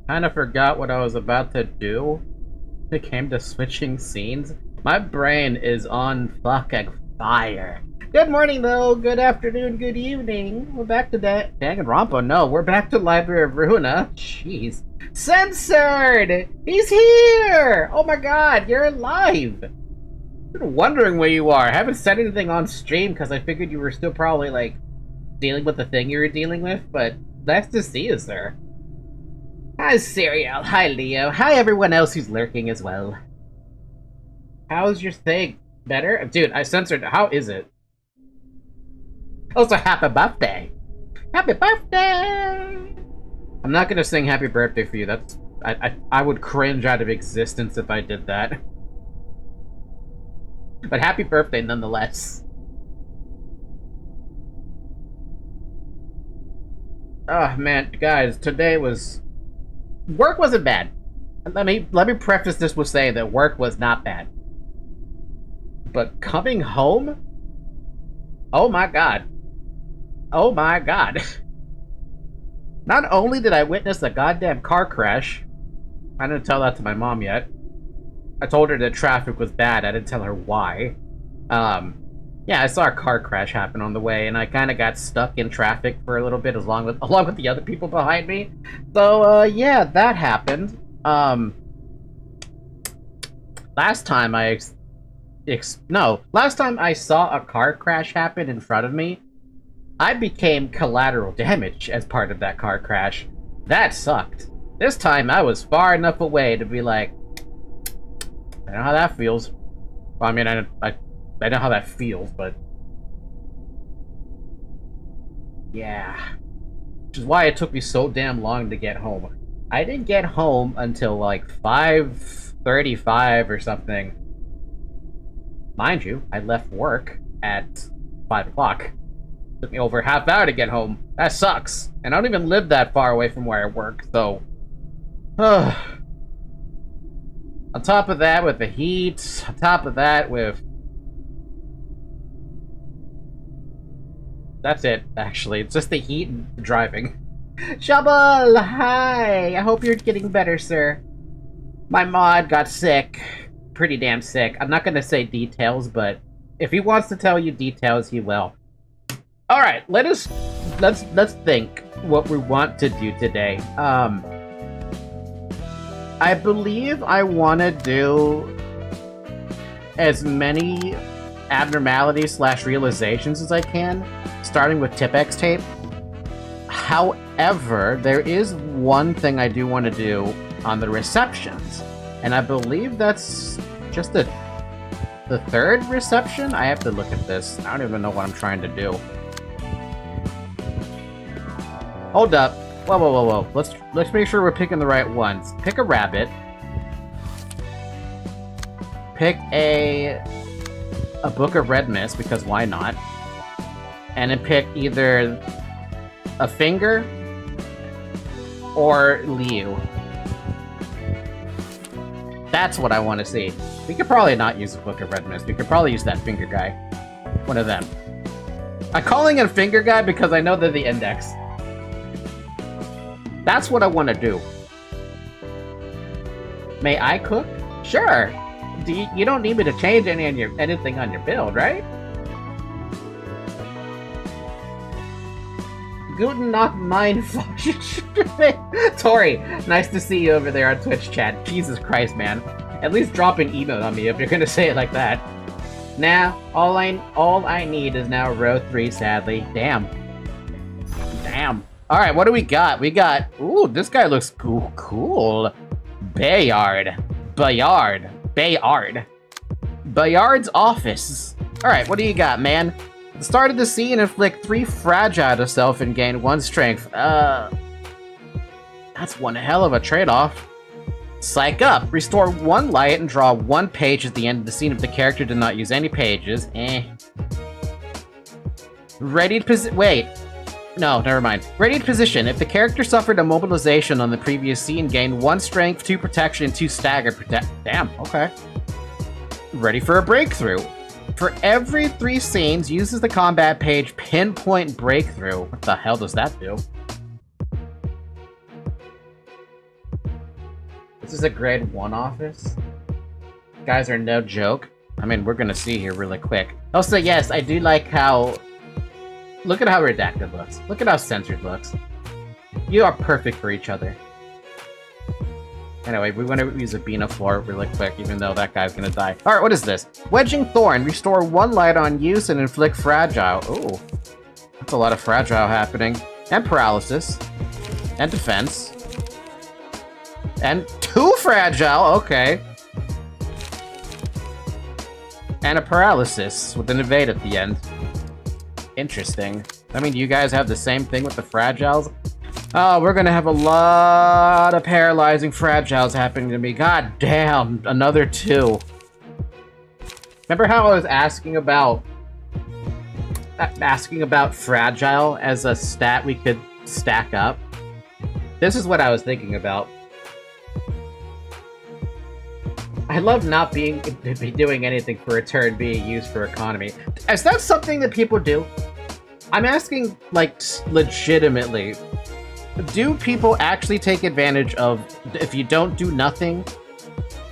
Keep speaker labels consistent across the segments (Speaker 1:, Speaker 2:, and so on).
Speaker 1: Kinda forgot what I was about to do. It came to switching scenes. My brain is on fucking fire. Good morning, though. Good afternoon. Good evening. We're back to Danganronpa. No, we're back to Library of Ruina. Jeez. Censored! He's here! Oh my god, you're alive! I've been wondering where you are. I haven't said anything on stream because I figured you were still probably, like, dealing with the thing you were dealing with, but nice to see you, sir. Hi, Serial. Hi, Leo. Hi, everyone else who's lurking as well. How's your thing? Better? Dude, I censored. How is it? Also, happy birthday! Happy birthday! I'm not gonna sing happy birthday for you. That's... I would cringe out of existence if I did that. But happy birthday nonetheless. Oh man, guys, today was... Work wasn't bad. Let me preface this with saying that work was not bad. But coming home? Oh my god. Oh my god. Not only did I witness a goddamn car crash, I didn't tell that to my mom yet. I told her that traffic was bad, I didn't tell her why. Yeah, I saw a car crash happen on the way, and I kind of got stuck in traffic for a little bit along with the other people behind me. So, yeah, that happened. Last time I saw a car crash happen in front of me, I became collateral damage as part of that car crash. That sucked. This time I was far enough away to be like, I know how that feels. Well, I mean, I know how that feels, but yeah. Which is why it took me so damn long to get home. I didn't get home until like 5:35 or something. Mind you, I left work at 5 o'clock. Took me over a half hour to get home. That sucks. And I don't even live that far away from where I work, so... on top of that, with the heat, on top of that, with... That's it, actually. It's just the heat and the driving. Shovel! Hi! I hope you're getting better, sir. My mod got sick. Pretty damn sick. I'm not gonna say details, but if he wants to tell you details, he will. Alright, let's think what we want to do today. I believe I want to do as many abnormalities / realizations as I can, starting with Tipex tape. However, there is one thing I do want to do on the receptions, and I believe that's just the third reception? I have to look at this. I don't even know what I'm trying to do. Hold up. Whoa. Let's make sure we're picking the right ones. Pick a rabbit. Pick a Book of Red Mist, because why not? And then pick either a finger or Liu. That's what I want to see. We could probably not use a Book of Red Mist. We could probably use that finger guy. One of them. I'm calling it a finger guy because I know they're the index. That's what I want to do. May I cook? Sure. You don't need me to change anything on your build, right? Guten Nacht, mein Tori, nice to see you over there on Twitch chat. Jesus Christ, man. At least drop an email on me if you're gonna say it like that. Nah, all I need is now row 3, sadly. Damn. Alright, what do we got? We got... Ooh, this guy looks cool. Bayard's office. Alright, what do you got, man? At the start of the scene, inflict 3 fragile to self and gain 1 strength. That's one hell of a trade-off. Psych up. Restore 1 light and draw 1 page at the end of the scene if the character did not use any pages. Ready to wait. No, never mind. Ready to position. If the character suffered a mobilization on the previous scene, gain 1 strength, 2 protection, and 2 stagger protect. Damn, okay. Ready for a breakthrough. For every 3 scenes, uses the combat page pinpoint breakthrough. What the hell does that do? This is a grade 1 office? Guys are no joke. I mean, we're gonna see here really quick. Also, yes, I do like how... Look at how redacted looks. Look at how censored looks. You are perfect for each other. Anyway, we want to use a Binah floor really quick, even though that guy's gonna die. Alright, what is this? Wedging Thorn. Restore 1 light on use and inflict fragile. Ooh. That's a lot of fragile happening. And paralysis. And defense. And 2 fragile, okay. And a paralysis with an evade at the end. Interesting. I mean, do you guys have the same thing with the fragiles? Oh, we're gonna have a lot of paralyzing fragiles happening to me. God damn, another 2. Remember how I was asking about fragile as a stat we could stack up? This is what I was thinking about. I love not be doing anything for a turn being used for economy. Is that something that people do? I'm asking, like, legitimately. Do people actually take advantage of, if you don't do nothing,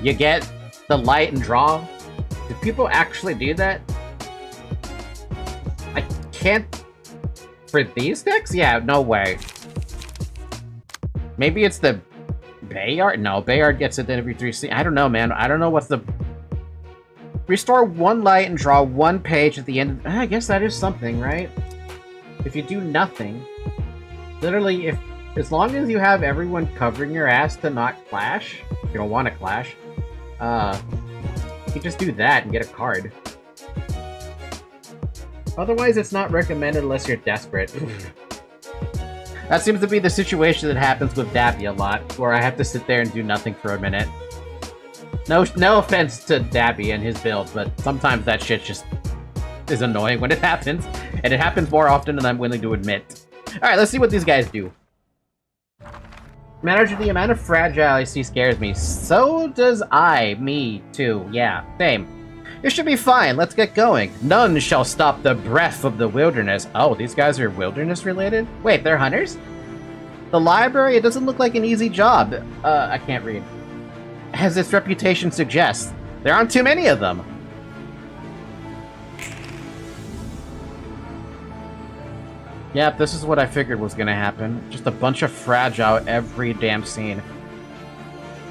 Speaker 1: you get the light and draw? Do people actually do that? I can't... For these decks? Yeah, no way. Maybe it's the... Bayard? No, Bayard gets it every 3 scenes. I don't know, man. I don't know what's the... Restore 1 light and draw 1 page at the end. I guess that is something, right? If you do nothing... Literally, As long as you have everyone covering your ass to not clash, you don't want to clash, you can just do that and get a card. Otherwise, it's not recommended unless you're desperate. That seems to be the situation that happens with Dappy a lot, where I have to sit there and do nothing for a minute. No offense to Dappy and his build, but sometimes that shit just is annoying when it happens, and it happens more often than I'm willing to admit. Alright, let's see what these guys do. Manager, the amount of fragile I see scares me. So does me too. Yeah, same. It should be fine, let's get going. None shall stop the breath of the wilderness. Oh, these guys are wilderness related? Wait, they're hunters? The library, it doesn't look like an easy job. I can't read. As its reputation suggests, there aren't too many of them. Yep, this is what I figured was gonna happen. Just a bunch of fragile every damn scene.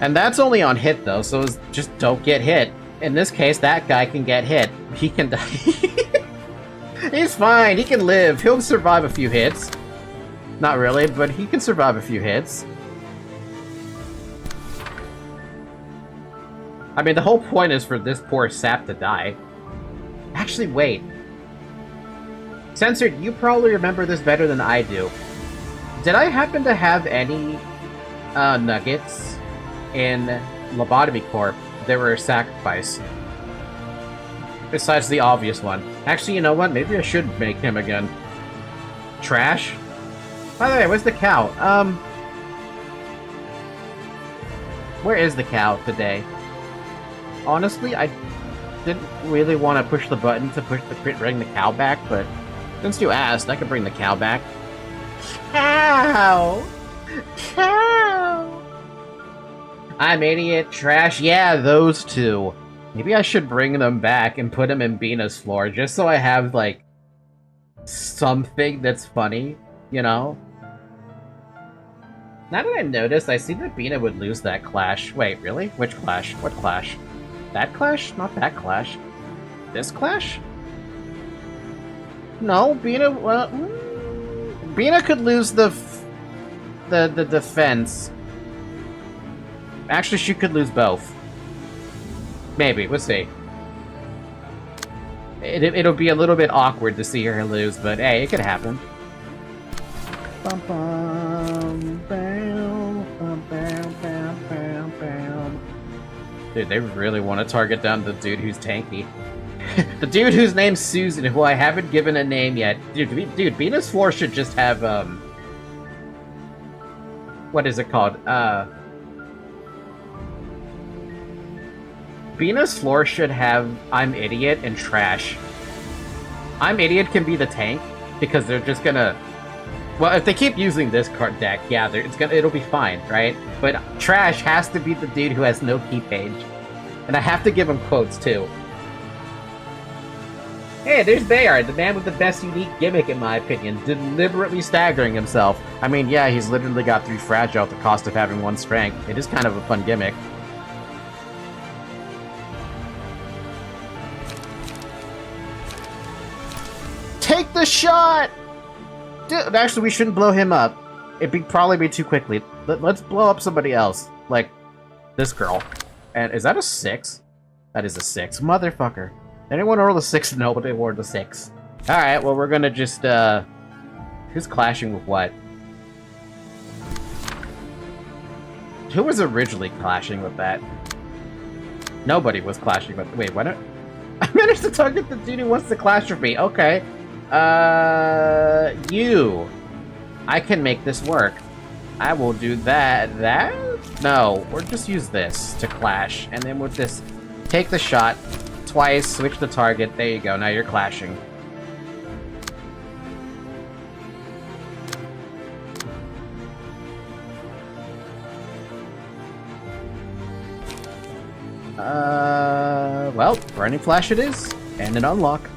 Speaker 1: And that's only on hit though, so just don't get hit. In this case, that guy can get hit. He can die. He's fine, he can live. He'll survive a few hits. Not really, but he can survive a few hits. I mean, the whole point is for this poor sap to die. Actually, wait. Censored, you probably remember this better than I do. Did I happen to have any nuggets in Lobotomy Corp that were a sacrifice? Besides the obvious one. Actually, you know what? Maybe I should make him again. Trash? By the way, where's the cow? Where is the cow today? Honestly, I didn't really want to push the button to bring the cow back, but since you asked, I could bring the cow back. Cow! Cow! I'm idiot, trash. Yeah, those two. Maybe I should bring them back and put them in Binah's floor, just so I have, like, something that's funny, you know? Now that I noticed, I see that Binah would lose that clash. Wait, really? Which clash? What clash? That clash? Not that clash. This clash? No, Binah. Well, Binah could lose the defense. Actually, she could lose both. Maybe. We'll see. It'll be a little bit awkward to see her lose, but hey, it could happen. Bum, bum, bam, bum, bam, bam, bam, bam. Dude, they really want to target down the dude who's tanky. The dude whose name's Susan, who I haven't given a name yet. Dude, Binah's floor should just have, what is it called? Binah's floor should have I'm Idiot and Trash. I'm Idiot can be the tank, because they're just gonna... Well, if they keep using this card deck, yeah, it'll be fine, right? But Trash has to be the dude who has no key page. And I have to give him quotes, too. Hey, there's Bayard, the man with the best unique gimmick, in my opinion, deliberately staggering himself. I mean, yeah, he's literally got 3 fragile at the cost of having 1 strength. It is kind of a fun gimmick. Take the shot! Dude, actually, we shouldn't blow him up. It'd probably be too quickly. Let's blow up somebody else. Like, this girl. And is that a 6? That is a 6. Motherfucker. Anyone roll a 6? Nobody rolled a 6. Alright, well, we're gonna just, who's clashing with what? Who was originally clashing with that? Nobody was clashing with... Wait, what? I managed to target the dude who wants to clash with me. Okay. You. I can make this work. I will do that. No, we'll just use this to clash. And then we'll just take the shot twice, switch the target. There you go. Now you're clashing. Well, Burning Flash it is. And an unlock.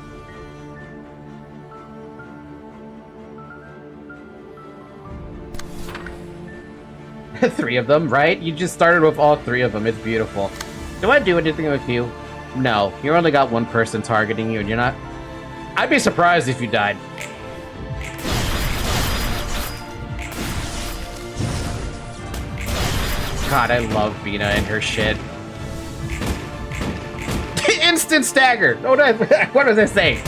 Speaker 1: Three of them, right? You just started with all 3 of them. It's beautiful. Do I do anything with you? No. You only got 1 person targeting you, and you're not... I'd be surprised if you died. God, I love Binah and her shit. Instant stagger! What was I saying?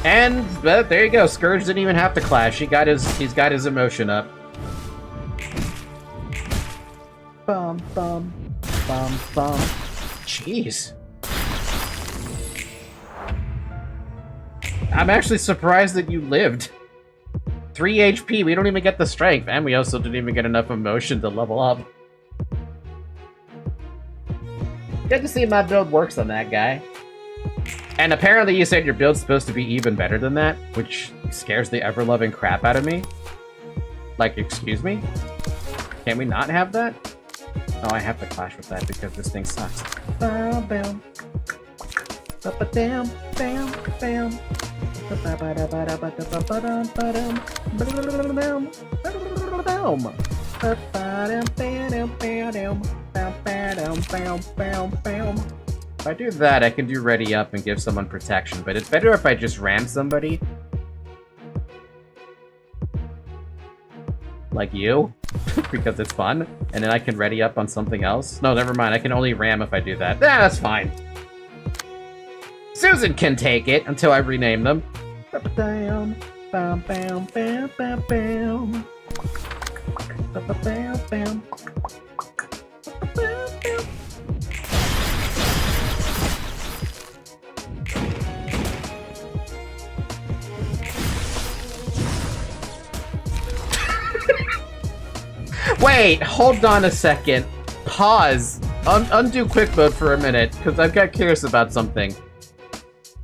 Speaker 1: And there you go. Scourge didn't even have to clash. He's got his emotion up. Bum bum bum bum. Jeez. I'm actually surprised that you lived. 3 HP. We don't even get the strength, and we also didn't even get enough emotion to level up. Good to see my build works on that guy. And apparently you said your build's supposed to be even better than that, which scares the ever-loving crap out of me. Like, excuse me? Can we not have that? Oh, I have to clash with that because this thing sucks. Bam, bam. Ba-ba-dam, bam, bam. If I do that, I can do ready up and give someone protection, but it's better if I just ram somebody. Like you, because it's fun, and then I can ready up on something else. No, never mind, I can only ram if I do that. That's fine. Susan can take it until I rename them. Bam, bam, bam, bam, bam, bam. Bam, bam. Wait, hold on a second. Pause. Undo quick mode for a minute, because I've got curious about something.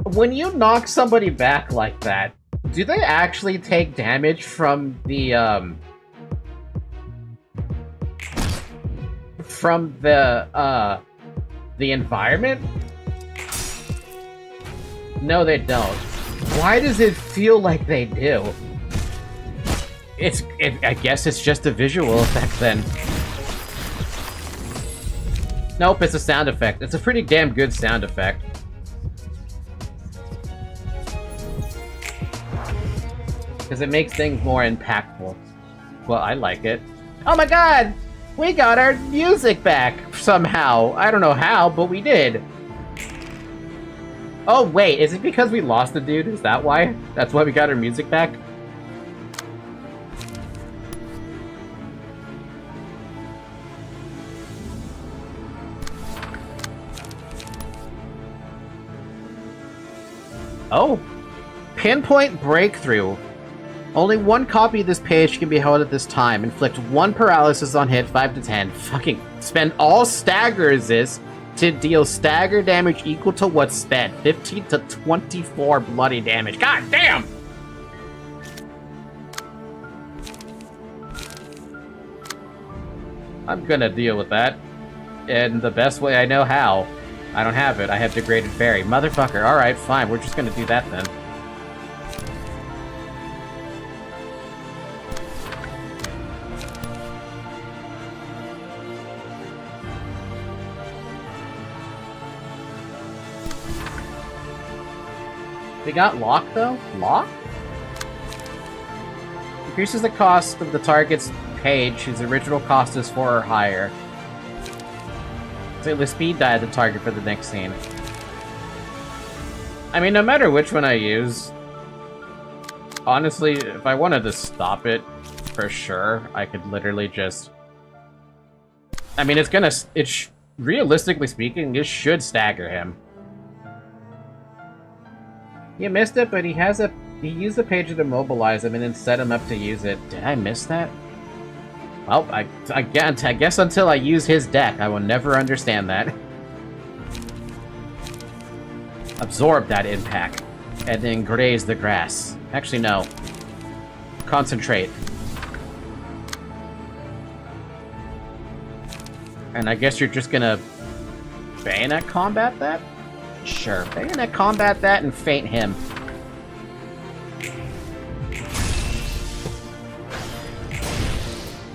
Speaker 1: When you knock somebody back like that, do they actually take damage from the environment? No, they don't. Why does it feel like they do? I guess it's just a visual effect then. Nope, it's a sound effect. It's a pretty damn good sound effect. Because it makes things more impactful. Well, I like it. Oh my god! We got our music back somehow. I don't know how, but we did. Oh wait, is it because we lost the dude? Is that why? That's why we got our music back? Oh! Pinpoint breakthrough. Only one copy of this page can be held at this time. Inflict 1 paralysis on hit, 5 to 10. Fucking spend all stagger resist to deal stagger damage equal to what's spent. 15 to 24 bloody damage. God damn! I'm gonna deal with that. In the best way I know how. I don't have it. I have Degraded Fairy. Motherfucker. Alright, fine. We're just gonna do that then. We got Lock, though? Lock? Increases the cost of the target's page whose original cost is 4 or higher. So the speed die of the target for the next scene. I mean, no matter which one I use, honestly, if I wanted to stop it, for sure, I could literally just... I mean, realistically speaking, this should stagger him. You missed it, but he used the page to immobilize him and then set him up to use it. Did I miss that? Well, I guess until I use his deck, I will never understand that. Absorb that impact, and then graze the grass. Actually, no. Concentrate. And I guess you're just gonna bayonet combat that? Sure, bayonet combat that and feint him.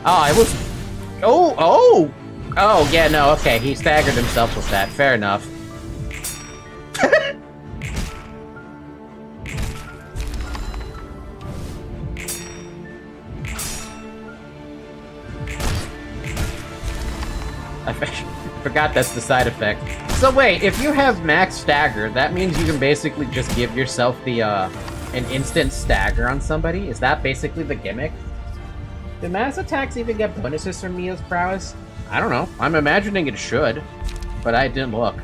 Speaker 1: Oh, I was... Oh, yeah, no, okay, he staggered himself with that. Fair enough. I forgot that's the side effect. So wait, if you have max stagger, that means you can basically just give yourself the, an instant stagger on somebody? Is that basically the gimmick? Do mass attacks even get bonuses from Mia's prowess? I don't know. I'm imagining it should, but I didn't look.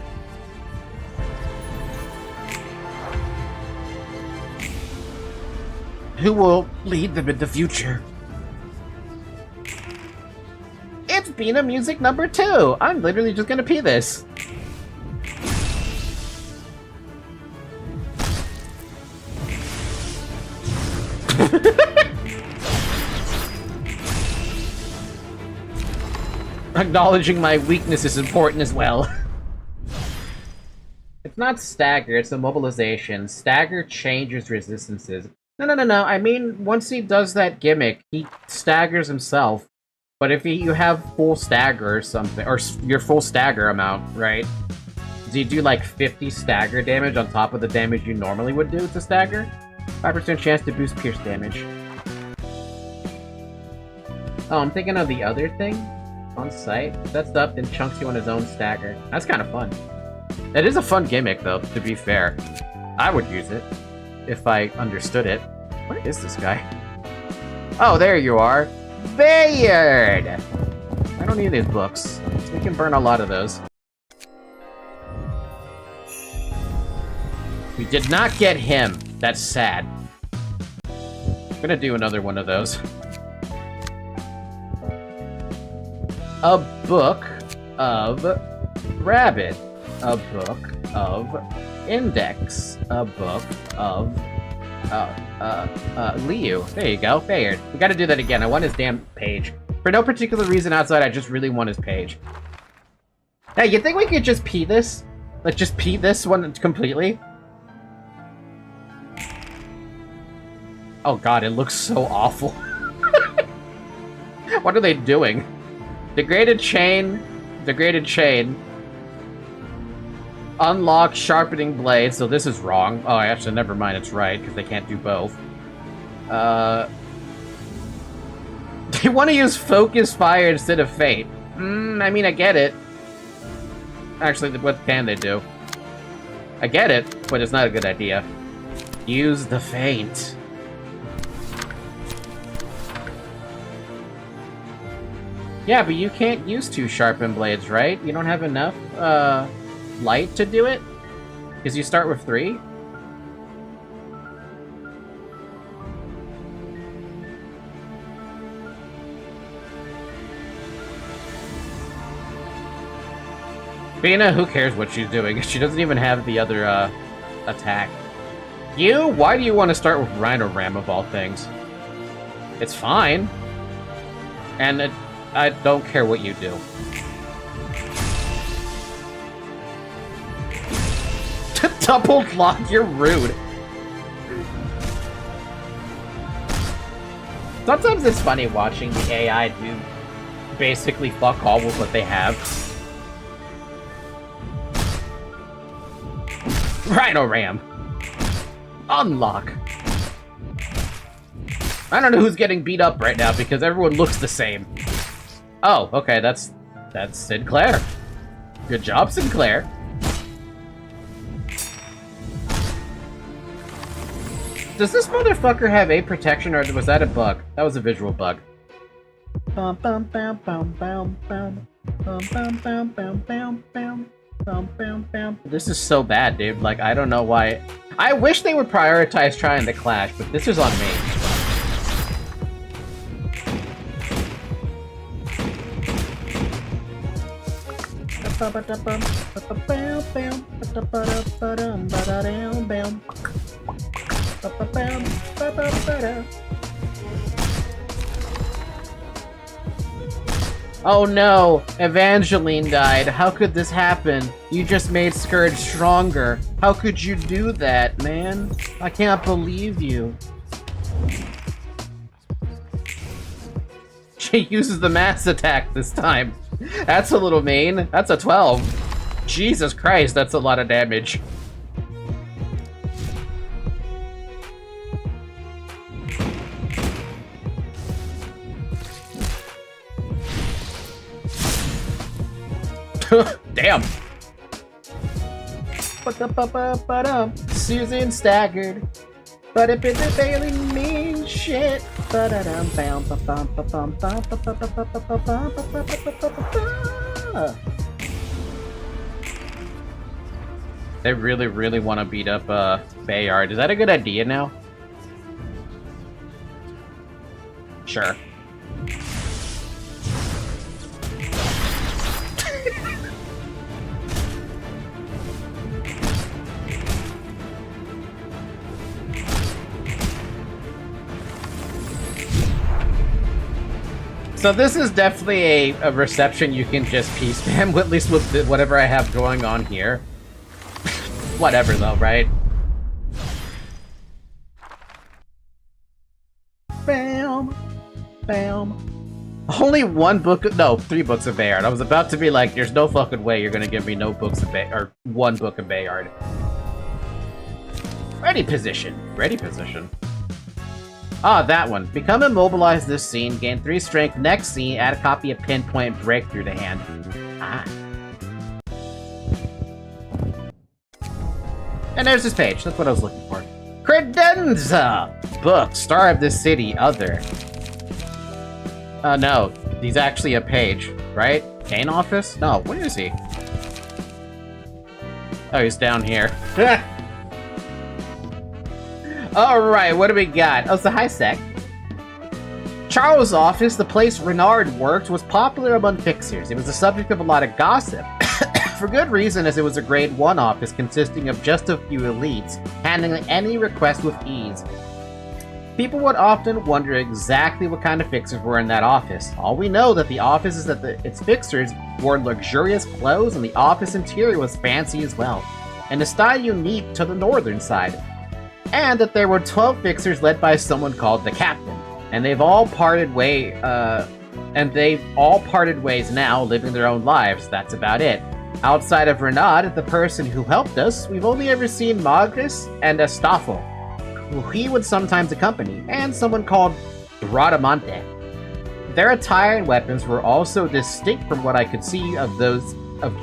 Speaker 1: Who will lead them in the future? It's Binah music number 2! I'm literally just gonna pee this. Acknowledging my weakness is important as well. It's not stagger, it's immobilization. Stagger changes resistances. No. I mean, once he does that gimmick, he staggers himself. But if you have full stagger or something, or your full stagger amount, right? Do you do like 50 stagger damage on top of the damage you normally would do to stagger? 5% chance to boost pierce damage. Oh, I'm thinking of the other thing. On site. Sets up, then chunks you on his own stagger. That's kind of fun. It is a fun gimmick, though, to be fair. I would use it. If I understood it. Where is this guy? Oh, there you are. Bayard! I don't need these books. We can burn a lot of those. We did not get him. That's sad. I'm gonna do another one of those. A book of rabbit. A book of index. A book of Liu. There you go, Bayard. We gotta do that again. I want his damn page. For no particular reason outside, I just really want his page. Hey, you think we could just pee this? Like, just pee this one completely? Oh god, it looks so awful. What are they doing? Degraded chain. Degraded chain. Unlock sharpening blade, so this is wrong. Oh, actually, never mind, it's right, because they can't do both. They want to use focus fire instead of fate. I mean, I get it. Actually, what can they do? I get it, but it's not a good idea. Use the feint. Yeah, but you can't use 2 sharpened blades, right? You don't have enough, light to do it? Because you start with 3? Binah, who cares what she's doing? She doesn't even have the other, attack. You? Why do you want to start with Rhino Ram of all things? It's fine. And I don't care what you do. Double block, you're rude. Sometimes it's funny watching the AI do basically fuck all with what they have. Rhino Ram. Unlock. I don't know who's getting beat up right now because everyone looks the same. Oh, okay, that's Sinclair. Good job, Sinclair. Does this motherfucker have 8 protection, or was that a bug? That was a visual bug. This is so bad, dude. Like, I don't know why. I wish they would prioritize trying to clash, but this is on me. Oh no, Evangeline died. How could this happen? You just made Scourge stronger. How could you do that, man? I can't believe you. She uses the mass attack this time. That's a little mean. That's a 12. Jesus Christ, that's a lot of damage. Damn. Susan staggered, but it didn't really mean shit. They really, really want to beat up Bayard. Is that a good idea now? Sure. So this is definitely a reception you can just P-spam, at least with whatever I have going on here. Whatever though, right? Bam! Bam! Only one book, no, 3 books of Bayard. I was about to be like, there's no fucking way you're gonna give me no books of Bayard, or 1 book of Bayard. Ready position. Ready position. Ah, that one. Become immobilized this scene, gain 3 strength. Next scene, add a copy of Pinpoint Breakthrough to hand. Ah. And there's this page. That's what I was looking for. Credenza! Book. Star of the City. Other. No. He's actually a page, right? Kane office? No. Where is he? Oh, he's down here. Alright, what do we got? Oh, it's the high sec. Charles' office, the place Renard worked, was popular among fixers. It was the subject of a lot of gossip. For good reason, as it was a grade 1 office consisting of just a few elites, handling any request with ease. People would often wonder exactly what kind of fixers were in that office. All we know that the office is that its fixers wore luxurious clothes and the office interior was fancy as well, and a style unique to the northern side. And that there were 12 fixers led by someone called the Captain, and they've all parted ways now, living their own lives. That's about it. Outside of Renaud, the person who helped us, we've only ever seen Magris and Astolfo, who he would sometimes accompany, and someone called Bradamante. Their attire and weapons were also distinct from what I could see of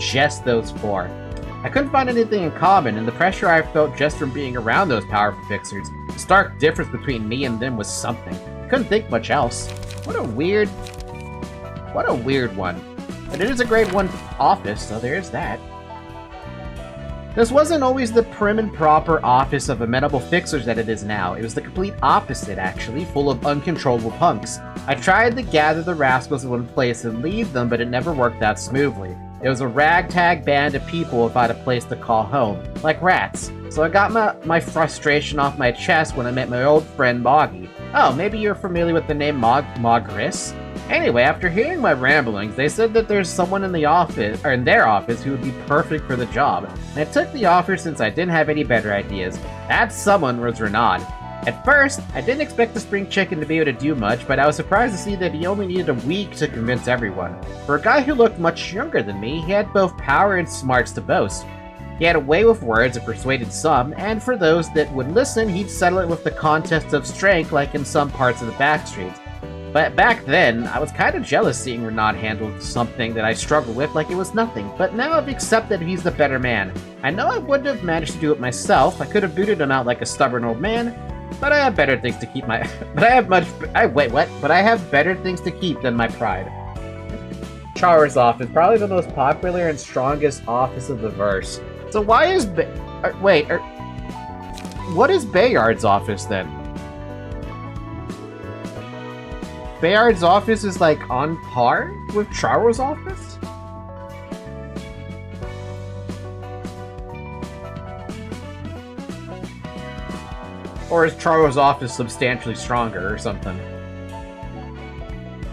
Speaker 1: just those 4. I couldn't find anything in common, and the pressure I felt just from being around those powerful fixers, the stark difference between me and them was something. I couldn't think much else. What a weird one. But it is a grade 1 office, so there's that. This wasn't always the prim and proper office of amenable fixers that it is now. It was the complete opposite, actually, full of uncontrollable punks. I tried to gather the rascals in one place and lead them, but it never worked out smoothly. It was a ragtag band of people without a place to call home, like rats. So I got my frustration off my chest when I met my old friend Moggy. Oh, maybe you're familiar with the name Magris? Anyway, after hearing my ramblings, they said that there's someone in their office who would be perfect for the job, and I took the offer since I didn't have any better ideas. That someone was Renaud. At first, I didn't expect the spring chicken to be able to do much, but I was surprised to see that he only needed a week to convince everyone. For a guy who looked much younger than me, he had both power and smarts to boast. He had a way with words and persuaded some, and for those that would listen, he'd settle it with the contest of strength like in some parts of the backstreets. But back then, I was kind of jealous seeing Renaud handle something that I struggled with like it was nothing, but now I've accepted he's the better man. I know I wouldn't have managed to do it myself. I could have booted him out like a stubborn old man, but I have better things to keep my... But I have better things to keep than my pride. Char's office, probably the most popular and strongest office of the verse. So why is what is Bayard's office then? Bayard's office is like on par with Char's office? Or is Char's office substantially stronger or something?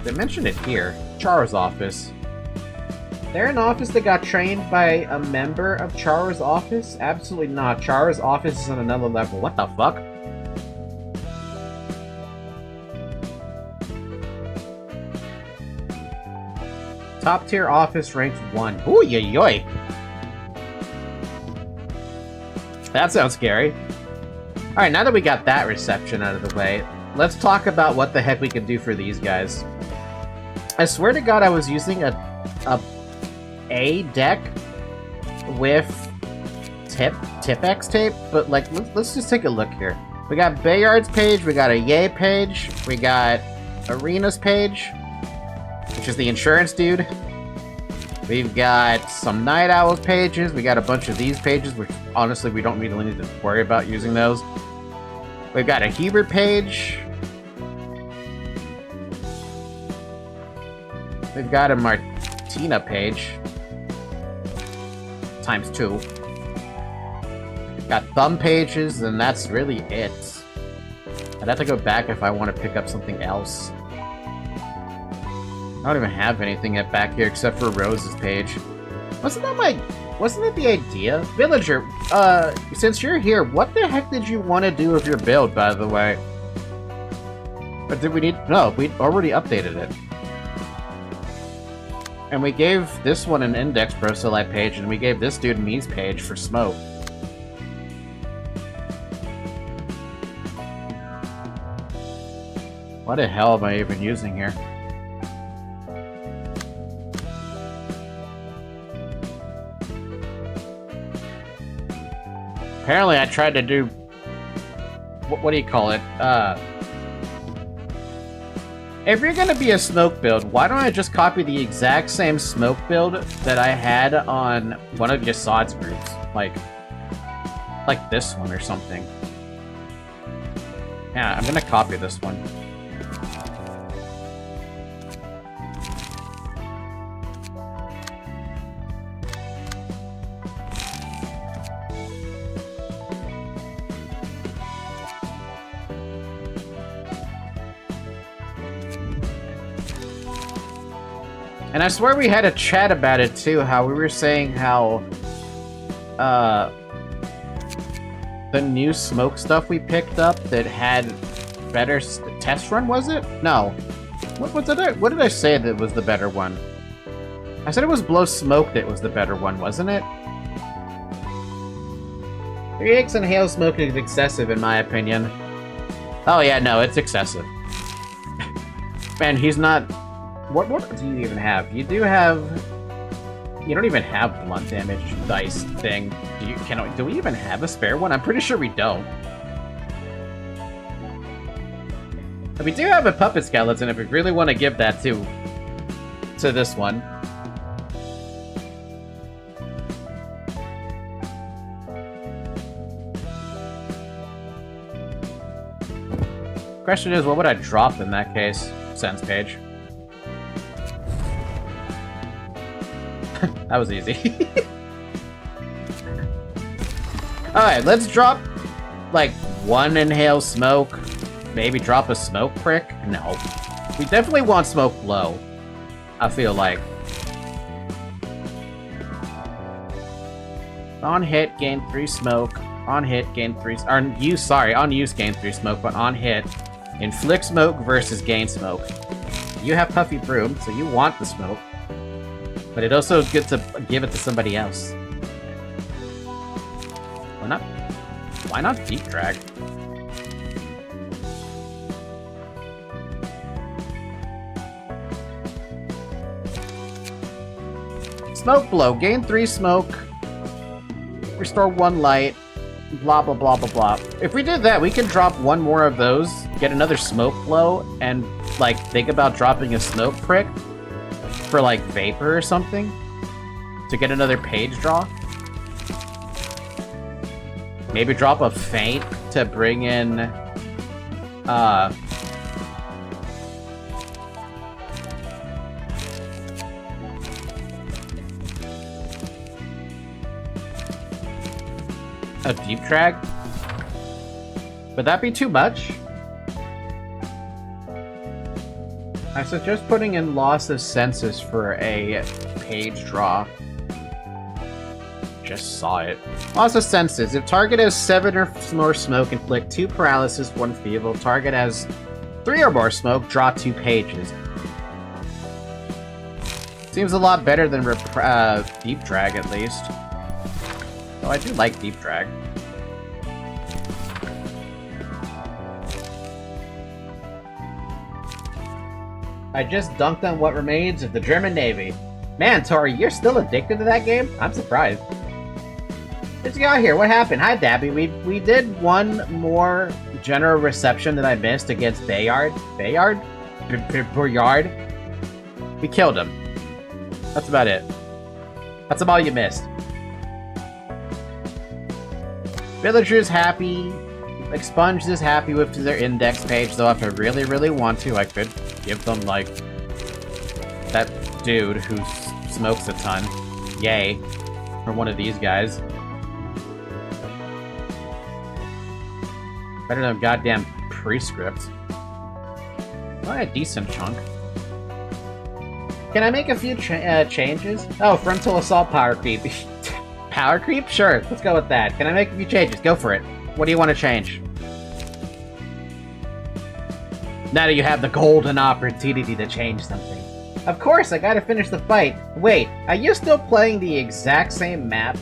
Speaker 1: They mentioned it here. Char's office. They're an office that got trained by a member of Char's office? Absolutely not. Char's office is on another level. What the fuck? Top tier office ranked 1. Ooh, yoy. That sounds scary. Alright, now that we got that reception out of the way, let's talk about what the heck we can do for these guys. I swear to God I was using a a deck with Tipex tape, but like let's just take a look here. We got Bayard's page, we got a Yay page, we got Arena's page, which is the insurance dude. We've got some Night Owl's pages, we got a bunch of these pages, which honestly we don't really need to worry about using those. We've got a Hubert page. We've got a Martina page. ×2. Got thumb pages, and that's really it. I'd have to go back if I want to pick up something else. I don't even have anything back here except for Rose's page. Wasn't that the idea? Villager, since you're here, what the heck did you want to do with your build, by the way? Or did we need... No, we already updated it. And we gave this one an Index Proselyte page, and we gave this dude Me's page for smoke. What the hell am I even using here? Apparently I tried to do... What do you call it? If you're gonna be a smoke build, why don't I just copy the exact same smoke build that I had on one of Yasad's groups? Like this one or something. Yeah, I'm gonna copy this one. And I swear we had a chat about it too, how we were saying how the new smoke stuff we picked up that had better test run, was it? No. What did I say that was the better one? I said it was blow smoke that was the better one, wasn't it? 3x and hail smoke is excessive in my opinion. Oh yeah, no, it's excessive. Man, he's not... What do you even have? You do have... You don't even have blunt damage dice thing. Do we even have a spare one? I'm pretty sure we don't. But we do have a puppet skeleton if we really want to give that to this one. Question is, what would I drop in that case? Sense page. That was easy. Alright, let's drop, like, one inhale smoke. Maybe drop a smoke prick? No. We definitely want smoke blow, I feel like. On hit, gain 3 smoke. On hit, gain 3... on use, gain 3 smoke, but on hit, inflict smoke versus gain smoke. You have Puffy Broom, so you want the smoke. But it also is good to give it to somebody else. Why not Deep Drag? Smoke Blow. Gain 3 smoke. Restore 1 light. Blah, blah, blah, blah, blah. If we did that, we could drop one more of those, get another Smoke Blow, and, like, think about dropping a Smoke Prick for, like, Vapor or something to get another page draw. Maybe drop a Feint to bring in, a Deep Drag? Would that be too much? I suggest putting in Loss of Senses for a page draw. Just saw it. Loss of Senses. If target has 7 or more smoke, inflict 2 paralysis, 1 feeble. Target has 3 or more smoke, draw 2 pages. Seems a lot better than Deep Drag, at least. Oh, I do like Deep Drag. I just dunked on what remains of the German Navy. Man, Tori, you're still addicted to that game? I'm surprised. Let's go out here. What happened? Hi, Dabby. We did one more general reception that I missed against Bayard. Bayard? Boyard? We killed him. That's about it. That's about all you missed. Villagers happy. Expunge is happy with their index page, though if I really, really want to, I could give them, like, that dude who smokes a ton. Yay. Or one of these guys. Better than a goddamn prescript. Oh, a decent chunk. Can I make a few changes? Oh, frontal assault power creep. Power creep? Sure, let's go with that. Can I make a few changes? Go for it. What do you want to change? Now that you have the golden opportunity to change something. Of course, I gotta finish the fight. Wait, are you still playing the exact same map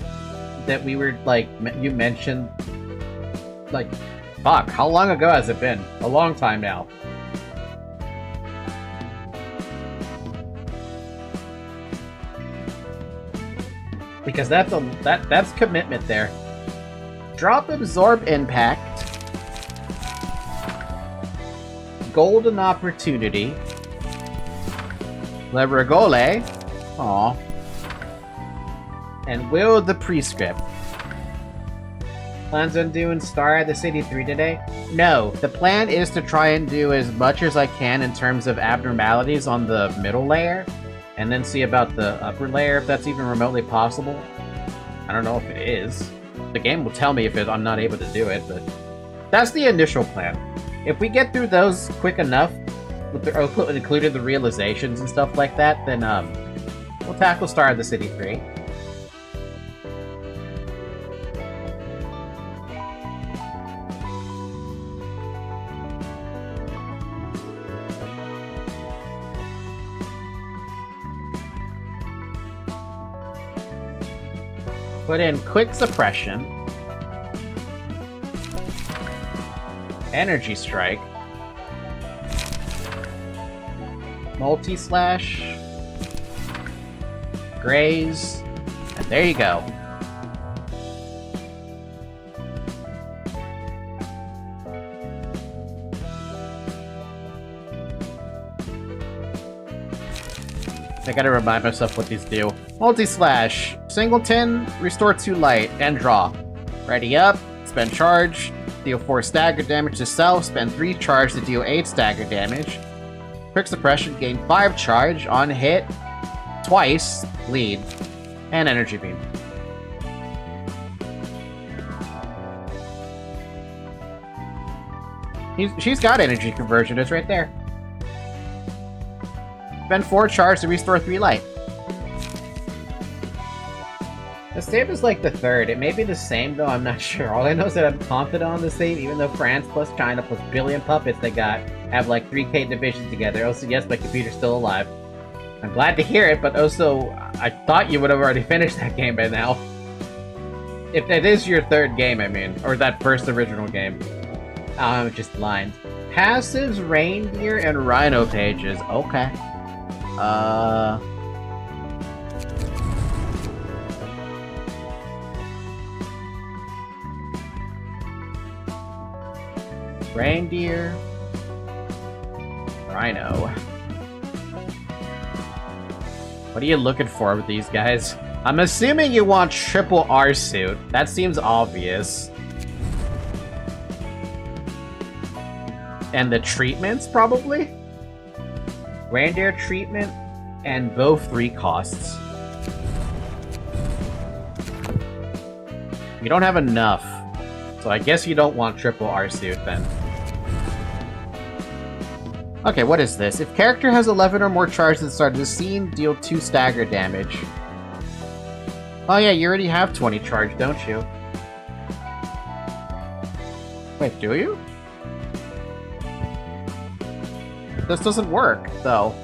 Speaker 1: that we were, like, you mentioned? Like, fuck, how long ago has it been? A long time now. Because that's commitment there. Drop absorb impact. Golden opportunity. Le Regole. Aw. And Will the Prescript. Plans on doing Star at the City 3 today? No. The plan is to try and do as much as I can in terms of abnormalities on the middle layer. And then see about the upper layer if that's even remotely possible. I don't know if it is. The game will tell me if I'm not able to do it, but that's the initial plan. If we get through those quick enough, including the realizations and stuff like that, then we'll tackle Star of the City 3. Put in quick suppression, energy strike, multi-slash, graze, and there you go. I gotta remind myself what these do. Multi-slash, singleton, restore 2 light, and draw. Ready up, spend charge, deal 4 stagger damage to self, spend 3 charge to deal 8 stagger damage. Quick suppression, gain 5 charge, on hit, twice, bleed, and energy beam. She's got energy conversion, it's right there. Spend 4 charge to restore 3 light. The save is like the 3rd. It may be the same though, I'm not sure. All I know is that I'm confident on the save, even though France plus China plus billion puppets they got have like 3K divisions together. Also, yes, my computer's still alive. I'm glad to hear it, but also, I thought you would have already finished that game by now. If that is your 3rd game, I mean, or that first original game. I'm just blind. Passives, reindeer, and rhino pages. Okay. Reindeer, rhino. What are you looking for with these guys? I'm assuming you want triple R suit. That seems obvious. And the treatments, probably? Reindeer treatment, and both 3 costs. You don't have enough. So I guess you don't want triple R suit then. Okay, what is this? If character has 11 or more charge at the start of the scene, deal 2 stagger damage. Oh yeah, you already have 20 charge, don't you? Wait, do you? This doesn't work, though.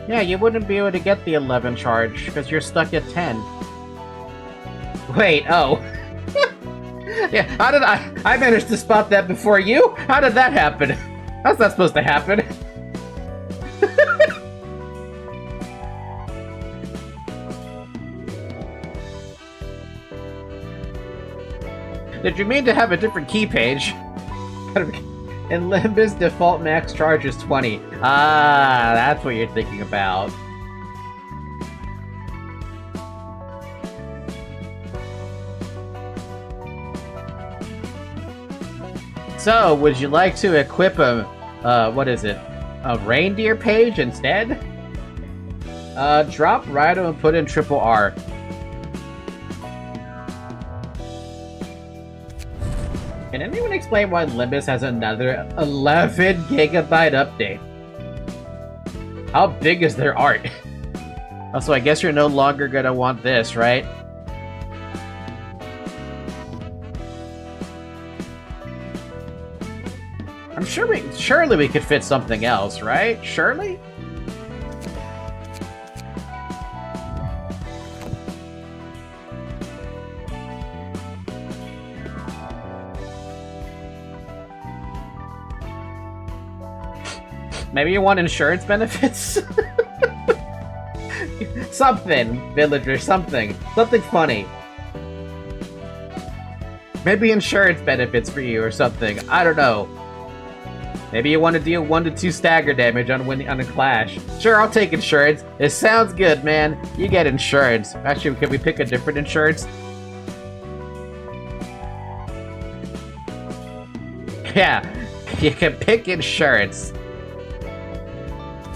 Speaker 1: Yeah, you wouldn't be able to get the 11 charge, because you're stuck at 10. Wait, oh. Yeah, how did I managed to spot that before you? How did that happen? How's that supposed to happen? Did you mean to have a different key page? In Limbus, default max charge is 20. Ah, that's what you're thinking about. So, would you like to equip a, what is it? A reindeer page instead? Drop Rhino and put in triple R. Can anyone explain why Limbus has another 11 gigabyte update? How big is their art? Also, I guess you're no longer gonna want this, right? I'm sure surely we could fit something else, right? Surely? Maybe you want insurance benefits? Something, villager, something. Something funny. Maybe insurance benefits for you or something. I don't know. Maybe you want to deal 1 to 2 stagger damage on a clash. Sure, I'll take insurance. It sounds good, man. You get insurance. Actually, can we pick a different insurance? Yeah, you can pick insurance.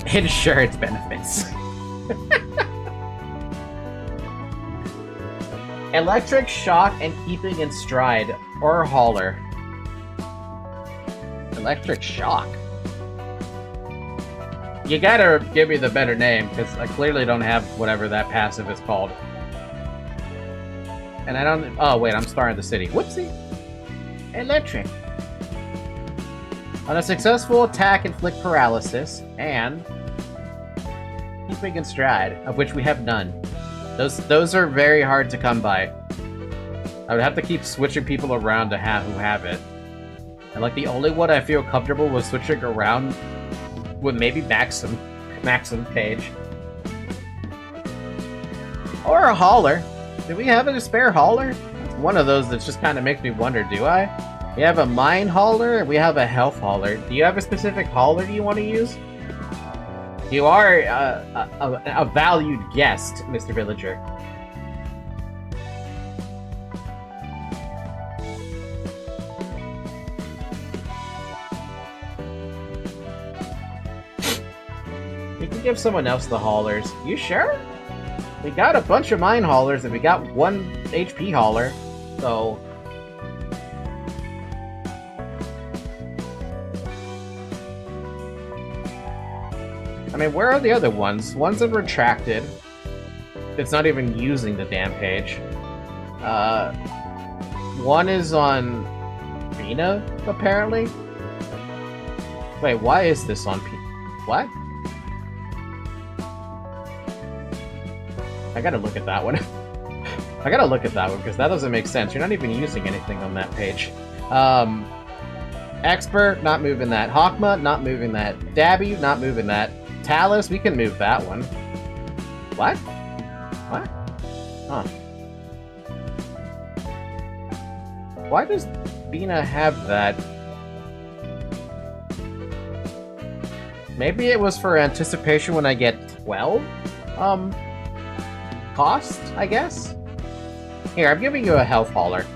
Speaker 1: Insurance benefits. Electric shock and keeping in stride, or hauler. Electric shock. You gotta give me the better name, because I clearly don't have whatever that passive is called. And I don't... Oh, wait, I'm starting the city. Whoopsie. Electric. On a successful attack, inflict paralysis, and... keeping in stride, of which we have none. Those are very hard to come by. I would have to keep switching people around to have who have it. And like the only one I feel comfortable with switching around would maybe Maxim page. Or a hauler. Do we have a spare hauler? It's one of those that just kind of makes me wonder, do I? We have a mine hauler and we have a health hauler. Do you have a specific hauler you want to use? You are a valued guest, Mr. Villager. We can give someone else the haulers. You sure? We got a bunch of mine haulers and we got 1 HP hauler, so... I mean, where are the other ones? One's in retracted. It's not even using the damn page. One is on Binah, apparently. Wait, why is this on what? I gotta look at that one. I gotta look at that one, because that doesn't make sense. You're not even using anything on that page. Expert, not moving that. Hawkma, not moving that. Dabby, not moving that. Talus, we can move that one. What? What? Huh. Why does Binah have that? Maybe it was for anticipation when I get 12? Cost, I guess? Here, I'm giving you a health hauler.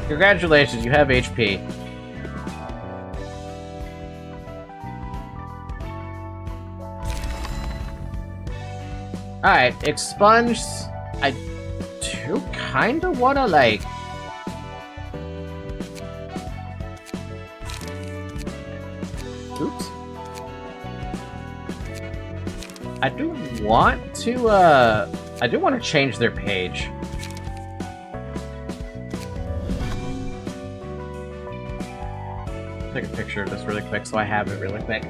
Speaker 1: Congratulations, you have HP. Alright, expunge. I do kinda wanna, like... Oops. I do want to change their page. Take a picture really quick, so I have it really quick.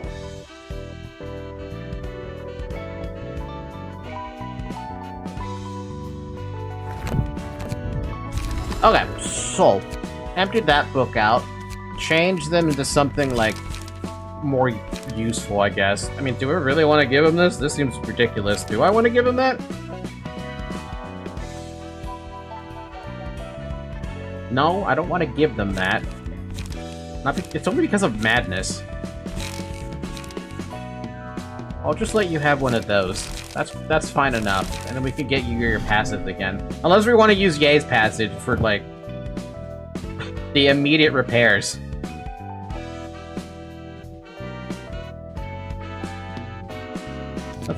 Speaker 1: Okay, so empty that book out, change them into something like more useful, I guess. I mean, do we really want to give him this? This seems ridiculous. Do I want to give him that? No, I don't want to give them that. It's only because of madness. I'll just let you have one of those. That's fine enough, and then we can get you your passive again. Unless we want to use Ye's passage for, like, the immediate repairs.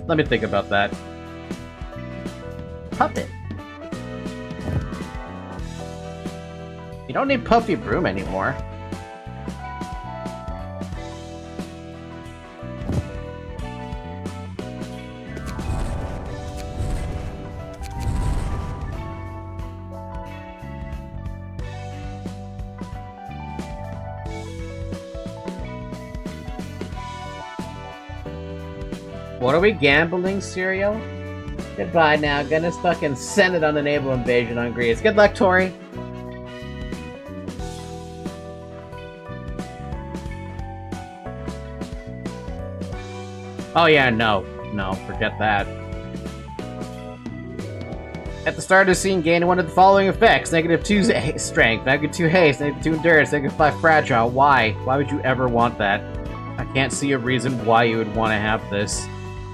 Speaker 1: Let me think about that. Puppet. You don't need Puffy Broom anymore. What are we gambling, cereal? Goodbye now. Gonna fucking send it on the naval invasion on Greece. Good luck, Tori. Oh yeah, no, forget that. At the start of the scene, gain one of the following effects: -2 strength, -2 haste, -2 endurance, -5 fragile. Why? Why would you ever want that? I can't see a reason why you would want to have this.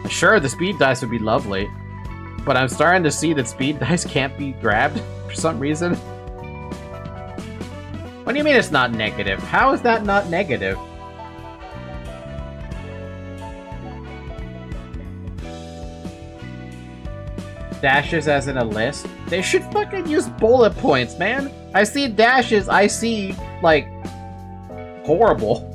Speaker 1: Sure, the speed dice would be lovely, but I'm starting to see that speed dice can't be grabbed for some reason. What do you mean it's not negative? How is that not negative? Dashes as in a list? They should fucking use bullet points, man! I see dashes, I see, like, horrible.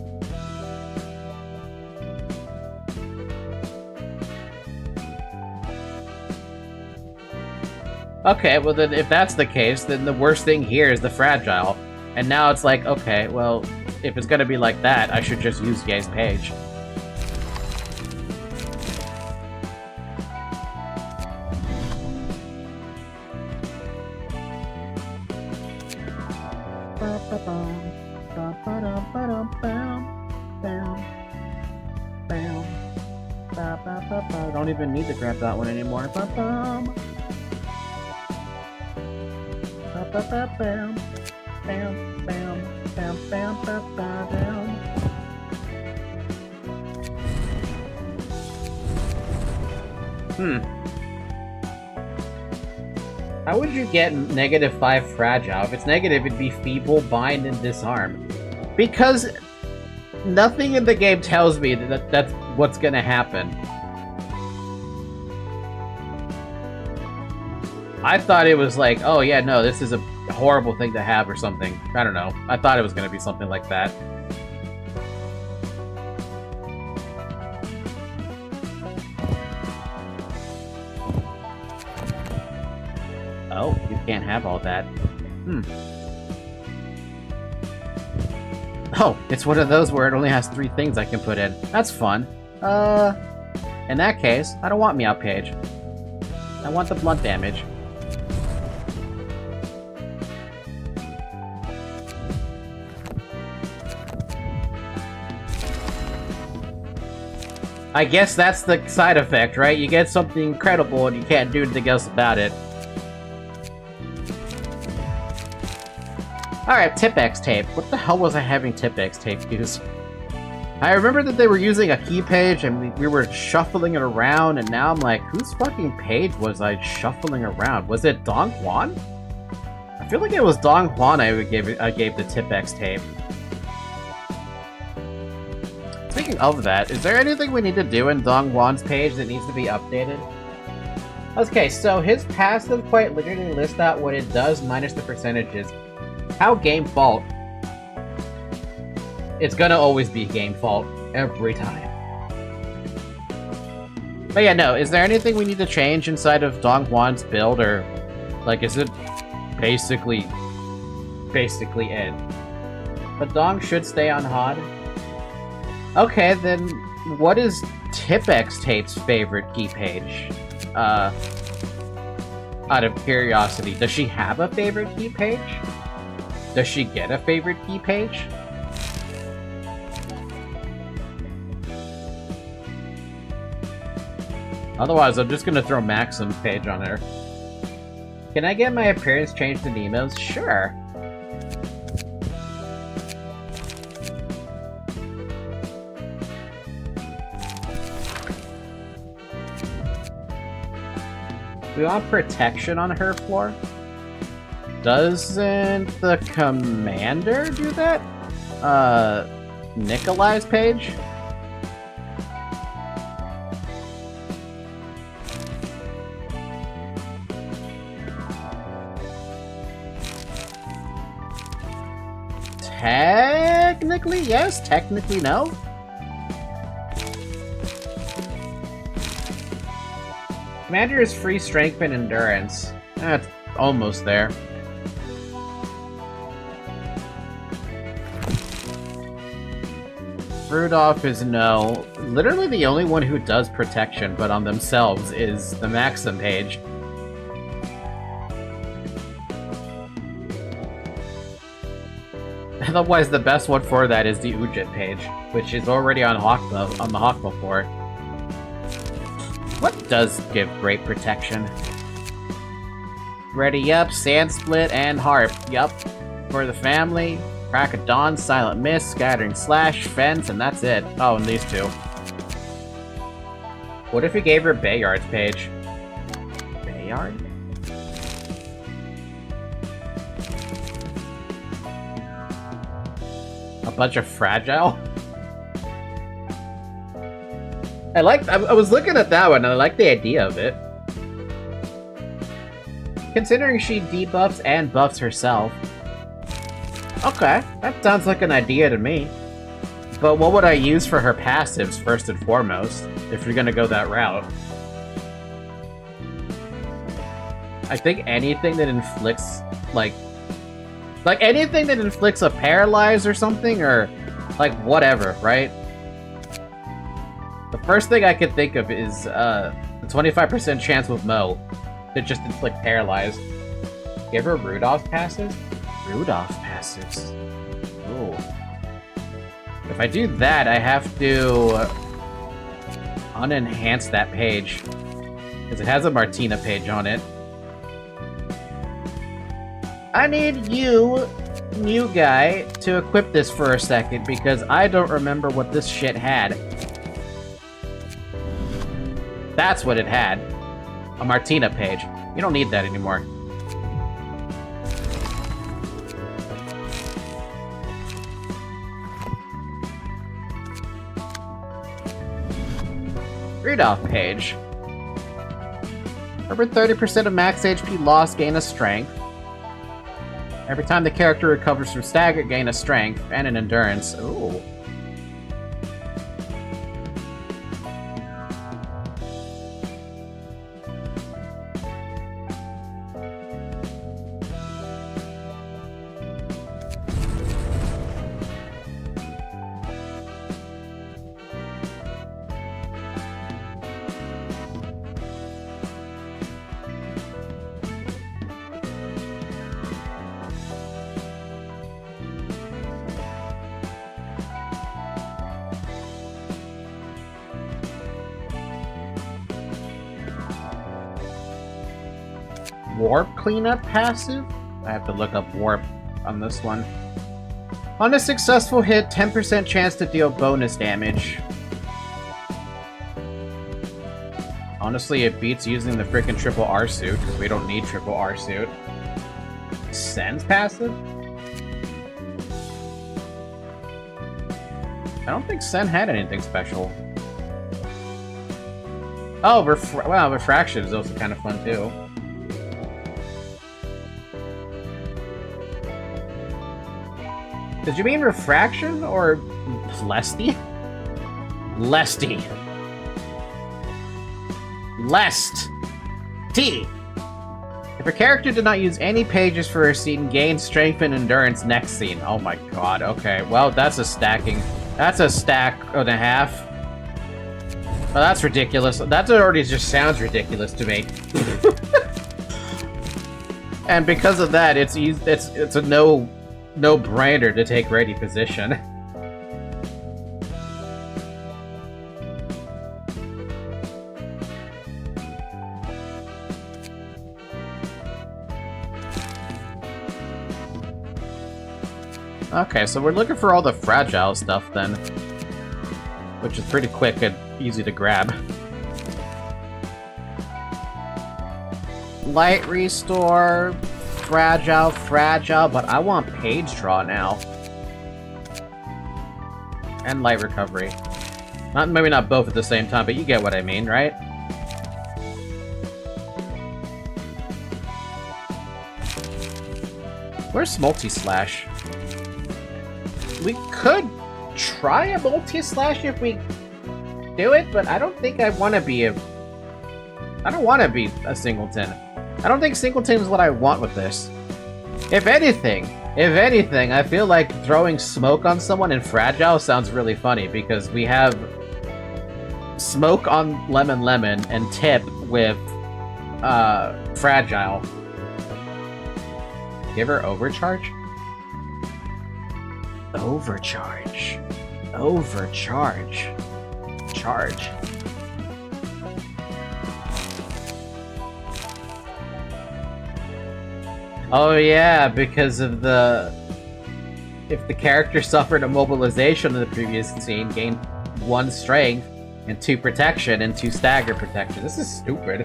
Speaker 1: Okay, well then if that's the case, then the worst thing here is the fragile. And now it's like, okay, well, if it's gonna be like that, I should just use Ye's page. I don't even need to grab that one anymore. How would you get -5 fragile? If it's negative, it'd be feeble, bind, and disarm. Because nothing in the game tells me that that's what's gonna happen. I thought it was like, oh yeah, no, this is a horrible thing to have or something. I don't know. I thought it was gonna be something like that. Oh, you can't have all that. Oh, it's one of those where it only has 3 things I can put in. That's fun. In that case, I don't want Meow Page. I want the blunt damage. I guess that's the side effect, right? You get something incredible and you can't do anything else about it. Alright, Tipex tape. What the hell was I having Tipex tape use? I remember that they were using a key page and we were shuffling it around, and now I'm like, whose fucking page was I shuffling around? Was it Dong Juan? I feel like it was Dong Juan I gave the Tipex tape. Speaking of that, is there anything we need to do in Dong Juan's page that needs to be updated? Okay, so his passive quite literally lists out what it does minus the percentages. How game fault? It's gonna always be game fault every time. But yeah, no, is there anything we need to change inside of Dong Juan's build, or like is it basically it? But Dong should stay on HOD. Okay, then what is Tipex Tape's favorite key page? Out of curiosity, does she have a favorite key page? Does she get a favorite key page? Otherwise, I'm just gonna throw Maxim's page on her. Can I get my appearance changed in emails? Sure. We want protection on her floor? Doesn't the commander do that? Nikolai's page? Technically yes, technically no. Commander is free strength and endurance. That's almost there. Rudolph is no. Literally the only one who does protection, but on themselves, is the Maxim page. Otherwise, the best one for that is the Ujit page, which is already on the Hawkmo floor. What does give great protection? Ready up, Sand Split, and Harp. Yup. For the family, Crack of Dawn, Silent Mist, Scattering Slash, Fence, and that's it. Oh, and these two. What if we gave her Bayard's page? Bayard? A bunch of Fragile? I was looking at that one, and I like the idea of it. Considering she debuffs and buffs herself. Okay, that sounds like an idea to me. But what would I use for her passives, first and foremost, if you're gonna go that route? I think anything that inflicts, like anything that inflicts a paralyze or something, or, like, whatever, right? The first thing I could think of is, the 25% chance with Mo to just inflict paralyze. Give her Rudolph passes? Rudolph passes. Ooh. If I do that, I have to unenhance that page, because it has a Martina page on it. I need you, new guy, to equip this for a second, because I don't remember what this shit had. That's what it had. A Martina page. You don't need that anymore. Rudolph page. Over 30% of max HP lost, gain a strength. Every time the character recovers from stagger, gain a strength and an endurance. Ooh. Warp cleanup passive? I have to look up warp on this one. On a successful hit, 10% chance to deal bonus damage. Honestly, it beats using the frickin' triple R suit, because we don't need triple R suit. Sen's passive? I don't think Sen had anything special. Oh, wow, Refraction is also kind of fun, too. Did you mean Refraction or Lesty? Lesty. Lest. T. If a character did not use any pages for a scene, gain strength and endurance next scene. Oh my god, okay. Well, that's a stacking That's a stack and a half. Oh, that's ridiculous. That already just sounds ridiculous to me. And because of that, it's a no-brainer to take ready position. Okay, so we're looking for all the fragile stuff then, which is pretty quick and easy to grab. Light restore, fragile, but I want page draw now. And light recovery. Maybe not both at the same time, but you get what I mean, right? Where's multi-slash? We could try a multi-slash if we do it, but I don't think I want to be I don't want to be a singleton. I don't think singleton is what I want with this. If anything, I feel like throwing smoke on someone in fragile sounds really funny because we have smoke on lemon and tip with fragile. Give her overcharge? Overcharge. Charge. Oh yeah, because of if the character suffered immobilization in the previous scene, gained 1 strength, and 2 protection, and 2 stagger protection. This is stupid.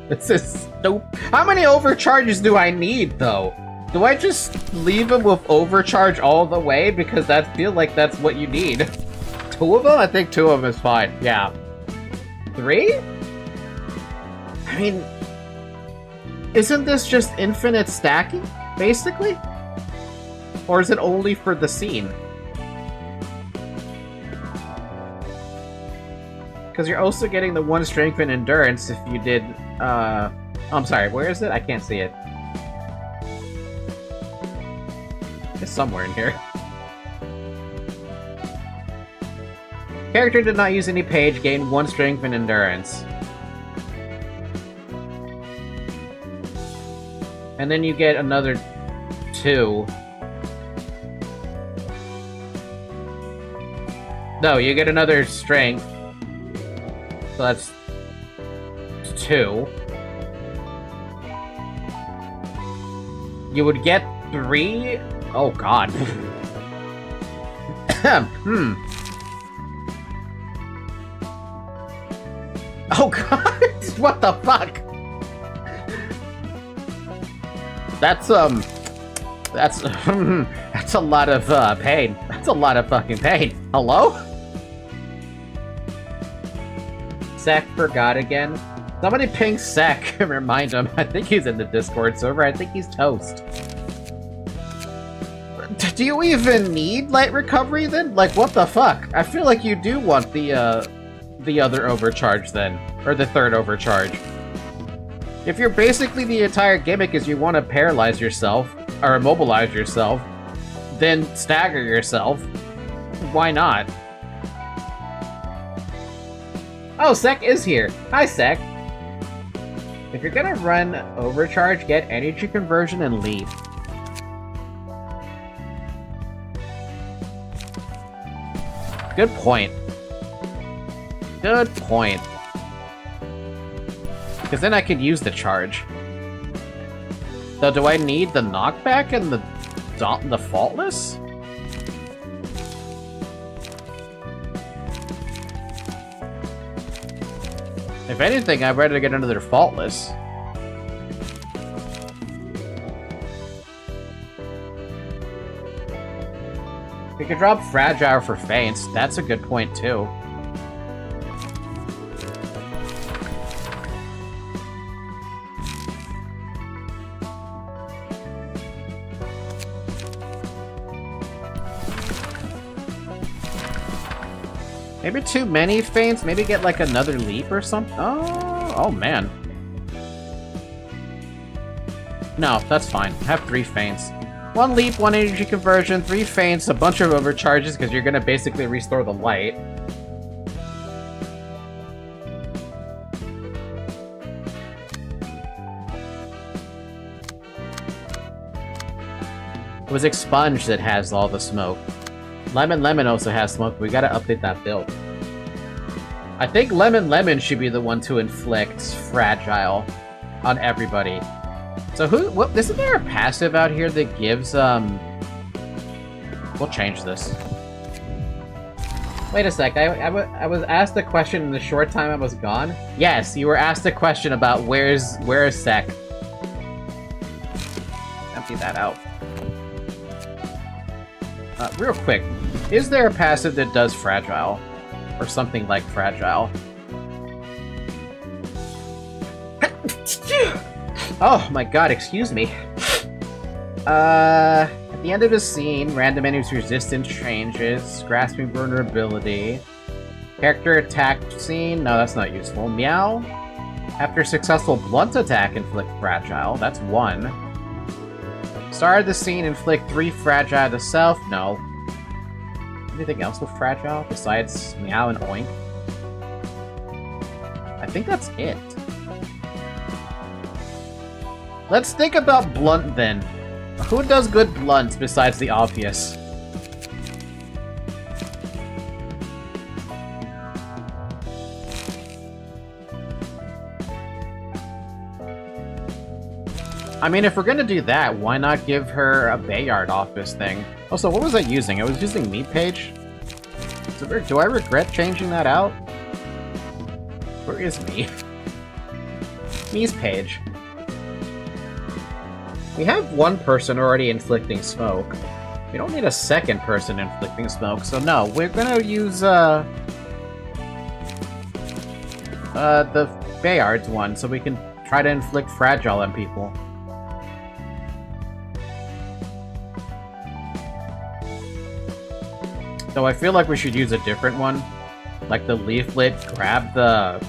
Speaker 1: This is stupid. How many overcharges do I need, though? Do I just leave him with overcharge all the way? Because I feel like that's what you need. 2 of them? I think 2 of them is fine. Yeah. 3? I mean, isn't this just infinite stacking, basically? Or is it only for the scene? Because you're also getting the 1 strength and endurance if you did, I'm sorry, where is it? I can't see it. It's somewhere in here. Character did not use any page, gained 1 strength and endurance. And then you get another 2. No, you get another strength. So that's 2. You would get 3? Oh god. Oh god! What the fuck? That's that's a lot of pain. That's a lot of fucking pain. Hello? Sec forgot again. Somebody ping Sec and remind him. I think he's in the Discord server. I think he's toast. Do you even need light recovery then? Like, what the fuck? I feel like you do want the other overcharge then. Or the 3rd overcharge. If you're basically the entire gimmick is you want to paralyze yourself, or immobilize yourself, then stagger yourself, why not? Oh, Sec is here. Hi, Sec. If you're gonna run overcharge, get energy conversion and leave. Good point. Good point. Because then I could use the charge. So do I need the knockback and the faultless? If anything, I'd rather get another faultless. We could drop fragile for feints. That's a good point too. Maybe too many feints? Maybe get like another leap or something? Oh man. No, that's fine. I have 3 feints. 1 leap, 1 energy conversion, 3 feints, a bunch of overcharges because you're gonna basically restore the light. It was Expunge that has all the smoke. Lemon also has smoke, but we gotta update that build. I think Lemon should be the one to inflict Fragile on everybody. So isn't there a passive out here that gives, we'll change this. Wait a sec, I was asked a question in the short time I was gone? Yes, you were asked a question about where is Sec. Empty that out. Real quick, is there a passive that does Fragile? Or something like Fragile? Oh my god, excuse me. At the end of the scene, random enemies' resistance changes, grasping vulnerability. Character attack scene, no, that's not useful. Meow. After successful blunt attack, inflict Fragile, that's 1. Start of the scene, inflict 3 Fragile to self, no. Anything else with Fragile besides Meow and Oink? I think that's it. Let's think about Blunt then. Who does good blunts besides the obvious? I mean, if we're gonna do that, why not give her a Bayard office thing? Also, what was I using? I was using Meat Page? Do I regret changing that out? Where is me? Me's page. We have 1 person already inflicting smoke. We don't need a 2nd person inflicting smoke, so no, we're gonna use, the Bayard's one, so we can try to inflict Fragile on people. So I feel like we should use a different one. Like the leaflet, grab the...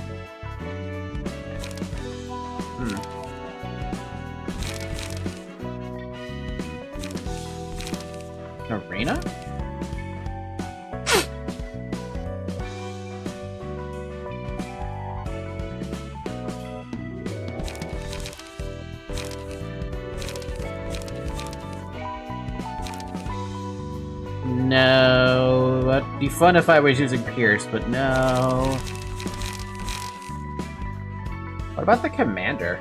Speaker 1: Arena? No, it'd be fun if I was using Pierce, but no. What about the Commander?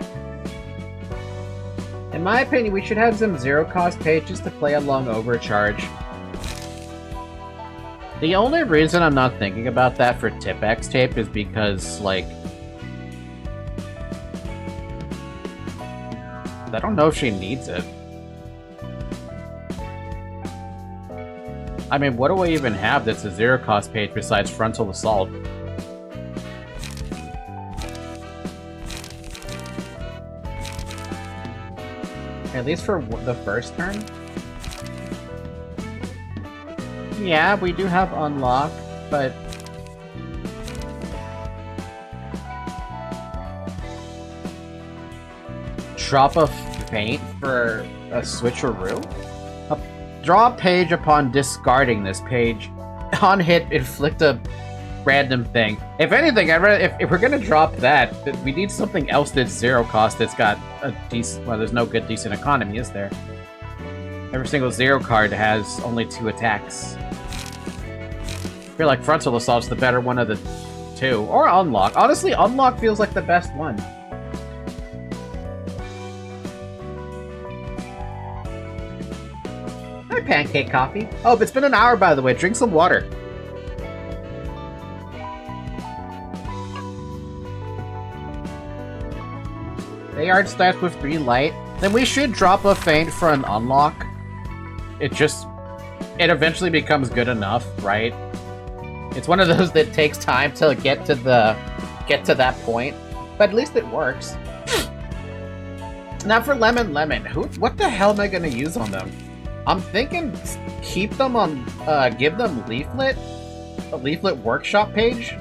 Speaker 1: In my opinion, we should have some zero-cost pages to play along Overcharge. The only reason I'm not thinking about that for Tipex tape is because, like... I don't know if she needs it. I mean, what do I even have that's a zero-cost page besides Frontal Assault? At least for the first turn? Yeah, we do have Unlock, but... Drop a feint for a switcheroo? Draw a page upon discarding this page. On hit, inflict a random thing. If anything, I'd rather, if we're gonna drop that, we need something else that's zero cost that's got a decent... Well, there's no good decent economy, is there? Every single zero card has only 2 attacks. I feel like Frontal Assault's the better one of the 2. Or Unlock. Honestly, Unlock feels like the best one. Hi, Pancake Coffee. Oh, it's been an hour, by the way. Drink some water. Bayard starts with 3 light. Then we should drop a feint for an Unlock. It eventually becomes good enough, right? It's one of those that takes time to get to that point, but at least it works. Now for Lemon, what the hell am I gonna use on them? I'm thinking keep them on, give them Leaflet, a Leaflet workshop page,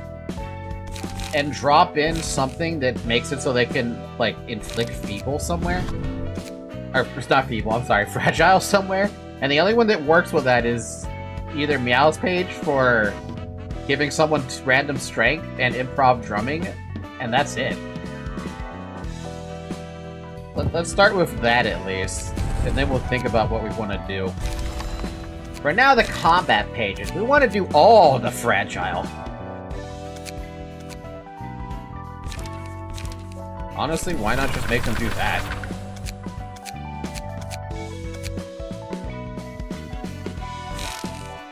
Speaker 1: and drop in something that makes it so they can, like, inflict Feeble somewhere. Or, it's not feeble, I'm sorry, fragile somewhere. And the only one that works with that is either Meow's page for giving someone random strength and improv drumming, and that's it. Let's start with that at least, and then we'll think about what we want to do. For now, the combat pages. We want to do all the fragile. Honestly, why not just make them do that?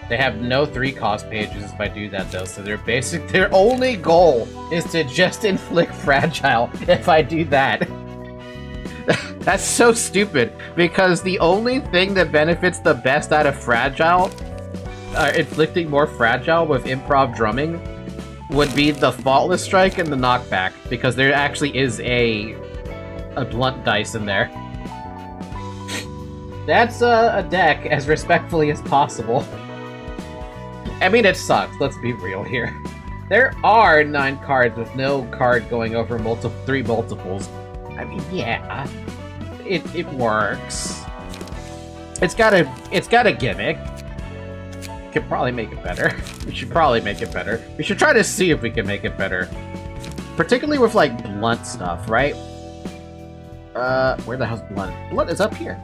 Speaker 1: They have no 3-cost pages if I do that though, so their only goal is to just inflict fragile if I do that. That's so stupid, because the only thing that benefits the best out of fragile, inflicting more fragile with improv drumming, would be the faultless strike and the knockback, because there actually is a blunt dice in there. That's a deck as respectfully as possible. I mean, it sucks, let's be real here. There are 9 cards with no card going over 3 multiples. I mean, yeah, it works. It's got a gimmick. Could probably make it better. We should probably make it better. We should try to see if we can make it better. Particularly with, like, blunt stuff, right? Where the hell's blunt? Blunt is up here.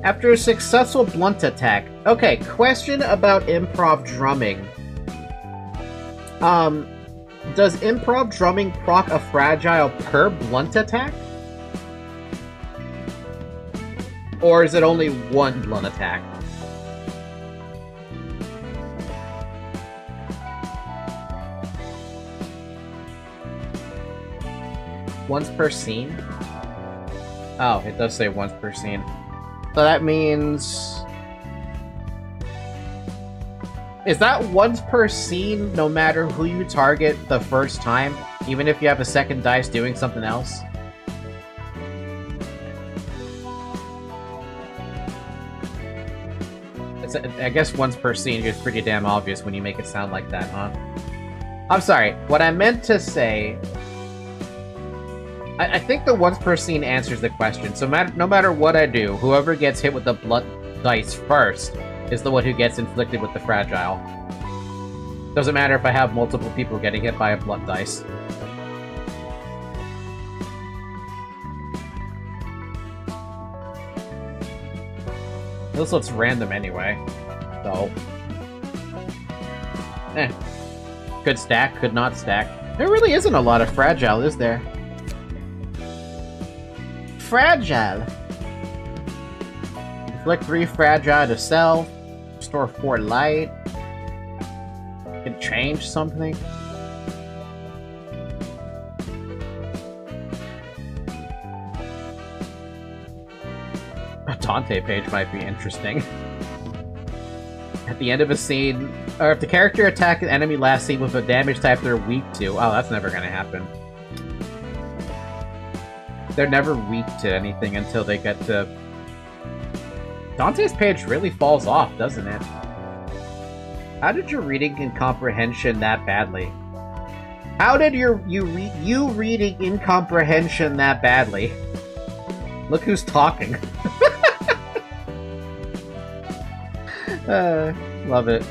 Speaker 1: After a successful blunt attack. Okay, question about improv drumming. Does improv drumming proc a fragile per blunt attack? Or is it only 1 blunt attack? Once per scene? Oh, it does say once per scene. So that means... Is that once per scene no matter who you target the first time? Even if you have a second dice doing something else? I guess once per scene is pretty damn obvious when you make it sound like that, huh? I'm sorry, what I meant to say... I think the once per scene answers the question, so no matter what I do, whoever gets hit with the blunt dice first is the one who gets inflicted with the fragile. Doesn't matter if I have multiple people getting hit by a blunt dice. This looks random anyway, so... Could stack, could not stack. There really isn't a lot of fragile, is there? Fragile! Inflict 3 fragile to self. Restore 4 light. Can change something. A Dante page might be interesting. At the end of a scene, or if the character attacked an enemy last scene with a damage type they're weak to. Oh, that's never gonna happen. They're never weak to anything until they get to... Dante's page really falls off, doesn't it? How did your reading and comprehension that badly? How did you reading incomprehension that badly? Look who's talking. Love it.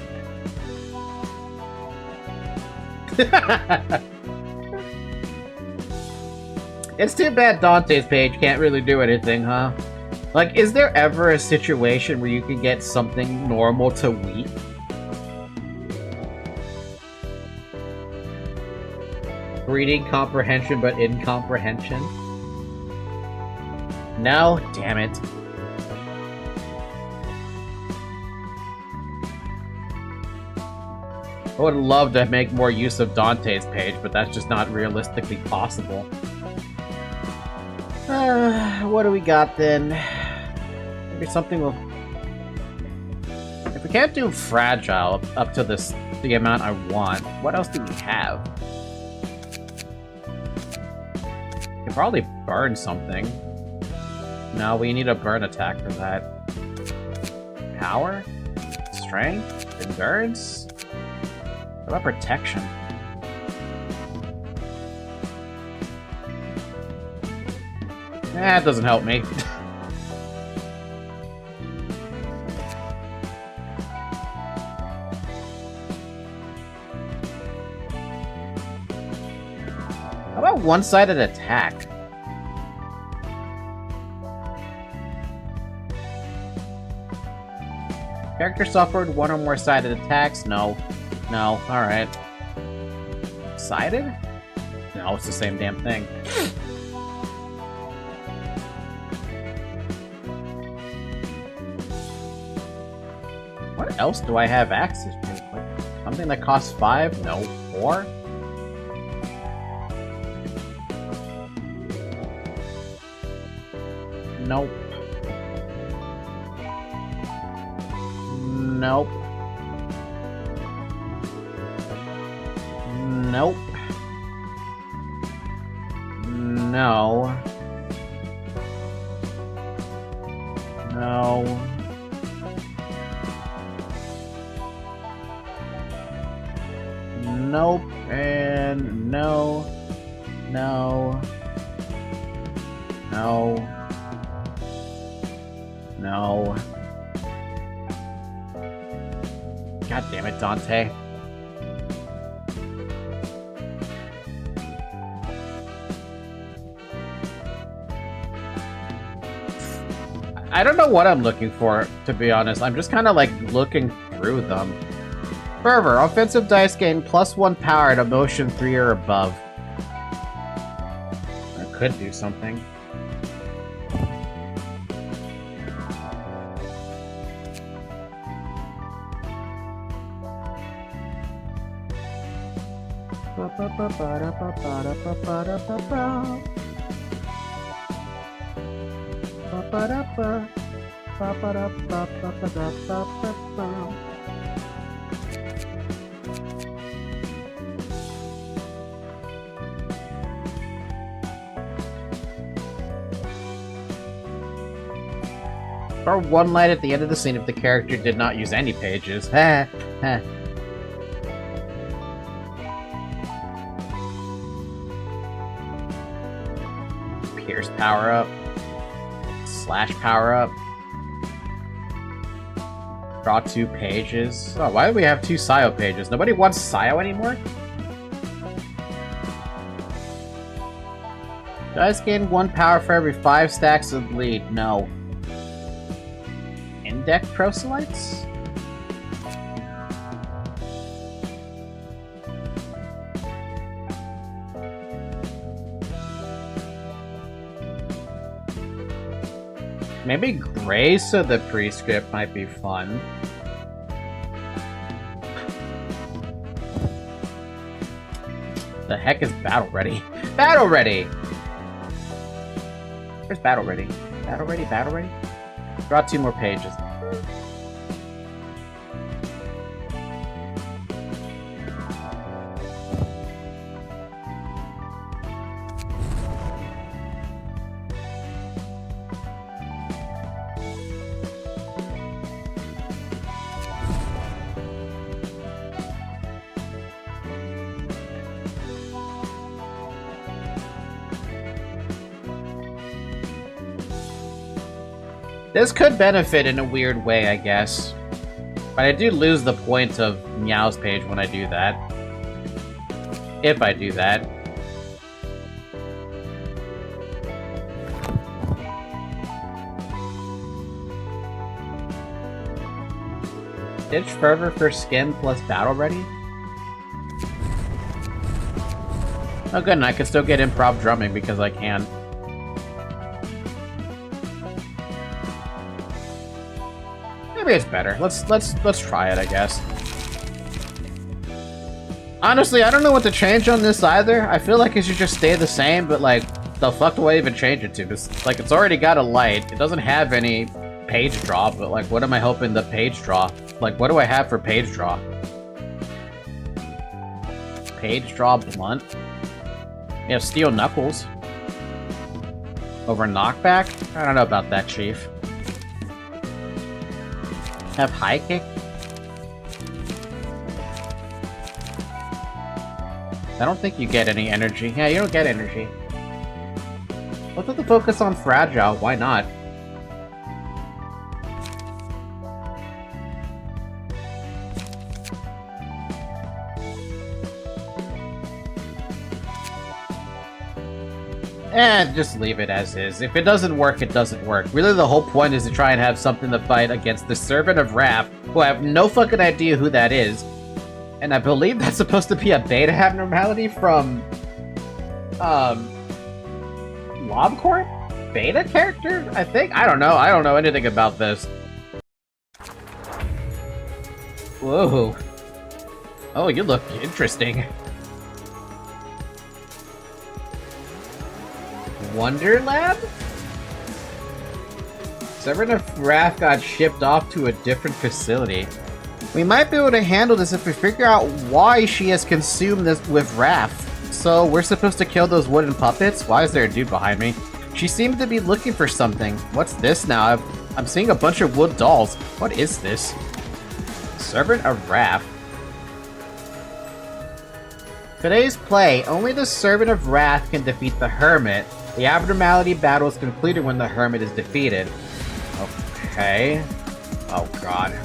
Speaker 1: It's too bad Dante's page can't really do anything, huh? Like, is there ever a situation where you can get something normal to weak? Reading comprehension, but incomprehension? No? Damn it. I would love to make more use of Dante's page, but that's just not realistically possible. What do we got then? Maybe something will... If we can't do fragile up to the amount I want, what else do we have? We could probably burn something. No, we need a burn attack for that. Power? Strength? Endurance? What about protection? That doesn't help me. What about one-sided attack? Character suffered one or more sided attacks? No. No. Alright. Sided? No, it's the same damn thing. What else do I have access to? Something that costs 5? No. 4? Nope. Nope. Nope. No. No. Nope. And no. No. No. No. God damn it, Dante. I don't know what I'm looking for, to be honest. I'm just kind of like looking through them. Fervor, offensive dice gain +1 power at emotion 3 or above. I could do something. Or one light at the end of the scene if the character did not use any pages. Ha ha. Pierce power up. Slash power up. Draw 2 pages. Oh, why do we have 2 Scio pages? Nobody wants Scio anymore? Dice gain 1 power for every 5 stacks of bleed. No. Index proselytes? Maybe Grace of the Prescript might be fun. The heck is Battle Ready? Battle Ready! Where's Battle Ready? Battle Ready? Battle Ready? Draw 2 more pages. This could benefit in a weird way, I guess. But I do lose the point of Meow's page when I do that. If I do that. Ditch Fervor for skin plus Battle Ready? Oh good, and I can still get improv drumming because I can. Maybe it's better. Let's try it, I guess. Honestly, I don't know what to change on this either. I feel like it should just stay the same, but like, the fuck do I even change it to? Because, like, it's already got a light. It doesn't have any page draw, but like, what am I hoping the page draw? Like, what do I have for page draw? Page draw blunt? We have Steel Knuckles. Over knockback? I don't know about that, Chief. Have high kick? I don't think you get any energy. Yeah, you don't get energy. Let's put the focus on fragile. Why not? Just leave it as is. If it doesn't work, it doesn't work. Really, the whole point is to try and have something to fight against the Servant of Wrath, who I have no fucking idea who that is. And I believe that's supposed to be a beta abnormality from, Lobcorp? Beta character, I think? I don't know. I don't know anything about this. Whoa. Oh, you look interesting. Wonder Lab? Servant of Wrath got shipped off to a different facility. We might be able to handle this if we figure out why she has consumed this with wrath. So, we're supposed to kill those wooden puppets? Why is there a dude behind me? She seemed to be looking for something. What's this now? I'm seeing a bunch of wood dolls. What is this? Servant of Wrath. Today's play, only the Servant of Wrath can defeat the Hermit. The abnormality battle is concluded when the Hermit is defeated. Okay. Oh god.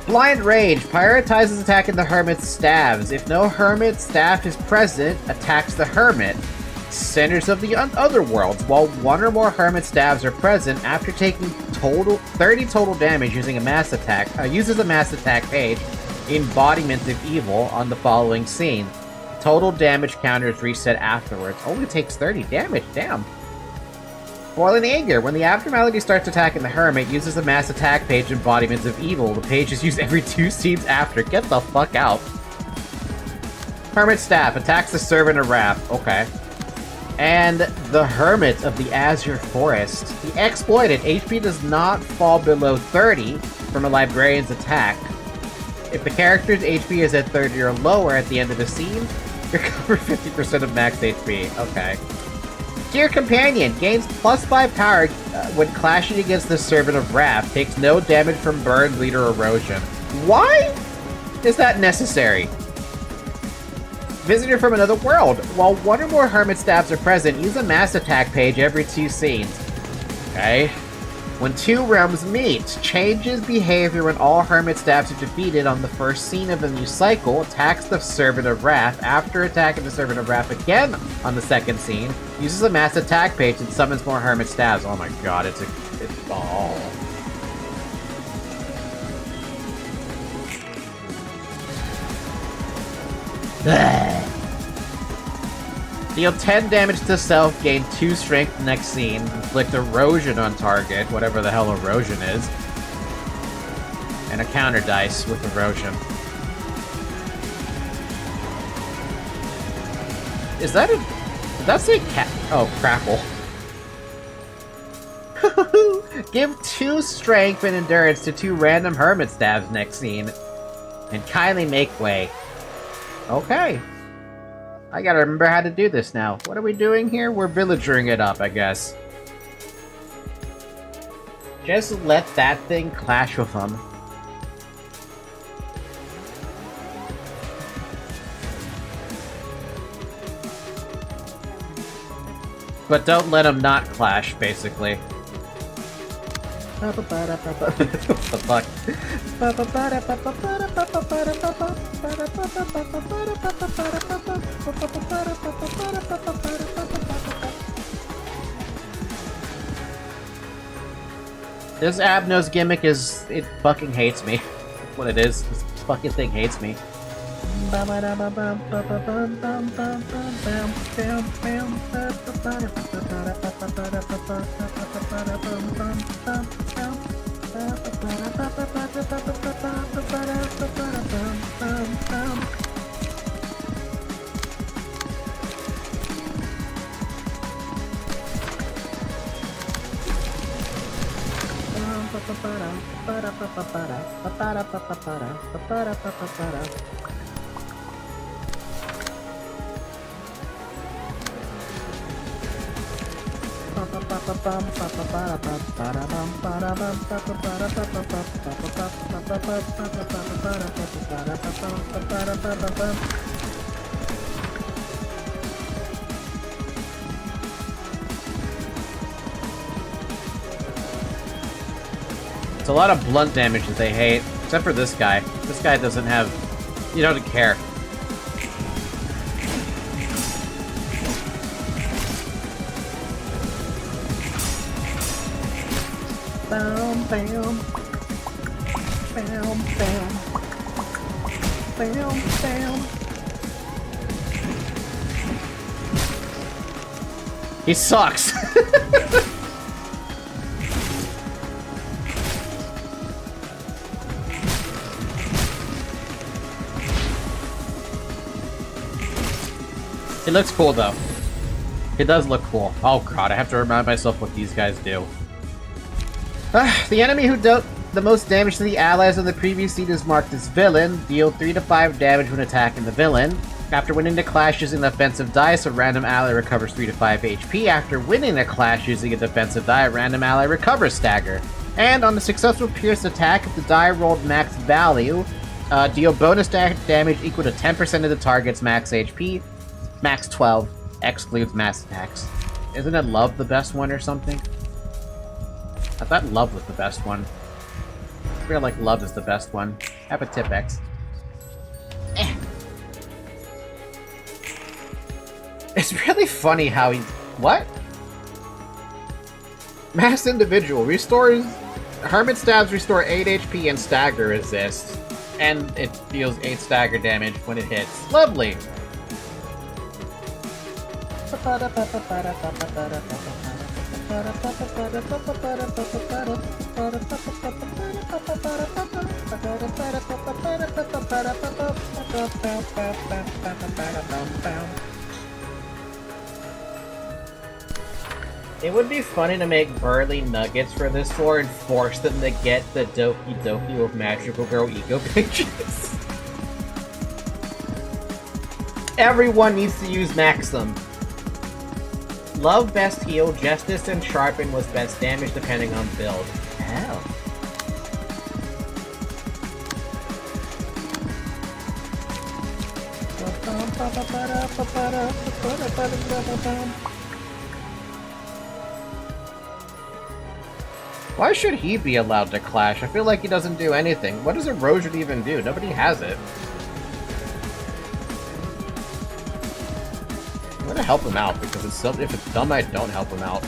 Speaker 1: Blind Rage prioritizes attacking the Hermit's staves. If no Hermit staff is present, attacks the Hermit. Centers of the other worlds. While one or more Hermit staves are present, after taking 30 total damage using a mass attack, uses a mass attack page, Embodiment of Evil, on the following scene. Total damage counter is reset afterwards. Only takes 30 damage, damn. Boiling Anger. When the abnormality starts attacking the Hermit, uses a mass attack page, Embodiments of Evil. The page is used every 2 scenes after. Get the fuck out. Hermit Staff. Attacks the Servant of Wrath. Okay. And the Hermit of the Azure Forest. The Exploited. HP does not fall below 30 from a Librarian's attack. If the character's HP is at 30 or lower at the end of the scene, recover 50% of max HP. Okay. Dear Companion, gains +5 power when clashing against the Servant of Wrath. Takes no damage from burn, bleed, or erosion. Why is that necessary? Visitor from another world. While one or more Hermit staffs are present, use a mass attack page every 2 scenes. Okay. When 2 realms meet, changes behavior when all Hermit staffs are defeated on the first scene of the new cycle, attacks the Servant of Wrath. After attacking the Servant of Wrath again on the second scene, uses a mass attack page and summons more Hermit staffs. Oh my god, it's all. Deal 10 damage to self, gain 2 strength next scene, inflict erosion on target, whatever the hell erosion is, and a counter dice with erosion. Is that a... Did that say cat? Oh, crackle. Give 2 strength and endurance to 2 random Hermit staffs next scene, and kindly make way. Okay. I gotta remember how to do this now. What are we doing here? We're villagering it up, I guess. Just let that thing clash with them. But don't let them not clash, basically. What the fuck? This Abno's gimmick is... it fucking hates me. That's what it is. This fucking thing hates me. It's a lot of blunt damage that they hate, except for this guy. This guy doesn't have... he doesn't care. Bam, bam. Bam, bam. Bam, bam. He sucks! It looks cool though. It does look cool. Oh god, I have to remind myself what these guys do. The enemy who dealt the most damage to the allies on the previous scene is marked as villain. Deal 3 to 5 damage when attacking the villain. After winning the clash using the offensive dice, a random ally recovers 3 to 5 HP. After winning the clash using a defensive die, a random ally recovers stagger. And on a successful pierce attack, if the die rolled max value, deal bonus damage equal to 10% of the target's max HP. Max 12. Excludes mass attacks. Isn't it love the best one or something? I thought love was the best one. I feel like love is the best one. Have a tip X. It's really funny how he... What? Mass individual. Restores... Hermit stabs restore 8 HP and stagger resist. And it deals 8 stagger damage when it hits. Lovely! It would be funny to make burly nuggets for this store and force them to get the Doki Doki with Magical Girl ego pictures. Everyone needs to use Maxim. Love best heal, Justice and Sharpen was best damage depending on build. Hell. Why should he be allowed to clash? I feel like he doesn't do anything. What does Erosion even do? Nobody has it. I'm gonna help him out because if it's dumb, I don't help him out.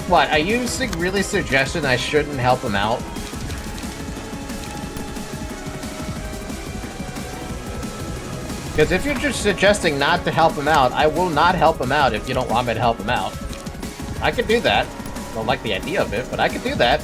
Speaker 1: What, are you really suggesting I shouldn't help him out? Because if you're just suggesting not to help him out, I will not help him out if you don't want me to help him out. I could do that. Don't like the idea of it, but I could do that.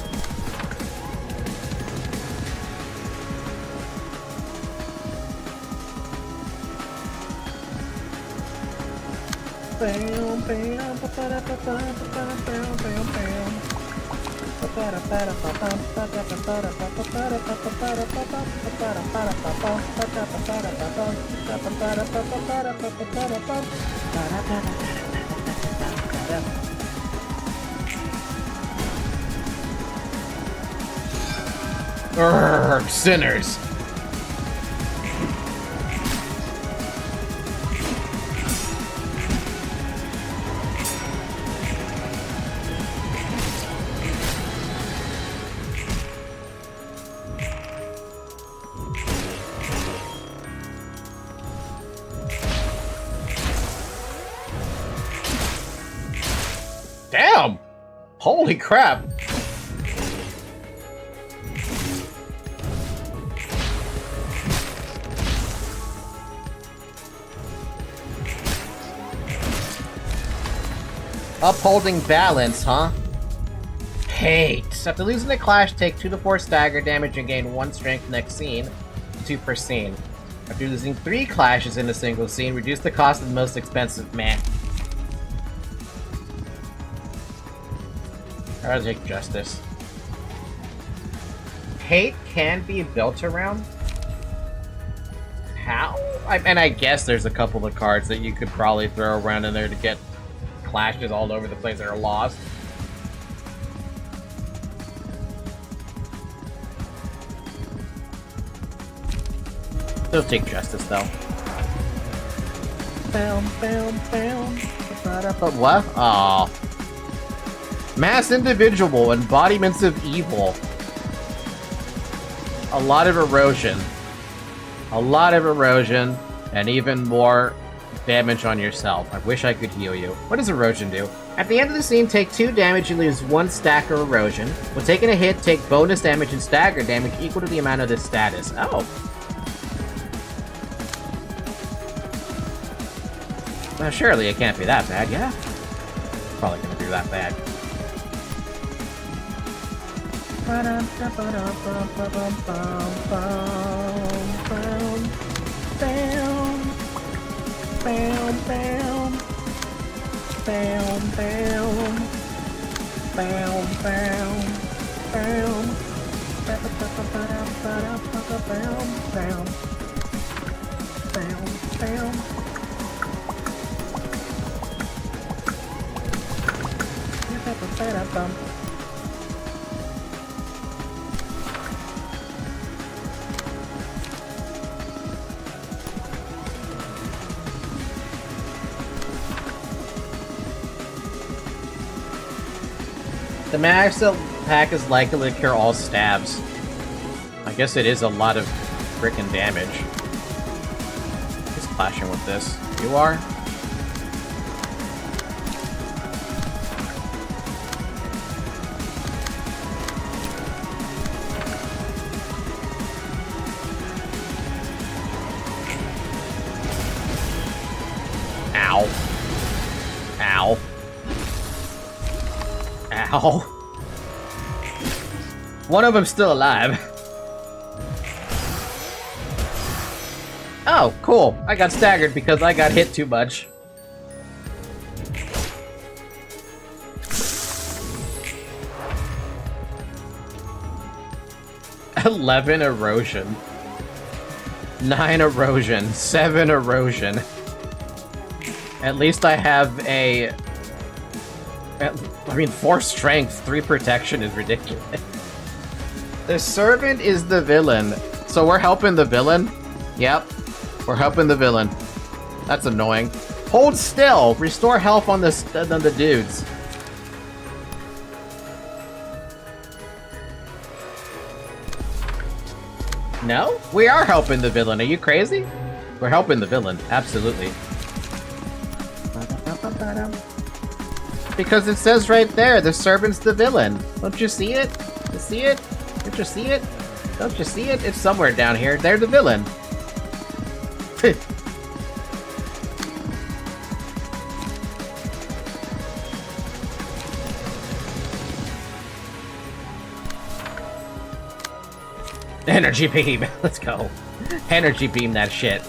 Speaker 1: Urgh, sinners. Damn! Holy crap! Upholding balance, huh? Hate. After losing the clash, take 2 to 4 stagger damage and gain 1 strength next scene, 2 per scene. After losing 3 clashes in a single scene, reduce the cost of the most expensive man. I'll take Justice. Hate can be built around? How? And I guess there's a couple of cards that you could probably throw around in there to get clashes all over the place that are lost. Still take Justice though. But what? Aww. Mass individual, embodiments of evil. A lot of erosion. A lot of erosion, and even more damage on yourself. I wish I could heal you. What does erosion do? At the end of the scene, take 2 damage and lose 1 stack of erosion. When taking a hit, take bonus damage and stagger damage equal to the amount of this status. Oh. Well, surely it can't be that bad, yeah? Probably gonna be that bad. The max attack is likely to cure all stabs. I guess it is a lot of frickin' damage. He's clashing with this. You are? Ow. Ow. Ow. One of them's still alive. Oh, cool. I got staggered because I got hit too much. $11 erosion. 9 erosion. 7 erosion. At least I have a... I mean, 4 strength, 3 protection is ridiculous. The servant is the villain. So we're helping the villain? Yep. We're helping the villain. That's annoying. Hold still! Restore health on the dudes. No? We are helping the villain. Are you crazy? We're helping the villain. Absolutely. Because it says right there, the servant's the villain. Don't you see it? You see it? Don't you see it? Don't you see it? It's somewhere down here. They're the villain. Energy beam. Let's go. Energy beam that shit.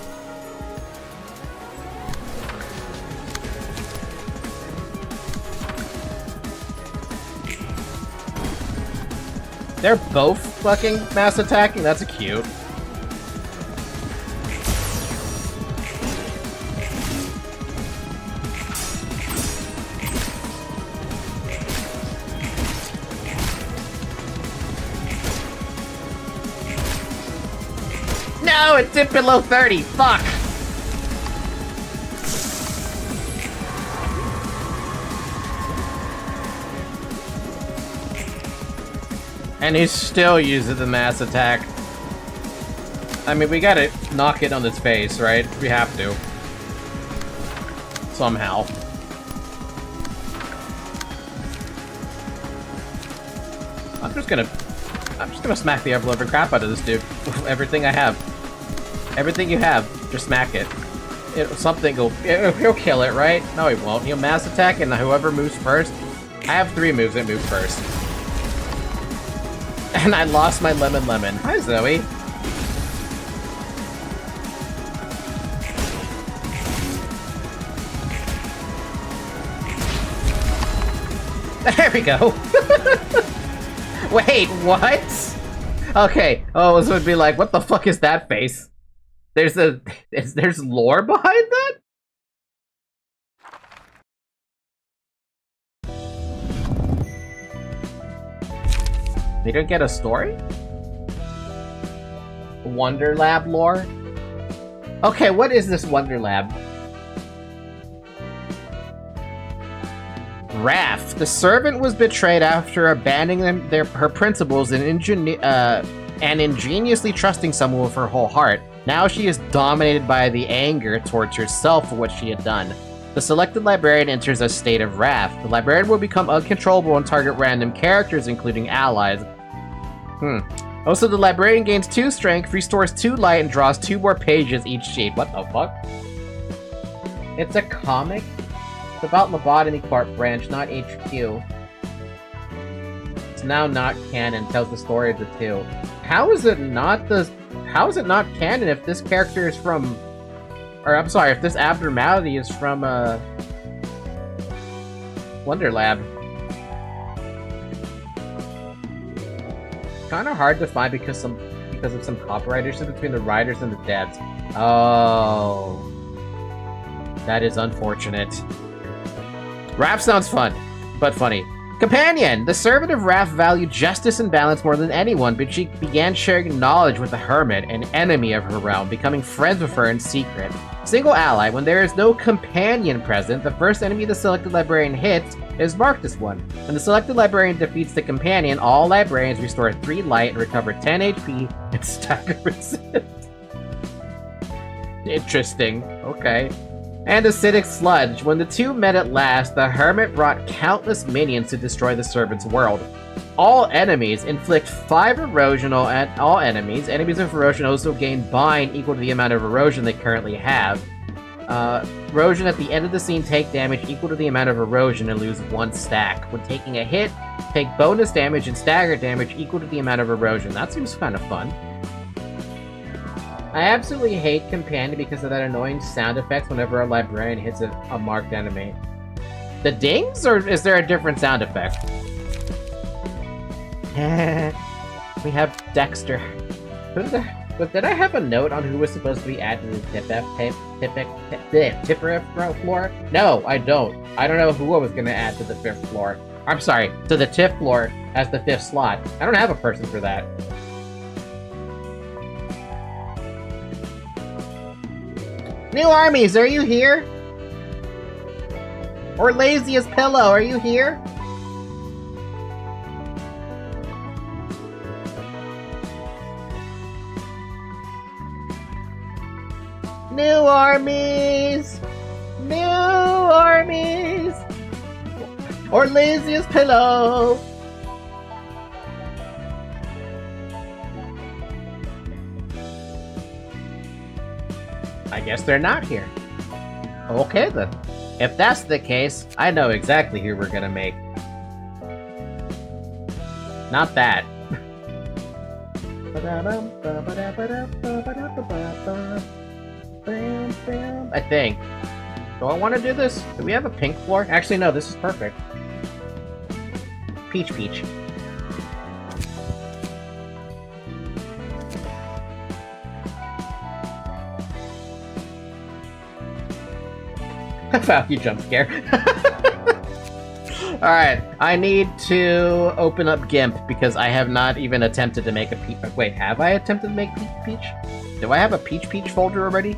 Speaker 1: They're both fucking mass attacking? That's cute. No, it dipped below 30. Fuck. And he's still using the mass attack. I mean, we gotta knock it on its face, right? We have to. Somehow. I'm just gonna smack the ever-living crap out of this dude. Everything I have. Everything you have, just smack it. He'll kill it, right? No, he won't. He'll mass attack, and whoever moves first. I have 3 moves that move first. And I lost my lemon. Hi, Zoe. There we go. Wait, what? Okay. Oh, this would be like, what the fuck is that face? There's lore behind that? They don't get a story? Wonder Lab lore? Okay, what is this Wonder Lab? Raph. The servant was betrayed after abandoning her principles and ingeniously trusting someone with her whole heart. Now she is dominated by the anger towards herself for what she had done. The selected librarian enters a state of wrath. The librarian will become uncontrollable and target random characters, including allies. Also, the librarian gains 2 strength, restores 2 light, and draws 2 more pages each sheet. What the fuck? It's a comic? It's about Lobotomy Corp branch, not HQ. It's now not canon, tells the story of the 2. How is it not canon if this character is from... Or, I'm sorry, if this abnormality is from, Wonder Lab. Kinda hard to find because of some copyright issues between the writers and the devs. Oh. That is unfortunate. Raph sounds fun, but funny. Companion! The servant of Raph valued justice and balance more than anyone, but she began sharing knowledge with the Hermit, an enemy of her realm, becoming friends with her in secret. Single ally, when there is no companion present, the first enemy the selected librarian hits is marked as one. When the selected librarian defeats the companion, all librarians restore 3 light and recover 10 HP and stagger resist. Interesting. Okay. And acidic sludge. When the 2 met at last, the Hermit brought countless minions to destroy the servant's world. All enemies inflict 5 erosional at all enemies. Enemies of erosion also gain bind equal to the amount of erosion they currently have. Erosion at the end of the scene take damage equal to the amount of erosion and lose 1 stack. When taking a hit, take bonus damage and stagger damage equal to the amount of erosion. That seems kind of fun. I absolutely hate Companion because of that annoying sound effects whenever a librarian hits a marked enemy. The dings, or is there a different sound effect? We have Dexter. But did I have a note on who was supposed to be added to the Tipper floor? No, I don't. I don't know who I was going to add to the 5th floor. I'm sorry, to the TIFF floor as the 5th slot. I don't have a person for that. New armies, are you here? Or lazy as pillow, are you here? New armies! New armies! Or lazy as pillow! I guess they're not here. Okay then. If that's the case, I know exactly who we're gonna make. Not that. I think. Do I want to do this? Do we have a pink floor? Actually, no, this is perfect. Peach Peach. I found you, jump scare. Alright, I need to open up GIMP because I have not even attempted to make a peach. Wait, have I attempted to make Peach Peach? Do I have a Peach Peach folder already?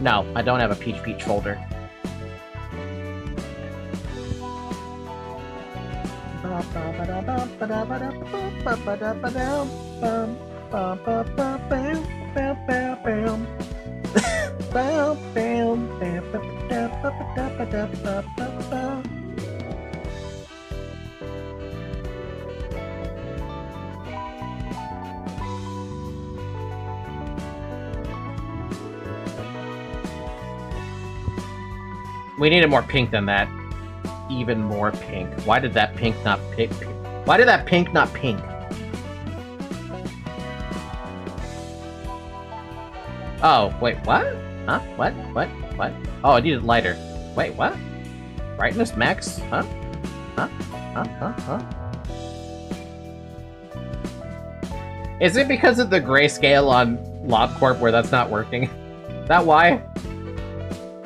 Speaker 1: No, I don't have a Peach Peach folder. We needed more pink than that. Even more pink. Why did that pink not pink? Why did that pink not pink? Oh, wait, what? Huh? What? What? What? Oh, I needed lighter. Wait, what? Brightness max? Huh? Huh? Huh? Huh? Huh? Is it because of the grayscale on LobCorp where that's not working? Is that why?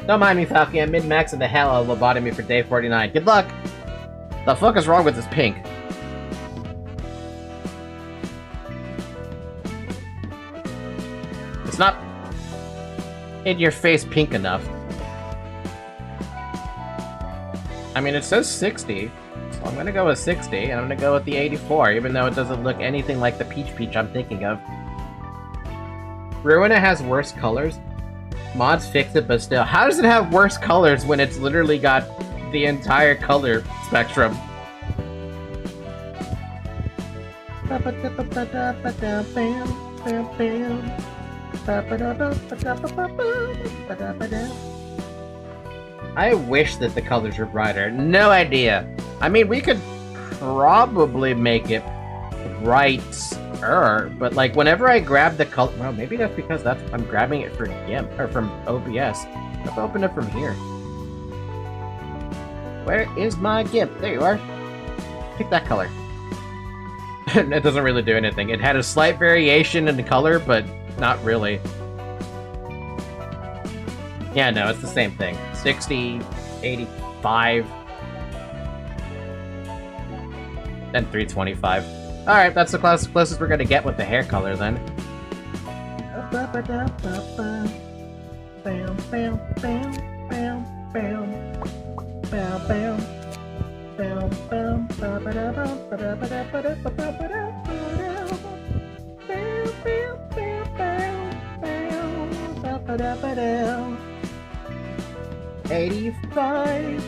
Speaker 1: Don't mind me, Falky. I'm mid-maxing the hell out of lobotomy for day 49. Good luck! The fuck is wrong with this pink? It's not in your face pink enough. I mean, it says 60, so I'm gonna go with 60, and I'm gonna go with the 84, even though it doesn't look anything like the Peach I'm thinking of. Ruina has worse colors. Mods fix it, but still. How does it have worse colors when it's literally got the entire color spectrum? I wish that the colors were brighter. No idea. I mean, we could probably make it brighter, but like whenever I grab the color, well, maybe that's because I'm grabbing it for GIMP or from OBS. Let's open it from here. Where is my GIMP? There you are. Pick that color. It doesn't really do anything. It had a slight variation in the color, but not really. Yeah, no, it's the same thing. 60, 85, and 325. Alright, that's the closest we're gonna get with the hair color then. $85.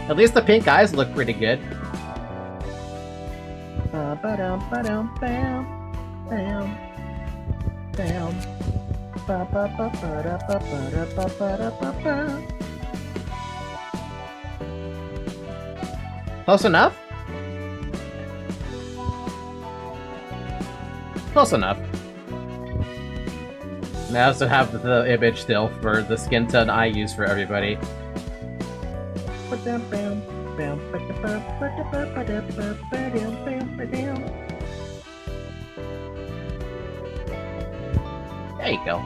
Speaker 1: At least the pink eyes look pretty good. Close enough? Close enough. And I also have the image still for the skin tone I use for everybody. There you go.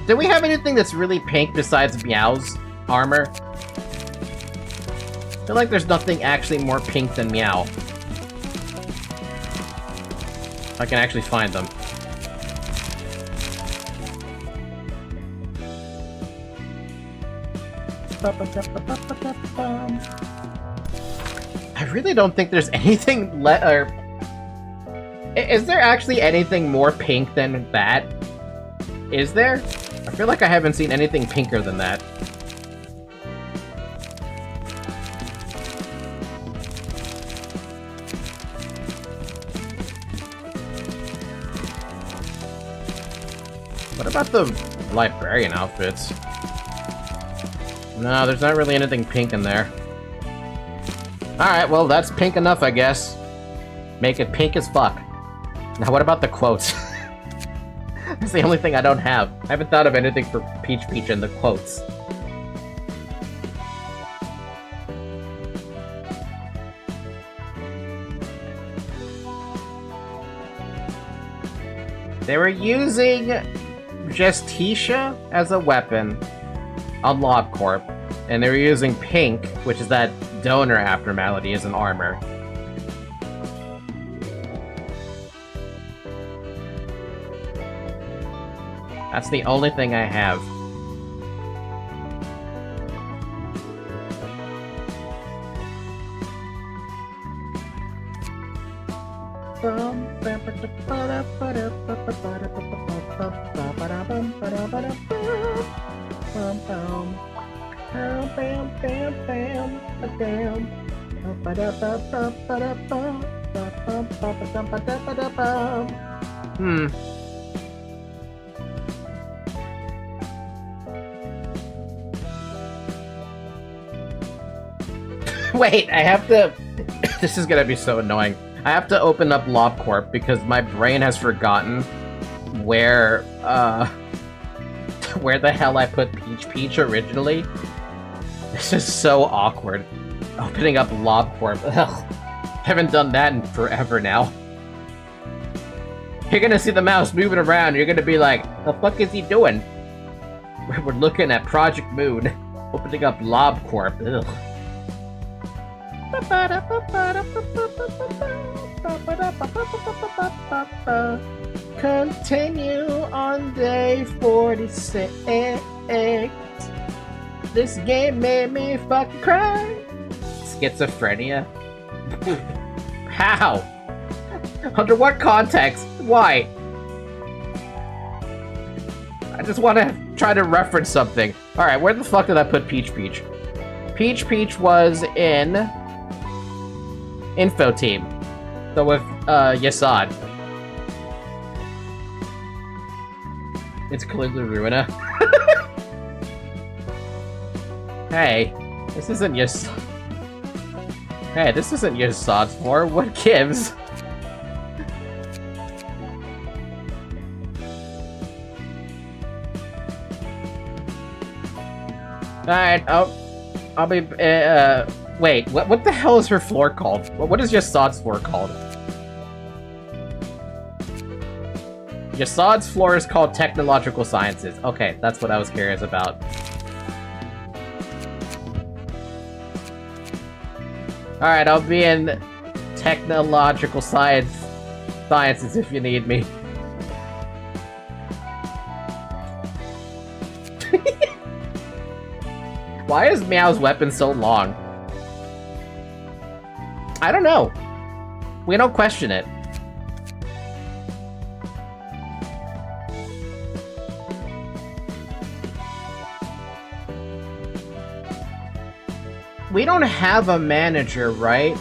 Speaker 1: Do we have anything that's really pink besides Meow's armor? I feel like there's nothing actually more pink than Meow. I can actually find them. I really don't think there's anything is there actually anything more pink than that? Is there? I feel like I haven't seen anything pinker than that. What about the librarian outfits? No, there's not really anything pink in there. Alright, well, that's pink enough, I guess. Make it pink as fuck. Now, what about the quotes? That's the only thing I don't have. I haven't thought of anything for Peach in the quotes. They were using Justicia as a weapon on LobCorp, and they were using pink, which is that donor abnormality, as an armor. That's the only thing I have. Wait, I have to... This is gonna be so annoying. I have to open up LobCorp because my brain has forgotten where the hell I put Peach originally. This is so awkward. Opening up LobCorp. Ugh. Haven't done that in forever now. You're gonna see the mouse moving around, you're gonna be like, the fuck is he doing? We're looking at Project Moon. Opening up LobCorp. Ugh. Continue on day 46. This game made me fucking cry. Schizophrenia? How? Under what context? Why? I just want to try to reference something. Alright, where the fuck did I put Peach Peach? Peach Peach was in Info Team. So with Yasad. It's clearly Ruina. Hey, this isn't Yasad. Hey, this isn't Yasad's floor. What gives? Alright, I'll be, wait, what the hell is her floor called? What is Yasad's floor called? Yasad's floor is called Technological Sciences. Okay, that's what I was curious about. Alright, I'll be in Technological Sciences if you need me. Why is Meow's weapon so long? I don't know. We don't question it. We don't have a manager, right?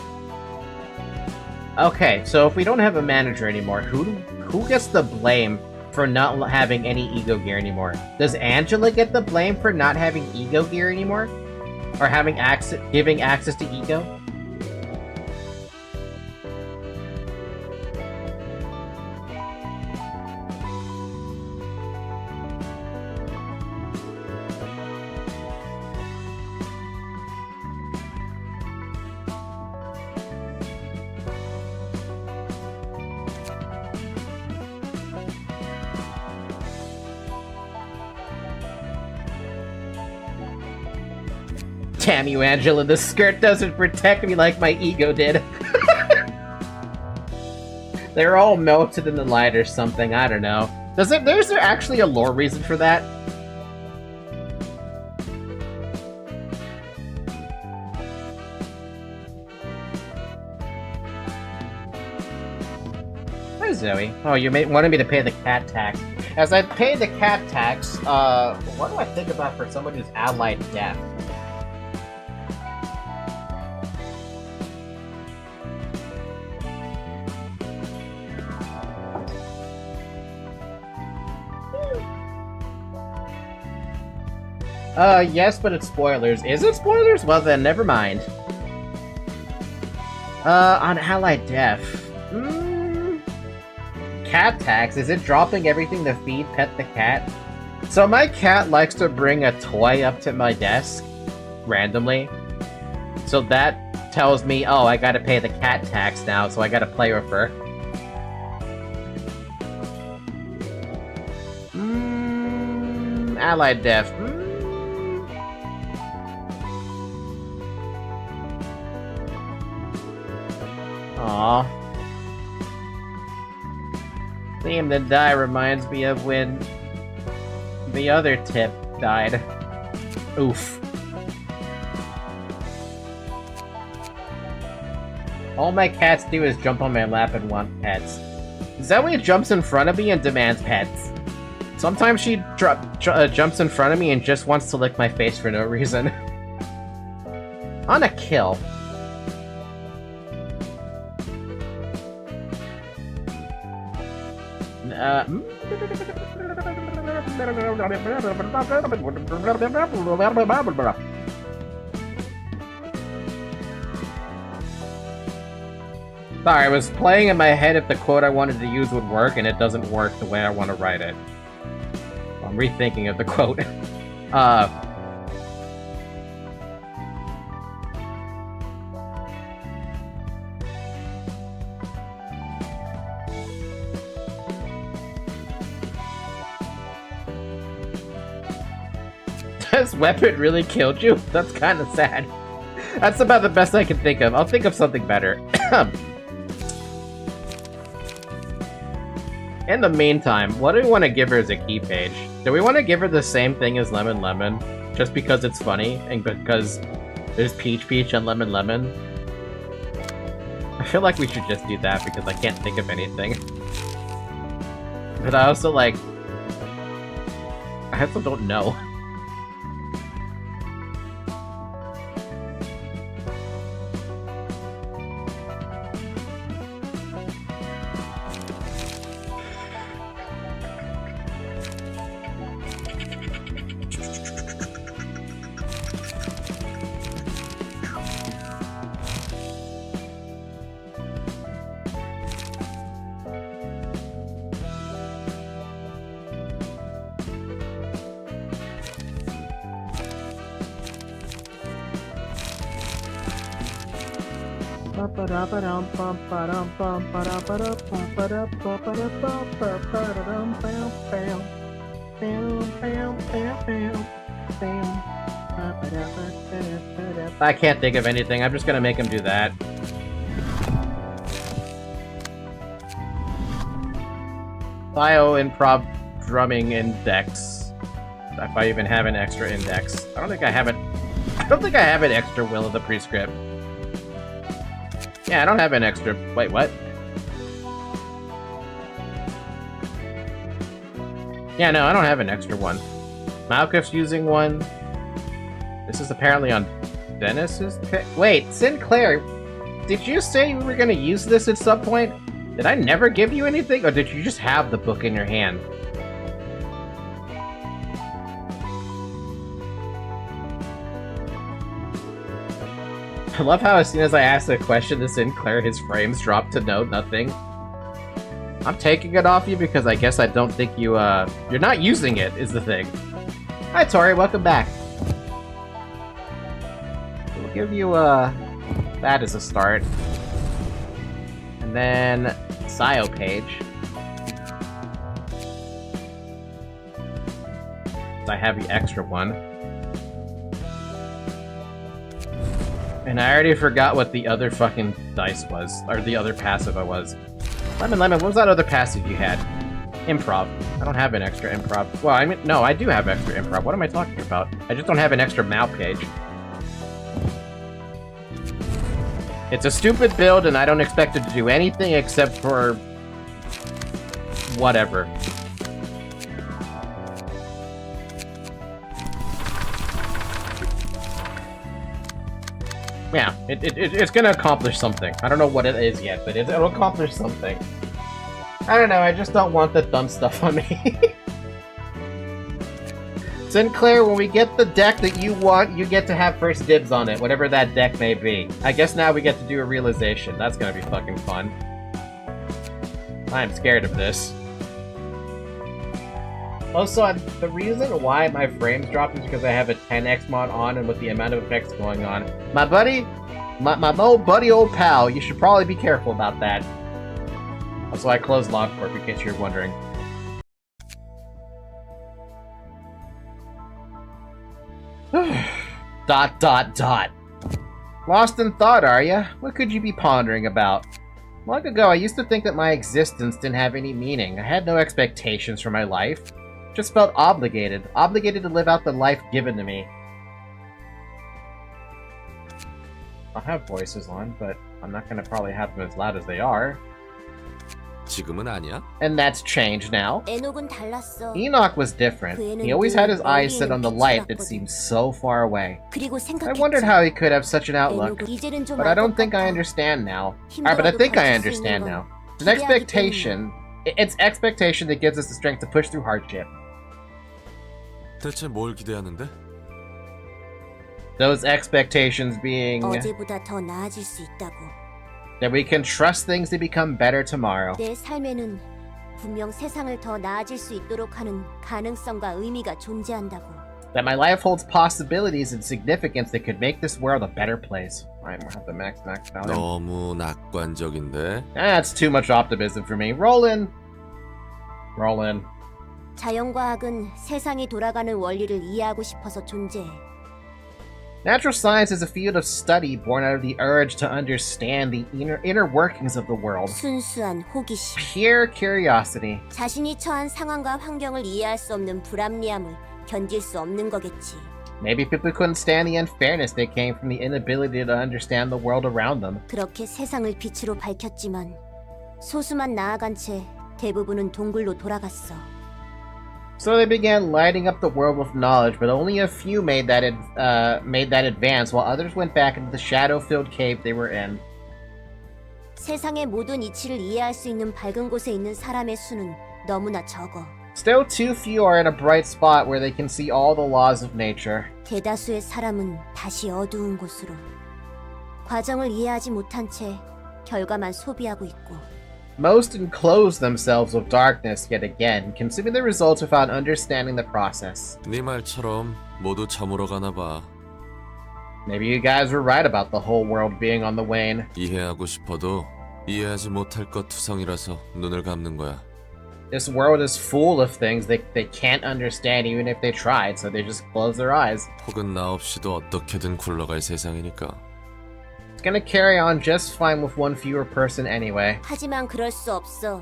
Speaker 1: Okay, so if we don't have a manager anymore, who gets the blame for not having any ego gear anymore? Does Angela get the blame for not having ego gear anymore? Or having giving access to ego? Damn you, Angela, the skirt doesn't protect me like my ego did. They're all melted in the light or something, I don't know. Is there actually a lore reason for that? Hi, Zoe. Oh, you wanted me to pay the cat tax. As I pay the cat tax, what do I think about for someone who's allied deaf? Yes, but it's spoilers. Is it spoilers? Well then, never mind. On Allied Deaf. Cat tax, is it dropping everything to feed Pet the Cat? So my cat likes to bring a toy up to my desk, randomly. So that tells me, oh, I gotta pay the cat tax now, so I gotta play with her. Allied Deaf. Aww. Seeing to die reminds me of when the other tip died. Oof. All my cats do is jump on my lap and want pets. Zoe jumps in front of me and demands pets. Sometimes she jumps in front of me and just wants to lick my face for no reason. On a kill. Sorry, I was playing in my head if the quote I wanted to use would work, and it doesn't work the way I want to write it. I'm rethinking of the quote. This weapon really killed you? That's kind of sad. That's about the best I can think of. I'll think of something better. In the meantime, what do we want to give her as a key page? Do we want to give her the same thing as Lemon Lemon? Just because it's funny, and because there's Peach Peach and Lemon Lemon? I feel like we should just do that because I can't think of anything. But I also, like... I also don't know. I can't think of anything. I'm just gonna make him do that. Bio improv drumming index. If I even have an extra index. I don't think I have an extra will of the prescript. Yeah, I don't have an extra... Wait, what? Yeah, no, I don't have an extra one. Malcuff's using one. This is apparently on Dennis's pick. Wait, Sinclair, did you say we were gonna use this at some point? Did I never give you anything, or did you just have the book in your hand? I love how as soon as I ask a question to Sinclair, his frames drop to nothing. I'm taking it off you because I guess I don't think you, you're not using it, is the thing. Hi, Tori, welcome back. We'll give you, that as a start. And then, Sio page. I have the extra one. And I already forgot what the other fucking dice was, or the other passive I was. Lemon, what was that other passive you had? Improv. I don't have an extra improv. Well, I mean, no, I do have extra improv. What am I talking about? I just don't have an extra mouth page. It's a stupid build, and I don't expect it to do anything except for... whatever. Yeah, it's gonna accomplish something. I don't know what it is yet, but it'll accomplish something. I don't know, I just don't want the dumb stuff on me. Sinclair, when we get the deck that you want, you get to have first dibs on it, whatever that deck may be. I guess now we get to do a realization. That's gonna be fucking fun. I'm scared of this. Also, the reason why my frames drop is because I have a 10x mod on, and with the amount of effects going on. My buddy, my old buddy, old pal, you should probably be careful about that. Also, I closed Logcorp in case you're wondering. dot. Lost in thought, are ya? What could you be pondering about? Long ago, I used to think that my existence didn't have any meaning. I had no expectations for my life. Just felt obligated to live out the life given to me. I'll have voices on, but I'm not gonna probably have them as loud as they are.
Speaker 2: 지금은 아니야?
Speaker 1: And that's changed now. Enoch was different. He always had his eyes set on the light that seemed so far away. I wondered how he could have such an outlook, but I don't think I understand now. But I think I understand now. It's an expectation. It's expectation that gives us the strength to push through hardship.
Speaker 2: 대체 뭘 기대하는데?
Speaker 1: Those expectations being that we can trust things to become better tomorrow.
Speaker 3: 내 삶에는 분명 세상을 더 나아질 수 있도록 하는 가능성과 의미가 존재한다고.
Speaker 1: That my life holds possibilities and significance that could make this world a better place. Alright, we'll have the max value.
Speaker 2: 너무 낙관적인데?
Speaker 1: That's too much optimism for me. Roll in.
Speaker 3: 자연과학은 세상이 돌아가는 원리를 이해하고 싶어서 존재해.
Speaker 1: Natural science is a field of study born out of the urge to understand the inner workings of the world.
Speaker 3: 순수한 호기심.
Speaker 1: Pure curiosity.
Speaker 3: 자신이 처한 상황과 환경을 이해할 수 없는 불합리함을 견딜 수 없는 거겠지.
Speaker 1: Maybe people couldn't stand the unfairness that came from the inability to understand the world around them.
Speaker 3: 그렇게 세상을 빛으로 밝혔지만 소수만 나아간 채 대부분은 동굴로 돌아갔어.
Speaker 1: So they began lighting up the world with knowledge, but only a few made that advance, while others went back into the shadow-filled cave they were in.
Speaker 3: 세상의 모든 이치를 이해할 수 있는 밝은 곳에 있는 사람의 수는 너무나 적어.
Speaker 1: Still, too few are in a bright spot where they can see all the laws of nature.
Speaker 3: 대다수의 사람은 다시 어두운 곳으로. 과정을 이해하지 못한 채 결과만 소비하고 있고.
Speaker 1: Most enclose themselves with darkness yet again, consuming the results without understanding the process.
Speaker 2: 네 말처럼 모두 저물어 가나 봐.
Speaker 1: Maybe you guys were right about the whole world being on the wane.
Speaker 2: 이해하고 싶어도 이해하지 못할 것 투성이라서 눈을 감는 거야.
Speaker 1: This world is full of things they can't understand even if they tried, so they just close their eyes.
Speaker 2: 혹은 나 없이도 어떻게든 굴러갈 세상이니까.
Speaker 1: It's gonna carry on just fine with one fewer person anyway.
Speaker 3: 하지만 그럴 수 없어.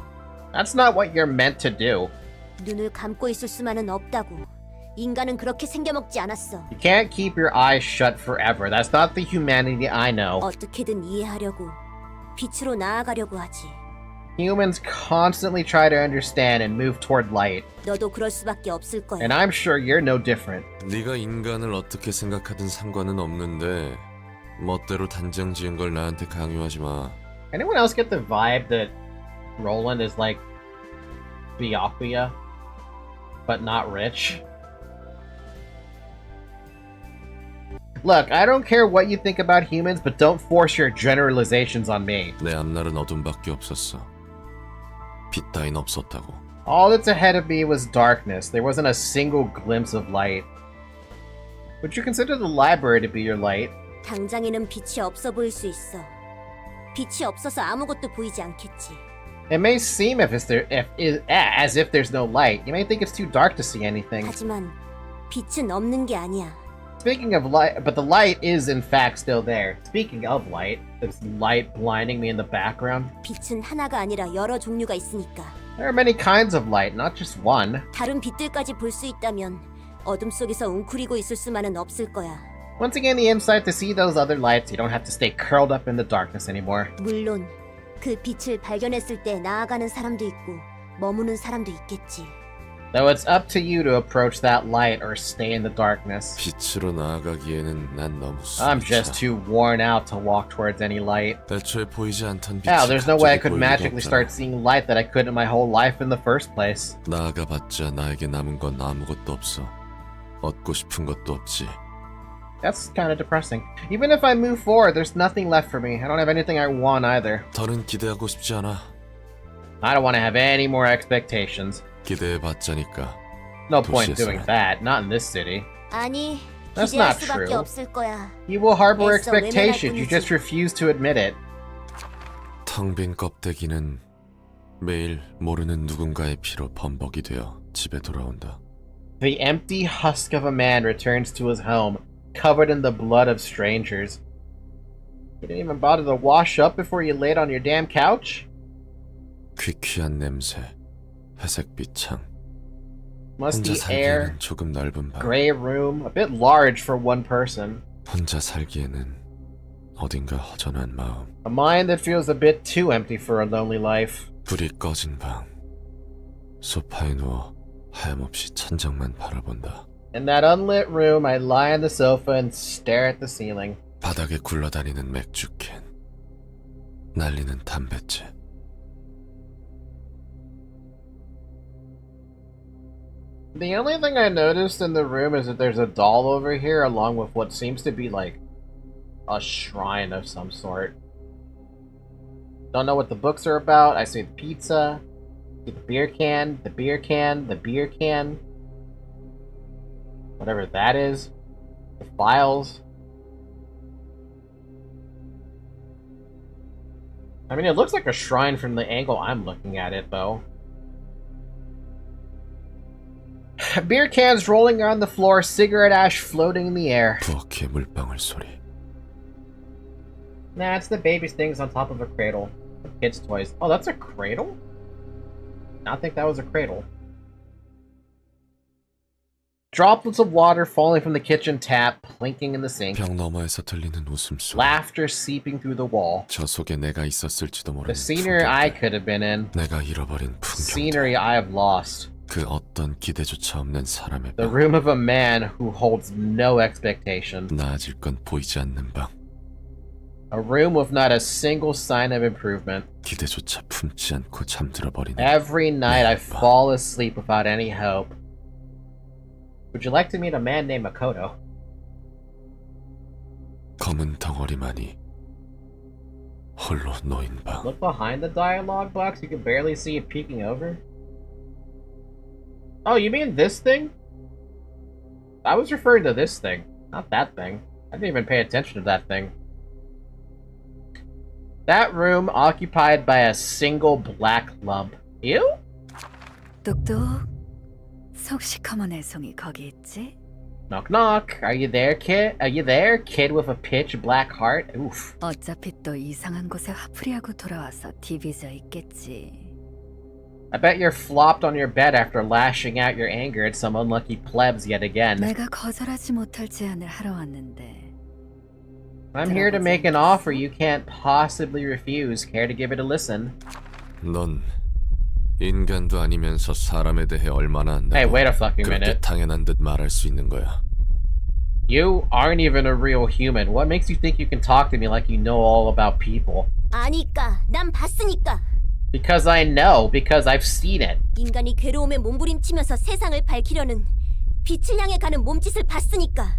Speaker 1: That's not what you're meant to do.
Speaker 3: 눈을 감고 있을 수만은 없다고. 인간은 그렇게 생겨먹지 않았어.
Speaker 1: You can't keep your eyes shut forever. That's not the humanity I know.
Speaker 3: 어떻게든 이해하려고, 빛으로 나아가려고 하지.
Speaker 1: Humans constantly try to understand and move toward light.
Speaker 3: 너도 그럴 수밖에 없을 거야.
Speaker 1: And I'm sure you're no different.
Speaker 2: 네가 인간을 어떻게 생각하든 상관은 없는데 멋대로 단정 지은 걸 나한테 강요하지 마.
Speaker 1: Anyone else get the vibe that Roland is like Byakuya, but not rich? Look, I don't care what you think about humans, but don't force your generalizations on me.
Speaker 2: 내 앞날은 어둠밖에 없었어. 빛 따윈 없었다고.
Speaker 1: All that's ahead of me was darkness. There wasn't a single glimpse of light. Would you consider the library to be your light?
Speaker 3: 당장에는 빛이 없어 보일 수 있어. 빛이 없어서 아무것도 보이지 않겠지.
Speaker 1: It may seem as if there's no light. You may think it's too dark to see anything.
Speaker 3: 하지만 빛은 없는 게 아니야.
Speaker 1: Speaking of light, but the light is in fact still there. Speaking of light, there's light blinding me in the background.
Speaker 3: 빛은 하나가 아니라 여러 종류가 있으니까.
Speaker 1: There are many kinds of light, not just one.
Speaker 3: 다른 빛들까지 볼 수 있다면 어둠 속에서 웅크리고 있을 수만은 없을 거야.
Speaker 1: Once again, the insight to see those other lights, you don't have to stay curled up in the darkness anymore.
Speaker 3: 물론 그 빛을 발견했을 때 나아가는 사람도 있고 머무는 사람도 있겠지.
Speaker 1: Though it's up to you to approach that light or stay in the darkness.
Speaker 2: 빛으로 나아가기에는 난 너무
Speaker 1: I'm just too worn out to walk towards any light.
Speaker 2: 애초에 보이지 않던 빛이
Speaker 1: Hell, there's no way I could
Speaker 2: 갑자기 보이기도
Speaker 1: magically
Speaker 2: 없잖아.
Speaker 1: start seeing light that I couldn't in my whole life in the first place.
Speaker 2: 나아가봤자 나에게 남은 건 아무것도 없어. 얻고 싶은 것도 없지.
Speaker 1: That's kind of depressing. Even if I move forward, there's nothing left for me. I don't have anything I want either.
Speaker 2: 더는 기대하고 싶지 않아.
Speaker 1: I don't want to have any more expectations.
Speaker 2: 기대해봤자니까.
Speaker 1: No point in doing that, not in this city.
Speaker 3: 아니,
Speaker 1: That's
Speaker 3: 기대할
Speaker 1: not
Speaker 3: 수밖에
Speaker 1: true.
Speaker 3: 없을 거야.
Speaker 1: You will harbor
Speaker 3: 애써 외면할
Speaker 1: expectations, you
Speaker 3: 뿐이지.
Speaker 1: just refuse to admit it.
Speaker 2: 텅 빈 껍데기는 매일 모르는 누군가의 피로 범벅이 되어 집에 돌아온다.
Speaker 1: The empty husk of a man returns to his home, covered in the blood of strangers. You didn't even bother to wash up before you laid on your damn couch?
Speaker 2: 퀴퀴한 냄새, 회색빛 창.
Speaker 1: Musty
Speaker 2: 혼자
Speaker 1: air,
Speaker 2: 살기에는 조금 넓은 방.
Speaker 1: gray room, a bit large for one person.
Speaker 2: 혼자 살기에는 어딘가 허전한 마음.
Speaker 1: A mind that feels a bit too empty for a lonely life.
Speaker 2: 불이 꺼진 방. 소파에 누워 하염없이 천장만 바라본다.
Speaker 1: In that unlit room, I lie on the sofa and stare at the ceiling.
Speaker 2: 바닥에 굴러다니는 맥주캔. 날리는 담뱃재.
Speaker 1: The only thing I noticed in the room is that there's a doll over here along with what seems to be like a shrine of some sort. Don't know what the books are about. I see the pizza, see the beer can, the beer can, the beer can. Whatever that is. The files. I mean, it looks like a shrine from the angle I'm looking at it, though. Beer cans rolling on the floor, cigarette ash floating in the air.
Speaker 2: 부엌의 물방울 소리.
Speaker 1: Nah, it's the baby's things on top of a cradle. Kids' toys. Oh, that's a cradle? I think that was a cradle. Droplets of water falling from the kitchen tap, plinking in the sink.
Speaker 2: 벽 너머에서 들리는 웃음소리.
Speaker 1: Laughter seeping through the wall.
Speaker 2: 저 속에 내가 있었을지도 모르는
Speaker 1: The scenery I could have been in.
Speaker 2: 내가 잃어버린
Speaker 1: Scenery
Speaker 2: 풍경들.
Speaker 1: I have lost.
Speaker 2: 그 어떤 기대조차 없는 사람의
Speaker 1: The
Speaker 2: 방.
Speaker 1: room of a man who holds no expectation.
Speaker 2: 나아질 건 보이지 않는 방.
Speaker 1: A room with not a single sign of improvement.
Speaker 2: 기대조차 품지 않고 잠들어 버리는.
Speaker 1: Every night I
Speaker 2: 방.
Speaker 1: fall asleep without any hope. Would you like to meet a man named Makoto?
Speaker 2: 검은 덩어리만이 홀로 놓인 방.
Speaker 1: Look behind the dialogue box, you can barely see it peeking over. Oh, you mean this thing? I was referring to this thing, not that thing. I didn't even pay attention to that thing. That room occupied by a single black lump. Ew?
Speaker 4: 똑똑. 속 시커먼 애송이 거기 있지?
Speaker 1: Knock knock. Are you there, kid? Are you there, kid with a pitch black heart? Oof.
Speaker 4: 어차피 또 이상한 곳에 화풀이하고 돌아와서 디비져 있겠지.
Speaker 1: I bet you're flopped on your bed after lashing out your anger at some unlucky plebs yet again.
Speaker 4: 내가 거절하지 못할 제안을 하러 왔는데.
Speaker 1: I'm here to make an offer you can't possibly refuse. Care to give it a listen?
Speaker 2: 넌 인간도 아니면서 사람에 대해 얼마나 안다고
Speaker 1: Hey, wait a fucking
Speaker 2: 그렇게
Speaker 1: minute.
Speaker 2: 당연한 듯 말할 수 있는 거야.
Speaker 1: You aren't even a real human. What makes you think you can talk to me like you know all about people?
Speaker 3: 아니까, 난 봤으니까.
Speaker 1: Because I know. Because I've seen it.
Speaker 3: 인간이 괴로움에 몸부림치면서 세상을 밝히려는 빛을 향해 가는 몸짓을 봤으니까.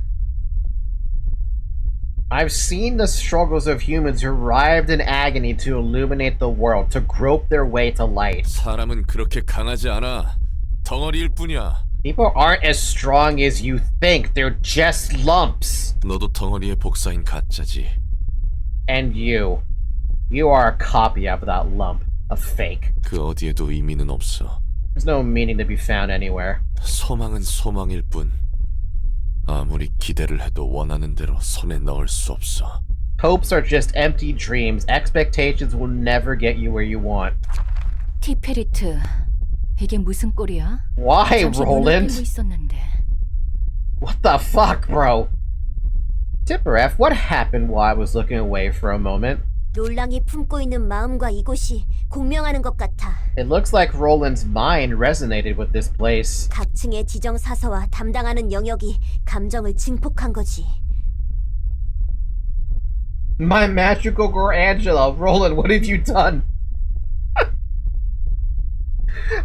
Speaker 1: I've seen the struggles of humans who writhed in agony to illuminate the world, to grope their way to light.
Speaker 2: 사람은 그렇게 강하지 않아. 덩어리일 뿐이야.
Speaker 1: People aren't as strong as you think. They're just lumps.
Speaker 2: 너도 덩어리의 복사인 가짜지.
Speaker 1: And you are a copy of that lump. A fake.
Speaker 2: 그 어디에도 의미는 없어.
Speaker 1: There's no meaning to be found anywhere.
Speaker 2: 소망은 소망일 뿐. 아무리 기대를 해도 원하는 대로 손에 넣을 수 없어.
Speaker 1: Hopes are just empty dreams. Expectations will never get you where you want.
Speaker 4: 티페리트, 이게 무슨 꼴이야?
Speaker 1: Why,
Speaker 4: 잠시 눈을
Speaker 1: Roland?
Speaker 4: 뜨고 있었는데.
Speaker 1: What the fuck, bro? Tipper F, what happened while I was looking away for a moment?
Speaker 3: 롤랑이 품고 있는 마음과 이곳이 공명하는 것 같아.
Speaker 1: It looks like Roland's mind resonated with this place.
Speaker 3: 각 층의 지정 사서와 담당하는 영역이 감정을 증폭한 거지.
Speaker 1: My magical girl Angela, Roland, what have you done?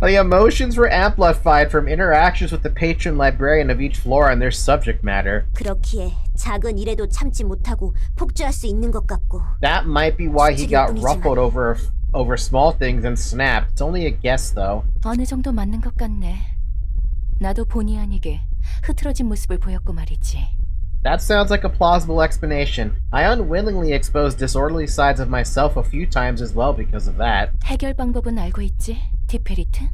Speaker 1: The emotions were amplified from interactions with the patron librarian of each floor and their subject matter.
Speaker 3: 그렇기에 작은 일에도 참지 못하고 폭주할 수 있는 것 같고.
Speaker 1: That might be why he got ruffled over small things and snapped. It's only a guess, though.
Speaker 4: 어느 정도 맞는 것 같네. 나도 본의 아니게 흐트러진 모습을 보였고 말이지.
Speaker 1: That sounds like a plausible explanation. I unwillingly exposed disorderly sides of myself a few times as well because of that.
Speaker 4: 해결 방법은 알고 있지, 티페리트?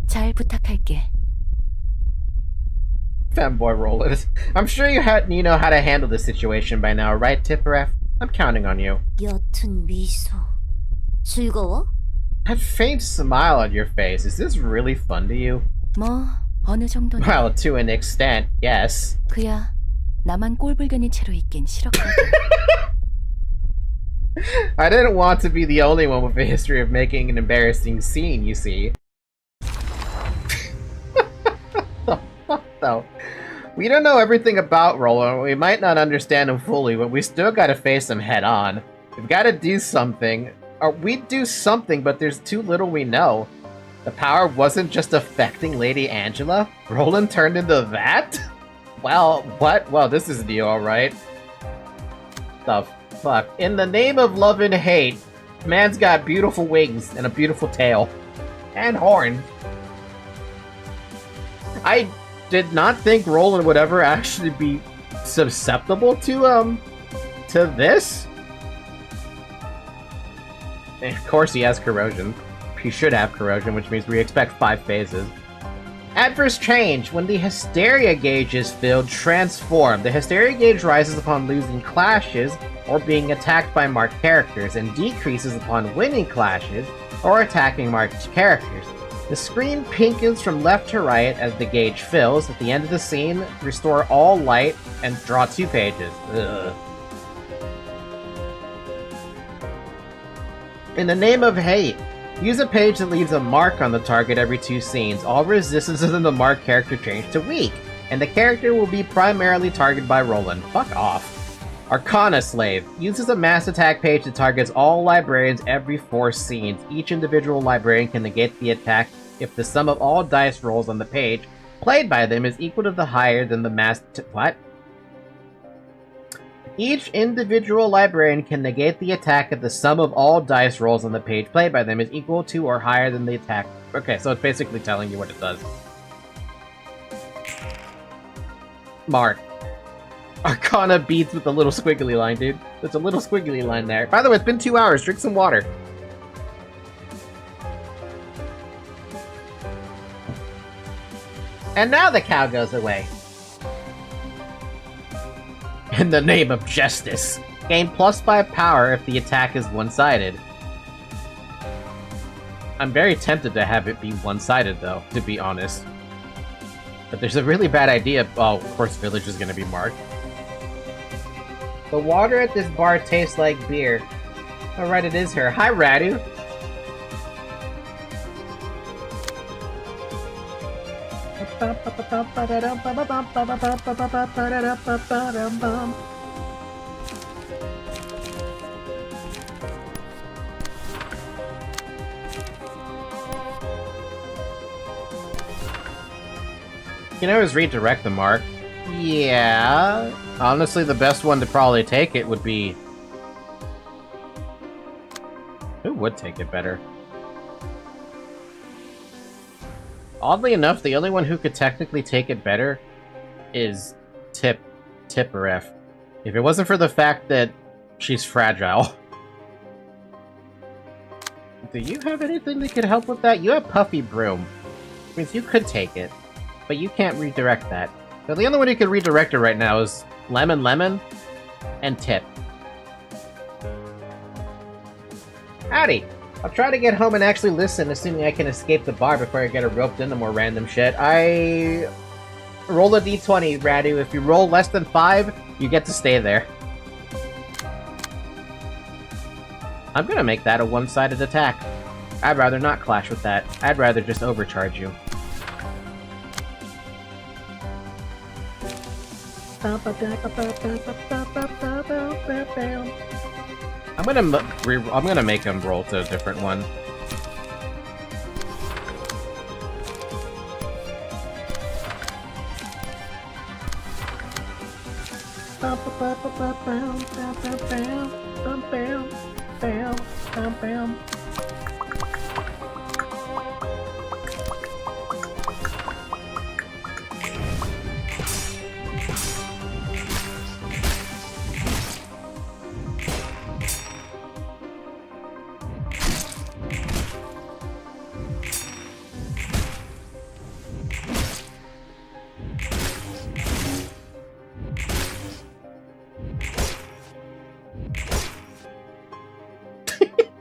Speaker 4: 잘 부탁할게.
Speaker 1: Fanboy Roland. I'm sure you know how to handle this situation by now, right, Tipperef? I'm counting on you.
Speaker 3: 옅은 미소. 즐거워?
Speaker 1: That faint smile on your face, is this really fun to you?
Speaker 4: 뭐 어느 정도는.
Speaker 1: Well, to an extent, yes.
Speaker 4: 그야 나만 꼴불견인 채로 있긴 싫었거든.
Speaker 1: I didn't want to be the only one with a history of making an embarrassing scene, you see. The fuck, though? We don't know everything about Roland. We might not understand him fully, but we still gotta face him head on. We've gotta do something. Or we do something, but there's too little we know. The power wasn't just affecting Lady Angela? Roland turned into that? Well, what? Well, this is new, alright. The fuck? In the name of love and hate, man's got beautiful wings and a beautiful tail. And horns. I did not think Roland would ever actually be susceptible to this. And of course he has corrosion. He should have corrosion, which means we expect 5 phases. Adverse change. When the hysteria gauge is filled, transform. The hysteria gauge rises upon losing clashes or being attacked by marked characters, and decreases upon winning clashes or attacking marked characters. The screen pinkens from left to right as the gauge fills. At the end of the scene, restore all light and draw 2 pages. Ugh. In the name of hate, use a page that leaves a mark on the target every 2 scenes. All resistances in the marked character change to weak, and the character will be primarily targeted by Roland. Fuck off. Arcana Slave. Uses a mass attack page that targets all librarians every 4 scenes. Each individual librarian can negate the attack if the sum of all dice rolls on the page played by them is equal to the higher than the mass... what? Each individual librarian can negate the attack if the sum of all dice rolls on the page played by them is equal to or higher than the attack. Okay, so it's basically telling you what it does. Mark. Arcana beats with a little squiggly line, dude. There's a little squiggly line there. By the way, it's been 2 hours. Drink some water. And now the cow goes away. In the name of justice. Gain +5 power if the attack is one-sided. I'm very tempted to have it be one-sided, though, to be honest. But there's a really bad idea. Oh, of course, Village is gonna be marked. The water at this bar tastes like beer. Alright, it is her. Hi, Radu. You can always redirect the mark. Yeah. Honestly, the best one to probably take it would be... Who would take it better? Oddly enough, the only one who could technically take it better is Tipperef. If it wasn't for the fact that she's fragile. Do you have anything that could help with that? You have Puffy Broom. Which means you could take it, but you can't redirect that. So the only one who could redirect it right now is Lemon Lemon and Tip. Howdy! I'll try to get home and actually listen, assuming I can escape the bar before I get roped into more random shit. I... roll a d20, Radu. If you roll less than 5, you get to stay there. I'm gonna make that a one-sided attack. I'd rather not clash with that. I'd rather just overcharge you. I'm gonna make him roll to a different one.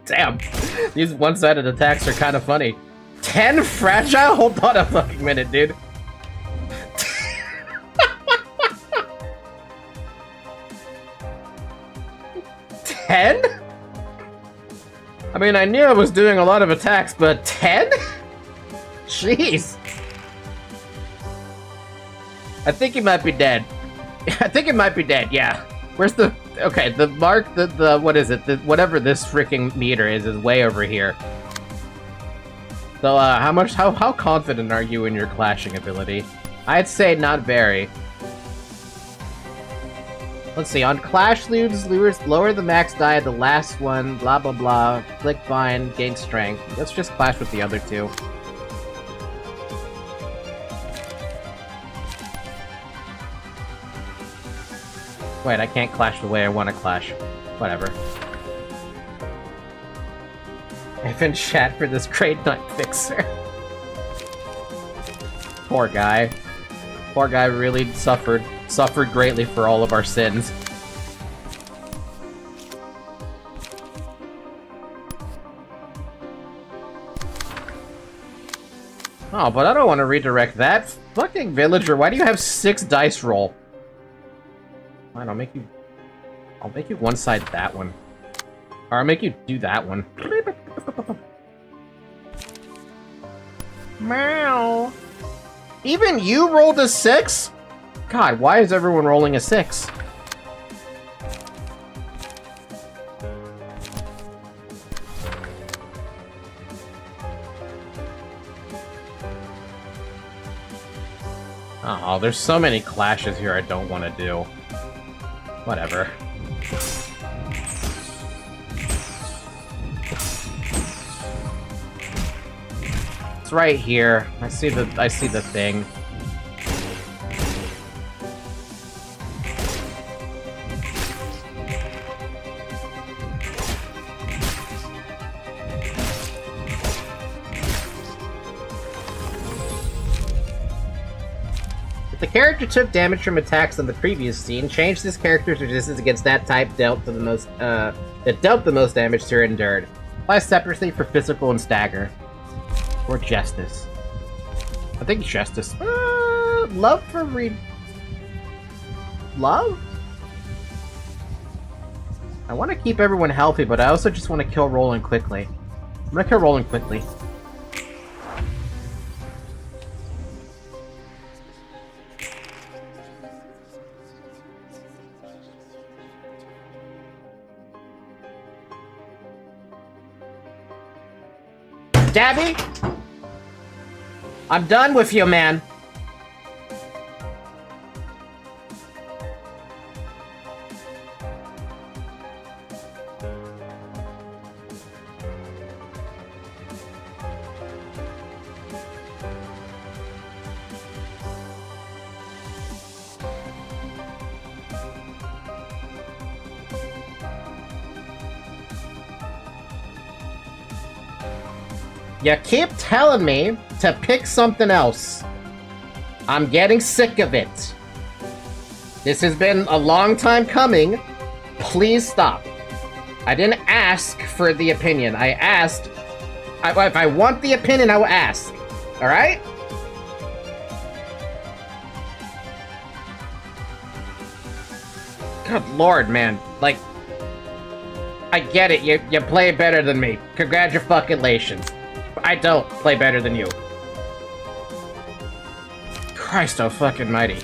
Speaker 1: Damn, these one-sided attacks are kind of funny. 10 fragile? Hold on a fucking minute, dude. 10? I mean, I knew I was doing a lot of attacks, but 10? Jeez. I think he might be dead. I think it might be dead, yeah. Where's the... Okay, the mark, the what is it? Whatever this freaking meter is way over here. So, how confident are you in your clashing ability? I'd say not very. Let's see, on Clash lures, lower the max die of the last one, blah blah blah, click bind, gain strength. Let's just clash with the other two. Wait, I can't clash the way I want to clash. Whatever. I've been chat for this great night fixer. Poor guy. Poor guy really suffered greatly for all of our sins. Oh, but I don't want to redirect that. Fucking villager, why do you have 6 dice roll? Fine, I'll make you one side that one. Or I'll make you do that one. Meow. Even you rolled a 6? God, why is everyone rolling a 6? Oh, there's so many clashes here I don't want to do. Whatever. It's right here. I see the thing. If the character took damage from attacks in the previous scene, change this character's resistance against that type dealt the most damage to her endured. Apply separately for physical and stagger. Or justice. I think justice. Love for love? I want to keep everyone healthy, but I also just want to kill Roland quickly. I'm gonna kill Roland quickly. Dabby? I'm done with you, man. You keep telling me to pick something else. I'm getting sick of it. This has been a long time coming. Please stop. I didn't ask for the opinion. I asked... if I want the opinion, I will ask. Alright? Good lord, man. Like... I get it. You play better than me. Congratulations. I don't play better than you. Christ oh fucking mighty.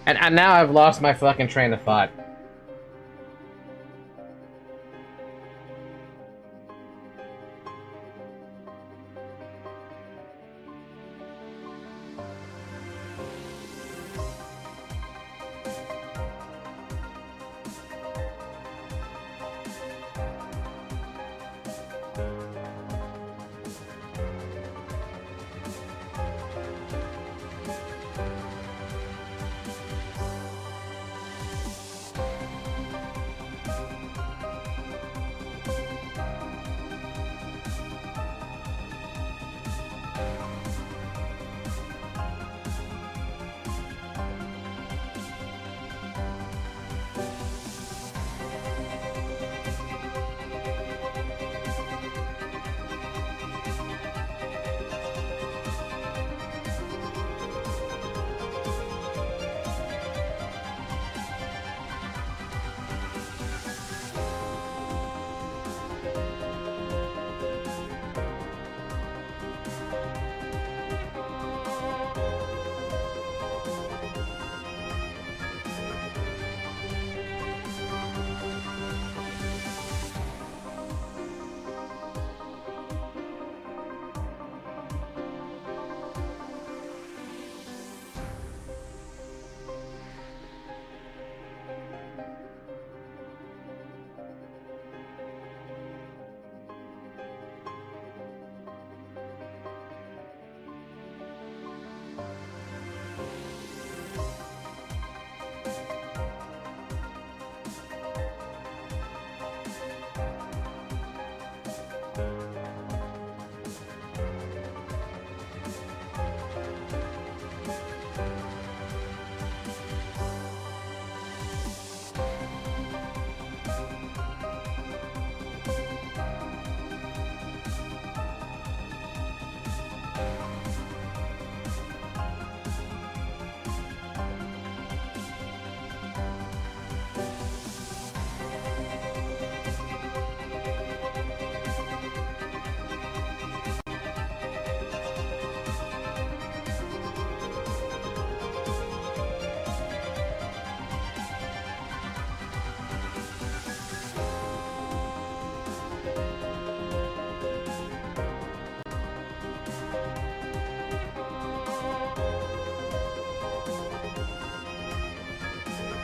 Speaker 1: And now I've lost my fucking train of thought.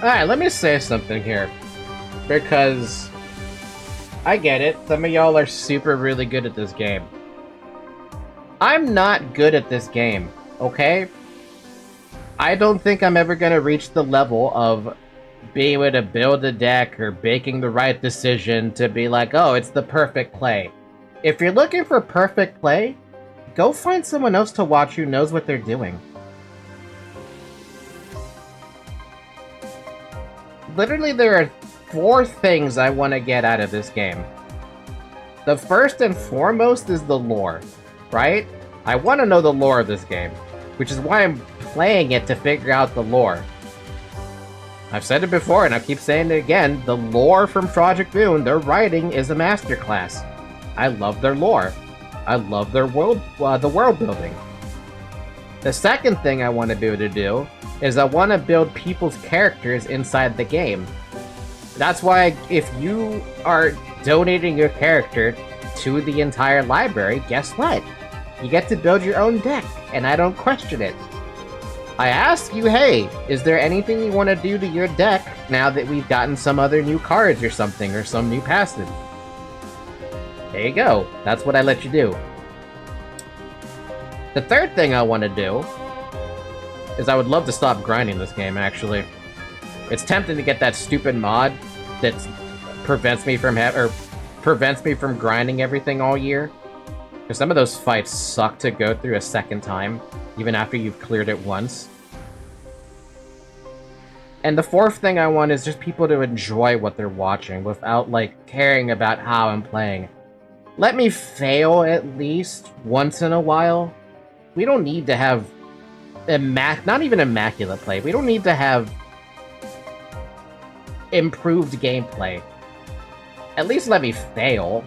Speaker 1: Alright, let me say something here. Because I get it. Some of y'all are super really good at this game. I'm not good at this game, okay? I don't think I'm ever gonna reach the level of being able to build a deck or making the right decision to be like, oh, it's the perfect play. If you're looking for perfect play, go find someone else to watch who knows what they're doing. Literally, there are 4 things I want to get out of this game. The first and foremost is the lore, right? I want to know the lore of this game, which is why I'm playing it to figure out the lore. I've said it before, and I keep saying it again, the lore from Project Moon, their writing is a masterclass. I love their lore. I love their world, the world building. The second thing I want to be able to do is I want to build people's characters inside the game. That's why if you are donating your character to the entire library, guess what? You get to build your own deck, and I don't question it. I ask you, hey, is there anything you want to do to your deck now that we've gotten some other new cards or something, or some new passive? There you go. That's what I let you do. The third thing I want to do is I would love to stop grinding this game, actually. It's tempting to get that stupid mod that prevents me from grinding everything all year. Because some of those fights suck to go through a second time, even after you've cleared it once. And the fourth thing I want is just people to enjoy what they're watching without, like, caring about how I'm playing. Let me fail at least once in a while. We don't need to have not even immaculate play. We don't need to have improved gameplay. At least let me fail,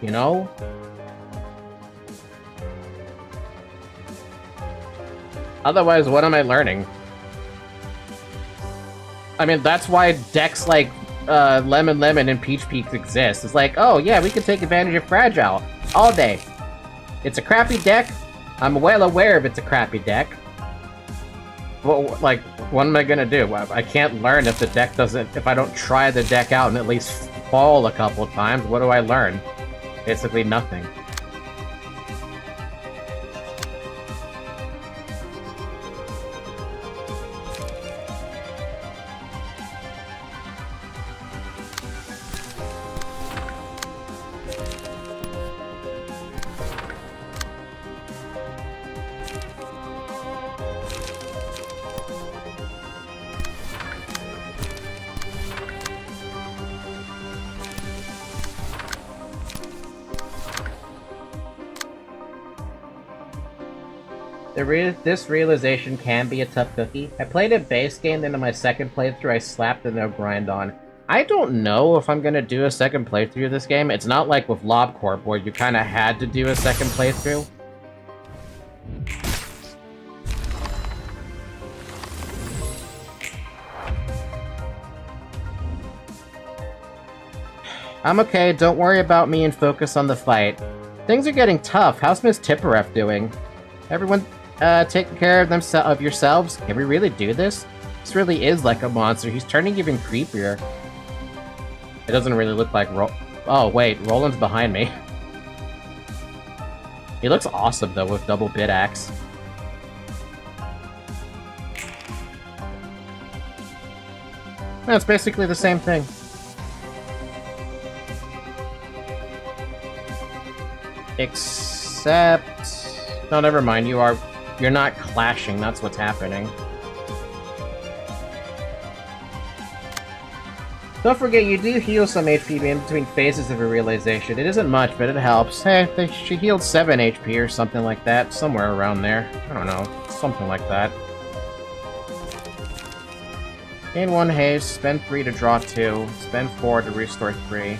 Speaker 1: you know? Otherwise, what am I learning? I mean, that's why decks like Lemon Lemon and Peach Peach exist. It's like, oh yeah, we can take advantage of Fragile all day. It's a crappy deck. I'm well aware of it's a crappy deck. Well, like, what am I gonna do? I can't learn if the deck doesn't... If I don't try the deck out and at least fall a couple times, what do I learn? Basically nothing. This realization can be a tough cookie. I played a base game, then in my second playthrough I slapped the no grind on. I don't know if I'm gonna do a second playthrough of this game. It's not like with LobCorp where you kinda had to do a second playthrough. I'm okay, don't worry about me and focus on the fight. Things are getting tough. How's Miss Tipperef doing? Everyone taking care of yourselves? Can we really do this? This really is like a monster. He's turning even creepier. It doesn't really look like Oh, wait. Roland's behind me. He looks awesome, though, with double bit axe. That's basically the same thing. Except... No, never mind. You're not clashing. That's what's happening. Don't forget, you do heal some HP in between phases of a realization. It isn't much, but it helps. Hey, she healed 7 HP or something like that. Somewhere around there. I don't know. Something like that. Gain 1 haste, spend 3 to draw 2, spend 4 to restore 3.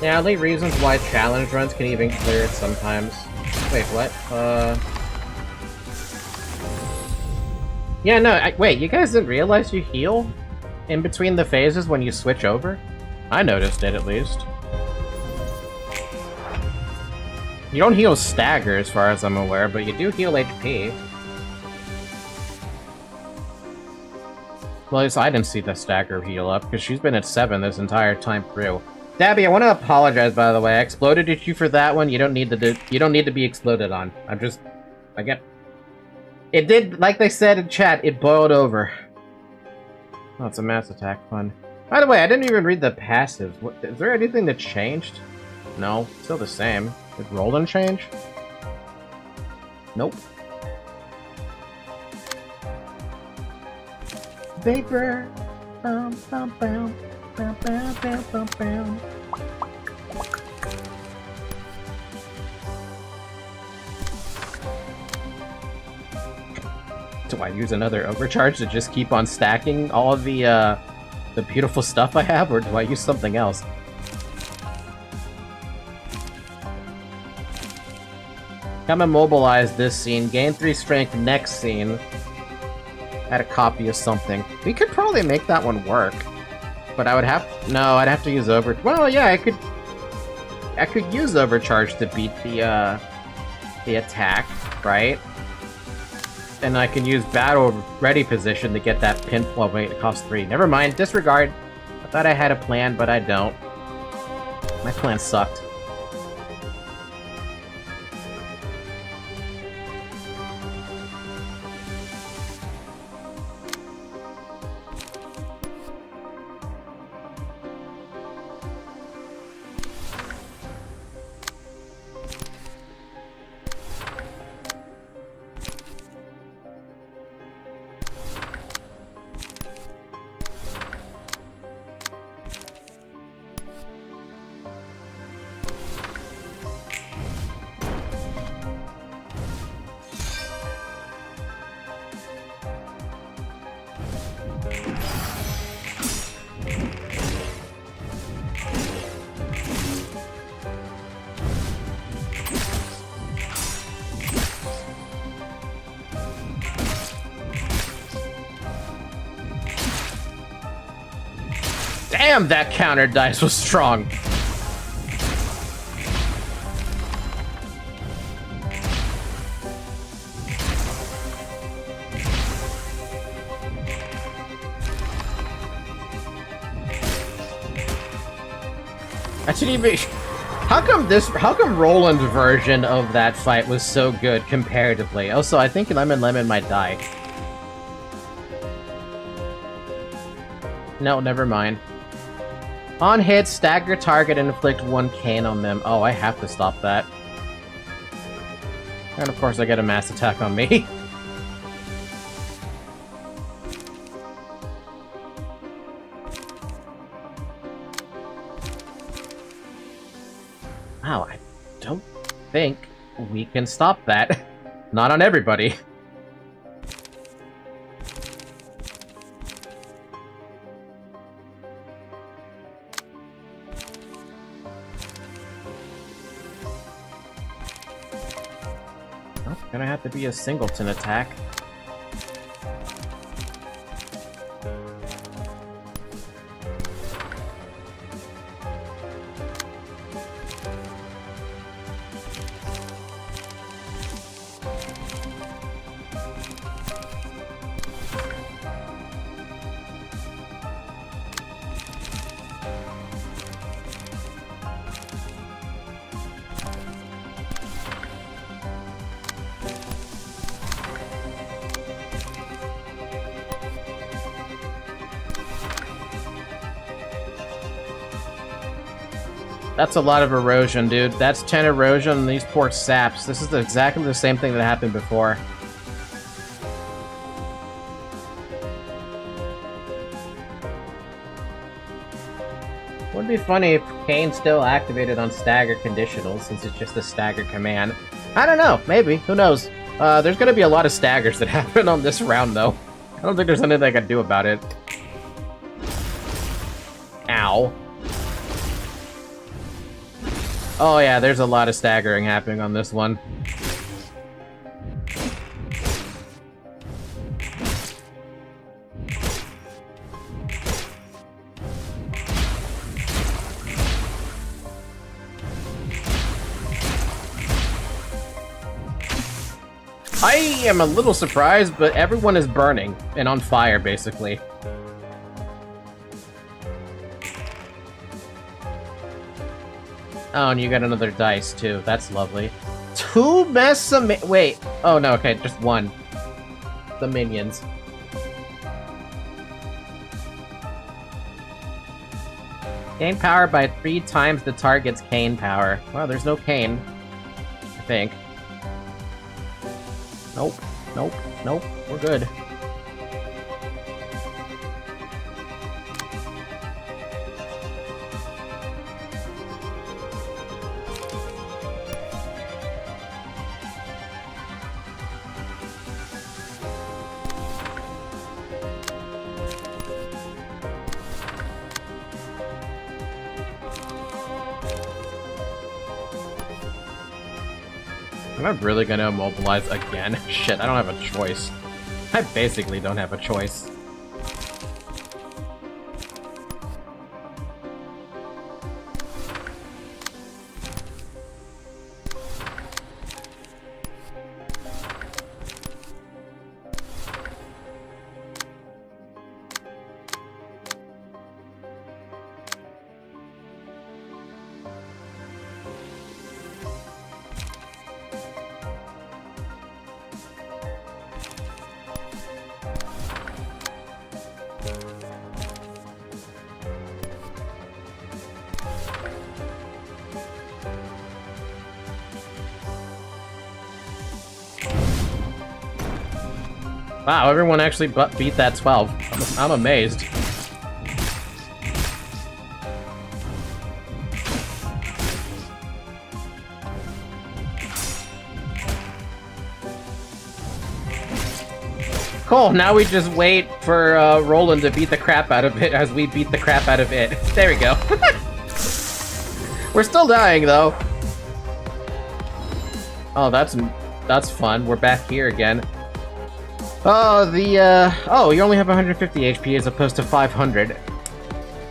Speaker 1: Yeah, only reasons why challenge runs can even clear it sometimes. Wait, what? Yeah, no, wait, you guys didn't realize you heal in between the phases when you switch over? I noticed it, at least. You don't heal stagger, as far as I'm aware, but you do heal HP. Well, at least I didn't see the stagger heal up, because she's been at 7 this entire time through. Dabby, I want to apologize, by the way. I exploded at you for that one. You don't need to be exploded on. It did, like they said in chat, it boiled over. Oh, it's a mass attack fun. By the way, I didn't even read the passives. Is there anything that changed? No, still the same. Did Roland change? Nope. Vapor. Bum, bum, bum. Bum, bum, bum, bum, bum. Do I use another overcharge to just keep on stacking all of the beautiful stuff I have, or do I use something else? Come immobilize this scene, gain 3 strength next scene. Add a copy of something. We could probably make that one work. But I would have... No, I'd have to use well, yeah, I could use overcharge to beat the attack, right? And I can use battle ready position to get that pin... Well, wait, it costs 3. Never mind, disregard. I thought I had a plan, but I don't. My plan sucked. Damn, that counter dice was strong. I should even... How come Roland's version of that fight was so good comparatively? Also, I think Lemon might die. No, never mind. On hit, stagger target and inflict 1 cane on them. Oh, I have to stop that. And of course I get a mass attack on me. Wow, I don't think we can stop that. Not on everybody. Gonna have to be a singleton attack. That's a lot of erosion, dude. That's 10 erosion on these poor saps. This is exactly the same thing that happened before. Would be funny if Kane's still activated on stagger conditional, since it's just a stagger command. I don't know, maybe. Who knows? There's gonna be a lot of staggers that happen on this round, though. I don't think there's anything I can do about it. Ow. Oh yeah, there's a lot of staggering happening on this one. I am a little surprised, but everyone is burning and on fire, basically. Oh, and you got another dice, too. That's lovely. 2 wait. Oh, no, okay, just 1. The minions. Gain power by 3 times the target's cane power. Well, there's no cane. I think. Nope. Nope. Nope. We're good. Am I really gonna immobilize again? Shit, I don't have a choice. I basically don't have a choice. Wow, everyone actually beat that 12. I'm amazed. Cool, now we just wait for Roland to beat the crap out of it as we beat the crap out of it. There we go. We're still dying, though. Oh, that's fun. We're back here again. Oh, oh, you only have 150 HP as opposed to 500.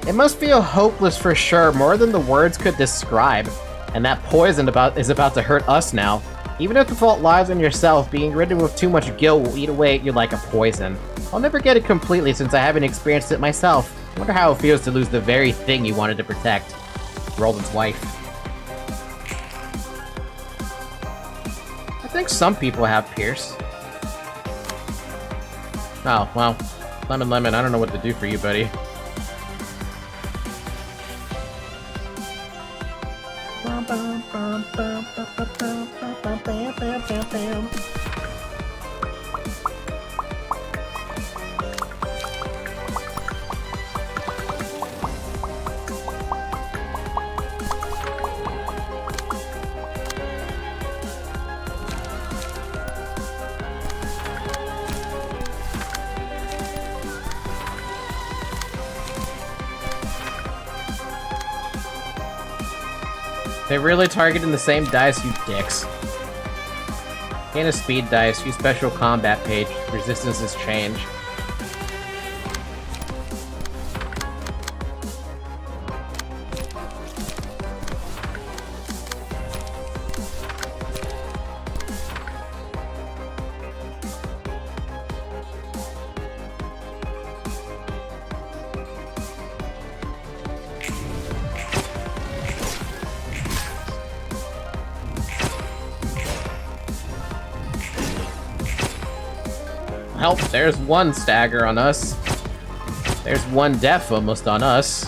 Speaker 1: It must feel hopeless for sure, more than the words could describe. And that poison is about to hurt us now. Even if the fault lies in yourself, being ridden with too much guilt will eat away at you like a poison. I'll never get it completely since I haven't experienced it myself. I wonder how it feels to lose the very thing you wanted to protect. Roland's wife. I think some people have Pierce. Oh, well. Lemon Lemon, I don't know what to do for you, buddy. They're really targeting the same dice, you dicks. Gain a speed dice, use special combat page, resistances change. Help, there's one stagger on us. There's one death almost on us.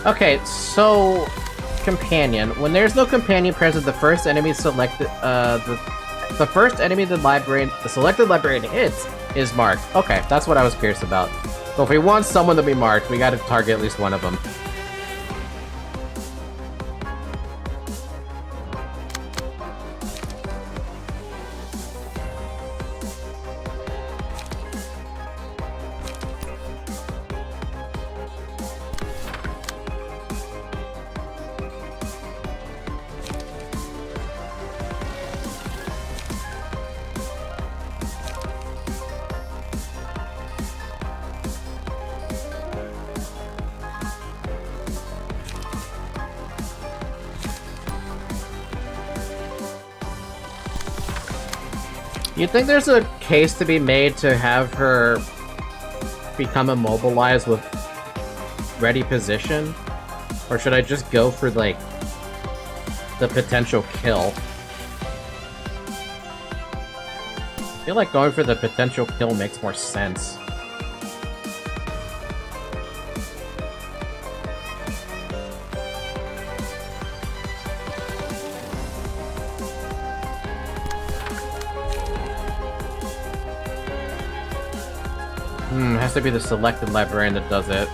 Speaker 1: Okay, so companion. When there's no companion present, the first enemy selected the first enemy the selected librarian hits is marked. Okay, that's what I was curious about. So if we want someone to be marked, we gotta target at least one of them. You think there's a case to be made to have her become immobilized with ready position? Or should I just go for, like, the potential kill? I feel like going for the potential kill makes more sense. It has to be the selected librarian that does it.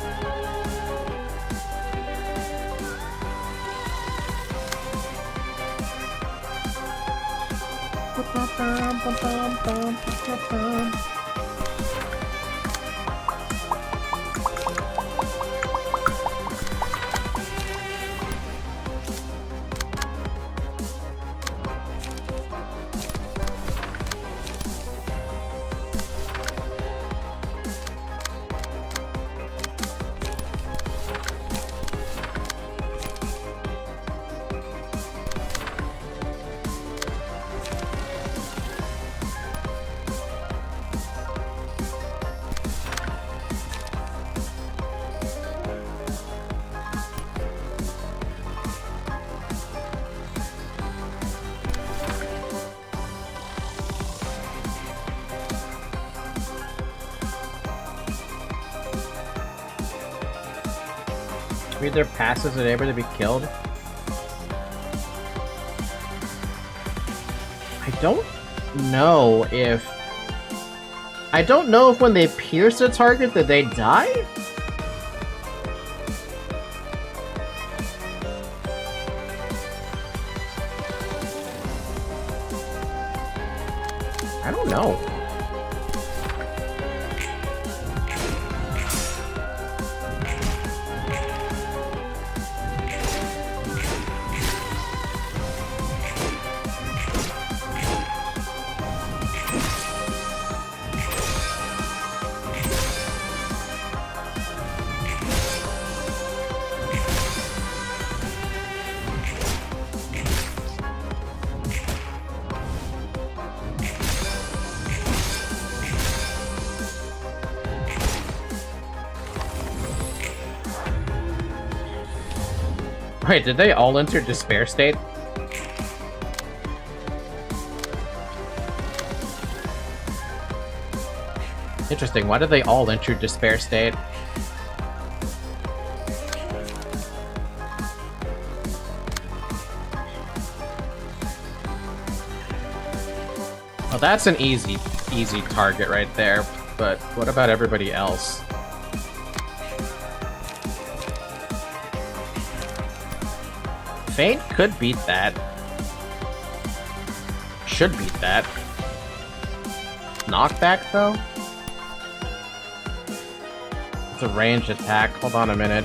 Speaker 1: Read their passes and able to be killed. I don't know if when they pierce the target that they die? I don't know. Wait, did they all enter despair state? Interesting, why did they all enter despair state? Well, that's an easy target right there, but what about everybody else? Feint could beat that. Should beat that. Knockback, though? It's a ranged attack. Hold on a minute.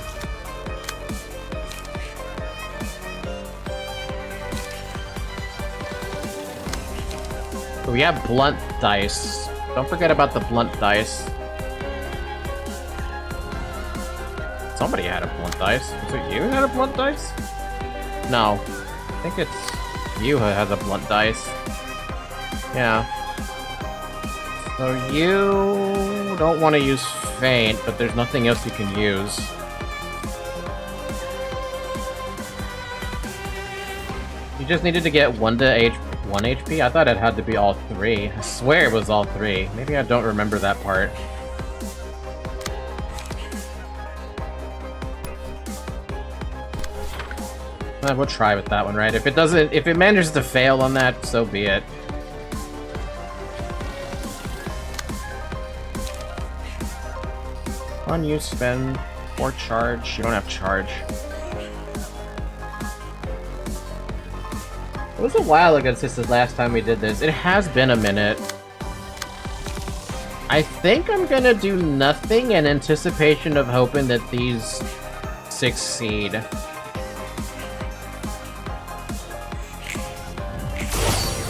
Speaker 1: We have blunt dice. Don't forget about the blunt dice. Somebody had a blunt dice. Was it you who had a blunt dice? No. I think it's you who has a blunt dice. Yeah. So you don't want to use Feint, but there's nothing else you can use. You just needed to get 1 HP? I thought it had to be all 3. I swear it was all 3. Maybe I don't remember that part. We'll try with that one, right? If it manages to fail on that, so be it. On you spend or charge. You don't have charge. It was a while ago since the last time we did this. It has been a minute. I think I'm gonna do nothing in anticipation of hoping that these succeed.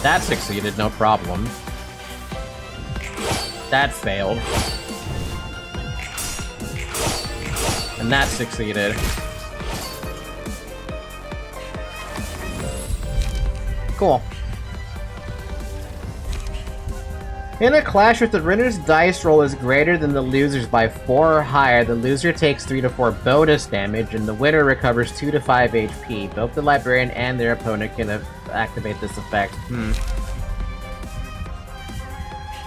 Speaker 1: That succeeded, no problem. That failed. And that succeeded. Cool. In a clash, if the winner's dice roll is greater than the loser's by 4 or higher, the loser takes 3 to 4 bonus damage, and the winner recovers 2 to 5 HP. Both the librarian and their opponent can activate this effect.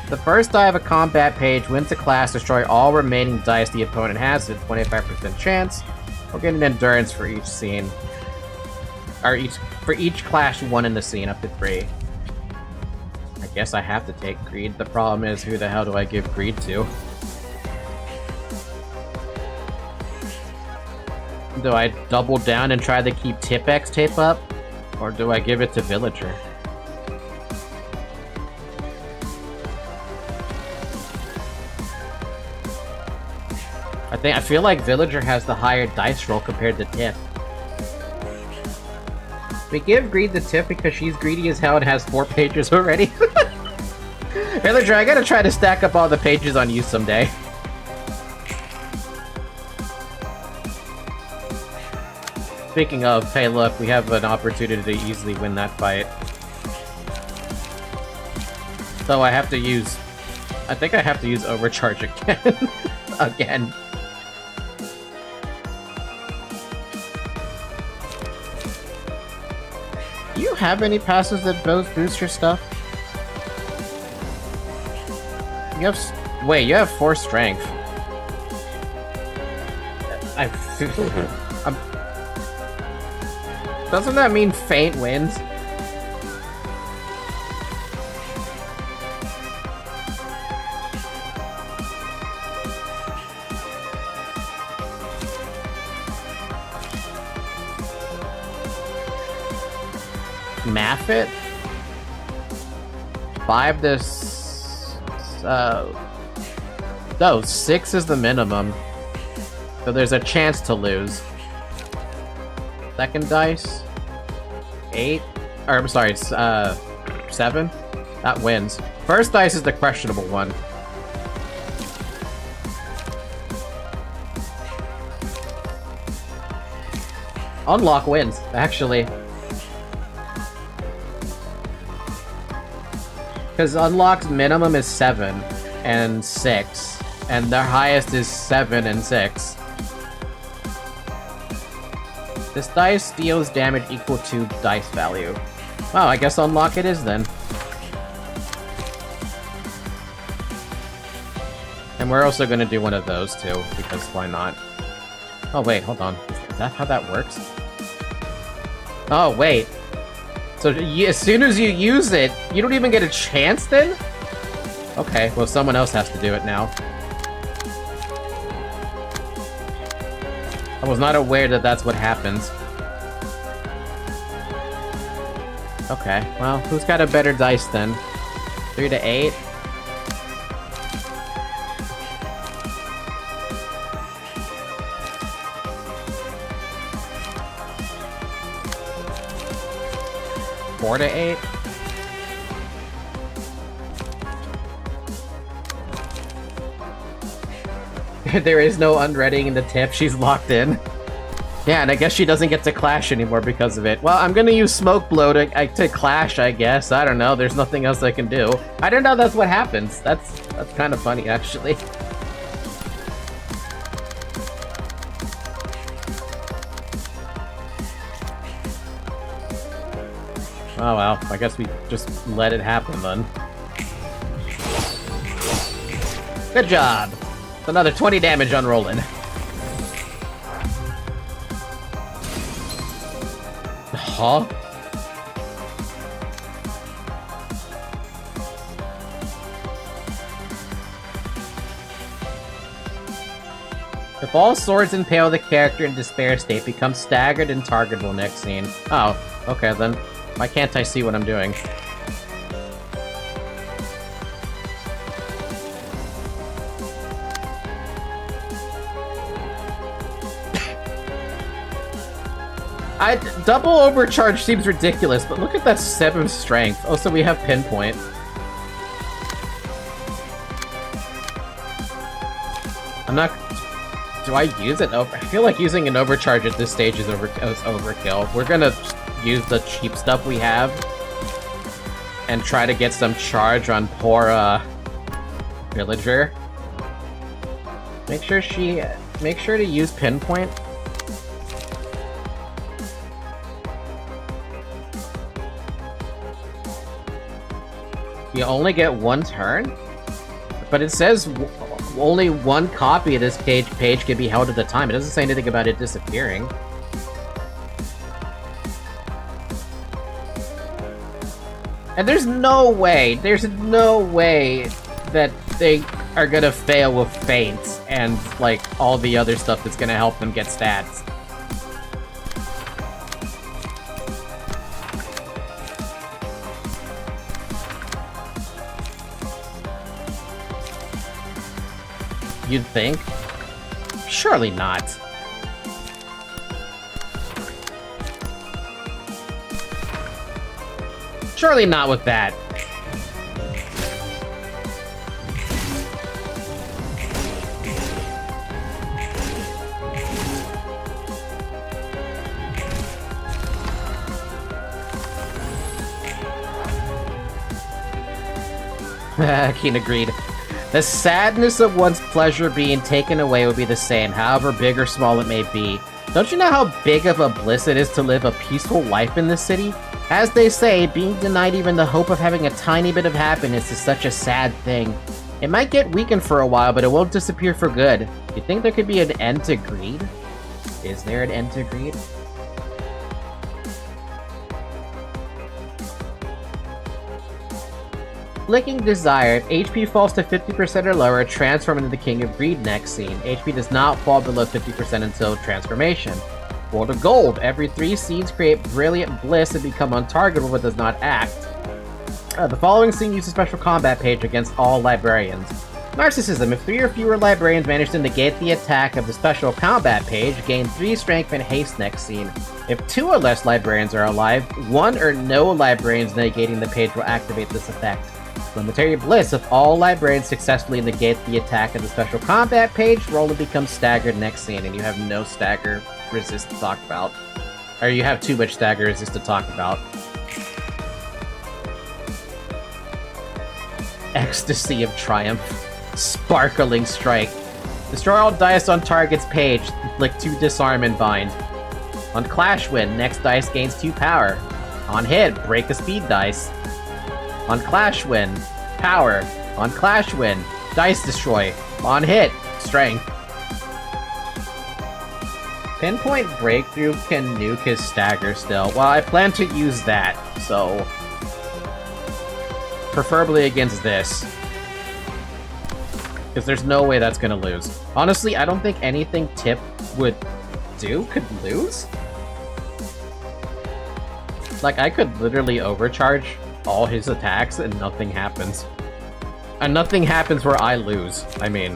Speaker 1: The first die of a combat page wins a class, destroy all remaining dice the opponent has at a 25% chance. We'll get an endurance for each scene. Or for each clash won in the scene, up to 3. I guess I have to take greed. The problem is, who the hell do I give greed to? Do I double down and try to keep Tipex tape up? Or do I give it to Villager? I feel like Villager has the higher dice roll compared to Tip. We give Greed the Tip because she's greedy as hell and has 4 pages already. Villager, I gotta try to stack up all the pages on you someday. Speaking of, hey look, we have an opportunity to easily win that fight. So I have to use... I think I have to use Overcharge again. Again. Do you have any passes that both boost your stuff? You have... Wait, you have 4 strength. Doesn't that mean Faint wins? Math it? 5 to... No, 6 is the minimum. So there's a chance to lose. Second dice? 8? Or, I'm sorry, 7? That wins. First dice is the questionable one. Unlock wins, actually. Because Unlock's minimum is 7 and 6, and their highest is 7 and 6. This dice deals damage equal to dice value. Wow, I guess Unlock it is then. And we're also gonna do one of those too, because why not? Oh wait, hold on. Is that how that works? Oh wait. So as soon as you use it, you don't even get a chance then? Okay, well someone else has to do it now. I was not aware that that's what happens. Okay, well, who's got a better dice then? 3 to 8? Four to 8? There is no unreading in the tip, she's locked in. Yeah, and I guess she doesn't get to clash anymore because of it. Well, I'm gonna use Smoke Blow to clash, I guess. I don't know, there's nothing else I can do. I didn't know that's what happens. That's kind of funny, actually. Oh well, I guess we just let it happen then. Good job! It's another 20 damage on Roland. Huh? If all swords impale the character in despair state, become staggered and targetable next scene. Oh, okay then. Why can't I see what I'm doing? Double overcharge seems ridiculous, but look at that 7 strength. Oh, so we have pinpoint. I'm not... Do I use it? I feel like using an overcharge at this stage is overkill. We're gonna use the cheap stuff we have and try to get some charge on poor, villager. Make sure to use pinpoint. You only get 1 turn? But it says only 1 copy of this page can be held at a time. It doesn't say anything about it disappearing. And there's no way that they are gonna fail with feints and, like, all the other stuff that's gonna help them get stats. You'd think? Surely not. Surely not with that. Keen agreed. The sadness of one's pleasure being taken away would be the same, however big or small it may be. Don't you know how big of a bliss it is to live a peaceful life in this city? As they say, being denied even the hope of having a tiny bit of happiness is such a sad thing. It might get weakened for a while, but it won't disappear for good. You think there could be an end to greed? Is there an end to greed? Flicking desired, HP falls to 50% or lower, transform into the King of Greed next scene. HP does not fall below 50% until transformation. World of Gold, every 3 seeds create brilliant bliss and become untargetable but does not act. The following scene uses a special combat page against all librarians. Narcissism, if 3 or fewer librarians manage to negate the attack of the special combat page, gain 3 strength and haste next scene. If 2 or less librarians are alive, 1 or no librarians negating the page will activate this effect. Momentary bliss, if all librarians successfully negate the attack of the special combat page, roll to become staggered next scene, and you have no stagger resist to talk about. Or you have too much stagger resist to talk about. Ecstasy of Triumph. Sparkling Strike. Destroy all dice on target's page. Inflict 2 disarm and bind. On Clash Win, next dice gains 2 power. On hit, break a speed dice. On Clash Win, power. On Clash Win, dice destroy. On hit, strength. Pinpoint Breakthrough can nuke his stagger still. Well, I plan to use that, so... preferably against this. Because there's no way that's gonna lose. Honestly, I don't think anything Tip would do could lose. Like, I could literally overcharge all his attacks and nothing happens. And nothing happens where I lose, I mean.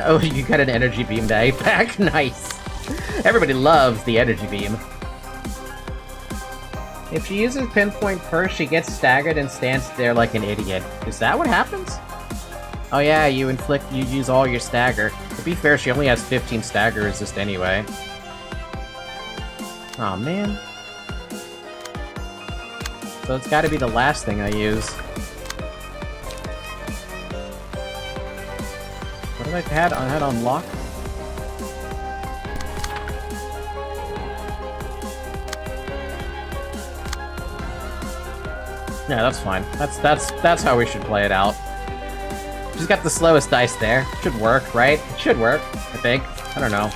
Speaker 1: Oh, you got an energy beam back? Nice. Everybody loves the energy beam. If she uses pinpoint first, she gets staggered and stands there like an idiot. Is that what happens? Oh yeah, you use all your stagger. To be fair, she only has 15 stagger resist anyway. Aw, man. So it's gotta be the last thing I use. What did I had on lock? Yeah, that's fine. That's how we should play it out. She's got the slowest dice there. Should work, right? It should work, I think. I don't know.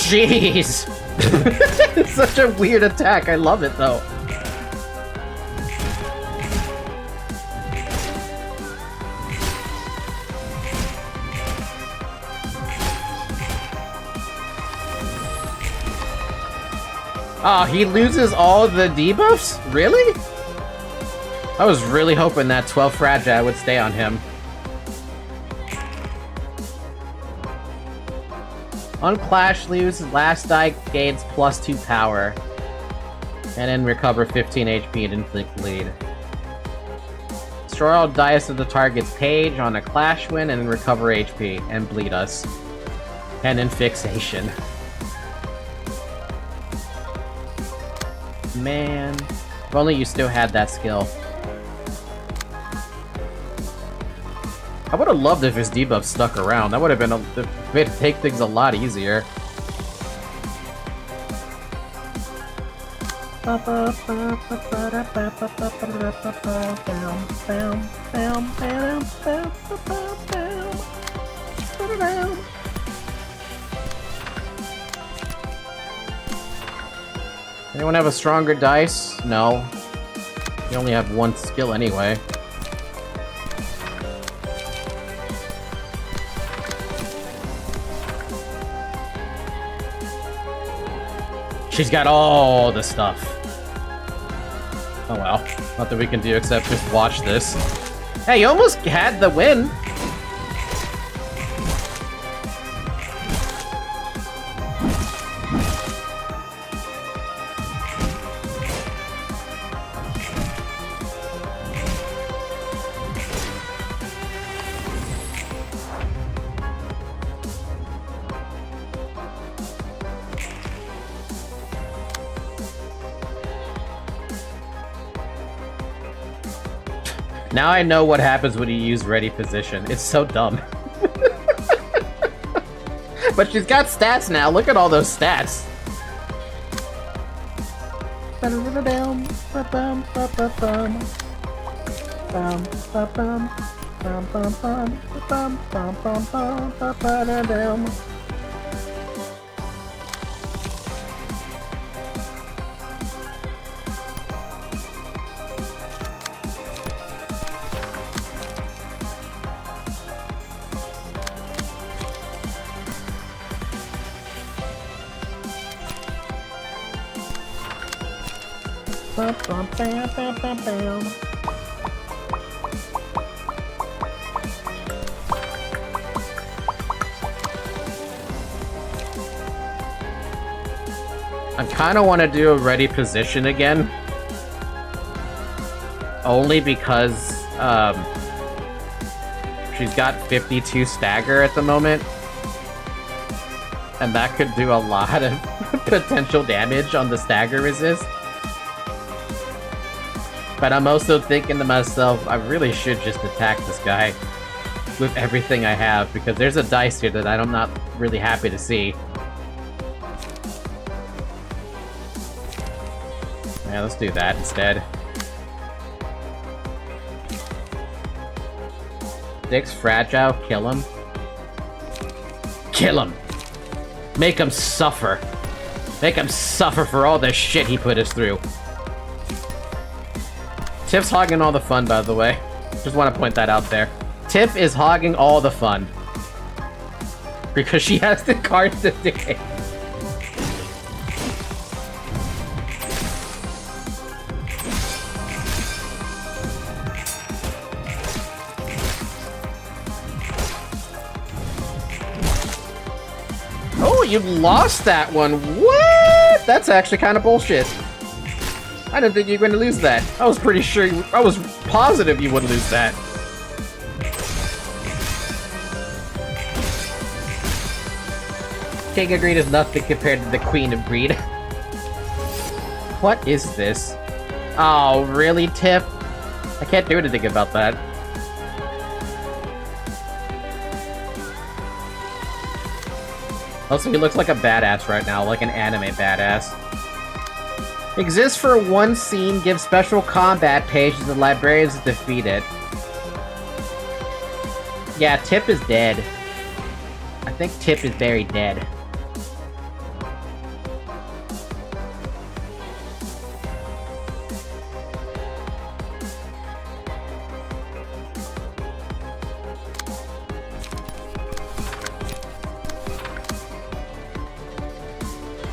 Speaker 1: Jeez! It's such a weird attack. I love it though. Oh, he loses all the debuffs? Really? I was really hoping that 12 Fragile would stay on him. On Clash, lose last die gains +2 power. And then recover 15 HP and inflict bleed. Destroy all dice of the target's page on a Clash win and recover HP and bleed us. And then fixation. Man, if only you still had that skill. I would have loved if his debuff stuck around. That would have been a way to take things a lot easier. Anyone have a stronger dice? No. You only have one skill anyway. She's got all the stuff. Oh well. Nothing we can do except just watch this. Hey, you almost had the win! Now I know what happens when you use ready position. It's so dumb. But she's got stats now. Look at all those stats. I kind of want to do a ready position again. Only because she's got 52 stagger at the moment. And that could do a lot of potential damage on the stagger resist. But I'm also thinking to myself, I really should just attack this guy with everything I have, because there's a dice here that I'm not really happy to see. Yeah, let's do that instead. Dick's fragile, kill him. Kill him! Make him suffer! Make him suffer for all the shit he put us through. Tiff's hogging all the fun, by the way. Just want to point that out there. Tiff is hogging all the fun. Because she has the cards today. Oh, you lost that one. What? That's actually kind of bullshit. I didn't think you were going to lose that. I was pretty sure I was positive you would lose that. King of Greed is nothing compared to the Queen of Greed. What is this? Oh, really, Tiff? I can't do anything about that. Also, he looks like a badass right now, like an anime badass. Exists for one scene, gives special combat pages to librarians to defeat it. Yeah, Tip is dead. I think Tip is very dead.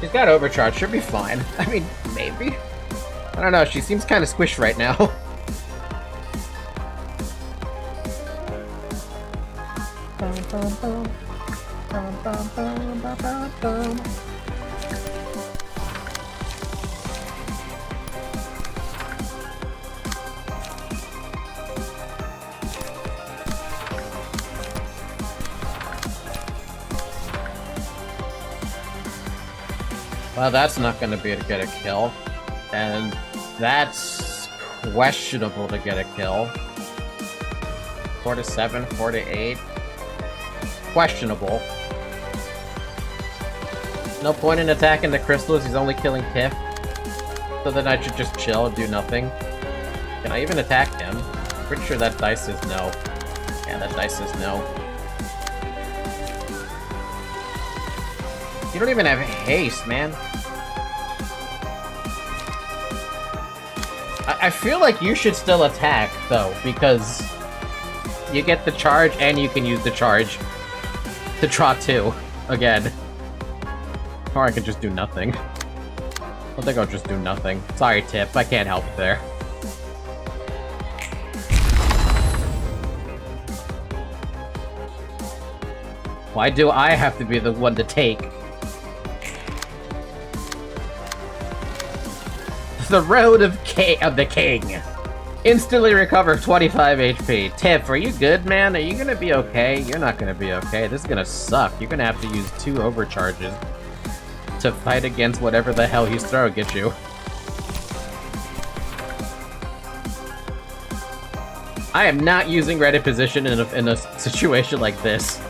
Speaker 1: She's got overcharge, should be fine. I mean, maybe? I don't know, she seems kind of squished right now. Well, that's not going to be to get a kill. And that's questionable to get a kill. 4 to 7, 4 to 8. Questionable. No point in attacking the crystals, he's only killing Tiff. So then I should just chill and do nothing. Can I even attack him? Pretty sure that dice says no. Yeah, that dice says no. You don't even have haste, man. I feel like you should still attack, though, because you get the charge and you can use the charge to trot 2 again. Or I could just do nothing. I think I'll just do nothing. Sorry, Tip, I can't help there. Why do I have to be the one to take? The road of the king. Instantly recover 25 HP. Tiff, are you good, man? Are you gonna be okay? You're not gonna be okay. This is gonna suck. You're gonna have to use 2 overcharges to fight against whatever the hell he's throwing at you. I am not using ready position in a situation like this.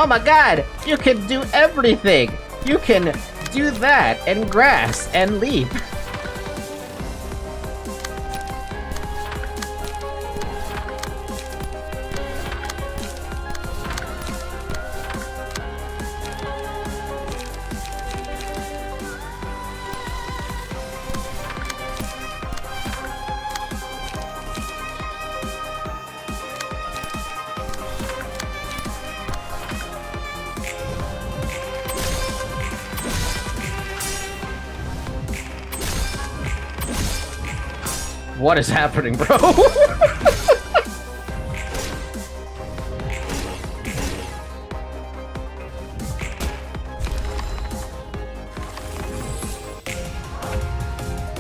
Speaker 1: Oh my god! You can do everything! You can do that, and grass, and leap! What is happening, bro?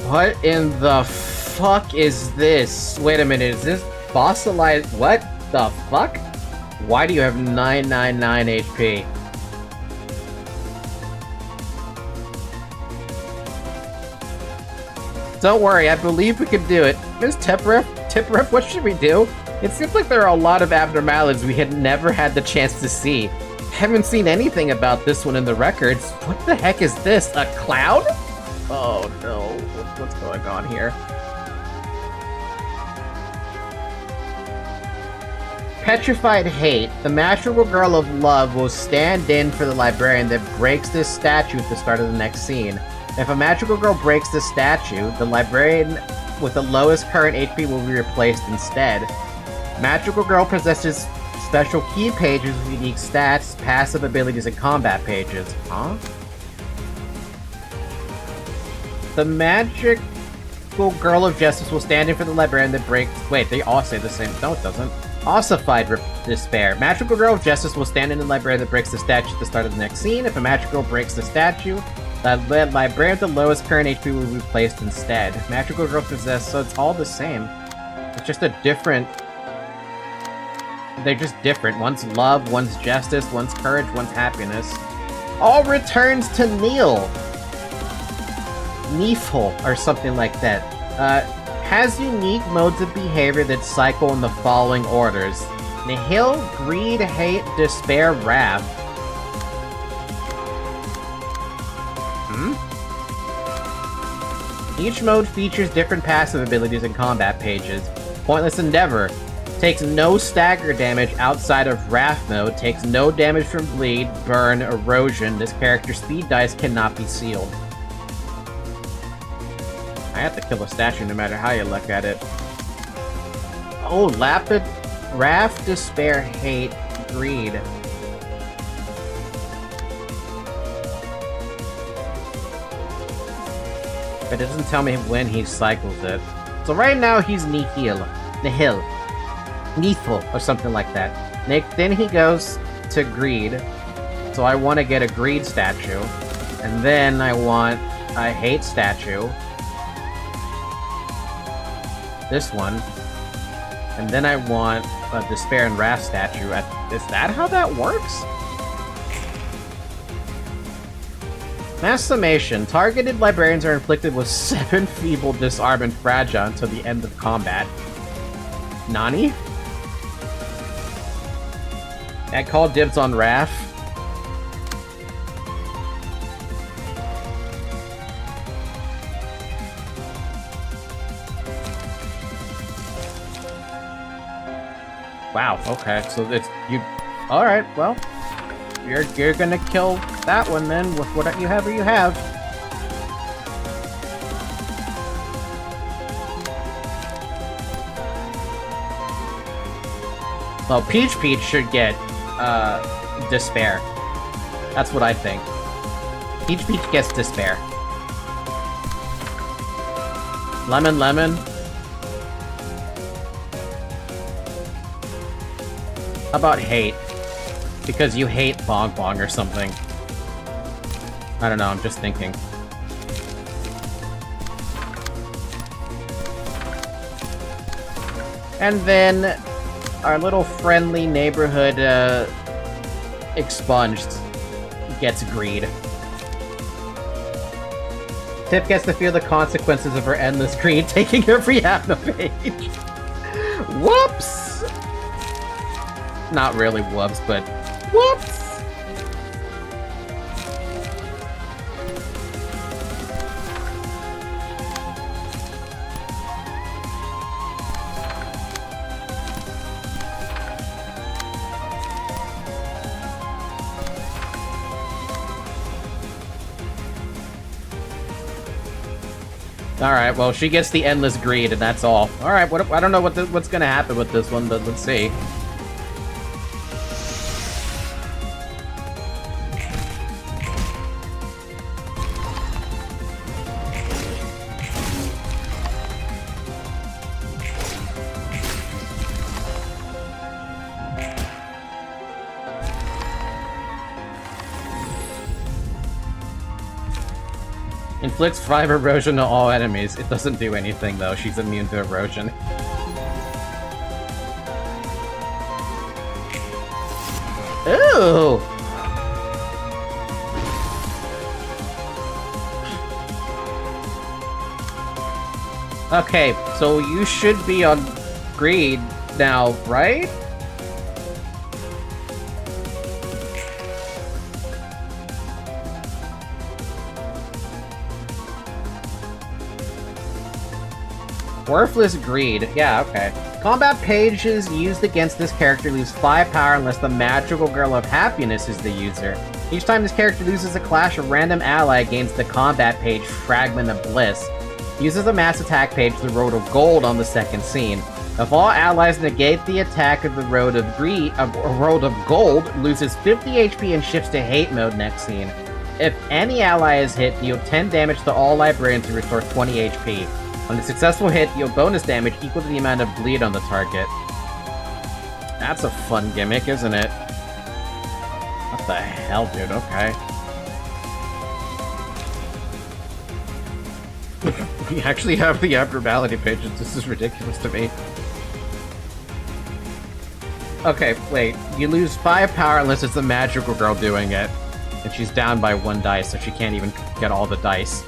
Speaker 1: What in the fuck is this? Wait a minute, is this fossilized? What the fuck? Why do you have 999 HP? Don't worry, I believe we can do it. Miss Tepref, Tip rip, what should we do? It seems like there are a lot of abnormalities we had never had the chance to see. Haven't seen anything about this one in the records. What the heck is this? A cloud? Oh no, what's going on here? Petrified hate. The magical girl of love will stand in for the librarian that breaks this statue at the start of the next scene. If a magical girl breaks the statue, the librarian with the lowest current HP will be replaced instead. Magical girl possesses special key pages with unique stats, passive abilities, and combat pages. Huh? The magical girl of justice will stand in for the librarian that breaks... Wait, they all say the same... No, it doesn't. Ossified despair. Magical girl of justice will stand in the librarian that breaks the statue at the start of the next scene. If a magical girl breaks the statue, the librarian with the lowest current HP will be replaced instead. Magical girl possess, so it's all the same. It's just a different... They're just different. One's love, one's justice, one's courage, one's happiness. All returns to Neil. Neeful, or something like that. Has unique modes of behavior that cycle in the following orders. Nihil, greed, hate, despair, wrath. Each mode features different passive abilities and combat pages. Pointless Endeavor. Takes no stagger damage outside of Wrath mode. Takes no damage from bleed, burn, erosion. This character's speed dice cannot be sealed. I have to kill a statue no matter how you look at it. Oh, Wrath, Despair, Hate, Greed. But it doesn't tell me when he cycles it. So right now he's Nihil, Neithful, or something like that. Then he goes to Greed. So I want to get a Greed statue. And then I want a Hate statue. This one. And then I want a Despair and Wrath statue. Is that how that works? Mass summation. Targeted librarians are inflicted with 7 feeble, disarm, and fragile until the end of combat. Nani? I call dibs on Wrath. Wow, okay, so it's you. Alright, well, you're gonna kill that one then with whatever you have. Well, Peach should get Despair. That's what I think. Peach gets Despair. Lemon. How about Hate? Because you hate Bong Bong or something. I don't know, I'm just thinking. And then our little friendly neighborhood expunged gets Greed. Tip gets to feel the consequences of her endless greed, taking every half a page. Whoops! Not really whoops, but whoops! Alright, well, she gets the endless greed, and that's all. Alright, I don't know what's gonna happen with this one, but let's see. Inflicts 5 erosion to all enemies. It doesn't do anything, though. She's immune to erosion. Ooh! Okay, so you should be on greed now, right? Worthless greed. Yeah, okay. Combat pages used against this character lose 5 power unless the magical girl of happiness is the user. Each time this character loses a clash, a random ally gains the combat page Fragment of Bliss. Uses a mass attack page, the Road of Gold, on the second scene. If all allies negate the attack of the Road of Gold, loses 50 HP and shifts to hate mode next scene. If any ally is hit, deal 10 damage to all librarians to restore 20 HP. On a successful hit, deal bonus damage equal to the amount of bleed on the target. That's a fun gimmick, isn't it? What the hell, dude? Okay. We actually have the abnormality pages. This is ridiculous to me. Okay, wait. You lose 5 power unless it's the magical girl doing it. And she's down by 1 dice, so she can't even get all the dice.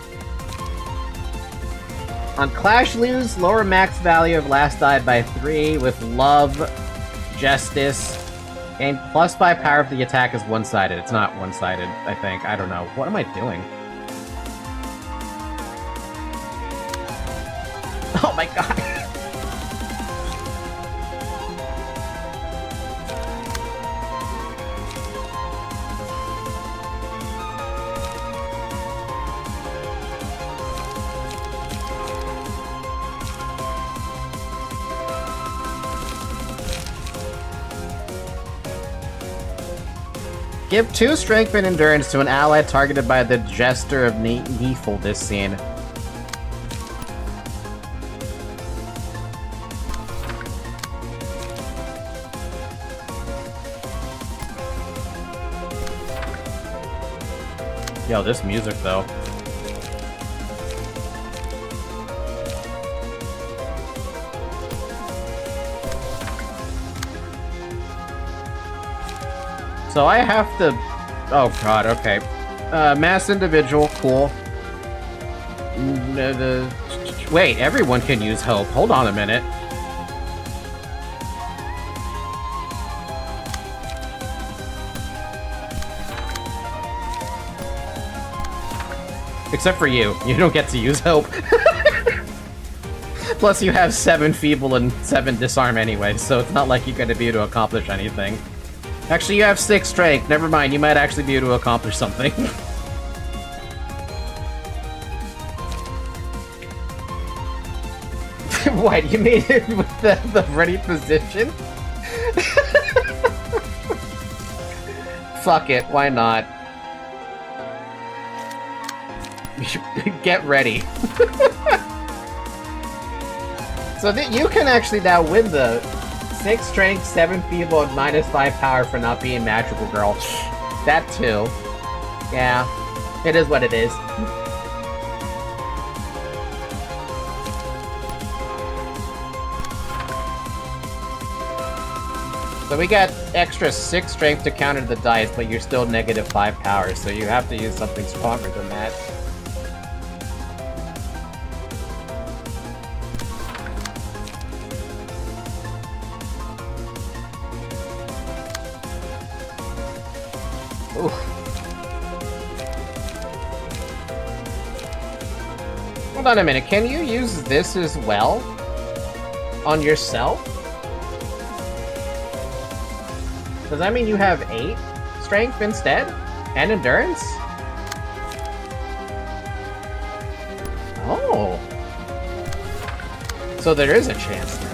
Speaker 1: On Clash lose, lower max value of last die by 3 with Love, Justice, and plus 5 power if the attack is one-sided. It's not one-sided, I think. I don't know. What am I doing? Oh my god! Give 2 strength and endurance to an ally targeted by the Jester of Neefel this scene. Yo, this music though. So I have to... Oh god, okay. Mass individual, cool. Wait, everyone can use hope. Hold on a minute. Except for you. You don't get to use hope. Plus you have 7 feeble and 7 disarm anyway, so it's not like you're gonna be able to accomplish anything. Actually, you have 6 strength. Never mind, you might actually be able to accomplish something. What, you made it with the ready position? Fuck it, why not? Get ready. So that you can actually now win the 6 strength, 7 feeble, and minus 5 power for not being magical girl. That too. Yeah, it is what it is. So we got extra 6 strength to counter the dice, but you're still negative 5 power, so you have to use something stronger than that. Oof. Hold on a minute, can you use this as well? On yourself? Does that mean you have 8 strength instead? And endurance? Oh. So there is a chance then.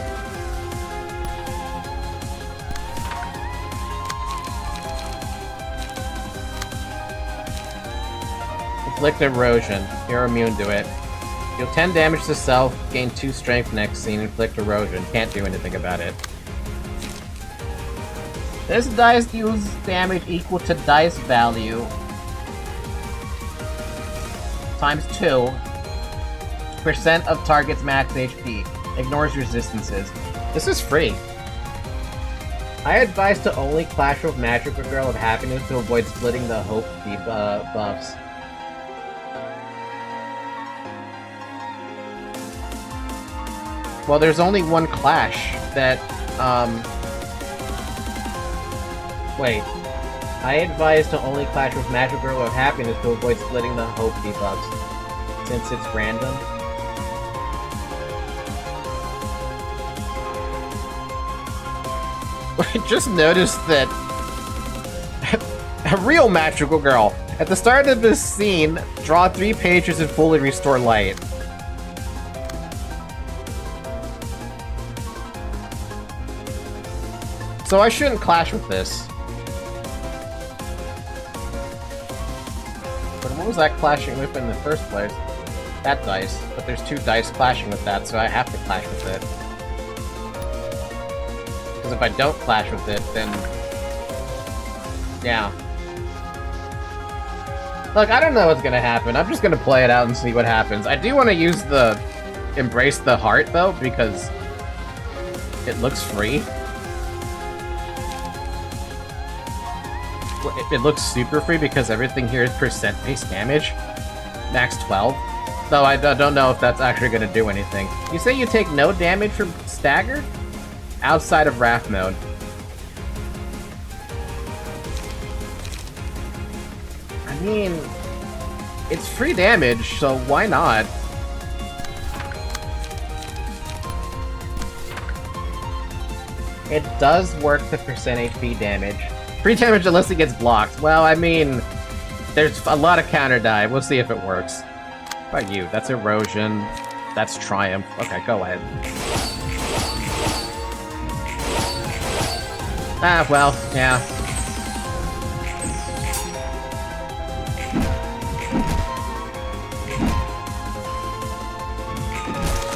Speaker 1: Inflict erosion. You're immune to it. Deal 10 damage to self, gain 2 strength next scene, inflict erosion. Can't do anything about it. This dice deals damage equal to dice value times 2 % of target's max HP. Ignores resistances. This is free. I advise to only clash with Magical Girl of Happiness to avoid splitting the hope buffs. Well, there's only one clash that, Wait. I advise to only clash with Magic Girl of Happiness to avoid splitting the Hope debuffs, since it's random. I just noticed that a real Magical Girl, at the start of this scene, draw 3 pages and fully restore light. So I shouldn't clash with this. But what was that clashing with in the first place? That dice. But there's 2 dice clashing with that, so I have to clash with it. Because if I don't clash with it, then... yeah. Look, I don't know what's gonna happen. I'm just gonna play it out and see what happens. I do want to use the... Embrace the Heart, though, because... it looks free. It looks super free because everything here is percent base damage. Max 12. Though I don't know if that's actually going to do anything. You say you take no damage from Staggered? Outside of Wrath mode. I mean... it's free damage, so why not? It does work to percent HP damage. Free damage unless it gets blocked. Well, I mean, there's a lot of counter die. We'll see if it works. What about you? That's Erosion. That's Triumph. Okay, go ahead. Ah, well, yeah.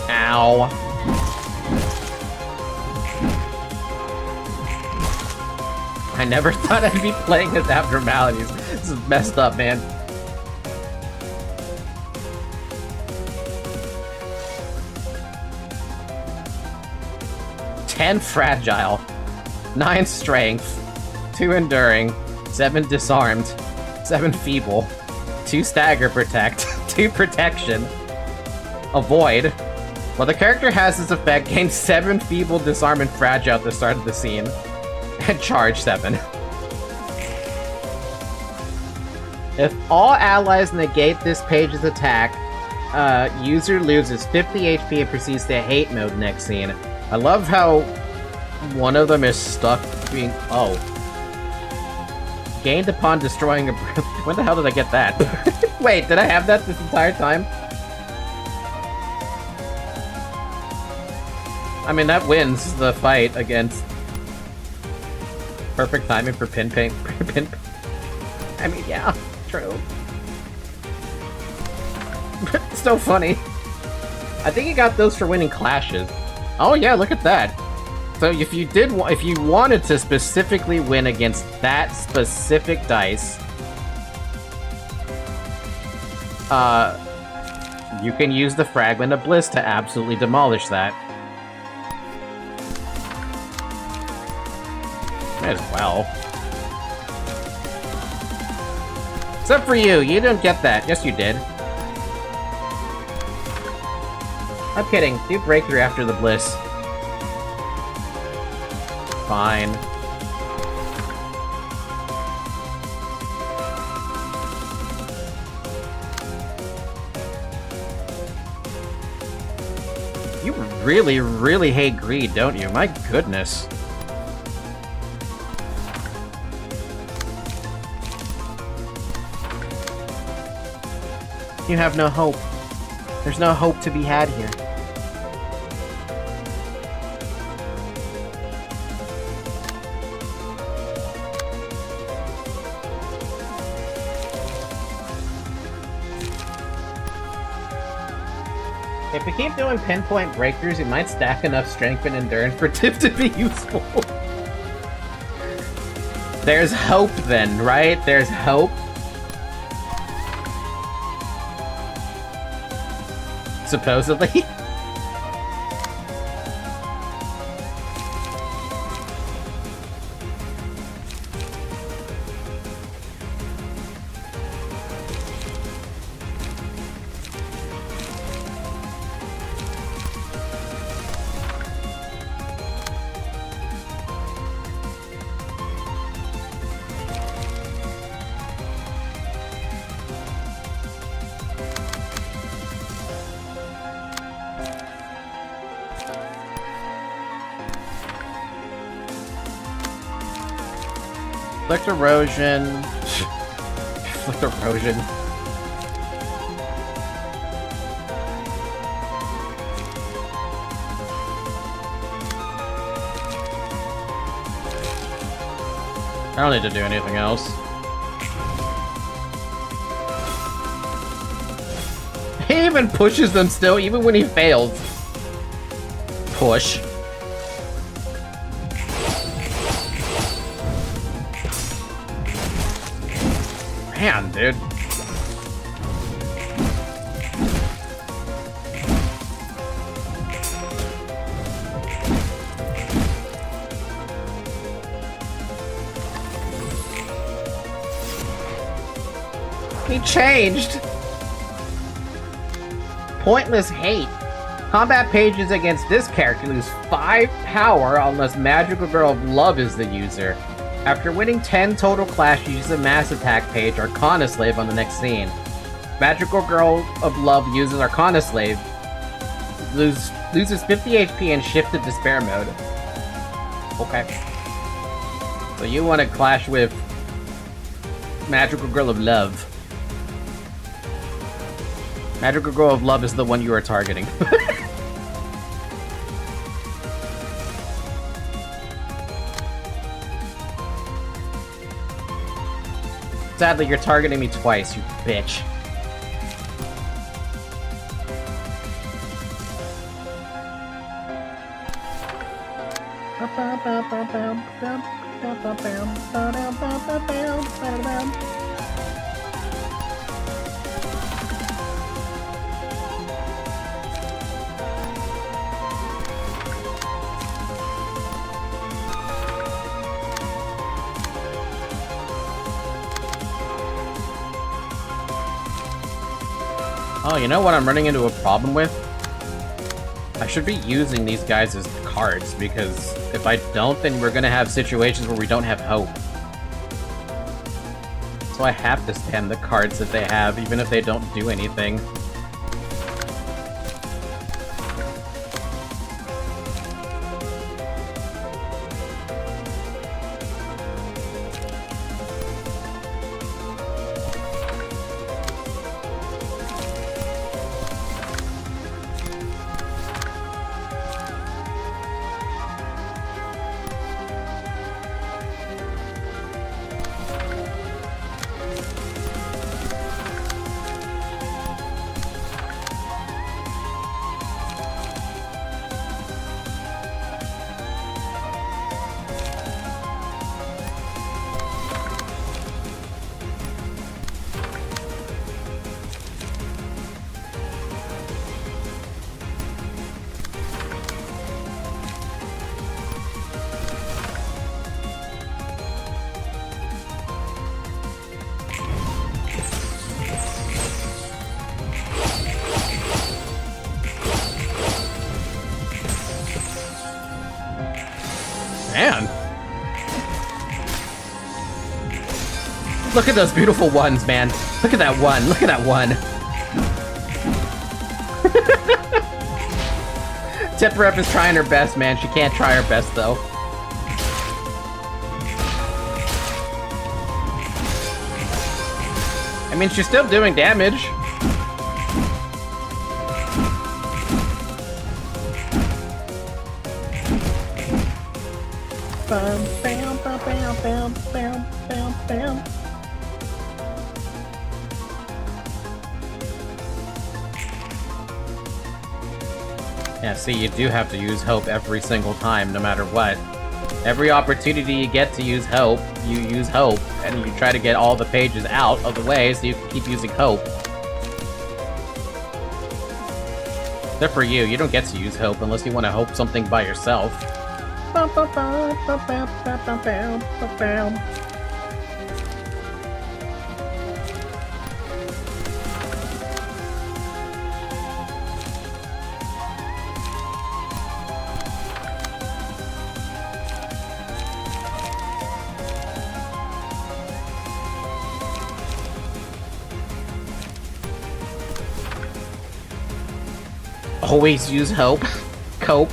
Speaker 1: Ow. I never thought I'd be playing as Abnormalities. This is messed up, man. "10 Fragile, 9 Strength, 2 Enduring, 7 Disarmed, 7 Feeble, 2 Stagger Protect, 2 Protection, Avoid." Well, the character has this effect, gain 7 Feeble, Disarm, and Fragile at the start of the scene. And charge 7. If all allies negate this page's attack, user loses 50 HP and proceeds to hate mode next scene. I love how one of them is stuck being... oh. Gained upon destroying a... when the hell did I get that? Wait, did I have that this entire time? I mean, that wins the fight against... perfect timing for pin paint. I mean, yeah, true. So funny. I think you got those for winning clashes. Oh yeah, look at that. So if you wanted to specifically win against that specific dice, you can use the Fragment of Bliss to absolutely demolish that. Might as well. Except for you, you didn't get that. Yes, you did. I'm kidding. Do Breakthrough after the Bliss. Fine. You really, really hate greed, don't you? My goodness. You have no hope. There's no hope to be had here. If we keep doing pinpoint breakthroughs, we might stack enough strength and endurance for Tiff to be useful. There's hope then, right? There's hope. Supposedly. Flicked erosion. Flicked erosion. I don't need to do anything else. He even pushes them still, even when he fails. Push. Man, dude. He changed. Pointless hate. Combat pages against this character lose 5 power unless Magical Girl of Love is the user. After winning 10 total clashes, use a mass attack page Arcana Slave on the next scene. Magical Girl of Love uses Arcana Slave, loses 50 HP and shift to Despair mode. Okay. So you want to clash with Magical Girl of Love. Magical Girl of Love is the one you are targeting. Sadly, you're targeting me twice, you bitch. Oh, you know what I'm running into a problem with? I should be using these guys as cards, because if I don't, then we're gonna have situations where we don't have hope. So I have to spam the cards that they have, even if they don't do anything. Man. Look at those beautiful ones, man. Look at that one. Look at that one. Tiprep is trying her best, man. She can't try her best, though. I mean, she's still doing damage. Bam, bam, bam, bam, bam, bam, bam, bam. Yeah, see, you do have to use hope every single time, no matter what. Every opportunity you get to use hope, you use hope, and you try to get all the pages out of the way so you can keep using hope. Except for you don't get to use hope unless you want to hope something by yourself. Always use hope. Cope.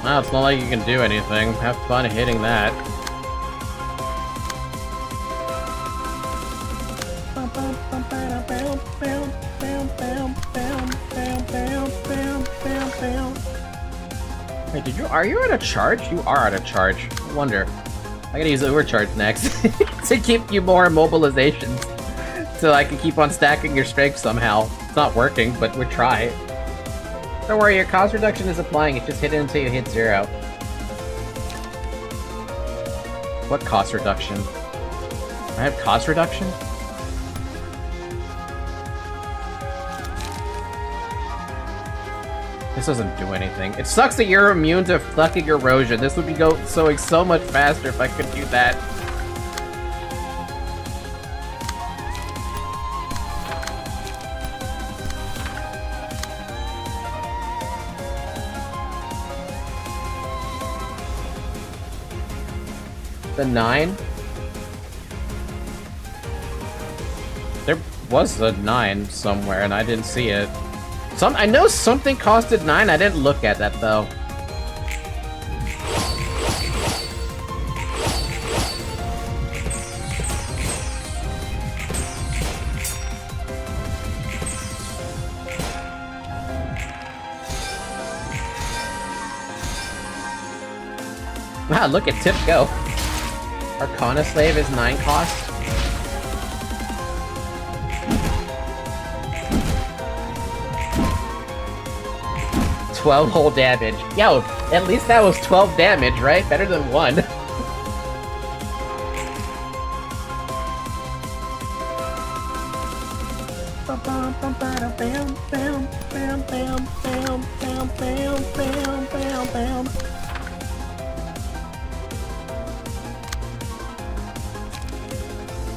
Speaker 1: Wow, it's not like you can do anything. Have fun hitting that. Wait, are you out of charge? You are out of charge. I wonder. I gotta use overcharge next to keep you more immobilizations. So I can keep on stacking your strength somehow. It's not working, but we'll try. Don't worry, your cost reduction is applying. It's just hit it until you hit 0. What cost reduction? I have cost reduction? This doesn't do anything. It sucks that you're immune to fucking erosion. This would be going so much faster if I could do that. The 9? There was a 9 somewhere and I didn't see it. I know something costed 9, I didn't look at that though. Wow, look at Tip go. Arcana Slave is 9 cost. $12 whole damage. Yo, at least that was 12 damage, right? Better than 1.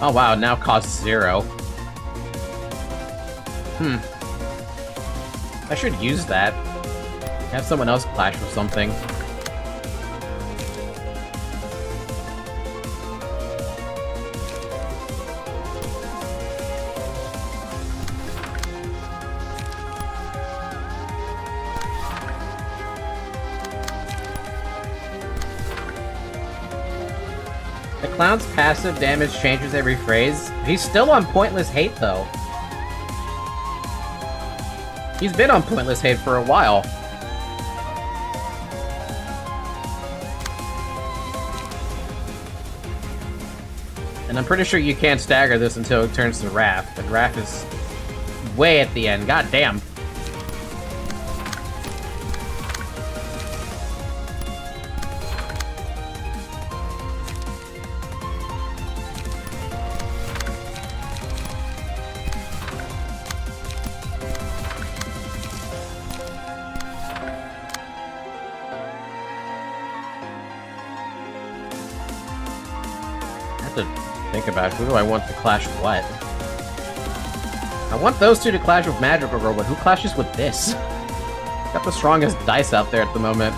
Speaker 1: Oh wow, now costs 0. I should use that. Have someone else clash with something. The clown's passive damage changes every phrase. He's still on Pointless Hate, though. He's been on Pointless Hate for a while. And I'm pretty sure you can't stagger this until it turns to Wrath. And Wrath is way at the end. God damn. Think about who do I want to clash what? I want those two to clash with Magical Girl, but who clashes with this? Got the strongest dice out there at the moment.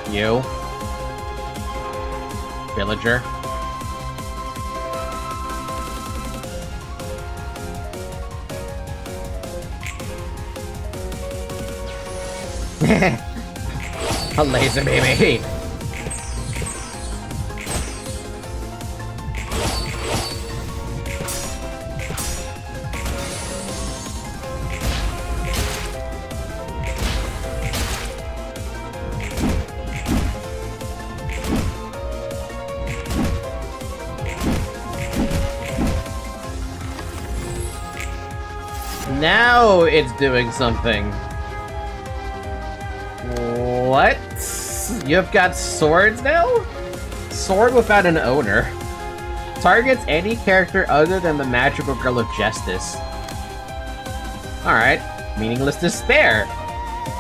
Speaker 1: You. Villager. A laser baby. Now it's doing something. What? You've got swords now? Sword without an owner. Targets any character other than the Magical Girl of Justice. Alright. Meaningless Despair.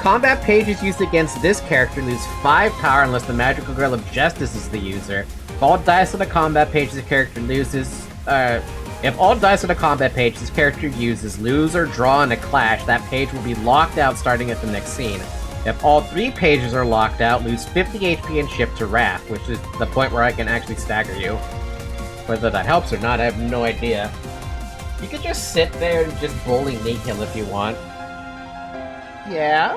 Speaker 1: Combat pages used against this character lose 5 power unless the Magical Girl of Justice is the user. If all dice on the combat page this character loses, if all dice on a combat page this character uses lose or draw in a clash, that page will be locked out starting at the next scene. If all 3 pages are locked out, lose 50 HP and ship to Wrath, which is the point where I can actually stagger you. Whether that helps or not, I have no idea. You could just sit there and just bully Nihil if you want. Yeah?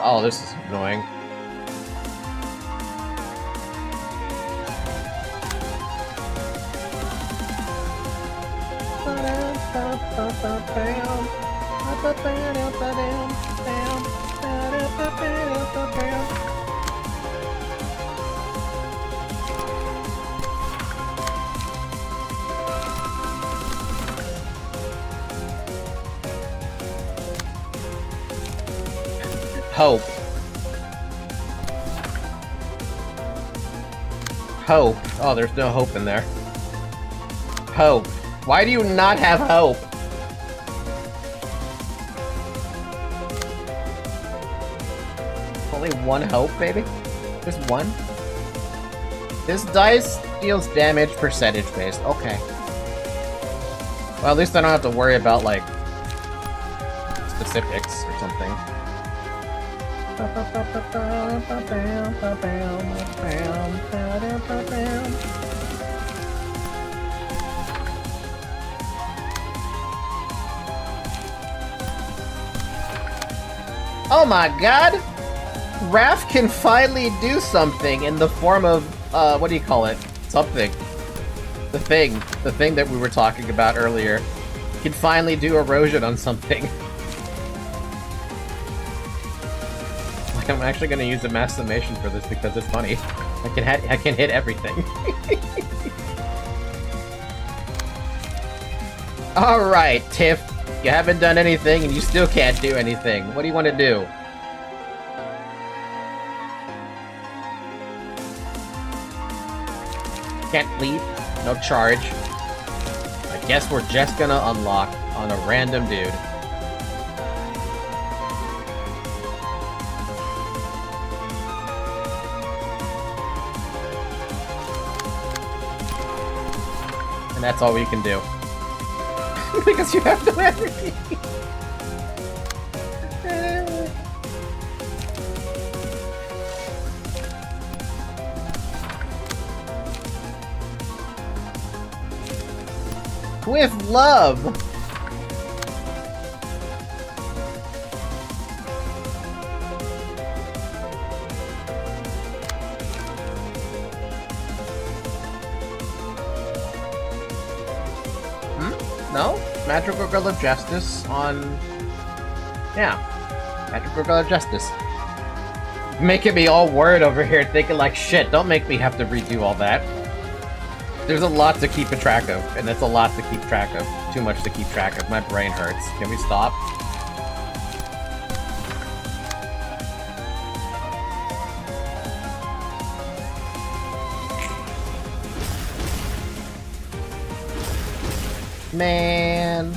Speaker 1: Oh, this is annoying. Hope. Hope. Oh, there's no hope in there. Hope. Why do you not have hope? Only one hope, baby? Just one? This dice deals damage percentage based. Okay. Well, at least I don't have to worry about, like, specifics or something. Oh my god! Raph can finally do something in the form of, what do you call it? Something. The thing that we were talking about earlier. Can finally do erosion on something. Like, I'm actually gonna use a mass summation for this because it's funny. I can hit everything. Alright, Tiff. You haven't done anything and you still can't do anything. What do you want to do? Can't leap. No charge. I guess we're just gonna unlock on a random dude. And that's all we can do. Because you have to everything. With love. No? Magical Girl of Justice on... Yeah. Magical Girl of Justice. Making me all worried over here thinking like, shit, don't make me have to redo all that. There's a lot to keep track of, and it's a lot to keep track of. Too much to keep track of. My brain hurts. Can we stop? Man.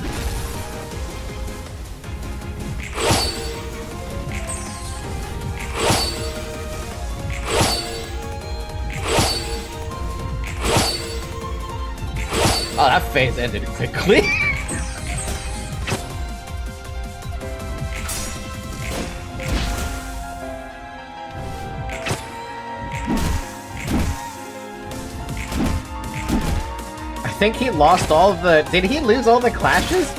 Speaker 1: Oh, that phase ended quickly. I think he lost all the... Did he lose all the clashes?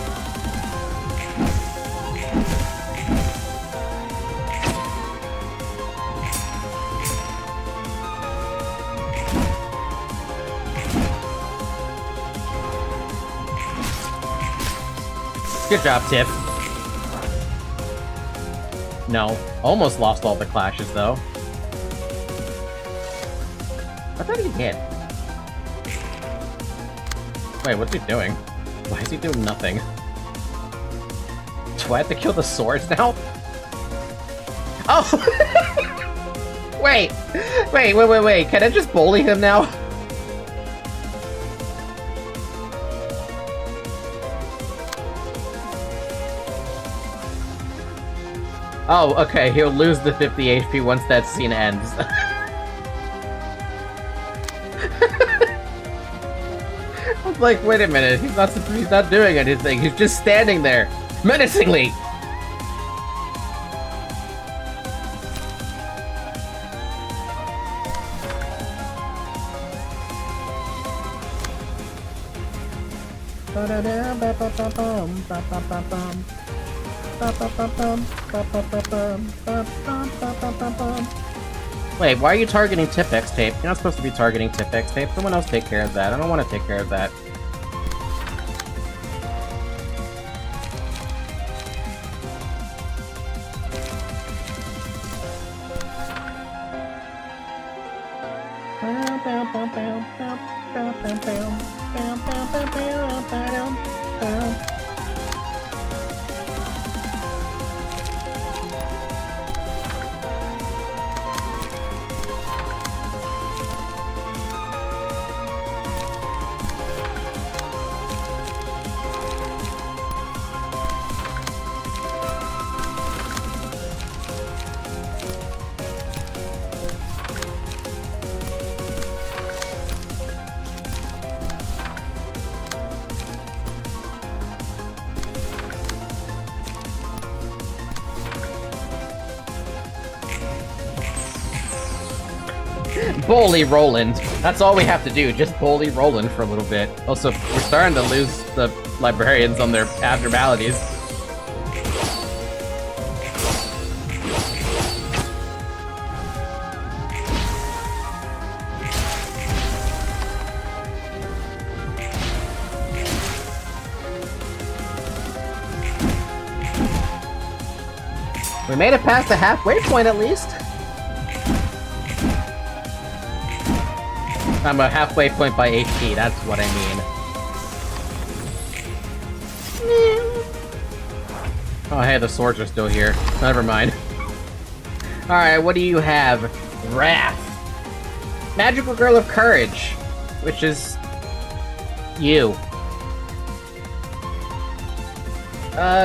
Speaker 1: Good job, Tiff. No. Almost lost all the clashes, though. I thought he did. Wait, what's he doing? Why is he doing nothing? Do I have to kill the swords now? Oh! Wait! Wait. Can I just bully him now? Oh, okay, he'll lose the 50 HP once that scene ends. I was like, wait a minute, he's not doing anything, he's just standing there, menacingly! Wait, why are you targeting Tipex tape? You're not supposed to be targeting Tipex tape. Someone else take care of that. I don't want to take care of that. Bully Roland. That's all we have to do, just bully Roland for a little bit. Also, we're starting to lose the librarians on their abnormalities. We made it past the halfway point at least. I'm a halfway point by HP, that's what I mean. Oh hey, the swords are still here. Never mind. Alright, what do you have? Wrath. Magical Girl of Courage. Which is... you.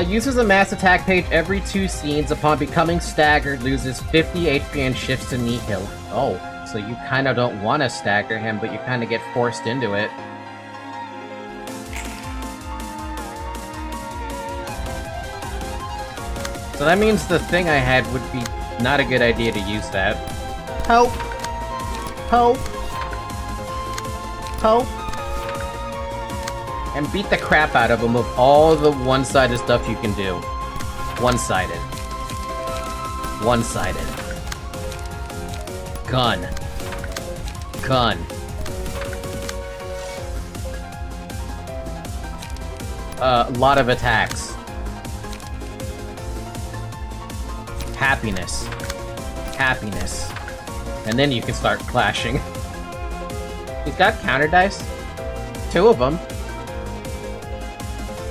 Speaker 1: Uses a mass attack page every 2 scenes. Upon becoming staggered, loses 50 HP and shifts to nihil. Oh. So you kind of don't want to stagger him, but you kind of get forced into it. So that means the thing I had would be not a good idea to use that. Help! Help! Help! And beat the crap out of him with all the one-sided stuff you can do. One-sided. One-sided. Gun. Gun. A lot of attacks. Happiness. Happiness. And then you can start clashing. He's got counter dice. 2 of them.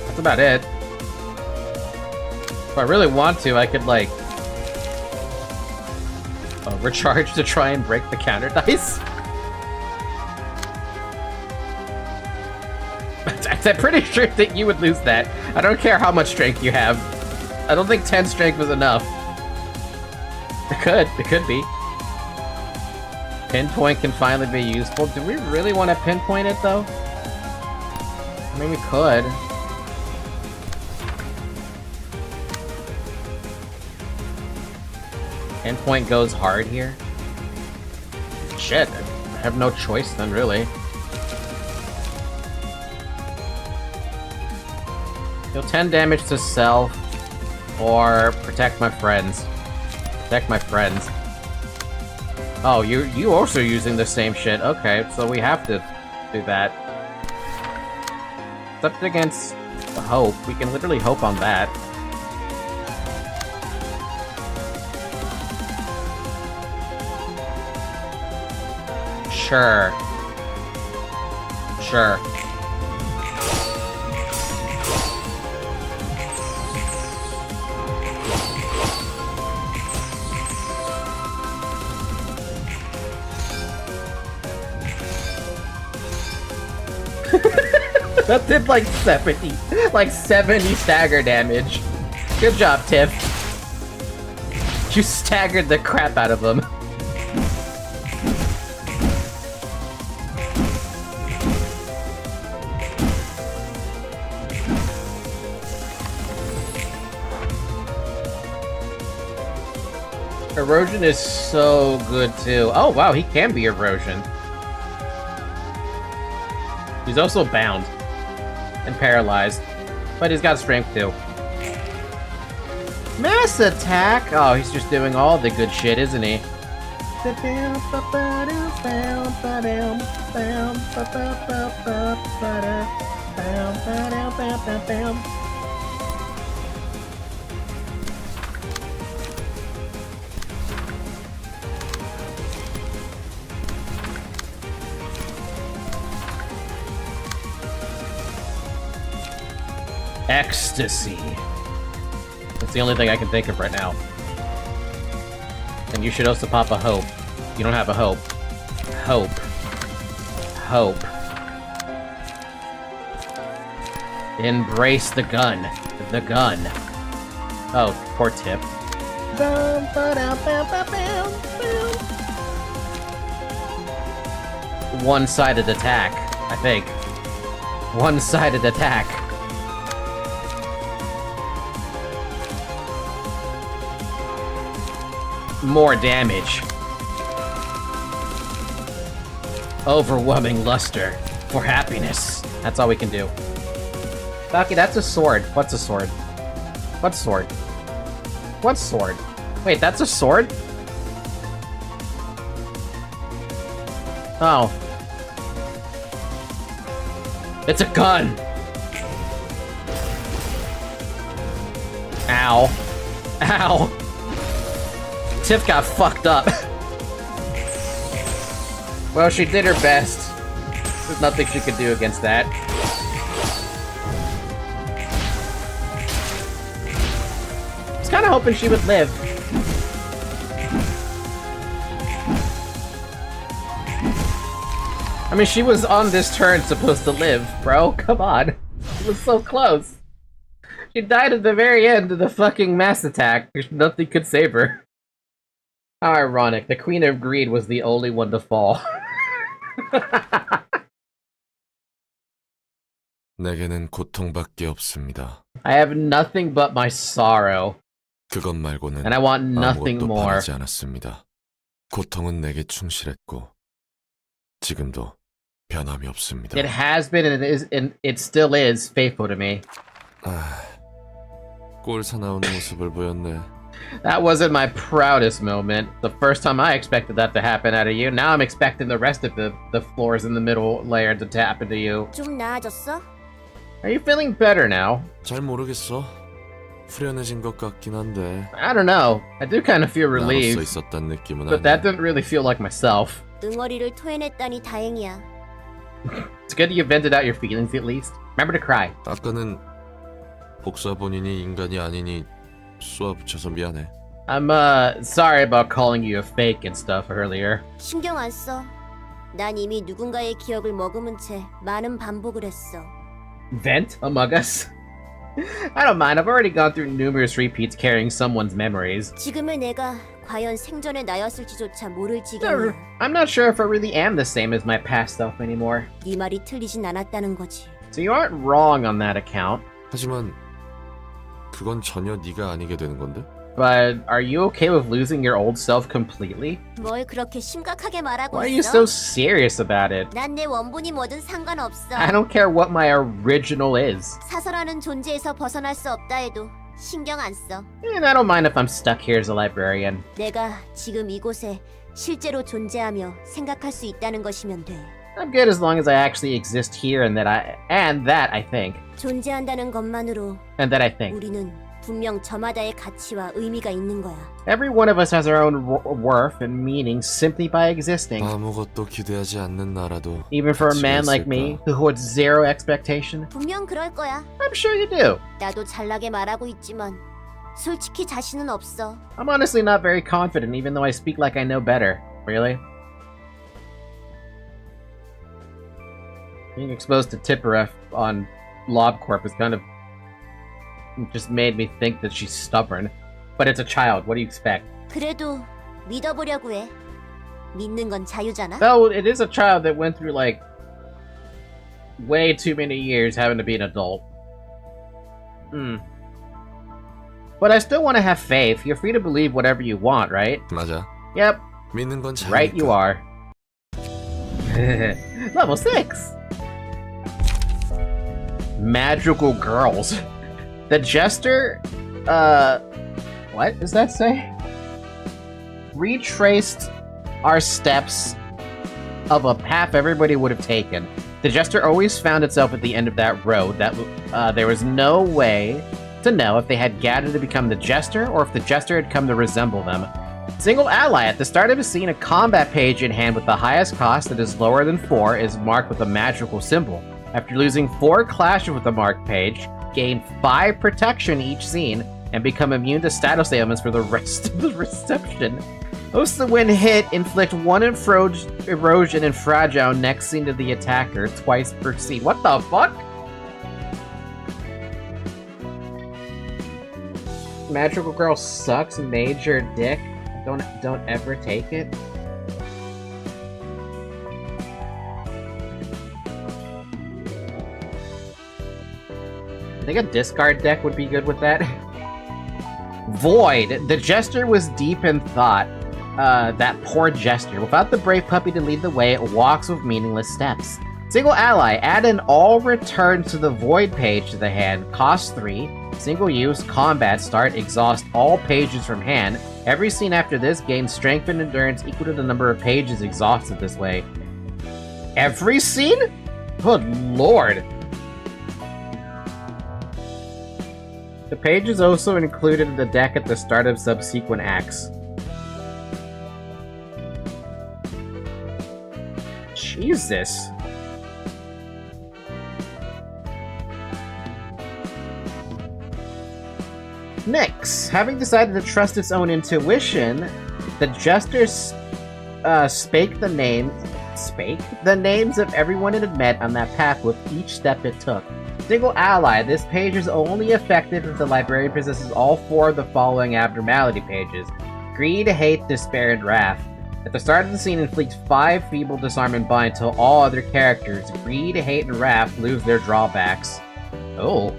Speaker 1: That's about it. If I really want to, I could, like... recharge to try and break the counter dice. I'm pretty sure that you would lose that. I don't care how much strength you have. I don't think 10 strength was enough. It could be. Pinpoint can finally be useful. Do we really want to pinpoint it though? I mean, we could. Pinpoint goes hard here. Shit, I have no choice then, really. Deal 10 damage to self, or protect my friends. Protect my friends. Oh, you also using the same shit. Okay, so we have to do that. Except against hope. We can literally hope on that. Sure. Sure. That did like 70 stagger damage. Good job, Tiff. You staggered the crap out of him. Erosion is so good too. Oh wow, he can be erosion. He's also bound and paralyzed, but he's got strength too. Mass attack! Oh, he's just doing all the good shit, isn't he? Ecstasy. That's the only thing I can think of right now. And you should also pop a hope. You don't have a hope. Hope. Hope. Embrace the gun. The gun. Oh, poor Tip. One-sided attack, I think. One-sided attack. More damage. Overwhelming luster for happiness. That's all we can do. Falky, that's a sword. What's a sword? What sword? What sword? Wait, that's a sword? Oh. It's a gun! Ow. Ow. Tiff got fucked up. Well, she did her best. There's nothing she could do against that. I was kinda hoping she would live. I mean, she was on this turn supposed to live, bro. Come on. It was so close. She died at the very end of the fucking mass attack. There's nothing could save her. How ironic. The Queen of Greed was the only one to fall.
Speaker 2: 내게는 고통밖에 없습니다.
Speaker 1: I have nothing but my sorrow.
Speaker 2: 그것 말고는
Speaker 1: And I want nothing
Speaker 2: 아무것도
Speaker 1: more.
Speaker 2: 바라지 않았습니다. 고통은 내게 충실했고 지금도 변함이 없습니다.
Speaker 1: It has been and it is and it still is faithful to me.
Speaker 2: 꼴 사나운 모습을 보였네.
Speaker 1: That wasn't my proudest moment. The first time I expected that to happen out of you. Now I'm expecting the rest of the floors in the middle layer to happen to you.
Speaker 3: 좀 나아졌어?
Speaker 1: Are you feeling better now?
Speaker 2: 잘 모르겠어. 후련해진 것 같긴 한데.
Speaker 1: I don't know. I do kind of feel
Speaker 2: 나로서
Speaker 1: relieved.
Speaker 2: 있었단 느낌은
Speaker 1: But that
Speaker 2: 아니야.
Speaker 1: didn't really feel like myself.
Speaker 3: 응어리를 토해냈다니 다행이야.
Speaker 1: It's good you vented out your feelings at least. Remember to cry.
Speaker 2: 아까는 복사 본인이 인간이 아니니 쏘아붙여서 미안해.
Speaker 1: I'm sorry about calling you a fake and stuff earlier.
Speaker 3: 신경 안 써. 난 이미 누군가의 기억을 머금은 채 많은 반복을 했어.
Speaker 1: Vent among us? I don't mind. I've already gone through numerous repeats carrying someone's memories.
Speaker 3: 지금의 내가 과연 생전의 나였을지조차 모를 지경이야.
Speaker 1: I'm not sure if I really am the same as my past self anymore.
Speaker 3: 네 말이 틀리진 않았다는 거지.
Speaker 1: So you aren't wrong on that account.
Speaker 2: 하지만 그건 전혀 네가 아니게 되는 건데?
Speaker 1: But are you okay with losing your old self completely?
Speaker 3: 뭘 그렇게 심각하게 말하고
Speaker 1: Why are you
Speaker 3: 있어?
Speaker 1: so serious about it?
Speaker 3: 난 내 원본이 뭐든 상관없어.
Speaker 1: I don't care what my original is.
Speaker 3: 사설하는 존재에서 벗어날 수 없다 해도 신경 안 써.
Speaker 1: And I don't mind if I'm stuck here as a librarian.
Speaker 3: 내가 지금 이곳에 실제로 존재하며 생각할 수 있다는 것이면 돼.
Speaker 1: I'm good as long as I actually exist here and that I think.
Speaker 3: 존재한다는 것만으로
Speaker 1: And that I think.
Speaker 3: 우리는 분명 저마다의 가치와 의미가 있는 거야.
Speaker 1: Every one of us has our own worth and meaning simply by existing.
Speaker 2: 아무것도 기대하지 않는 나라도
Speaker 1: Even for a
Speaker 2: 가치가
Speaker 1: man like
Speaker 2: 있을까?
Speaker 1: me, who holds zero expectation.
Speaker 3: 분명 그럴 거야.
Speaker 1: I'm sure you do.
Speaker 3: 나도 잘나게 말하고 있지만 솔직히 자신은 없어.
Speaker 1: I'm honestly not very confident, even though I speak like I know better. Really? Being exposed to Tipperef on LobCorp is kind of just made me think that she's stubborn. But it's a child, what do you expect?
Speaker 3: 그래도 믿어보려고 해. 믿는 건 자유잖아.
Speaker 1: Though it is a child that went through like way too many years having to be an adult. But I still want to have faith. You're free to believe whatever you want, right?
Speaker 2: 맞아.
Speaker 1: Yep.
Speaker 2: 믿는 건 자유니까.
Speaker 1: Right you are. Level 6. Magical girls. The jester, what does that say? Retraced our steps of a path everybody would have taken. The jester always found itself at the end of that road. There was no way to know if they had gathered to become the jester or if the jester had come to resemble them. Single ally. At the start of a scene, a combat page in hand with the highest cost that is lower than 4 is marked with a magical symbol. After losing 4 clashes with the marked page, gain 5 protection each scene and become immune to status ailments for the rest of the reception. Also, when hit, inflict 1 erosion and fragile next scene to the attacker twice per scene. What the fuck? Magical girl sucks, major dick. Don't ever take it. I think a discard deck would be good with that. Void. The jester was deep in thought. That poor jester. Without the brave puppy to lead the way, it walks with meaningless steps. Single ally. Add an all return to the void page to the hand. Cost 3. Single use. Combat start. Exhaust all pages from hand. Every scene after this gains strength and endurance equal to the number of pages exhausted this way. Every scene? Good lord. The page is also included in the deck at the start of subsequent acts. Jesus. Nyx. Having decided to trust its own intuition, the jester spake the names of everyone it had met on that path with each step it took. Single ally. This page is only effective if the librarian possesses all 4 of the following abnormality pages. Greed, hate, despair, and wrath. At the start of the scene, inflict 5 feeble disarm and bind till all other characters, greed, hate, and wrath, lose their drawbacks. Oh.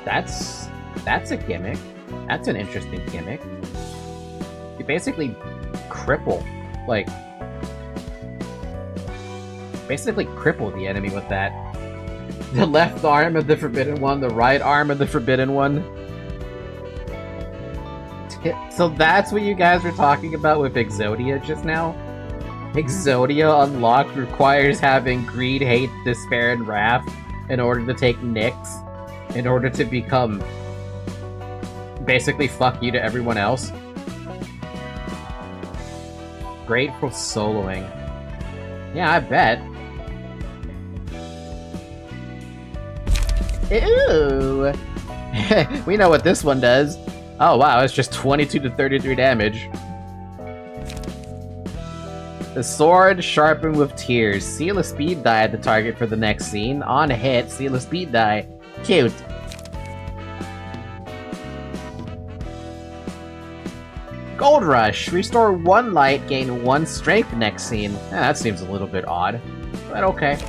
Speaker 1: That's a gimmick. That's an interesting gimmick. You basically cripple, basically cripple the enemy with that. The left arm of the Forbidden One, the right arm of the Forbidden One. So that's what you guys were talking about with Exodia just now? Exodia unlocked requires having greed, hate, despair, and wrath in order to take Nyx, in order to become basically fuck you to everyone else. Great for soloing. Yeah, I bet. Ew! We know what this one does. Oh wow, it's just 22 to 33 damage. The sword sharpened with tears. Seal a speed die at the target for the next scene. On hit, seal a speed die. Cute. Gold Rush. Restore 1 light, gain 1 strength next scene. That seems a little bit odd, but okay.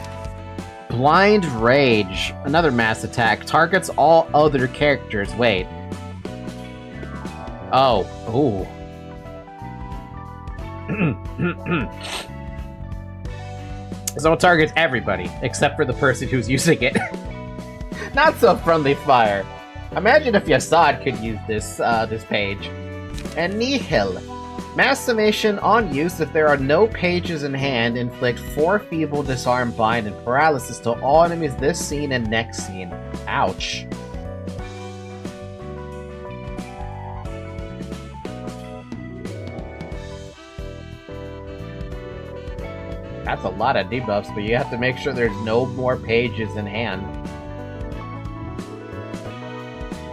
Speaker 1: Blind Rage. Another mass attack. Targets all other characters. Wait. Oh. Ooh. So it targets everybody, except for the person who's using it. Not so friendly fire. Imagine if Yasad could use this page. And Nihil. Mass summation on use. If there are no pages in hand, inflict 4 feeble, disarm, bind, and paralysis to all enemies this scene and next scene. Ouch. That's a lot of debuffs, but you have to make sure there's no more pages in hand.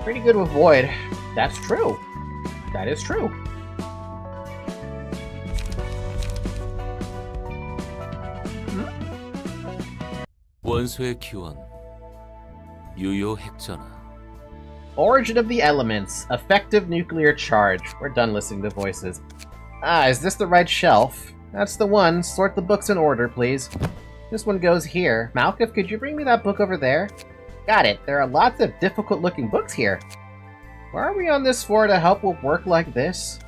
Speaker 1: Pretty good with Void. That's true. That is true.
Speaker 5: 원소의 기원, 유효 핵전화.
Speaker 1: Origin of the elements. Effective nuclear charge. We're done listening to voices. Ah, is this the right shelf? That's the one. Sort the books in order, please. This one goes here. Malkif, could you bring me that book over there? Got it. There are lots of difficult-looking books here. Why are we on this floor to help with work like this?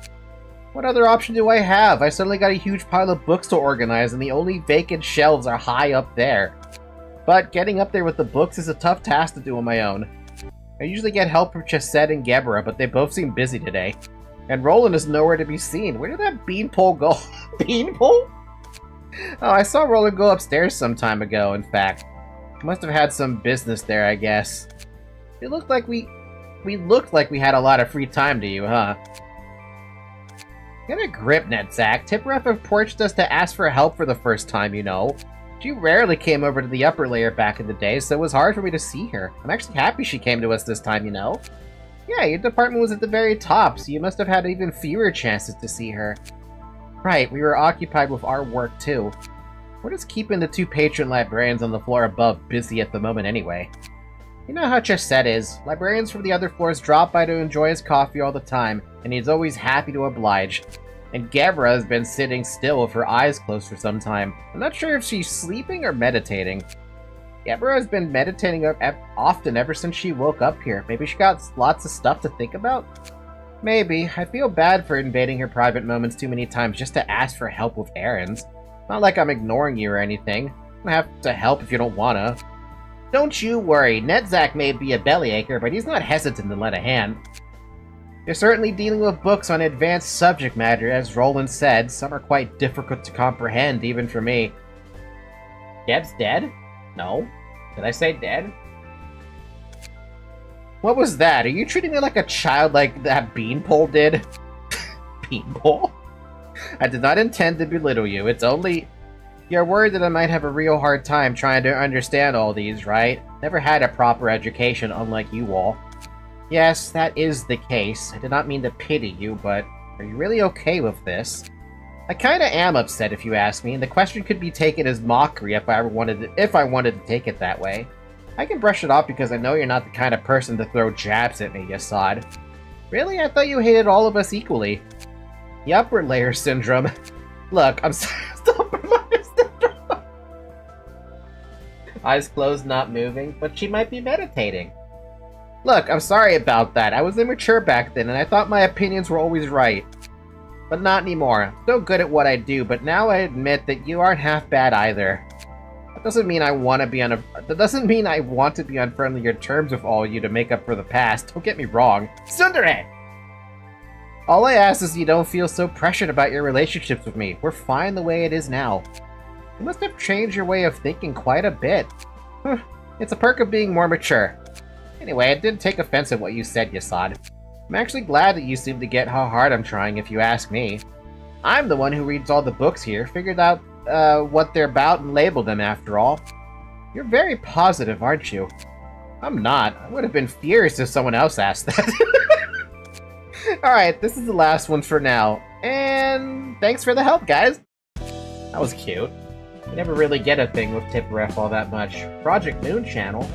Speaker 1: What other option do I have? I suddenly got a huge pile of books to organize, and the only vacant shelves are high up there. But getting up there with the books is a tough task to do on my own. I usually get help from Chesed and Gebura, but they both seem busy today. And Roland is nowhere to be seen. Where did that beanpole go? Beanpole? Oh, I saw Roland go upstairs some time ago, in fact. Must have had some business there, I guess. It looked like we looked like we had a lot of free time to you, huh? Get a grip, Netzak. Tipref approached us to ask for help for the first time, you know. She rarely came over to the upper layer back in the day, so it was hard for me to see her. I'm actually happy she came to us this time, you know. Yeah, your department was at the very top, so you must have had even fewer chances to see her. Right, we were occupied with our work too. We're just keeping the two patron librarians on the floor above busy at the moment anyway. You know how Chesed is. Librarians from the other floors drop by to enjoy his coffee all the time, and he's always happy to oblige. And Gebura has been sitting still with her eyes closed for some time. I'm not sure if she's sleeping or meditating. Gebura has been meditating often ever since she woke up here. Maybe she got lots of stuff to think about? Maybe. I feel bad for invading her private moments too many times just to ask for help with errands. Not like I'm ignoring you or anything. I don't have to help if you don't wanna. Don't you worry. Netzak may be a bellyacher, but he's not hesitant to lend a hand. You're certainly dealing with books on advanced subject matter, as Roland said. Some are quite difficult to comprehend, even for me. Geb's dead? No. Did I say dead? What was that? Are you treating me like a child like that beanpole did? Beanpole? I did not intend to belittle you. It's only... You're worried that I might have a real hard time trying to understand all these, right? Never had a proper education, unlike you all. Yes, that is the case. I did not mean to pity you, but are you really okay with this? I kinda am upset if you ask me, and the question could be taken as mockery if I wanted to take it that way. I can brush it off because I know you're not the kind of person to throw jabs at me, Yasad. Really? I thought you hated all of us equally. The upper layer syndrome. Look, I'm sorry. Upper layer syndrome. Eyes closed, not moving, but she might be meditating. Look, I'm sorry about that. I was immature back then, and I thought my opinions were always right. But not anymore. I'm so good at what I do, but now I admit that you aren't half bad either. That doesn't mean I want to be on friendlier terms with all of you to make up for the past. Don't get me wrong. Tsundere! All I ask is you don't feel so pressured about your relationships with me. We're fine the way it is now. You must have changed your way of thinking quite a bit. It's a perk of being more mature. Anyway, I didn't take offense at what you said, Yasad. I'm actually glad that you seem to get how hard I'm trying, if you ask me. I'm the one who reads all the books here, figured out what they're about and labeled them after all. You're very positive, aren't you? I'm not. I would have been furious if someone else asked that. Alright, this is the last one for now. And thanks for the help, guys! That was cute. I never really get a thing with Tipref all that much. Project Moon Channel.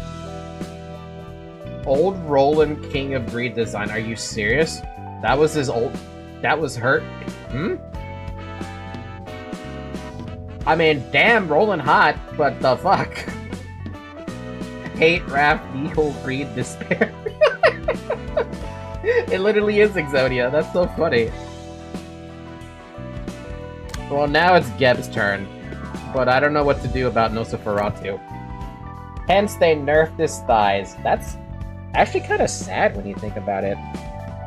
Speaker 1: Old Roland King of Greed design. Are you serious? That was his old... That was her... I mean, damn, Roland hot, but the fuck? Hate, wrath, evil, greed, despair. It literally is Exodia. That's so funny. Well, now it's Geb's turn. But I don't know what to do about Nosferatu. Hence, they nerfed his thighs. That's actually kind of sad when you think about it.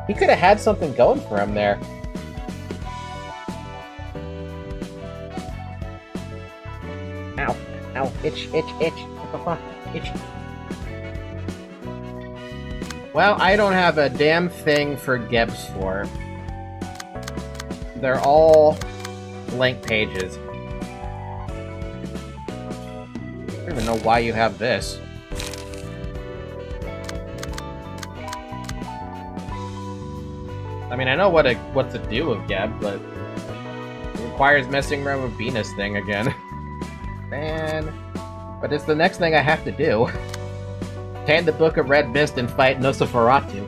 Speaker 1: He could have had something going for him there. Ow. Ow. Itch, itch, itch. What the fuck? Itch. Well, I don't have a damn thing for Geb's floor. They're all blank pages. I don't even know why you have this. I mean, I know what to do with Geb, but it requires messing around with Binah's thing again. Man. But it's the next thing I have to do. Obtain the Book of Red Mist and fight Nosferatu.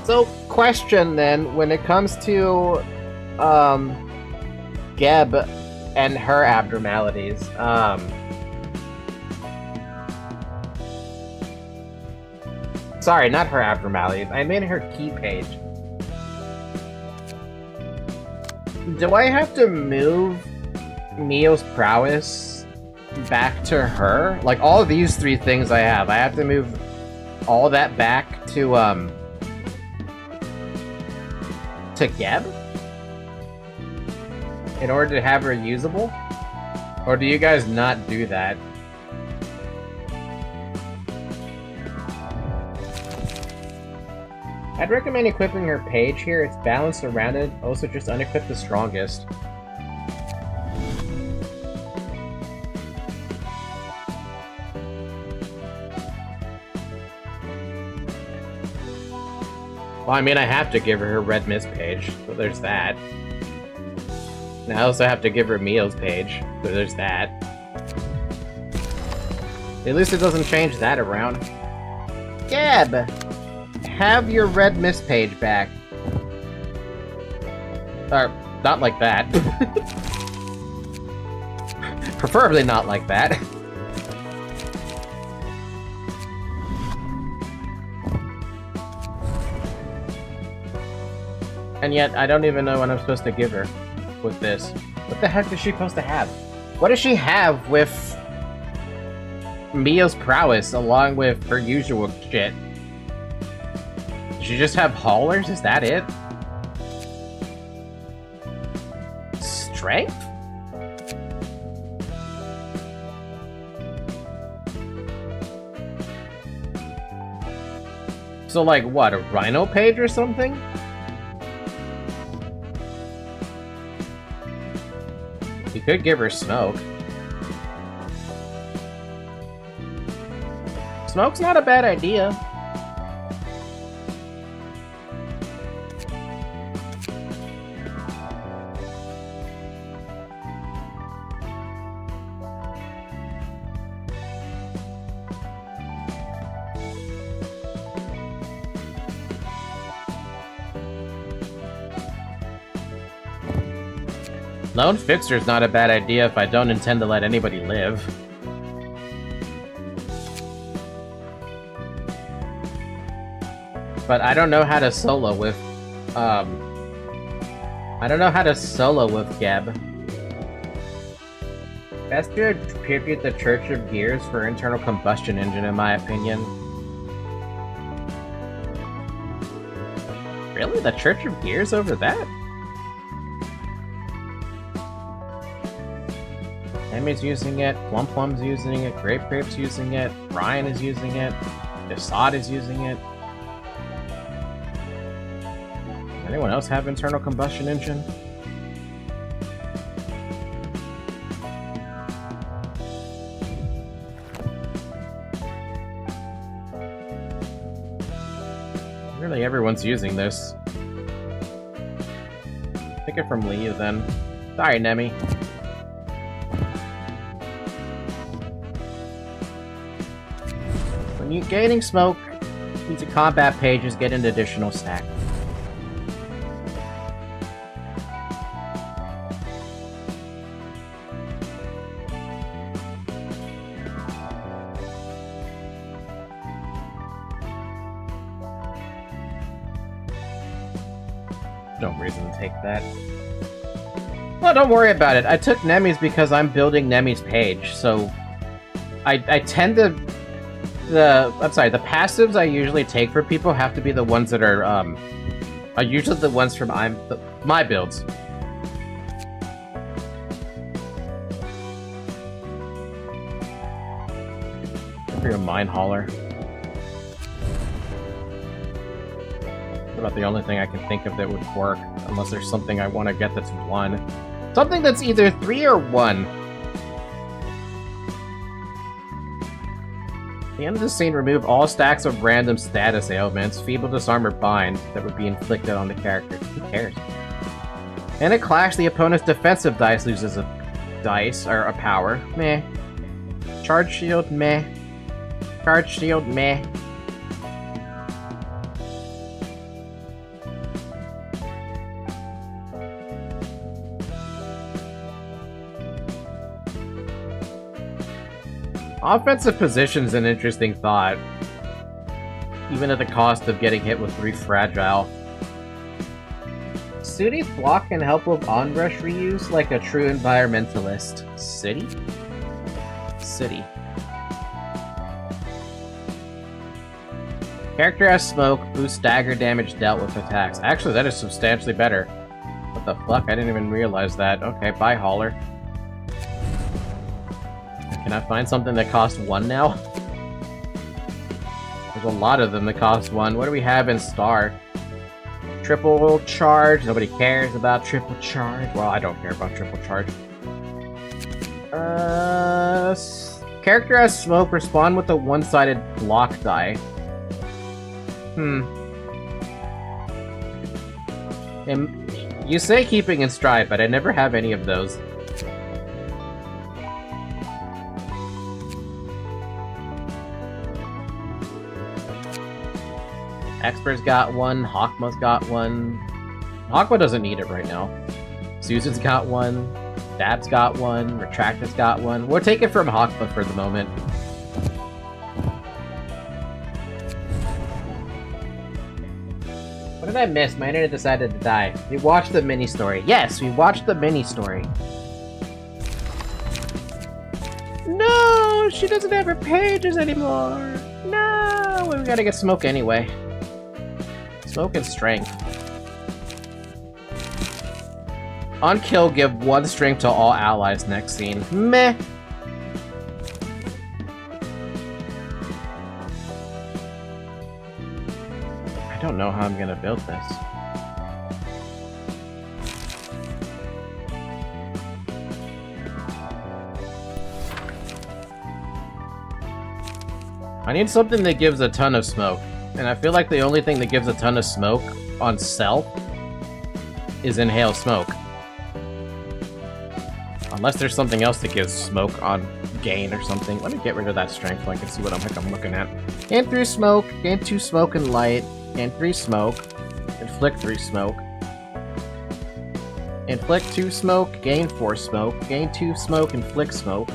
Speaker 1: So, question then, when it comes to Geb and her abnormalities, sorry, not her abnormalities, I mean her key page. Do I have to move Mio's prowess back to her? Like, all of these three things I have to move all that back to Geb? In order to have her usable? Or do you guys not do that? I'd recommend equipping her page here. It's balanced around it, also just unequip the strongest. Well, I mean, I have to give her Red Mist page, so there's that. And I also have to give her Mio's page, so there's that. At least it doesn't change that around. Geb! Have your Red Mist page back. Or, not like that. Preferably not like that. And yet, I don't even know what I'm supposed to give her with this. What the heck is she supposed to have? What does she have with Mio's prowess along with her usual shit? Does she just have haulers? Is that it? Strength? So like what, a rhino page or something? You could give her smoke. Smoke's not a bad idea. Lone Fixer's not a bad idea if I don't intend to let anybody live. But I don't know how to solo with, I don't know how to solo with Geb. Best to attribute the Church of Gears for internal combustion engine, in my opinion. Really? The Church of Gears over that? Emmy's using it, Plum's using it, Grape's using it, Ryan is using it, Desad is using it. Does anyone else have internal combustion engine? Really, everyone's using this. Take it from Lee, then. Sorry, Nemi. When you're gaining smoke, these combat pages get an additional stack. No reason to take that. Well, don't worry about it. I took Nemi's because I'm building Nemi's page, so I tend to... the passives I usually take for people have to be the ones that are usually the ones from my builds. If you're a mine hauler. That's about the only thing I can think of that would work, unless there's something I want to get that's 1. Something that's either 3 or 1. At the end of the scene, remove all stacks of random status ailments, feeble, disarm, or bind that would be inflicted on the character. Who cares? In a clash, the opponent's defensive dice loses a dice, or a power. Meh. Charge shield, meh. Charge shield, meh. Offensive position's an interesting thought. Even at the cost of getting hit with 3 fragile. Sooty's block can help with onrush reuse like a true environmentalist. City? City. Character has smoke, boosts dagger damage dealt with attacks. Actually, that is substantially better. What the fuck? I didn't even realize that. Okay, bye, Hauler. Can I find something that costs 1 now? There's a lot of them that cost 1. What do we have in Star? Triple charge. Nobody cares about triple charge. Well, I don't care about triple charge. Character has smoke. Respond with a one-sided block die. You say keeping in stride, but I never have any of those. Expert's got 1, Hawkma's got 1. Hawkma doesn't need it right now. Susan's got 1, Dab's got 1, Retracted's got 1. We'll take it from Hawkma for the moment. What did I miss? My internet decided to die. We watched the mini-story. Yes, we watched the mini-story. No! She doesn't have her pages anymore! No! We gotta get smoke anyway. Smoke and strength. On kill, give 1 strength to all allies next scene. Meh! I don't know how I'm gonna build this. I need something that gives a ton of smoke. And I feel like the only thing that gives a ton of smoke on self is inhale smoke. Unless there's something else that gives smoke on gain or something. Let me get rid of that strength so I can see what I'm looking at. Gain 3 smoke, gain 2 smoke and light, gain 3 smoke, inflict 3 smoke. Inflict 2 smoke, gain 4 smoke, gain 2 smoke, inflict smoke.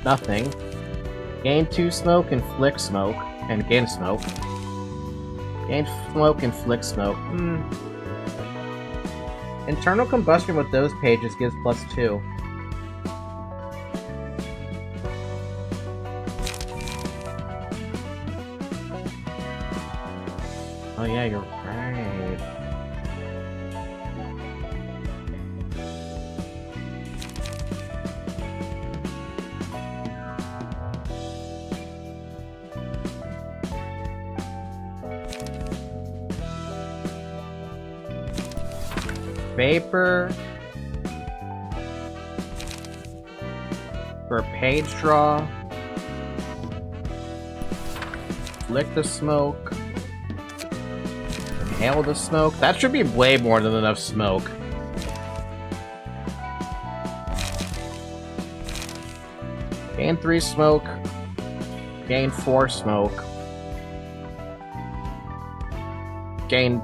Speaker 1: Nothing. Gain 2 smoke, inflict smoke, and gain smoke. Gain smoke, inflict smoke. Internal combustion with those pages gives +2. Oh yeah, you're right. Vapor for page draw. Flick the smoke. Inhale the smoke. That should be way more than enough smoke. Gain 3 smoke. Gain 4 smoke. Gain...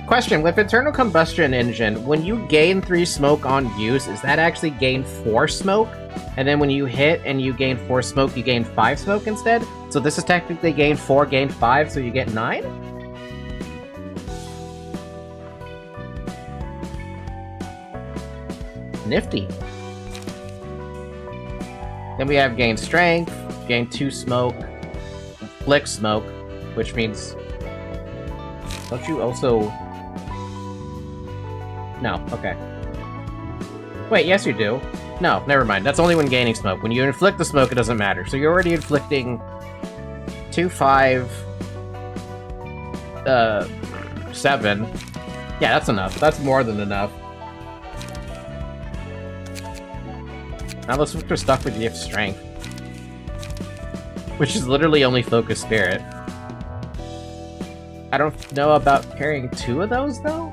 Speaker 1: Question, with internal combustion engine, when you gain 3 smoke on use, is that actually gain 4 smoke? And then when you hit and you gain 4 smoke, you gain 5 smoke instead? So this is technically gain 4, gain 5, so you get 9? Nifty. Then we have gain strength, gain 2 smoke, flick smoke, which means... Don't you also... No, okay. Wait, yes you do. No, never mind. That's only when gaining smoke. When you inflict the smoke, it doesn't matter. So you're already inflicting 2, 5, 7. Yeah, that's enough. That's more than enough. Now let's look for stuff with gift strength. Which is literally only focus spirit. I don't know about carrying 2 of those, though?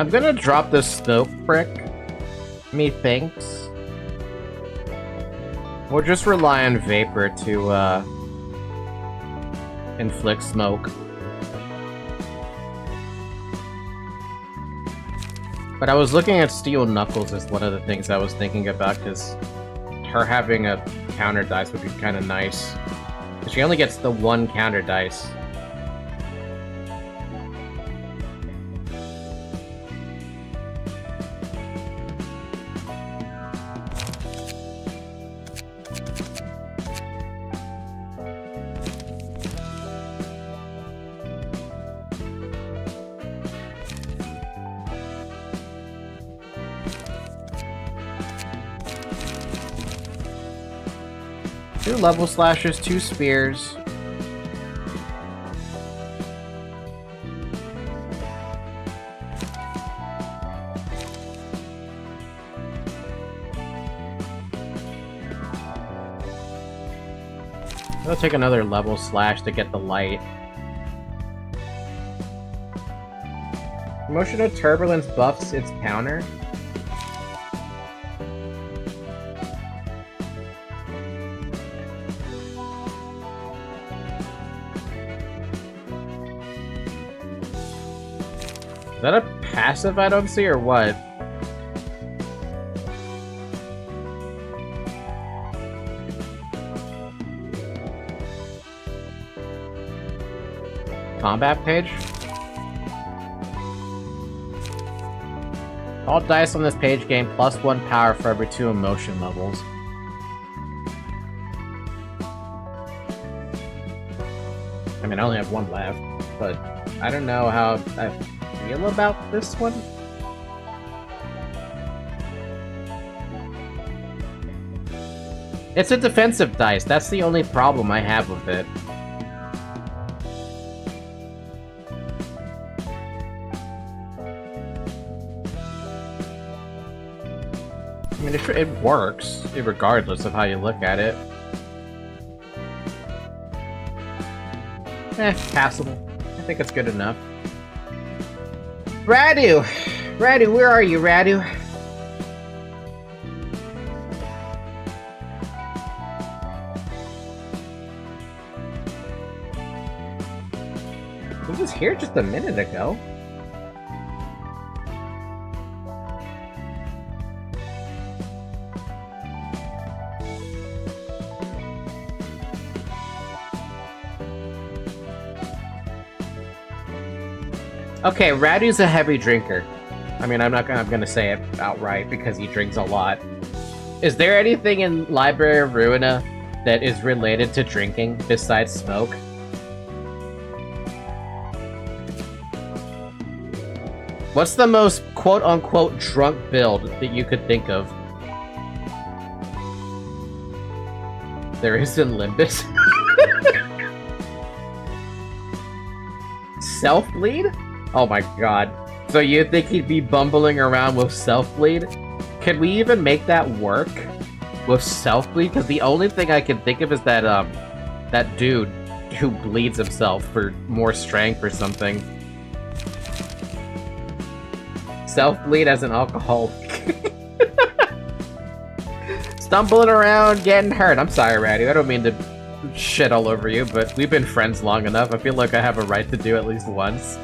Speaker 1: I'm gonna drop this smoke brick. Methinks. We'll just rely on vapor to inflict smoke. But I was looking at Steel Knuckles as one of the things I was thinking about, because her having a counter dice would be kind of nice. She only gets the one counter dice. Two level slashers, two spears. I'll take another level slash to get the light. Emotional Turbulence buffs its counter. Is that a passive I don't see, or what? Combat page? All dice on this page gain +1 power for every 2 emotion levels. I mean, I only have 1 left, but I don't know how I feel about this one. It's a defensive dice, that's the only problem I have with it. I mean, it works, regardless of how you look at it. Passable. I think it's good enough. Radu! Radu, where are you, Radu? He was here just a minute ago. Okay, Radu's a heavy drinker. I mean, I'm gonna say it outright because he drinks a lot. Is there anything in Library of Ruina that is related to drinking besides smoke? What's the most quote-unquote drunk build that you could think of? There is in Limbus. Self-bleed? Oh my god. So you think he'd be bumbling around with self-bleed? Can we even make that work? With self-bleed? Because the only thing I can think of is that, that dude who bleeds himself for more strength or something. Self-bleed as an alcoholic. Stumbling around, getting hurt. I'm sorry, Ratty. I don't mean to shit all over you, but we've been friends long enough. I feel like I have a right to do at least once.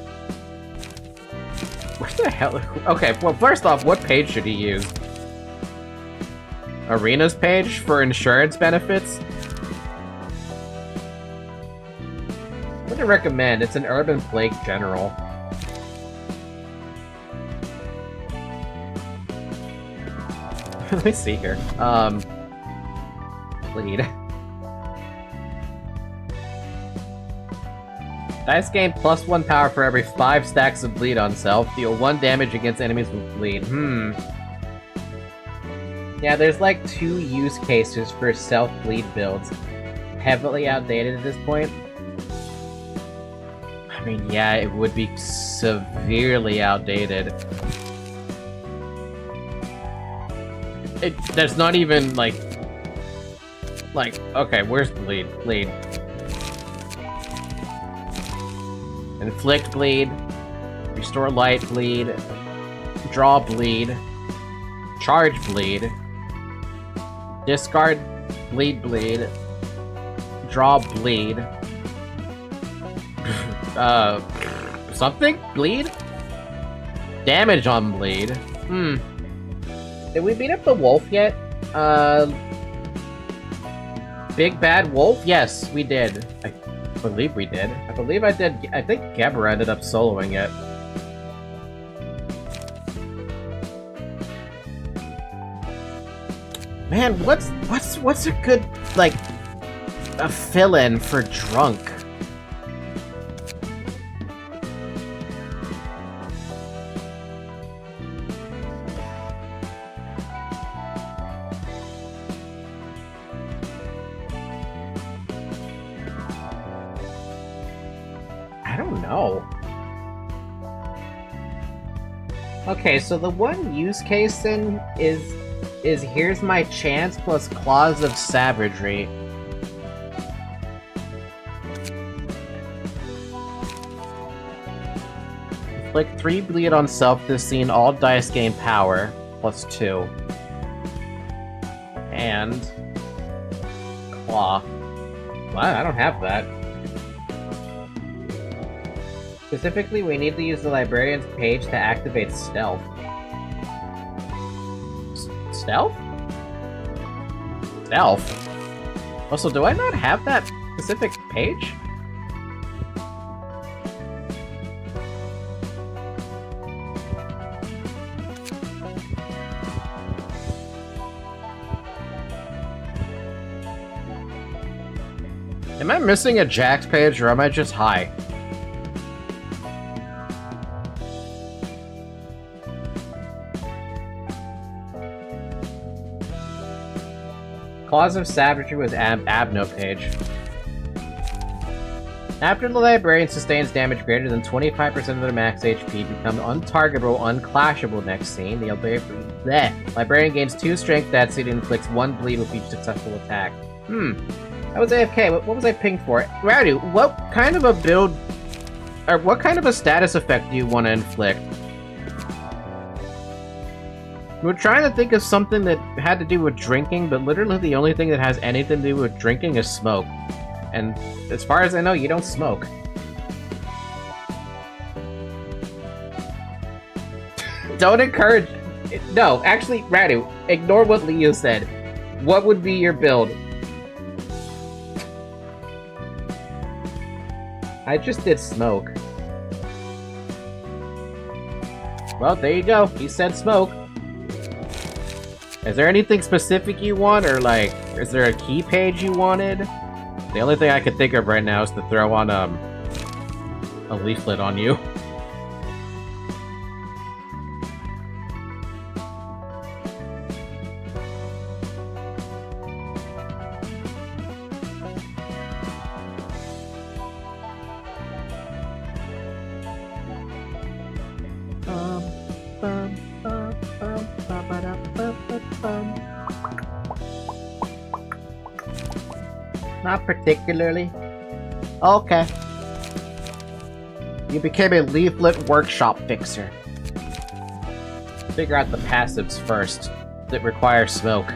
Speaker 1: What the hell? Okay, well, first off, what page should he use? Arena's page for insurance benefits? What do you recommend? It's an urban plague general. Let me see here. Bleed. Dice gain +1 power for every 5 stacks of bleed on self. Deal 1 damage against enemies with bleed. Yeah, there's like 2 use cases for self-bleed builds. Heavily outdated at this point. I mean, yeah, it would be severely outdated. There's not even, like, okay, where's bleed? Bleed. Inflict bleed. Restore light bleed. Draw bleed. Charge bleed. Discard bleed. Draw bleed. Something? Bleed? Damage on bleed. Did we beat up the wolf yet? Big bad wolf? Yes, we did. I believe we did. I believe I did. I think Gebura ended up soloing it. Man, what's a good, like, a fill-in for drunk? I don't know. Okay, so the one use case then is here's my chance plus claws of savagery. Inflict 3 bleed on self this scene, all dice gain power, plus 2. And claw. What? I don't have that. Specifically, we need to use the librarian's page to activate stealth. Stealth? Stealth? Also, do I not have that specific page? Am I missing a Jax page, or am I just high? Claws of Savagery was Abno page. After the Librarian sustains damage greater than 25% of their max HP, become untargetable, unclashable next scene. The Librarian gains 2 strength that seed and inflicts 1 bleed with each successful attack. I was AFK. What was I pinged for? Radu, what kind of a build... or what kind of a status effect do you want to inflict? We're trying to think of something that had to do with drinking, but literally the only thing that has anything to do with drinking is smoke. And as far as I know, you don't smoke. Don't encourage... No, actually, Radu, ignore what Leo said. What would be your build? I just did smoke. Well, there you go. He said smoke. Is there anything specific you want, or like, is there a key page you wanted? The only thing I could think of right now is to throw on a leaflet on you. Not particularly. Okay. You became a leaflet workshop fixer. Figure out the passives first that require smoke.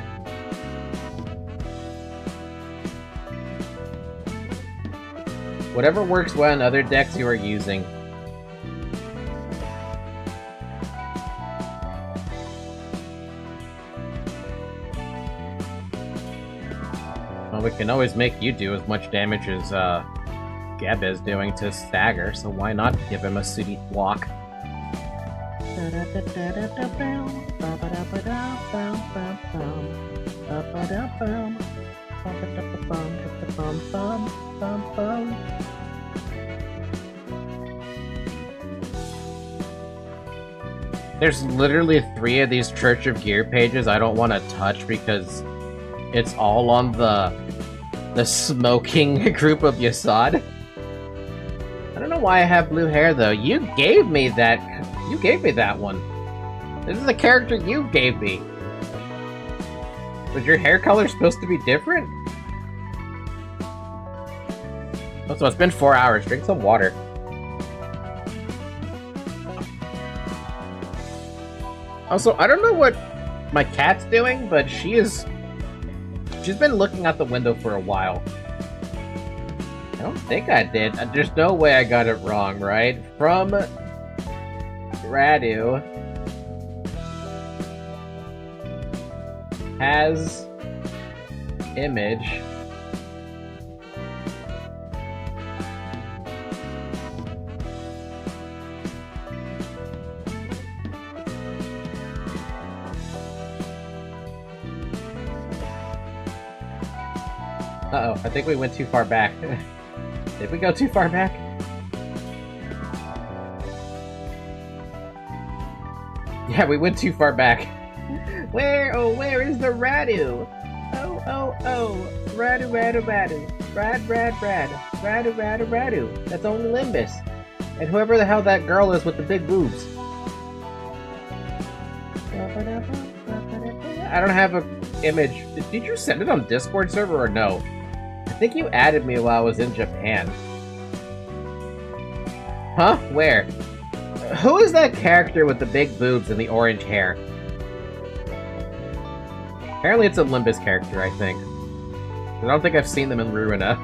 Speaker 1: Whatever works well in other decks you are using. We can always make you do as much damage as Geb is doing to Stagger, so why not give him a sooty block? There's literally 3 of these Church of Gear pages I don't want to touch because it's all on the smoking group of Yasad. I don't know why I have blue hair though. You gave me that one. This is the character you gave me. Was your hair color supposed to be different? Also, it's been 4 hours. Drink some water. Also, I don't know what my cat's doing, but she's been looking out the window for a while. I don't think I did. There's no way I got it wrong, right? From Radu has image Uh-oh, I think we went too far back. Did we go too far back? Yeah, we went too far back. Where is the Radu? Oh, Radu. Radu. That's only Limbus. And whoever the hell that girl is with the big boobs. I don't have an image. Did you send it on Discord server or no? I think you added me while I was in Japan. Huh? Where? Who is that character with the big boobs and the orange hair? Apparently it's a Limbus character, I think. I don't think I've seen them in Ruina.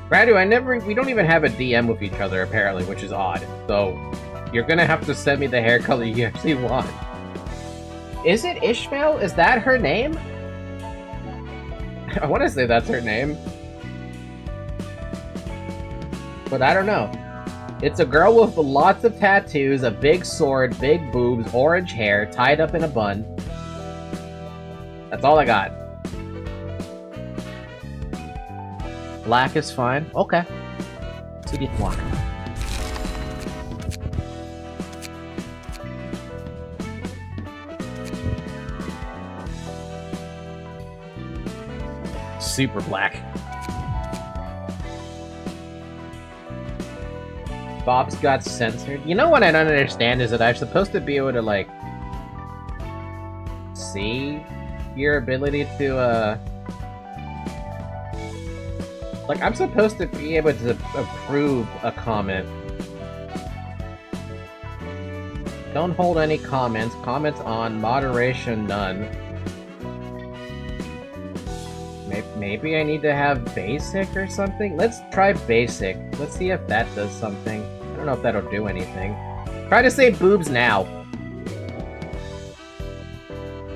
Speaker 1: Radu, we don't even have a DM with each other, apparently, which is odd. So, you're gonna have to send me the hair color you actually want. Is it Ishmael? Is that her name? I want to say that's her name. But I don't know. It's a girl with lots of tattoos, a big sword, big boobs, orange hair, tied up in a bun. That's all I got. Black is fine. Okay. So get one. Super black. Bob's got censored. You know what I don't understand is that I'm supposed to be able to, like, see your ability to, like, I'm supposed to be able to approve a comment. Don't hold any comments. Comments on. Moderation none. Maybe I need to have basic or something? Let's try basic. Let's see if that does something. I don't know if that'll do anything. Try to say boobs now.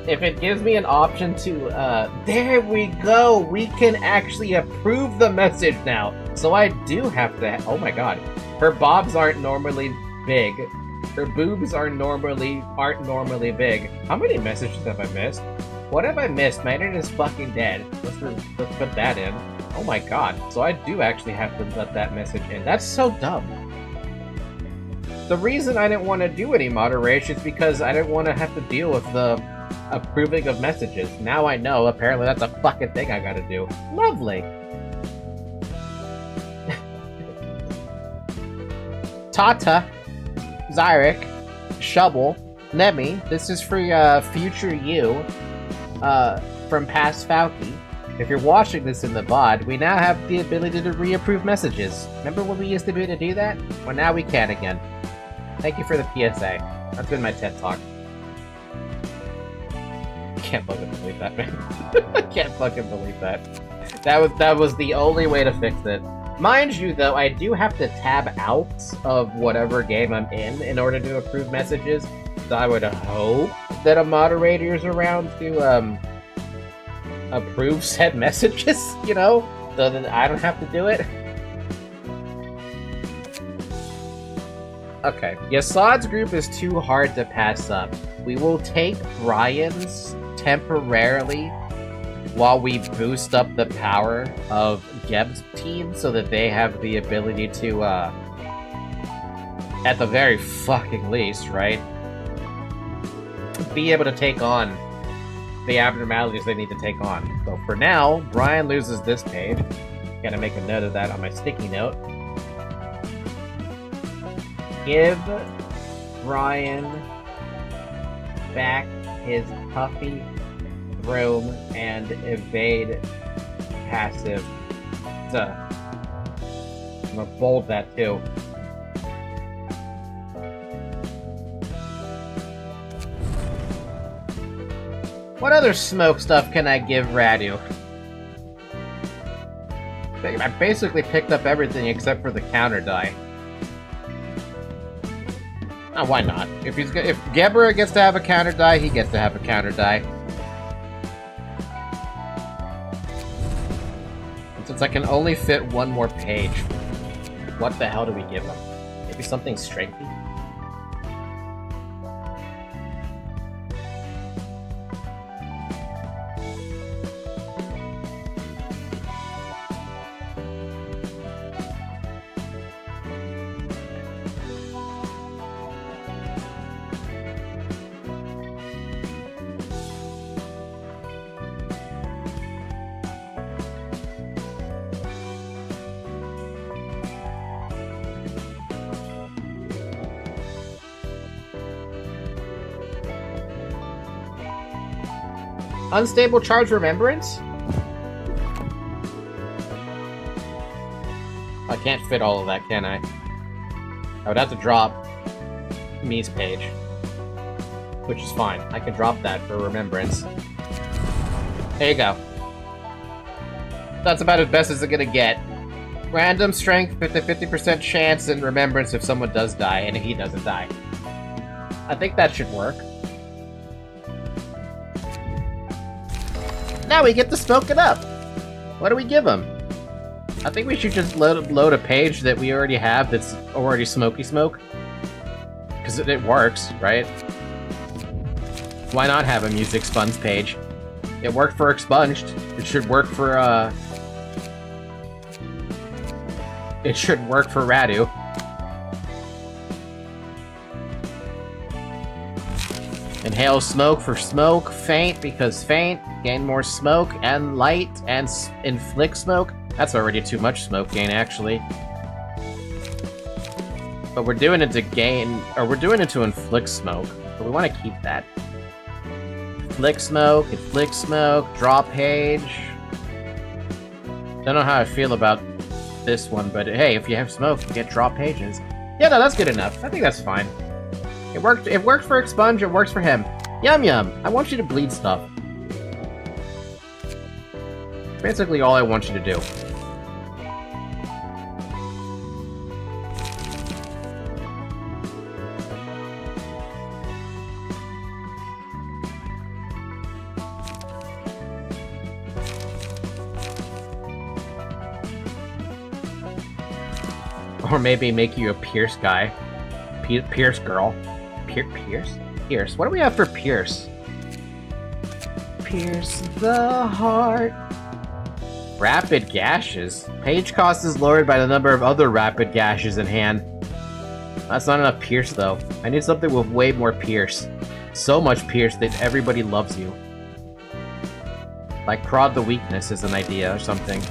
Speaker 1: If it gives me an option to, there we go! We can actually approve the message now! So I do have to, oh my god. Her bobs aren't normally big. Her boobs aren't normally big. How many messages have I missed? What have I missed? My internet is fucking dead. Let's put that in. Oh my god. So I do actually have to let that message in. That's so dumb. The reason I didn't want to do any moderation is because I didn't want to have to deal with the approving of messages. Now I know, apparently that's a fucking thing I gotta do. Lovely! Tata, Zyrek, Shubble, Nemi, this is for future you, from past Falky. If you're watching this in the VOD, we now have the ability to reapprove messages. Remember when we used to be able to do that? Well, now we can again. Thank you for the PSA. That's been my TED Talk. Can't fucking believe that, man. I can't fucking believe that. That was the only way to fix it. Mind you, though, I do have to tab out of whatever game I'm in order to approve messages. So I would hope that a moderator is around to approve said messages, you know, so that I don't have to do it. Okay, Yasad's group is too hard to pass up. We will take Brian's temporarily while we boost up the power of Geb's team so that they have the ability to, at the very fucking least, right, be able to take on the abnormalities they need to take on. So for now, Brian loses this page. Gotta make a note of that on my sticky note. Give Brian back his puffy room and evade passive. I'm gonna bold that too. What other smoke stuff can I give Radu? I basically picked up everything except for the counter die. Oh, why not? If Gebura gets to have a counter die, he gets to have a counter die. And since I can only fit one more page, what the hell do we give him? Maybe something strengthy? Unstable charge remembrance? I can't fit all of that, can I? I would have to drop Mii's page. Which is fine. I can drop that for remembrance. There you go. That's about as best as it's gonna get. Random strength with a 50% chance in remembrance if someone does die, and if he doesn't die. I think that should work. Now we get to smoke it up! What do we give him? I think we should just load a page that we already have that's already smoky smoke. Because it works, right? Why not have a music expunge page? It worked for expunged. It should work for, it should work for Radu. Inhale smoke for smoke, faint because faint, gain more smoke, and light, and inflict smoke. That's already too much smoke gain, actually. But we're doing it to gain, or we're doing it to inflict smoke, but we want to keep that. Inflict smoke, draw page. Don't know how I feel about this one, but hey, if you have smoke, you get draw pages. Yeah, no, that's good enough. I think that's fine. It worked for expunge, it works for him. Yum yum, I want you to bleed stuff. Basically all I want you to do. Or maybe make you a Pierce guy. Pierce girl. Pierce? Pierce. What do we have for Pierce? Pierce the heart. Rapid gashes. Page cost is lowered by the number of other rapid gashes in hand. That's not enough Pierce, though. I need something with way more Pierce. So much Pierce that everybody loves you. Like Prod the Weakness is an idea or something.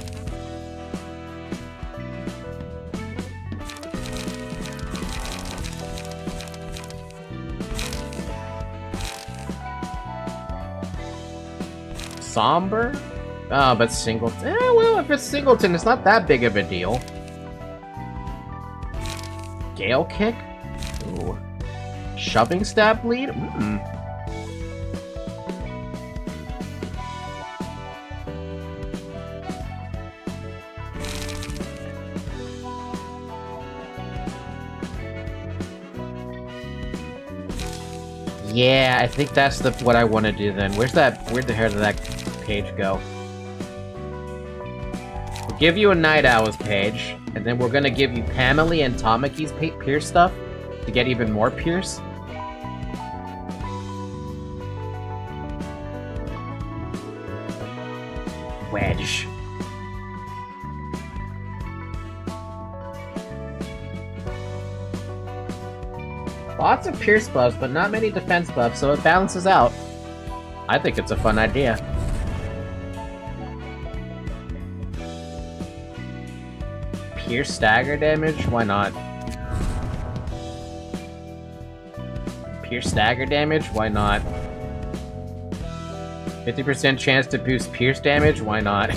Speaker 1: Somber? Oh, but Singleton. Well, if it's Singleton, it's not that big of a deal. Gale Kick? Ooh. Shoving Stab Bleed? Yeah, I think that's what I want to do then. Where'd the hair of that page go? We'll give you a Night Owl's page, and then we're gonna give you Pamela and Tamaki's Pierce stuff to get even more Pierce. Wedge. Lots of Pierce buffs, but not many defense buffs, so it balances out. I think it's a fun idea. Pierce stagger damage? Why not? Pierce stagger damage? Why not? 50% chance to boost Pierce damage? Why not?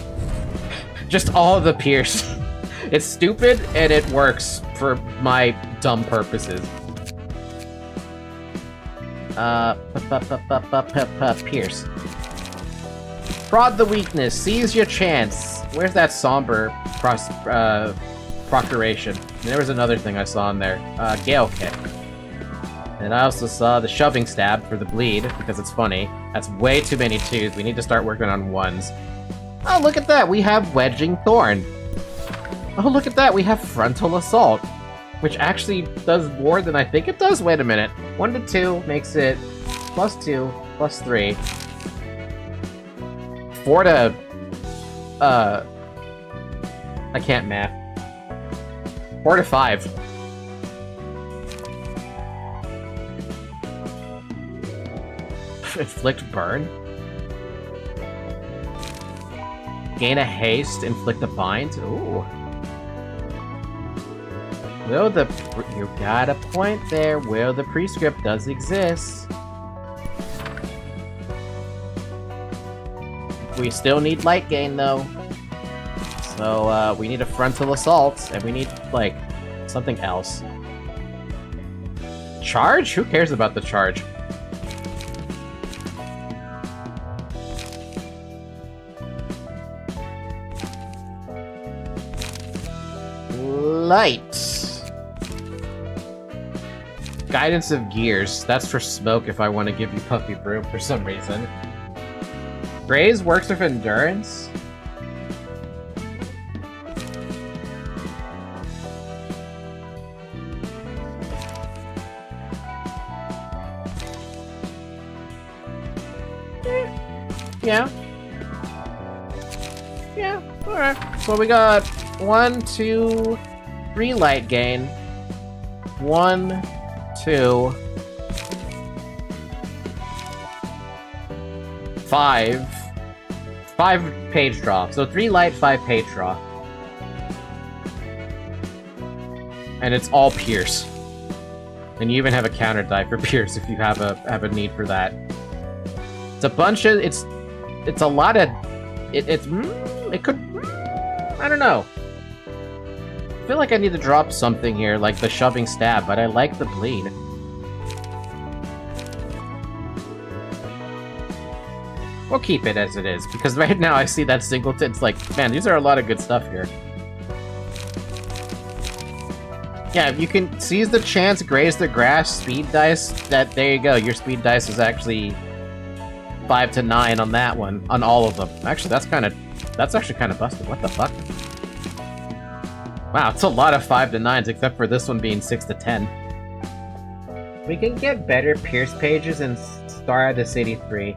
Speaker 1: Just all of the Pierce. It's stupid, and it works for my dumb purposes. Pierce. Prod the weakness. Seize your chance. Where's that somber procuration? There was another thing I saw in there. Gale kick. And I also saw the shoving stab for the bleed, because it's funny. That's way too many twos. We need to start working on ones. Oh, look at that! We have Wedging Thorn. Oh, look at that! We have Frontal Assault. Which actually does more than I think it does. Wait a minute. 1 to 2 makes it +2, +3. 4 to... I can't math. 4 to 5. Inflict burn? Gain a haste, inflict a bind? Ooh. Well, you got a point there. Well, the prescript does exist. We still need light gain, though. So, we need a frontal assault, and we need, like, something else. Charge? Who cares about the charge? Light. Guidance of Gears. That's for smoke if I want to give you Puppy Brew for some reason. Graze works with endurance? Yeah. Yeah, alright. So we got 1, 2, 3 light gain. 1, 2, 5. 5 page draw. So 3 light, 5 page draw. And it's all pierce. And you even have a counter die for pierce if you have a need for that. It's a bunch of it's a lot of it could I don't know. I feel like I need to drop something here, like the shoving stab, but I like the bleed. We'll keep it as it is, because right now I see that singleton. It's like, man, these are a lot of good stuff here. Yeah, you can seize the chance, graze the grass, speed dice. There you go. Your speed dice is actually 5 to 9 on that one, on all of them. Actually, that's actually kind of busted. What the fuck? Wow, it's a lot of 5 to 9s, except for this one being 6 to 10. We can get better Pierce pages in Star of the City 3.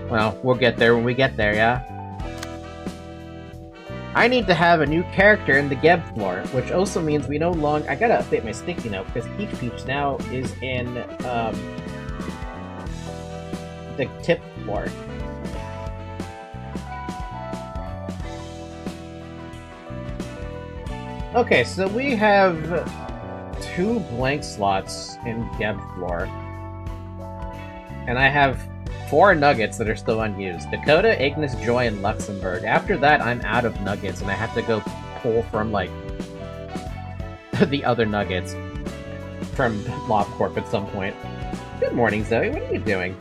Speaker 1: Well, we'll get there when we get there, yeah? I need to have a new character in the Geb floor, which also means we no longer... I gotta update my sticky note, because Peach now is in, the tip floor. Okay, so we have 2 blank slots in Geb floor. And I have 4 nuggets that are still unused. Dakota, Ignis, Joy, and Luxembourg. After that, I'm out of nuggets, and I have to go pull from, like, the other nuggets from LobCorp at some point. Good morning, Zoe. What are you doing?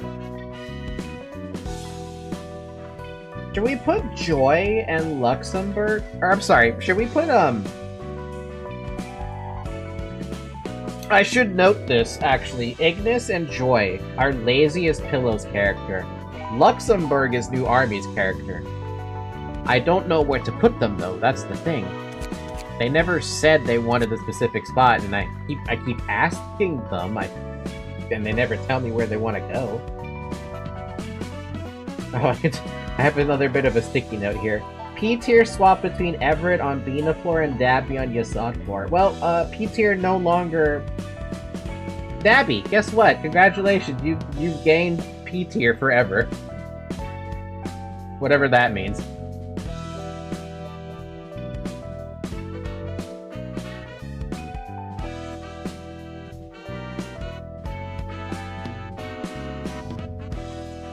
Speaker 1: Should we put Joy and Luxembourg? Or, I'm sorry, should we put, I should note this, actually. Ignis and Joy are Lazy as Pillow's character. Luxembourg is New Army's character. I don't know where to put them, though. That's the thing. They never said they wanted a specific spot, and I keep asking them, and they never tell me where they want to go. Oh, I have another bit of a sticky note here. P-tier swap between Everett on Binah floor and Dabby on Yasad floor. Well, P-tier no longer... Dabby, guess what? Congratulations, you've gained P-tier forever. Whatever that means.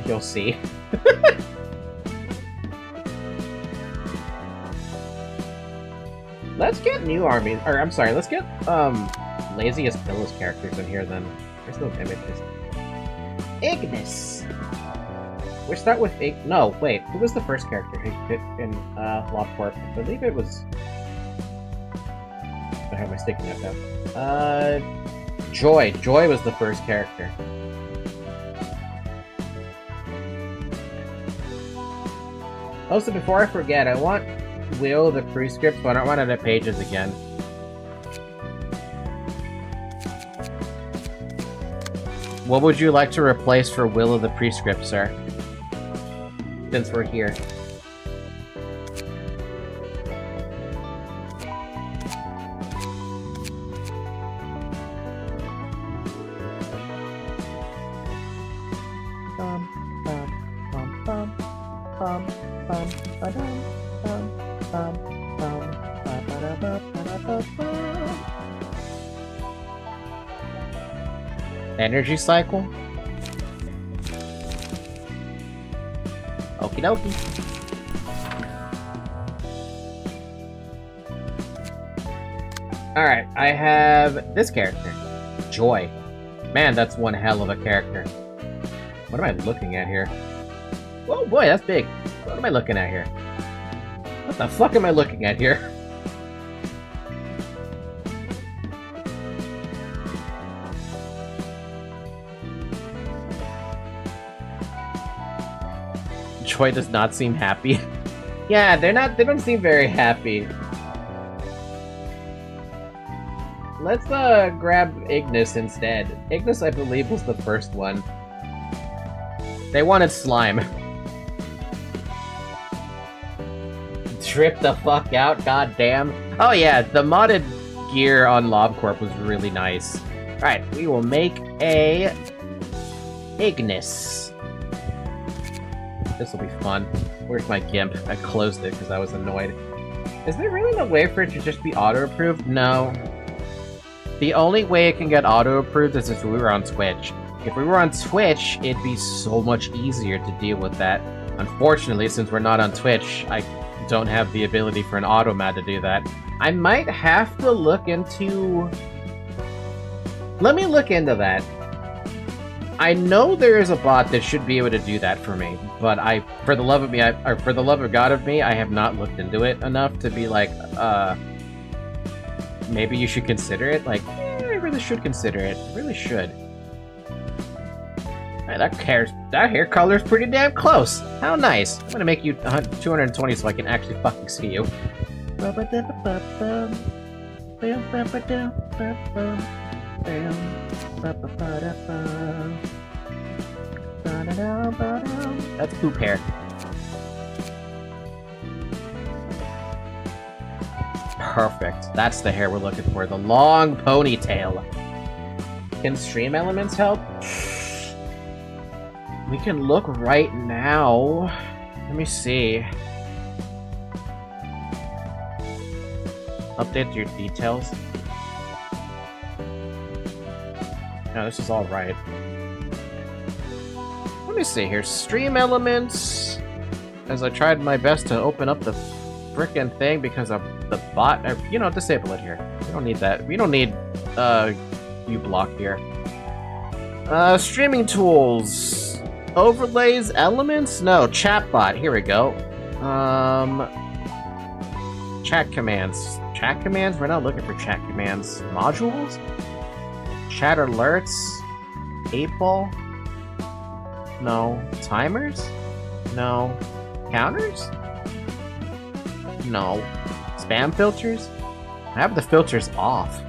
Speaker 1: You'll see. Let's get new armies, or I'm sorry, let's get Lazy as Pillow's characters in here then. There's no images. Ignis! we start with no, wait, who was the first character in LobCorp? I believe it was... I have my sticky note down. Joy. Joy was the first character. Also, before I forget, I want Will the prescript, but I don't want it at Pages again. What would you like to replace for Will of the prescript, sir? Since we're here. Energy cycle? Okie dokie. Alright, I have this character. Joy. Man, that's one hell of a character. What am I looking at here? Oh boy, that's big. What am I looking at here? What the fuck am I looking at here? Joy does not seem happy. Yeah, they don't seem very happy. Let's grab Ignis instead. Ignis, I believe, was the first one. They wanted slime. Trip the fuck out, goddamn. Oh yeah, the modded gear on LobCorp was really nice. Alright, we will make a Ignis. This will be fun. Where's my GIMP? I closed it because I was annoyed. Is there really no way for it to just be auto-approved? No. The only way it can get auto-approved is if we were on Twitch. If we were on Twitch, it'd be so much easier to deal with that. Unfortunately, since we're not on Twitch, I don't have the ability for an automat to do that. I might have to look into... Let me look into that. I know there is a bot that should be able to do that for me, but for the love of me, or for the love of God of me, I have not looked into it enough to be like, maybe you should consider it. Like, I really should consider it. I really should. Right, that hair color is pretty damn close. How nice. I'm gonna make you 220 so I can actually fucking see you. That's poop hair. Perfect. That's the hair we're looking for. The long ponytail. Can stream elements help? We can look right now. Let me see. Update your details. No, this is all right. Let me see here. Stream elements. As I tried my best to open up the frickin' thing because of the bot. You know, disable it here. We don't need that. We don't need uBlock here. Streaming tools. Overlays, elements? No, chatbot. Here we go. Chat commands. Chat commands? We're not looking for chat commands. Modules? Chat alerts? 8-ball? No. Timers? No. Counters? No. Spam filters? I have the filters off.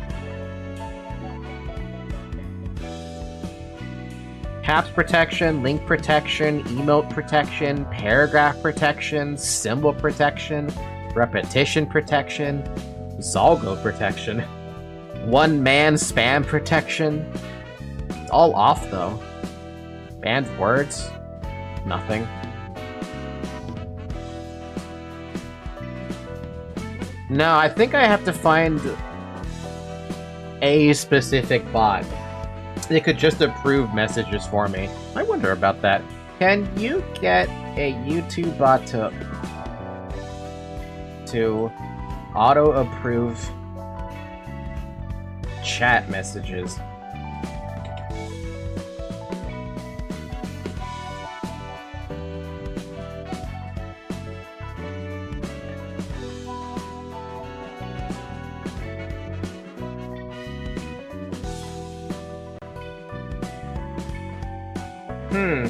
Speaker 1: Caps protection, link protection, emote protection, paragraph protection, symbol protection, repetition protection, Zalgo protection, one-man spam protection. It's all off, though. Banned words? Nothing. No, I think I have to find a specific bot. It could just approve messages for me. I wonder about that. Can you get a YouTube bot to auto-approve chat messages? Hmm.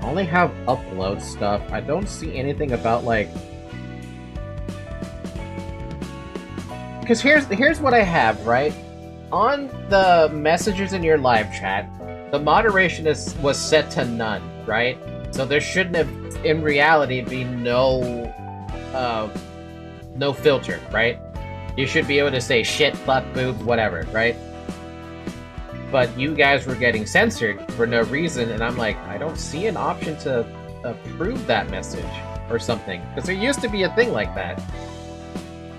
Speaker 1: Only have upload stuff. I don't see anything about like. Because here's what I have, right? On the messages in your live chat, the moderation was set to none, right? So there shouldn't have, in reality, be no filter, right? You should be able to say shit, fuck, boobs, whatever, right? But you guys were getting censored for no reason, and I'm like, I don't see an option to approve that message or something. Because there used to be a thing like that.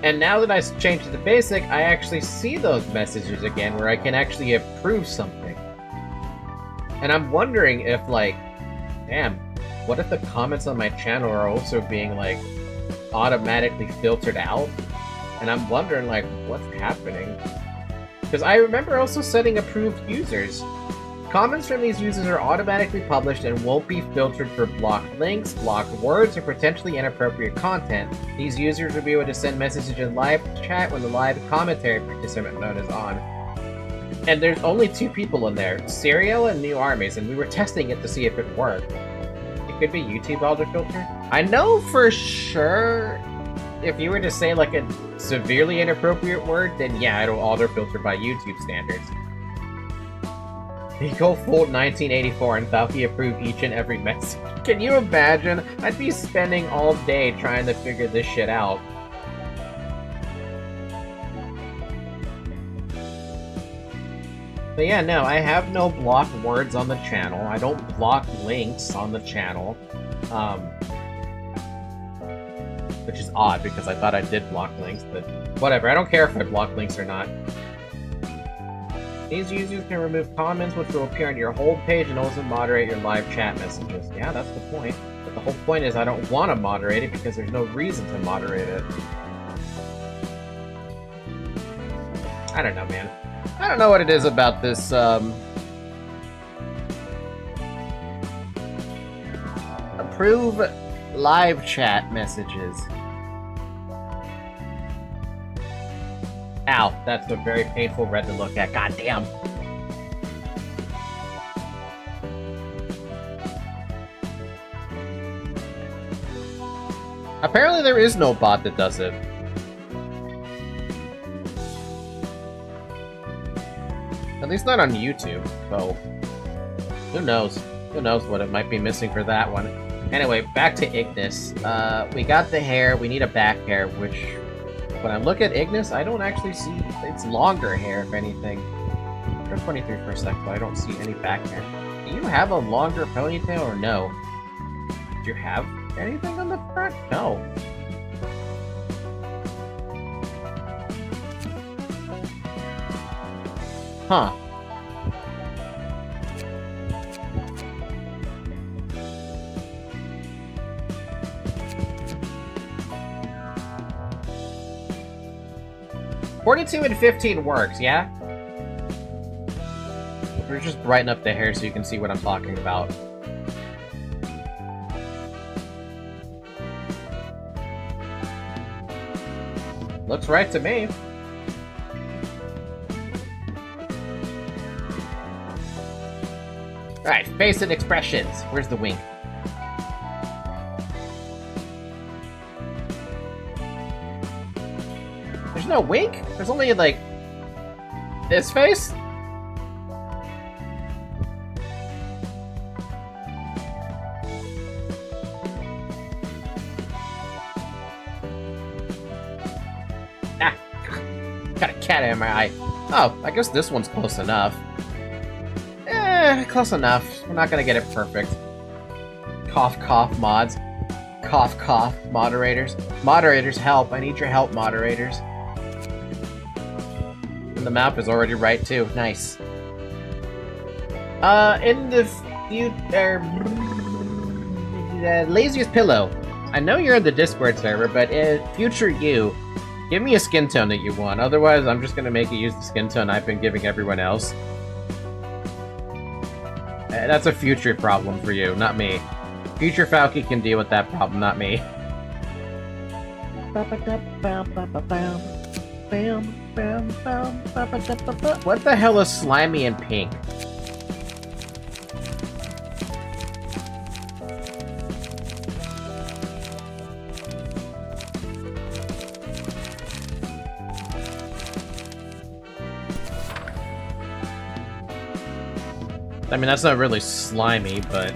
Speaker 1: And now that I changed it to basic, I actually see those messages again where I can actually approve something. And I'm wondering if, like, damn, what if the comments on my channel are also being, like, automatically filtered out? And I'm wondering, like, what's happening? Because I remember also setting approved users. Comments from these users are automatically published and won't be filtered for blocked links, blocked words, or potentially inappropriate content. These users will be able to send messages in live chat when the live commentary participant mode is on. And there's only 2 people in there, Serial and New Armies, and we were testing it to see if it worked. It could be YouTube autofilter. I know for sure if you were to say like a severely inappropriate word, then yeah, it'll autofilter by YouTube standards. You go full 1984 and Falky approve each and every message. Can you imagine? I'd be spending all day trying to figure this shit out. But yeah, no, I have no blocked words on the channel. I don't block links on the channel. Which is odd, because I thought I did block links, but whatever. I don't care if I block links or not. These users can remove comments, which will appear on your hold page, and also moderate your live chat messages. Yeah, that's the point. But the whole point is I don't want to moderate it, because there's no reason to moderate it. I don't know, man. I don't know what it is about this, approve live chat messages. Ow, that's a very painful red to look at. God damn. Apparently there is no bot that does it. At least not on YouTube, so who knows? Who knows what it might be missing for that one. Anyway, back to Ignis. We got the hair, we need a back hair, which, when I look at Ignis, I don't actually see, it's longer hair, if anything. Go 23 for a sec, but I don't see any back hair. Do you have a longer ponytail, or no? Do you have anything on the front? No. Huh. "42 and 15 works, yeah? We're just brighten up the hair so you can see what I'm talking about. Looks right to me. Alright, face and expressions. Where's the wink? There's no wink? There's only, like, this face? Ah! Got a cat in my eye. Oh, I guess this one's close enough. Close enough. We're not gonna get it perfect. Cough, cough, mods. Cough, cough, moderators. Moderators, help. I need your help, moderators. And the map is already right, too. Nice. In the Laziest Pillow. I know you're in the Discord server, but future you, give me a skin tone that you want. Otherwise, I'm just gonna make you use the skin tone I've been giving everyone else. That's a future problem for you, not me. Future Falky can deal with that problem, not me. What the hell is slimy and pink? I mean, that's not really slimy, but...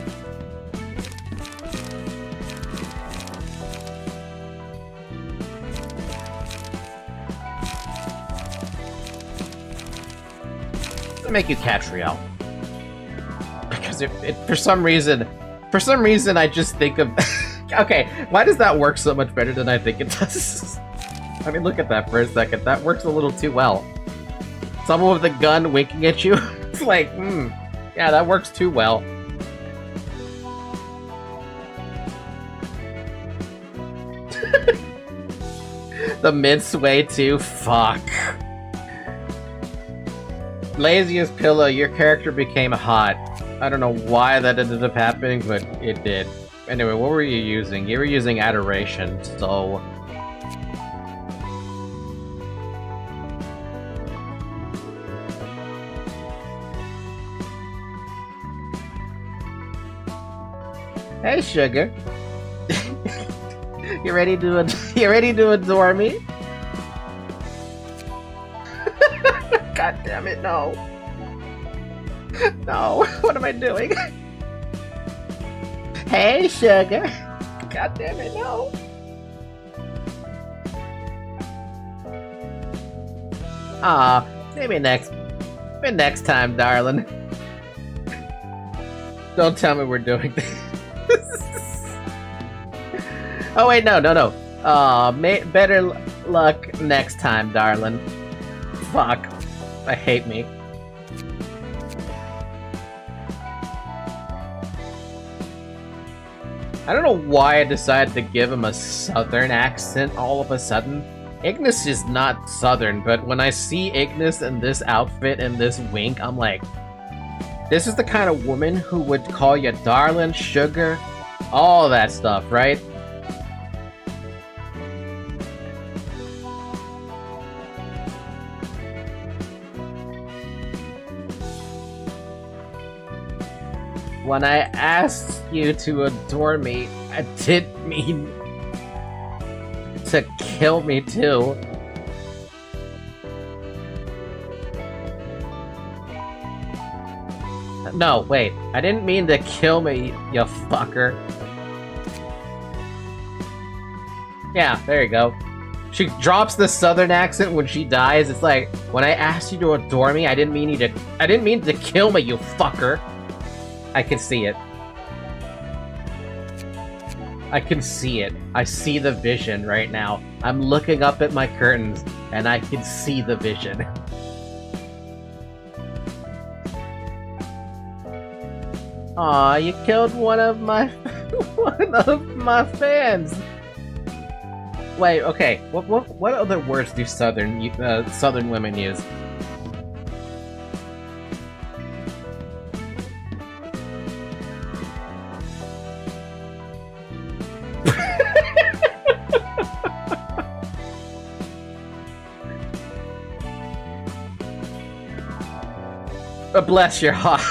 Speaker 1: to make you Catriel. Because it for some reason I just think of... Okay, why does that work so much better than I think it does? I mean, look at that for a second. That works a little too well. Someone with a gun winking at you. It's like, yeah, that works too well. The mid-sway too? Fuck. Laziest Pillow, your character became hot. I don't know why that ended up happening, but it did. Anyway, what were you using? You were using Adoration, so... Hey, sugar. You ready to adore me? God damn it, no. No, what am I doing? Hey, sugar. God damn it, no. Aw, maybe next time, darling. Don't tell me we're doing this. Oh wait, no. Better luck next time, darling. Fuck. I hate me. I don't know why I decided to give him a southern accent all of a sudden. Ignis is not southern, but when I see Ignis in this outfit and this wink, I'm like, this is the kind of woman who would call you darling, sugar, all that stuff, right? When I asked you to adore me, I didn't mean to kill me too. No, wait. I didn't mean to kill me, you fucker. Yeah, there you go. She drops the southern accent when she dies. It's like, when I asked you to adore me, I didn't mean to kill me, you fucker. I can see it. I can see it. I see the vision right now. I'm looking up at my curtains, and I can see the vision. Aw, you killed one of my fans. Wait, okay. What other words do southern women use? Bless your heart.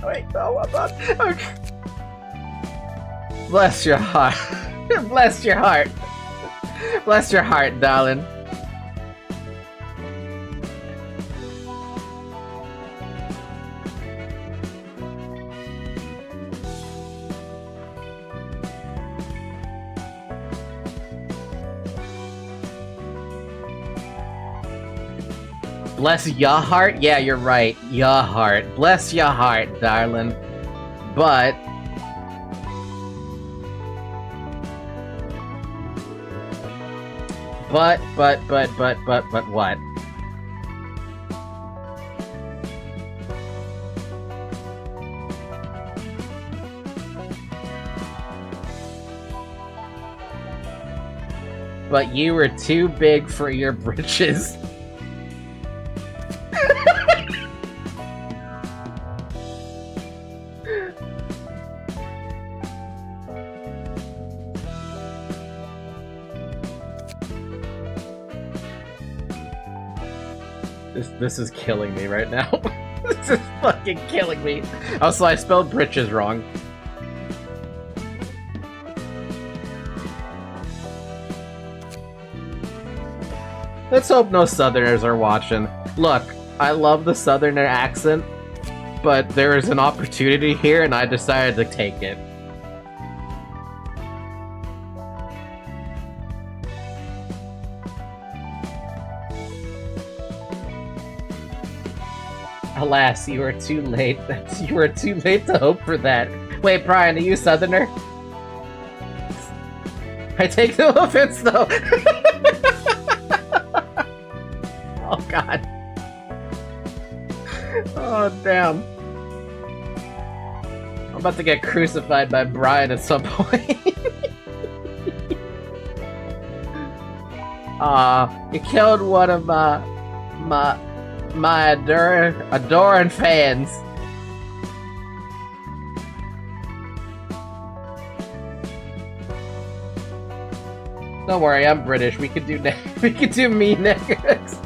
Speaker 1: Wait, no, I'm not. Okay. Bless your heart. Bless your heart. Bless your heart, darling. Bless your heart? Yeah, you're right. Your heart. Bless your heart, darling. But... But what? but you were too big for your britches. This is killing me right now. This is fucking killing me. Also, I spelled britches wrong. Let's hope no Southerners are watching. Look, I love the Southerner accent, but there is an opportunity here and I decided to take it. Alas, you were too late. You were too late to hope for that. Wait, Brian, are you Southerner? I take no offense, though. Oh, God. Oh, damn. I'm about to get crucified by Brian at some point. You killed one of my adoring fans. Don't worry, I'm British. We could do me next.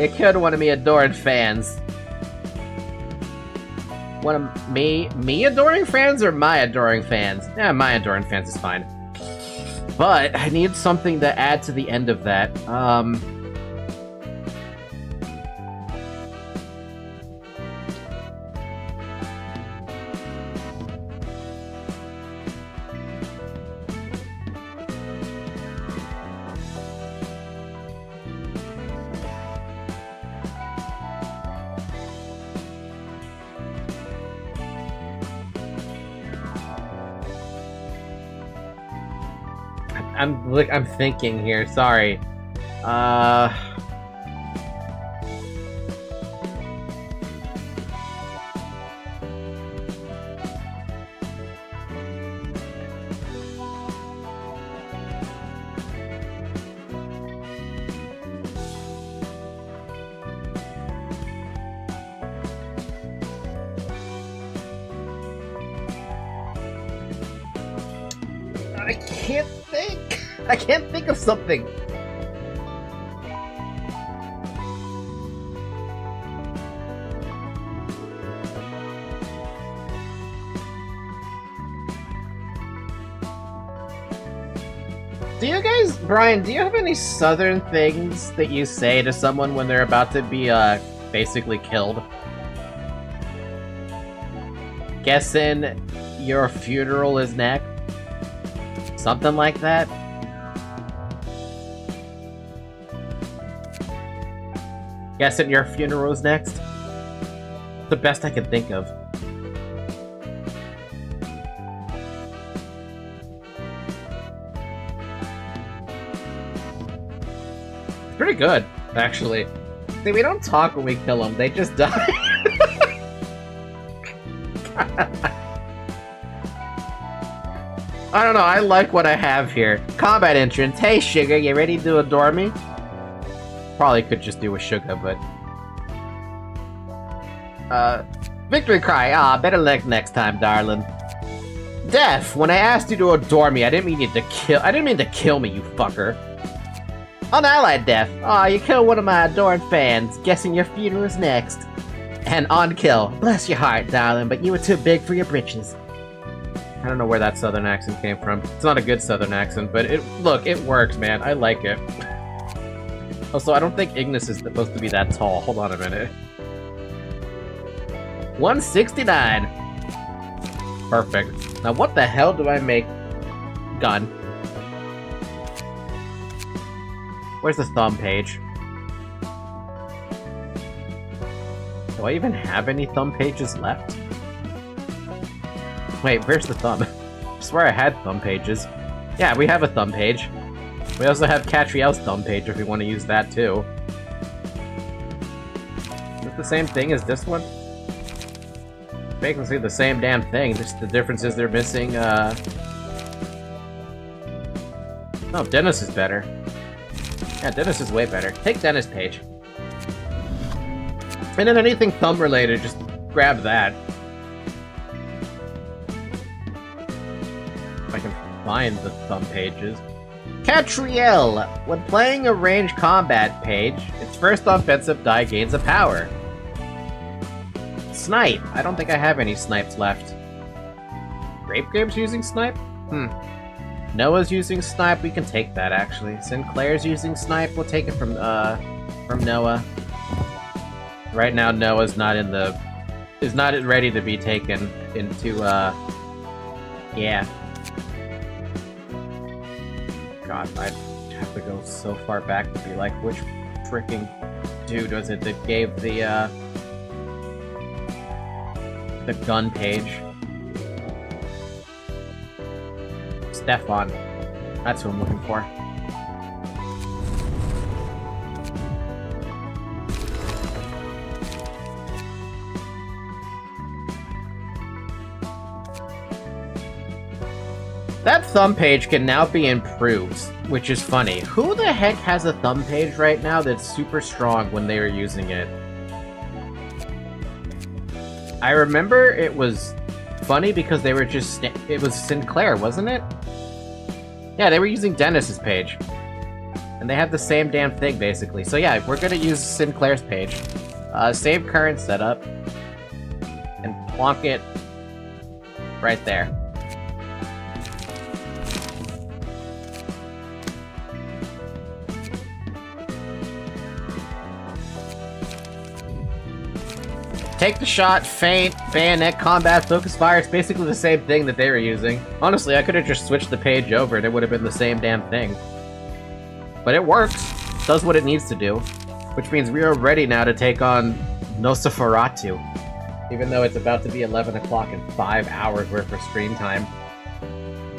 Speaker 1: You killed one of me adoring fans. One of me adoring fans or my adoring fans? Yeah, my adoring fans is fine. But I need something to add to the end of that. I'm thinking here. Sorry. I can't think of something. Do you guys, Brian, do you have any Southern things that you say to someone when they're about to be, basically killed? Guessing your funeral is next? Something like that? Guessing your funeral is next? The best I can think of. It's pretty good, actually. See, we don't talk when we kill them, they just die. I don't know, I like what I have here. Combat entrance. Hey, Sugar, you ready to adore me? Probably could just do with Sugar, but... Victory cry. Better luck next time, darling. Death, when I asked you to adore me, I didn't mean to kill me, you fucker. Unallied Death. You killed one of my adoring fans. Guessing your funeral is next. And on kill. Bless your heart, darling, but you were too big for your britches. I don't know where that Southern accent came from. It's not a good Southern accent, but look, it works, man. I like it. Also, I don't think Ignis is supposed to be that tall. Hold on a minute. 169. Perfect. Now, what the hell do I make? Gun. Where's the thumb page? Do I even have any thumb pages left? Wait, where's the thumb? I swear I had thumb pages. Yeah, we have a thumb page. We also have Catriel's thumb page if we want to use that too. Is it the same thing as this one? Basically the same damn thing, just the difference is they're missing, Oh, Dennis is better. Yeah, Dennis is way better. Take Dennis page. And then anything thumb related, just grab that. If I can find the thumb pages. Catriel! When playing a ranged combat page, its first offensive die gains a power. Snipe. I don't think I have any snipes left. Grape's using snipe? Noah's using snipe. We can take that, actually. Sinclair's using snipe. We'll take it from Noah. Right now, Noah's not in the... is not ready to be taken into, yeah. God, I'd have to go so far back to be like, which freaking dude was it that gave the gun page? Stefan. That's who I'm looking for. That thumb page can now be improved, which is funny. Who the heck has a thumb page right now that's super strong when they were using it? I remember it was funny because they were just... it was Sinclair, wasn't it? Yeah, they were using Dennis's page. And they have the same damn thing, basically. So yeah, we're gonna use Sinclair's page. Save current setup. And plonk it right there. Take the shot, feint, bayonet, combat, focus fire. It's basically the same thing that they were using. Honestly, I could have just switched the page over and it would have been the same damn thing. But it works. Does what it needs to do. Which means we are ready now to take on Nosferatu. Even though it's about to be 11 o'clock and 5 hours worth of stream time.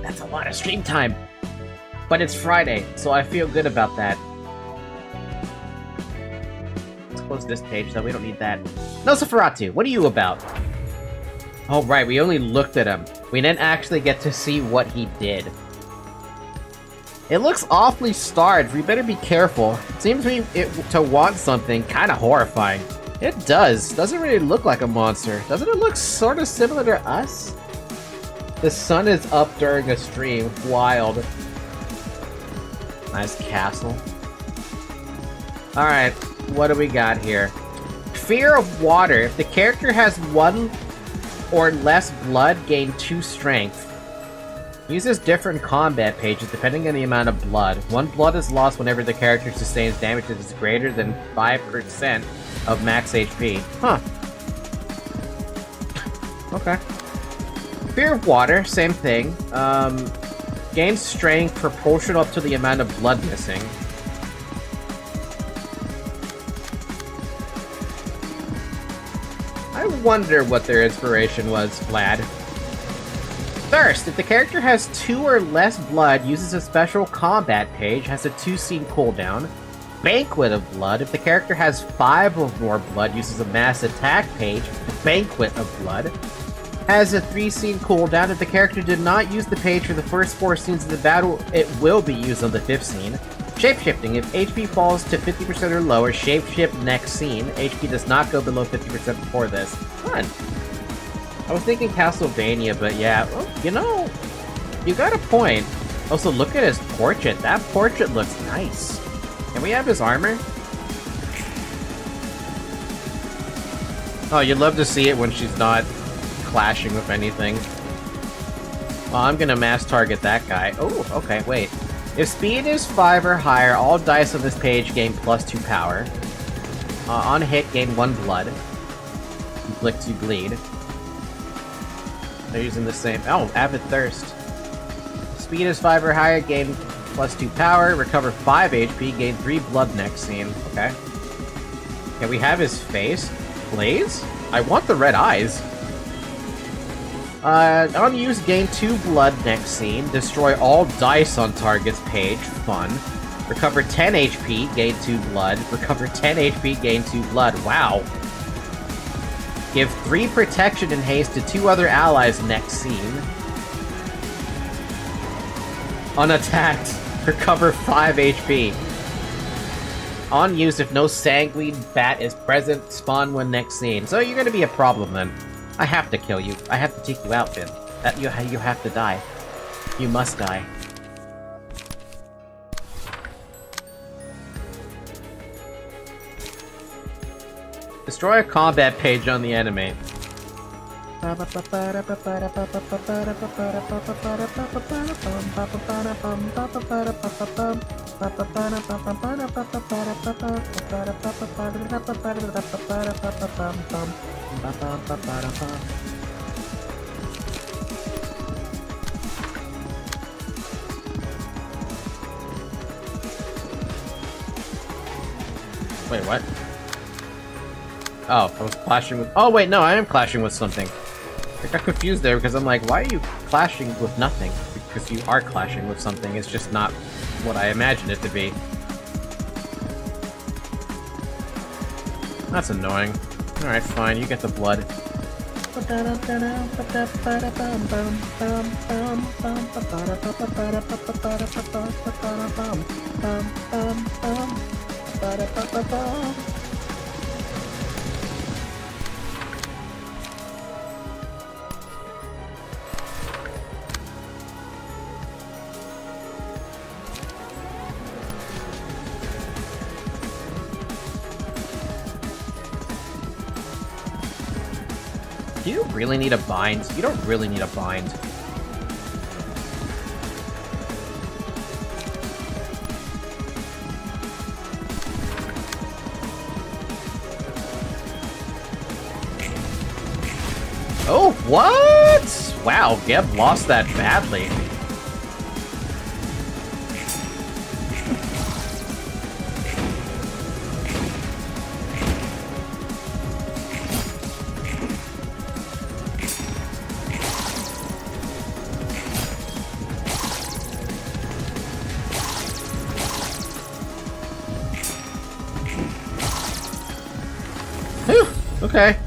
Speaker 1: That's a lot of stream time! But it's Friday, so I feel good about that. Close this page, though. We don't need that. Nosferatu, what are you about? Oh, right, we only looked at him. We didn't actually get to see what he did. It looks awfully starved. We better be careful. It seems to want something kind of horrifying. It does. Doesn't really look like a monster. Doesn't it look sort of similar to us? The sun is up during a stream. Wild. Nice castle. Alright. What do we got here? Fear of water. If the character has 1 or less blood, gain 2 strength. Uses different combat pages depending on the amount of blood. 1 blood is lost whenever the character sustains damage that is greater than 5% of max HP. Huh. Okay. Fear of water, same thing. Gains strength proportional to the amount of blood missing. I wonder what their inspiration was, Vlad. Thirst. If the character has 2 or less blood, uses a special combat page, has a 2-scene cooldown. Banquet of Blood. If the character has 5 or more blood, uses a mass attack page, Banquet of Blood. Has a 3-scene cooldown. If the character did not use the page for the first 4 scenes of the battle, it will be used on the 5th scene. Shapeshifting. If HP falls to 50% or lower, shapeshift next scene. HP does not go below 50% before this. Fun. I was thinking Castlevania, but yeah, well, you know, you got a point. Also, look at his portrait. That portrait looks nice. Can we have his armor? Oh, you'd love to see it when she's not clashing with anything. Well, I'm gonna mass target that guy. Oh, okay, wait. If speed is 5 or higher, all dice on this page gain +2 power. On hit, gain 1 blood. Inflict 2 bleed. They're using the same... Oh, Avid Thirst. Speed is 5 or higher, gain +2 power. Recover 5 HP, gain 3 blood next scene. Okay. Can we have his face? Blaze? I want the red eyes. On use, gain 2 blood next scene. Destroy all dice on target's page. Fun. Recover 10 HP, gain 2 blood. Recover 10 HP, gain 2 blood. Wow. Give 3 protection and haste to 2 other allies next scene. Unattacked. Recover 5 HP. On use if no sanguine bat is present, spawn when next scene. So you're gonna be a problem then. I have to kill you. I have to take you out, Finn. You have to die. You must die. Destroy a combat page on the enemy. Wait, what? Oh, I was clashing with... Oh, wait, no, I am clashing with something. I got confused there because I'm like, why are you clashing with nothing? Because you are clashing with something. It's just not what I imagined it to be. That's annoying. Alright, fine, you get the blood. Do you really need a bind? You don't really need a bind. Oh, what? Wow, Geb lost that badly. Okay.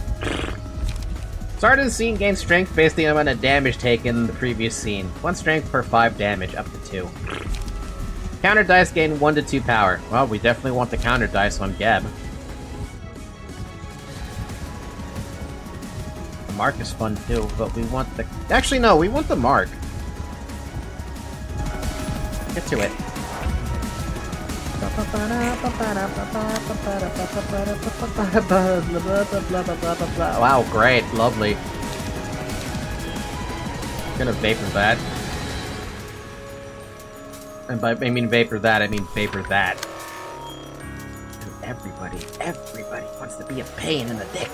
Speaker 1: Start of the scene gains strength based on the amount of damage taken in the previous scene. 1 strength per 5 damage, up to 2. Counter dice gain 1 to 2 power. Well, we definitely want the counter dice on Geb. The mark is fun too, but we want the... Actually, no, we want the mark. Get to it. Wow, great, lovely. Gonna vapor that. And by I mean vapor that, I mean vapor that. And everybody wants to be a pain in the dick.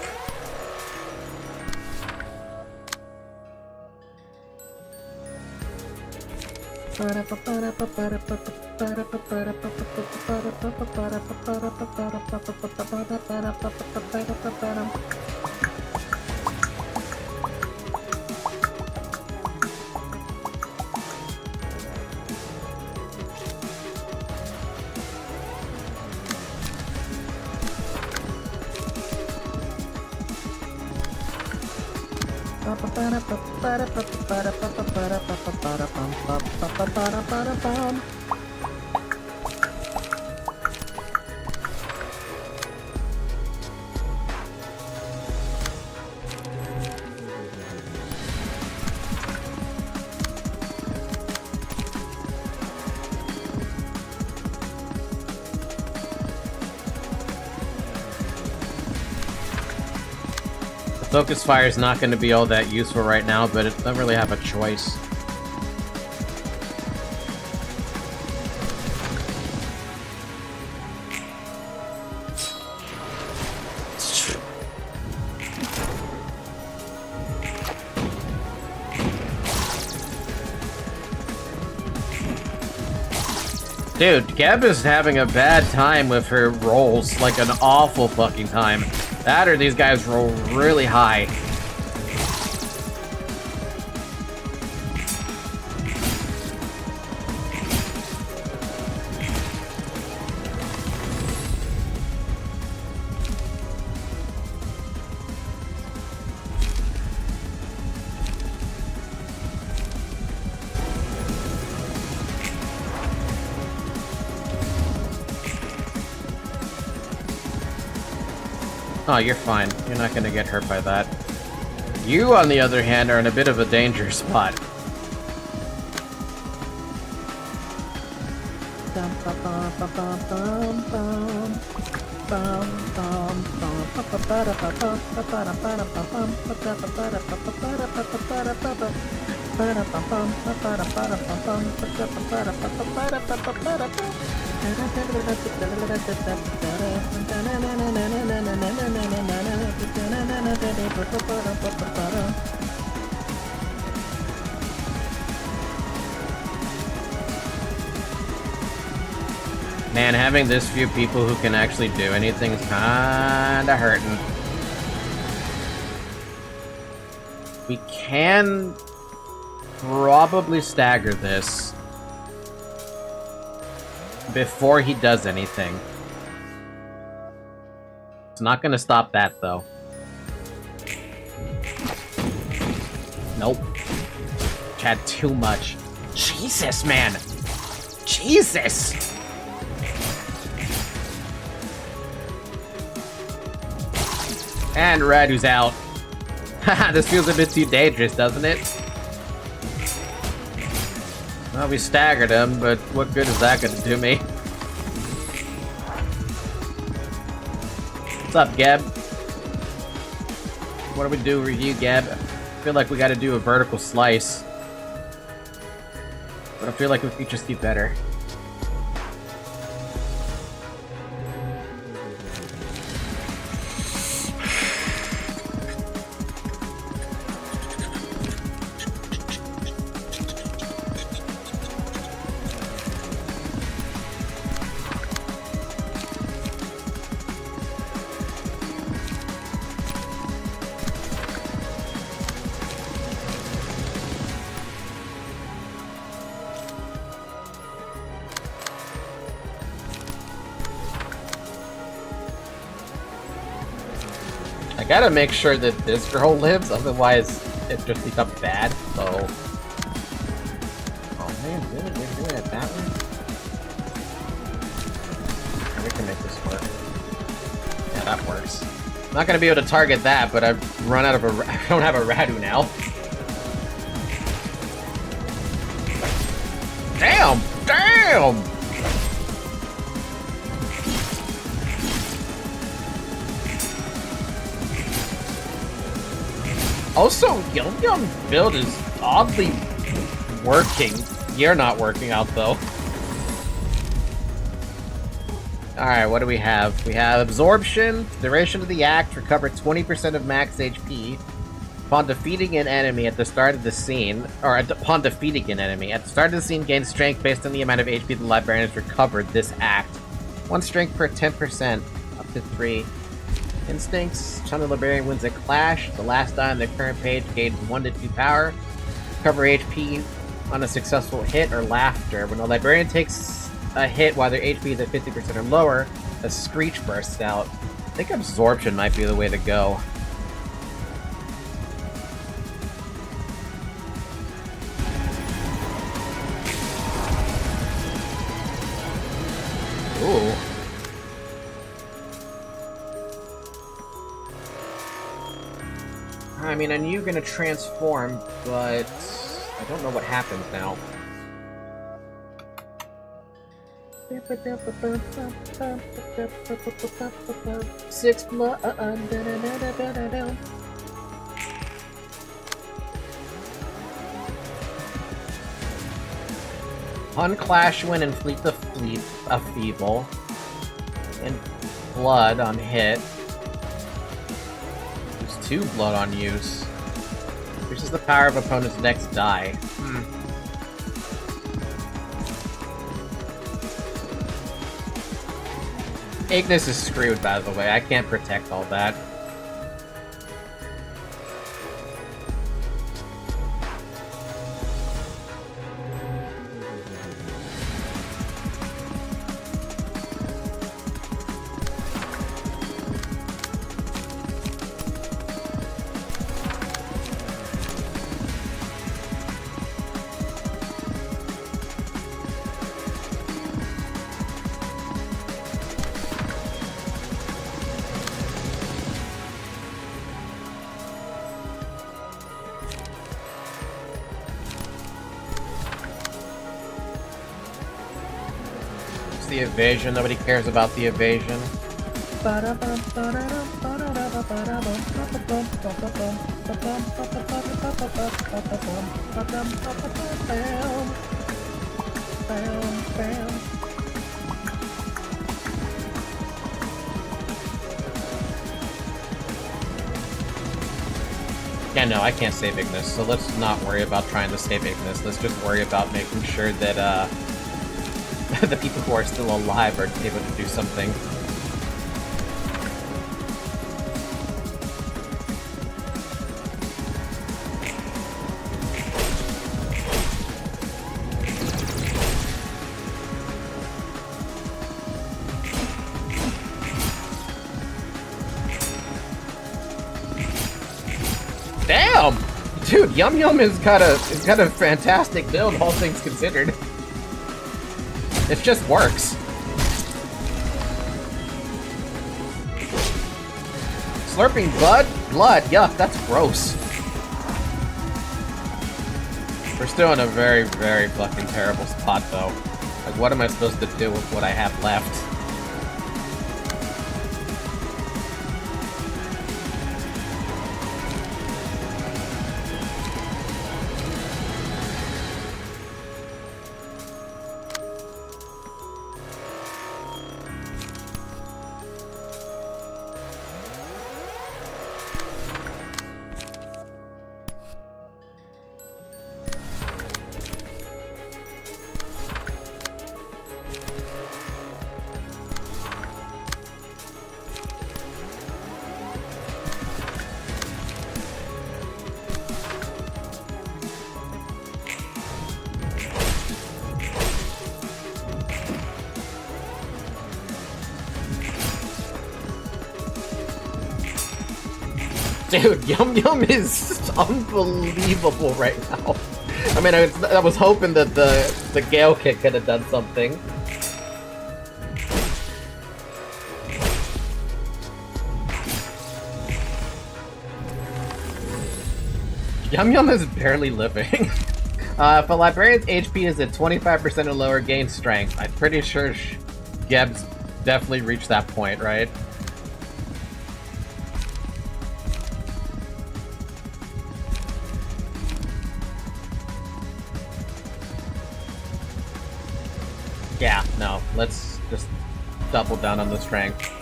Speaker 1: Focus fire is not going to be all that useful right now, but it doesn't really have a choice. Dude, Geb is having a bad time with her rolls, like an awful fucking time. That or these guys roll really high. Oh, you're fine. You're not gonna get hurt by that. You, on the other hand, are in a bit of a danger spot. Man, having this few people who can actually do anything is kinda hurting. We can probably stagger this before he does anything. It's not gonna stop that, though. Nope. Had too much. Jesus, man! Jesus! And Radu's out. Haha, this feels a bit too dangerous, doesn't it? Well, we staggered him, but what good is that gonna do me? What's up, Geb? What do we do with you, Geb? I feel like we gotta do a vertical slice. But I feel like we could just do better. I gotta make sure that this girl lives, otherwise it just becomes bad, so... Oh man, really? We're doing it that way? We can make this work. Yeah, that works. I'm not gonna be able to target that, but I've run out of I don't have a Radu now. Damn! Damn! Also, Yum Yum's build is oddly working. You're not working out, though. Alright, what do we have? We have Absorption. Duration of the act. Recover 20% of max HP. Upon defeating an enemy at the start of the scene, or upon defeating an enemy, at the start of the scene, gain strength based on the amount of HP the librarian has recovered this act. 1 strength per 10%, up to 3. Instincts. Time the librarian wins a clash. The last die on the current page gains 1 to 2 power. Recover HP on a successful hit or laughter. When the librarian takes a hit while their HP is at 50% or lower, a screech bursts out. I think Absorption might be the way to go. Ooh. I mean, I knew you were gonna transform, but I don't know what happens now. 6 blood. Unclash when and fleet the fleet of feeble. And blood on hit. 2 blood on use. Increases the power of opponent's next die. Ignis is screwed, by the way. I can't protect all that. the evasion. Nobody cares about the evasion. Yeah, no, I can't save Ignis, so let's not worry about trying to save Ignis. Let's just worry about making sure that, the people who are still alive are able to do something. Damn! Dude, Yum Yum is got a fantastic build, all things considered. It just works. Slurping blood, yuck, that's gross. We're still in a very, very fucking terrible spot, though. Like, what am I supposed to do with what I have left? Dude, Yum Yum is unbelievable right now. I mean, I was hoping that the Gale Kick could have done something. Yum Yum is barely living. If a librarian's HP is at 25% or lower, gain strength. I'm pretty sure Geb's definitely reached that point, right? Yeah, no, let's just double down on the strength.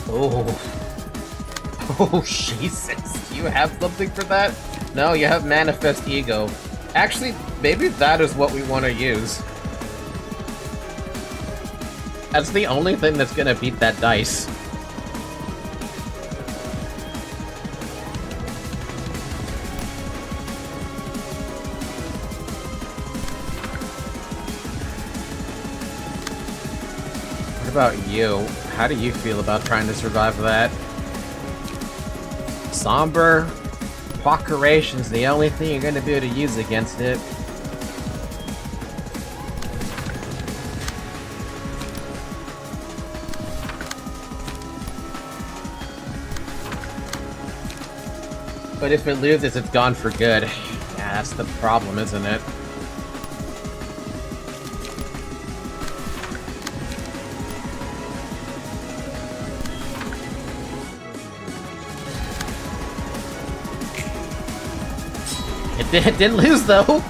Speaker 1: Oh. Oh, Jesus. Do you have something for that? No, you have Manifest Ego. Actually, maybe that is what we want to use. That's the only thing that's gonna beat that dice. What about you? How do you feel about trying to survive that? Somber Procuration's the only thing you're gonna be able to use against it. But if it loses, it's gone for good. Yeah, that's the problem, isn't it? It didn't lose, though.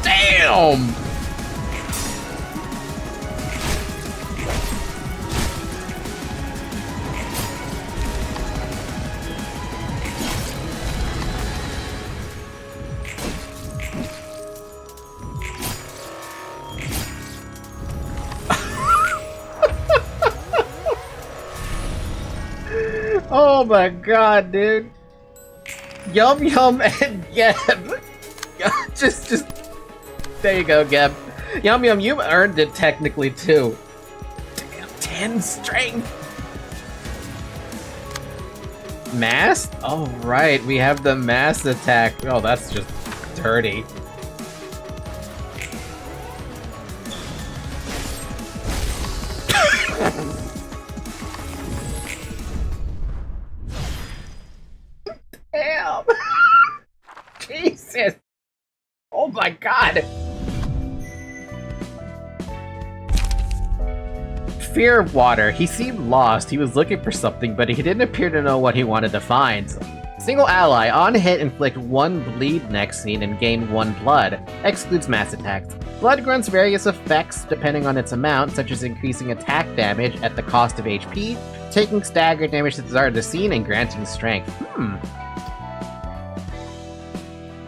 Speaker 1: Damn! Oh my god, dude. Yum Yum and Geb. just there you go, Geb. Yum Yum, you earned it technically too. Damn, 10 strength. Mass? Oh right, we have the mass attack. Oh, that's just dirty. Jesus! Oh my god! Fear of water. He seemed lost. He was looking for something, but he didn't appear to know what he wanted to find. Single ally. On hit, inflict 1 bleed next scene and gain 1 blood. Excludes mass attacks. Blood grants various effects depending on its amount, such as increasing attack damage at the cost of HP, taking stagger damage at the start of the scene, and granting strength.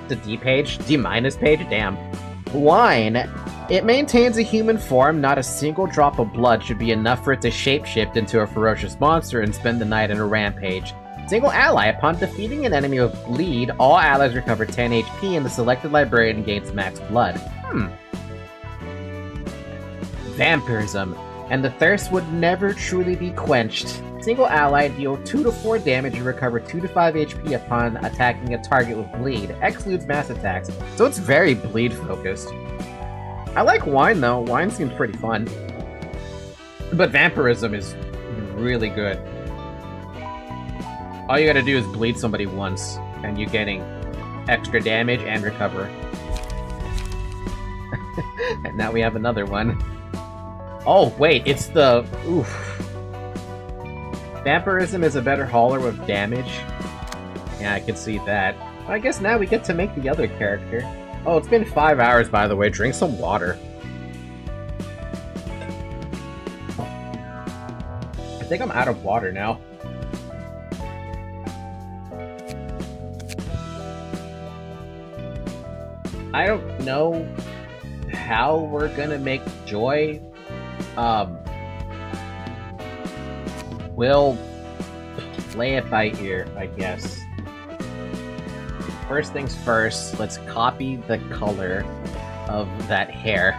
Speaker 1: The D page? D- page? Damn. Wine. It maintains a human form. Not a single drop of blood should be enough for it to shapeshift into a ferocious monster and spend the night in a rampage. Single ally. Upon defeating an enemy with bleed, all allies recover 10 HP and the selected librarian gains max blood. Vampirism. And the thirst would never truly be quenched. Single ally, deal 2 to 4 damage and recover 2 to 5 HP upon attacking a target with bleed. Excludes mass attacks, so it's very bleed focused. I like wine though, wine seems pretty fun. But vampirism is really good. All you gotta do is bleed somebody once, and you're getting extra damage and recover. And now we have another one. Oh wait, it's the... oof. Vampirism is a better hauler with damage. Yeah, I can see that. I guess now we get to make the other character. Oh, it's been 5 hours, by the way. Drink some water. I think I'm out of water now. I don't know how we're gonna make Joy. We'll play it by ear, I guess. First things first, let's copy the color of that hair.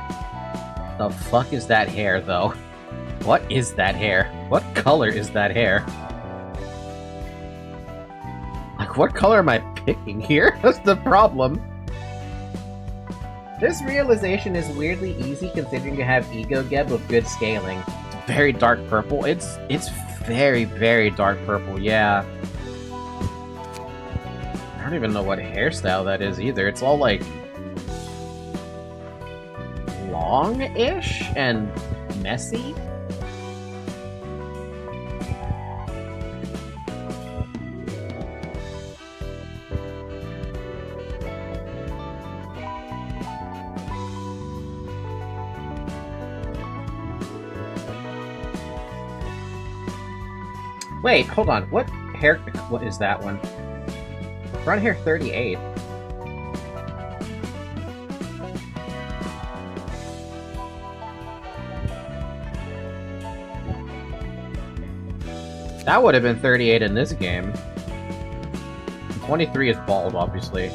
Speaker 1: The fuck is that hair, though? What is that hair? What color is that hair? Like, what color am I picking here? That's the problem. This realization is weirdly easy considering you have Ego Geb with good scaling. It's very dark purple. It's very, very dark purple, yeah. I don't even know what hairstyle that is either. It's all like long-ish and messy. Wait, hold on. What is that one? Front hair 38. That would have been 38 in this game. 23 is bald, obviously.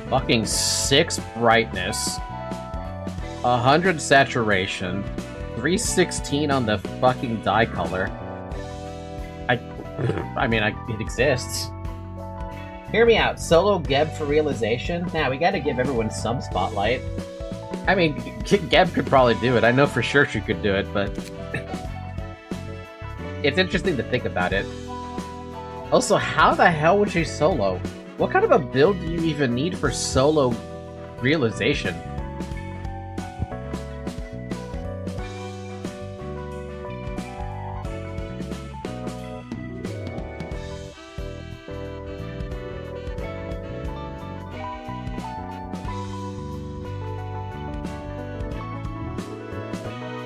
Speaker 1: Fucking 6 brightness, 100 saturation, 316 on the fucking dye color. I mean, it exists. Hear me out. Solo Geb for realization? Nah, we gotta give everyone some spotlight. I mean, Geb could probably do it. I know for sure she could do it, but... it's interesting to think about it. Also, how the hell would she solo? What kind of a build do you even need for solo realization?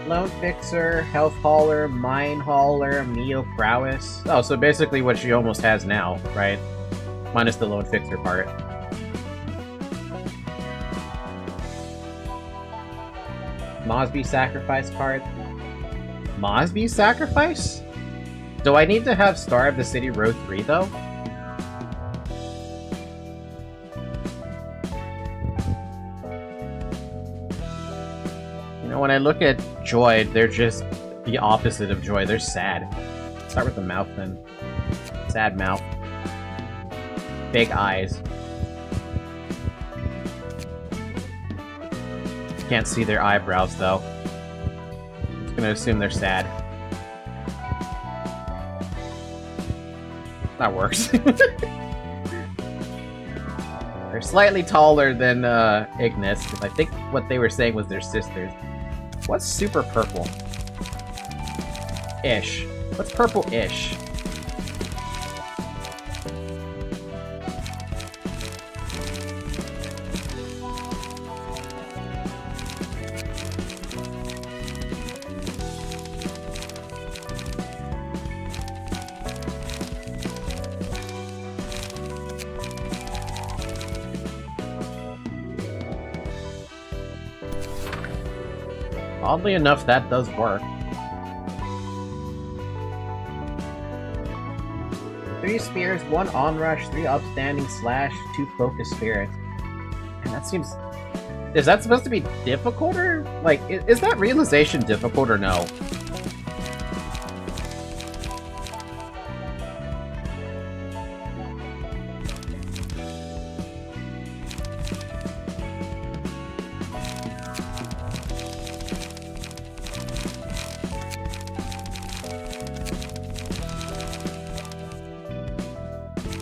Speaker 1: Lone Fixer, Health Hauler, Mine Hauler, Neo Prowess. Oh, so basically what she almost has now, right? Minus the Lone Fixer part. Mosby Sacrifice card. Mosby Sacrifice? Do I need to have Star of the City Row 3, though? You know, when I look at Joy, they're just the opposite of joy. They're sad. Start with the mouth then. Sad mouth. Big eyes. Can't see their eyebrows though. I'm just gonna assume they're sad. That works. They're slightly taller than Ignis, because I think what they were saying was their sisters. What's super purple? Ish. What's purple-ish? Oddly enough, that does work. 3 spears, 1 onrush, 3 upstanding slash, 2 focus spirits. And that seems... Is that supposed to be difficult or... Like, is that realization difficult or no?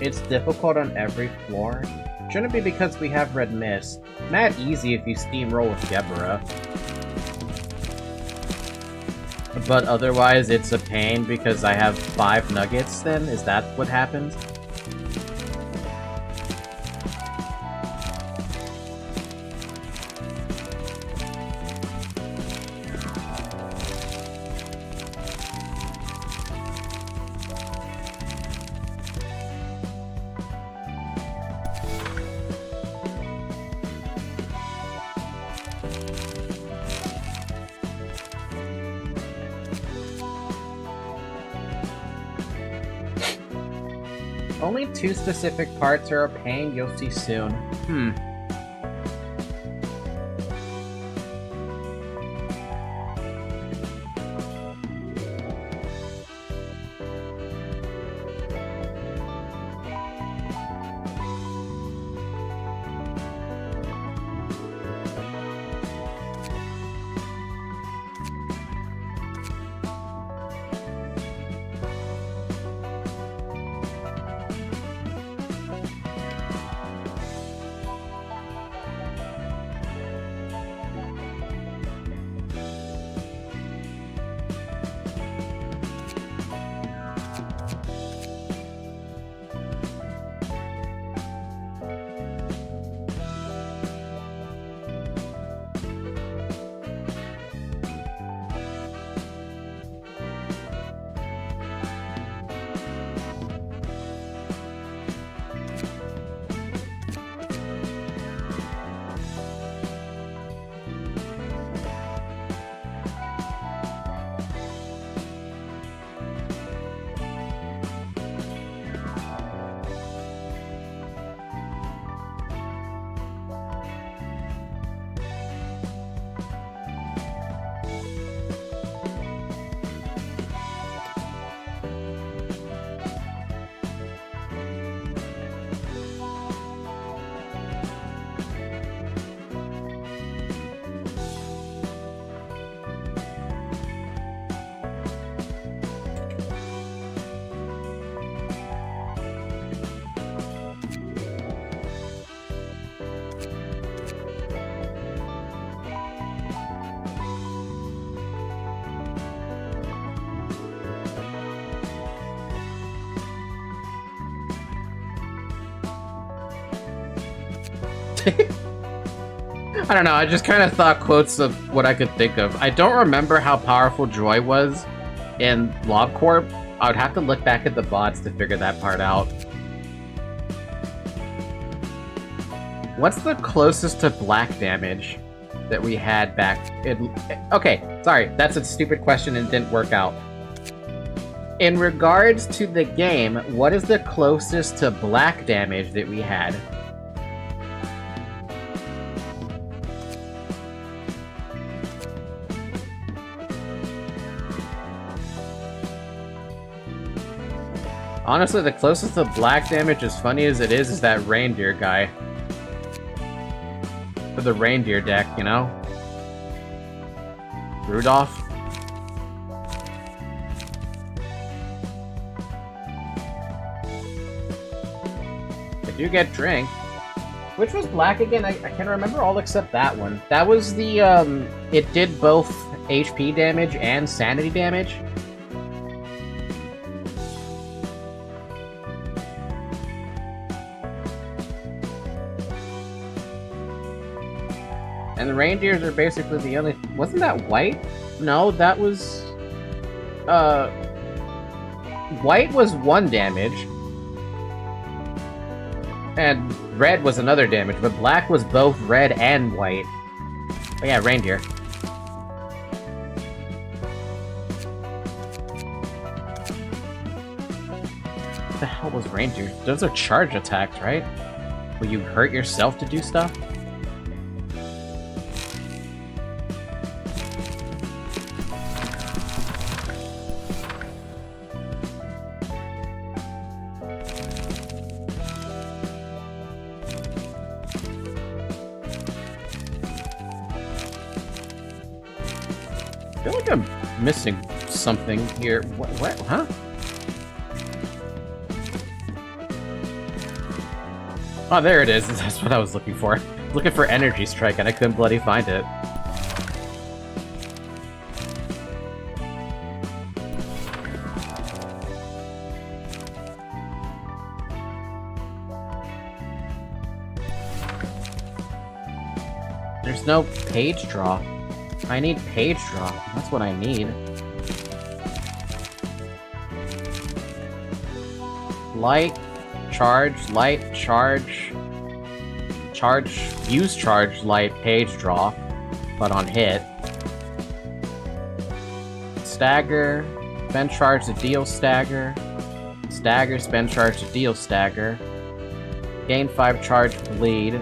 Speaker 1: It's difficult on every floor. Shouldn't it be because we have Red Mist. Mad easy if you steamroll with Gebura. But otherwise it's a pain because I have 5 nuggets then? Is that what happens? Only 2 specific parts are a pain, you'll see soon. I don't know, I just kind of thought quotes of what I could think of. I don't remember how powerful Joy was in LobCorp. I would have to look back at the bots to figure that part out. What's the closest to black damage that we had back in... Okay, sorry, that's a stupid question and didn't work out. In regards to the game, what is the closest to black damage that we had? Honestly, the closest to black damage, as funny as it is that reindeer guy. For the reindeer deck, you know? Rudolph. I do get drink. Which was black again? I can't remember all except that one. That was the, it did both HP damage and sanity damage. And the reindeers are basically the only... Wasn't that white? No, that was... White was 1 damage. And red was another damage, but black was both red and white. Oh yeah, reindeer. What the hell was reindeer? Those are charge attacks, right? Will you hurt yourself to do stuff? I feel like I'm missing something here. What? Huh? Oh, there it is. That's what I was looking for. Looking for Energy Strike, and I couldn't bloody find it. There's no page draw. I need page draw. That's what I need. Light, charge, use charge, light, page draw, but on hit. Stagger, spend charge to deal stagger. Stagger, spend charge to deal stagger. Gain 5 charge, bleed.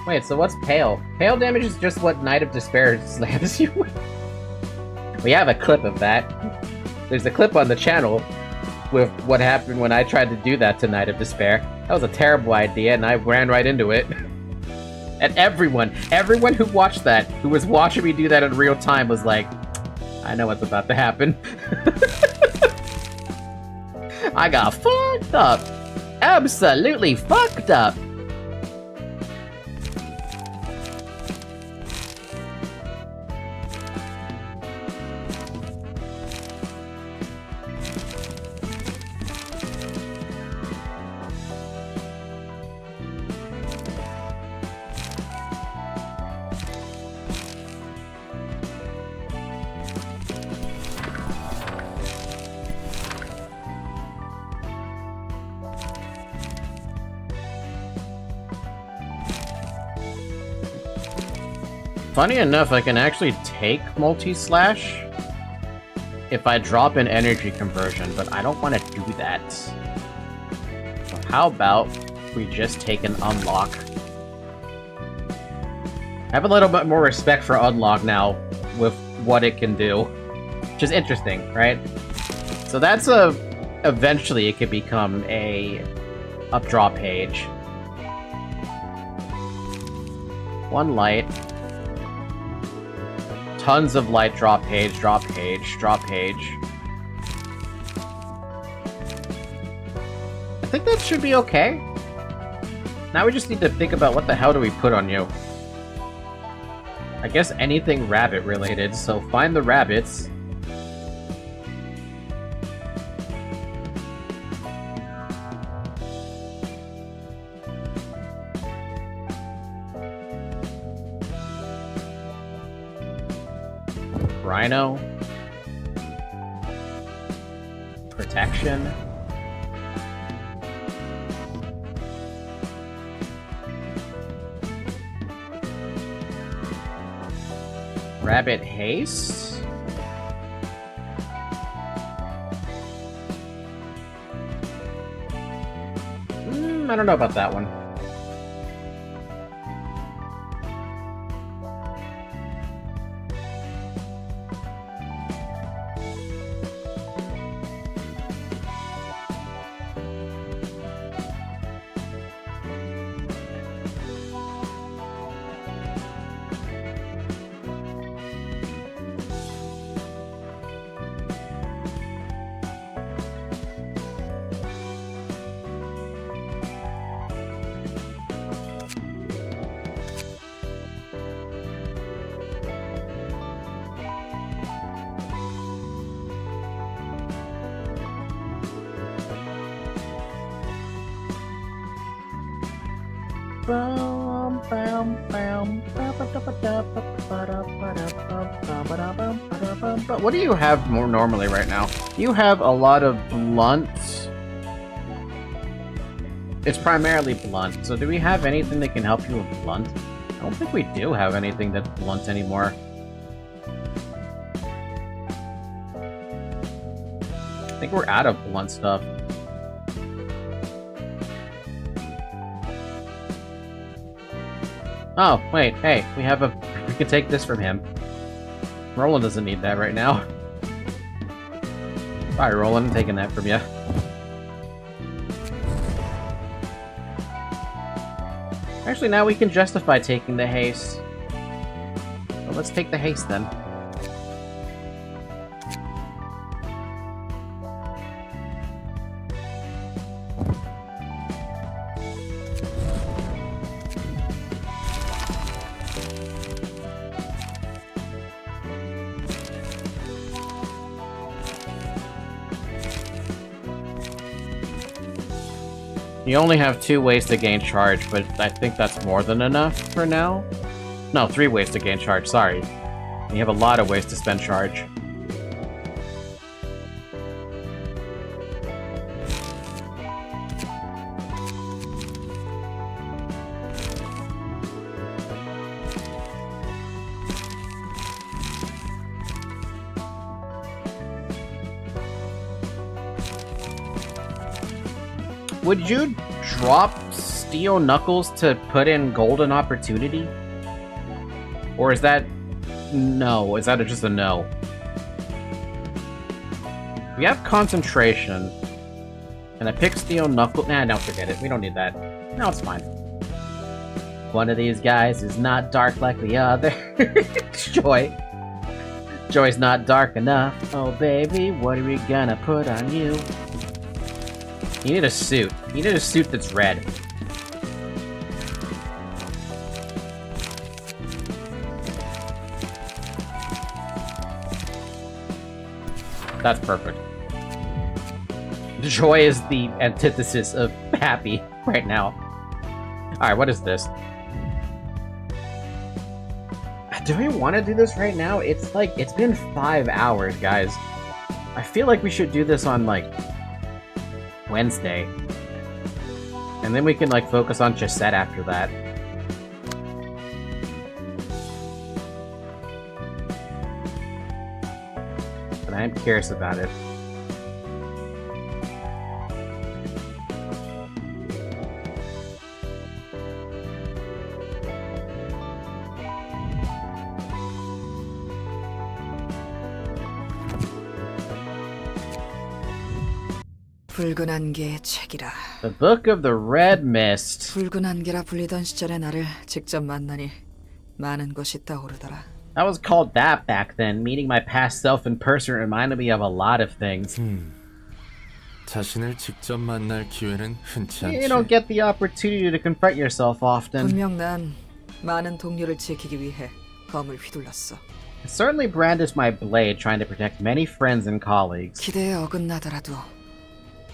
Speaker 1: Wait, so what's Pale? Pale damage is just what Knight of Despair slams you with. We have a clip of that. There's a clip on the channel with what happened when I tried to do that to Knight of Despair. That was a terrible idea, and I ran right into it. And everyone who watched that, who was watching me do that in real time, was like, I know what's about to happen. I got fucked up. Absolutely fucked up. Funny enough, I can actually take multi-slash if I drop an energy conversion, but I don't want to do that. So how about we just take an unlock? I have a little bit more respect for unlock now with what it can do, which is interesting, right? So that's eventually it could become a updraw page. 1 light. Tons of light, drop page, drop page, drop page. I think that should be okay. Now we just need to think about what the hell do we put on you. I guess anything rabbit related, so find the rabbits. Rhino. Protection. Rabbit haste. I don't know about that one. What do you have more normally right now? You have a lot of blunts. It's primarily blunt. So do we have anything that can help you with blunt? I don't think we do have anything that's blunt anymore. I think we're out of blunt stuff. Oh, wait, hey, we can take this from him. Roland doesn't need that right now. Alright, Roland, I'm taking that from you. Actually, now we can justify taking the haste. Well, let's take the haste then. You only have 2 ways to gain charge, but I think that's more than enough for now. No, 3 ways to gain charge, sorry. You have a lot of ways to spend charge. Would you drop Steel Knuckles to put in Golden Opportunity? Or is that... no, is that just a no? We have Concentration. Can I pick Steel Knuckles? Nah, no, forget it. We don't need that. No, it's fine. One of these guys is not dark like the other. Joy. Joy's not dark enough. Oh, baby, what are we gonna put on you? You need a suit. You need a suit that's red. That's perfect. Joy is the antithesis of happy right now. Alright, what is this? Do we want to do this right now? It's like, it's been 5 hours, guys. I feel like we should do this on, like, Wednesday. And then we can, like, focus on Gisette after that. But I am curious about it.
Speaker 5: 붉은 안개의 책이라.
Speaker 1: The Book of the Red Mist.
Speaker 5: 붉은 안개라 불리던 시절의 나를 직접 만나니 많은 것이 떠오르더라.
Speaker 1: I was called that back then. Meeting my past self in person reminded me of a lot of things.
Speaker 2: 자신을 직접 만날 기회는 흔치 않지.
Speaker 1: You don't get the opportunity to confront yourself often.
Speaker 5: 분명 난 많은 동료를 지키기 위해 검을 휘둘렀어.
Speaker 1: I certainly brandished my blade trying to protect many friends and colleagues.
Speaker 5: 기대에 어긋나더라도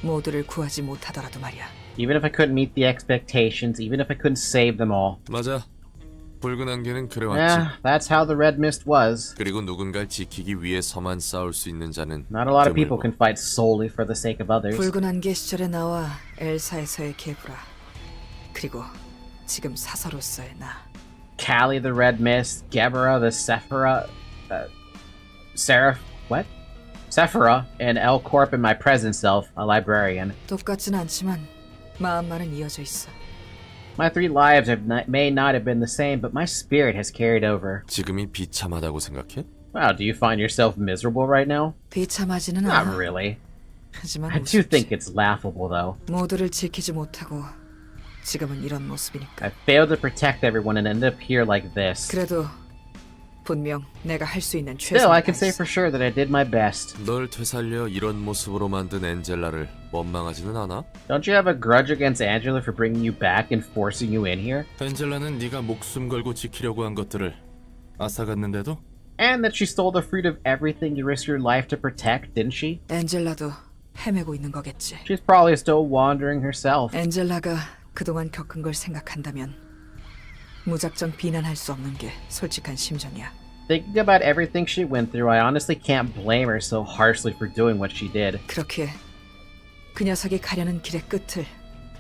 Speaker 5: 모두를 구하지 못하더라도 말이야.
Speaker 1: Even if I couldn't meet the expectations, even if I couldn't save them all.
Speaker 2: 맞아. 붉은 안개는 그래왔지.
Speaker 1: Yeah, that's how the Red Mist was.
Speaker 2: 그리고 누군가를 지키기 위해서만 싸울 수 있는 자는
Speaker 1: Not a lot of people can fight solely for the sake of others.
Speaker 5: 붉은 안개 시절의 나와 엘사에서의 게브라, 그리고 지금 사서로서의 나.
Speaker 1: Callie the Red Mist, Gebura the Sephira, and L Corp and my present self, a librarian.
Speaker 5: 똑같진 않지만 마음만은 이어져 있어.
Speaker 1: My 3 lives may not have been the same, but my spirit has carried over.
Speaker 2: 지금이 비참하다고 생각해?
Speaker 1: Wow, do you find yourself miserable right now?
Speaker 5: 비참하지는
Speaker 1: Not
Speaker 5: 않아.
Speaker 1: really.
Speaker 5: 하지만
Speaker 1: I do think it's laughable, though.
Speaker 5: 모두를 지키지 못하고 지금은 이런 모습이니까.
Speaker 1: I failed to protect everyone and ended up here like this.
Speaker 5: 그래도 분명 내가 할 수 있는
Speaker 1: Still, I
Speaker 5: 최선을
Speaker 1: can say for sure that I did my best.
Speaker 2: 널 되살려 이런 모습으로 만든 엔젤라를 원망하지는 않아?
Speaker 1: Don't you have a grudge against Angela for bringing you back and forcing you in here?
Speaker 2: 엔젤라는 네가 목숨 걸고 지키려고 한 것들을 앗아갔는데도?
Speaker 1: And that she stole the fruit of everything you risked your life to protect, didn't she?
Speaker 5: 엔젤라도 헤매고 있는 거겠지.
Speaker 1: She's probably still wandering herself.
Speaker 5: 엔젤라가 그동안 겪은 걸 생각한다면 무작정 비난할 수 없는 게 솔직한 심정이야.
Speaker 1: Thinking about everything she went through, I honestly can't blame her so harshly for doing what she did.
Speaker 5: 그렇게 그 녀석이 가려는 길의 끝을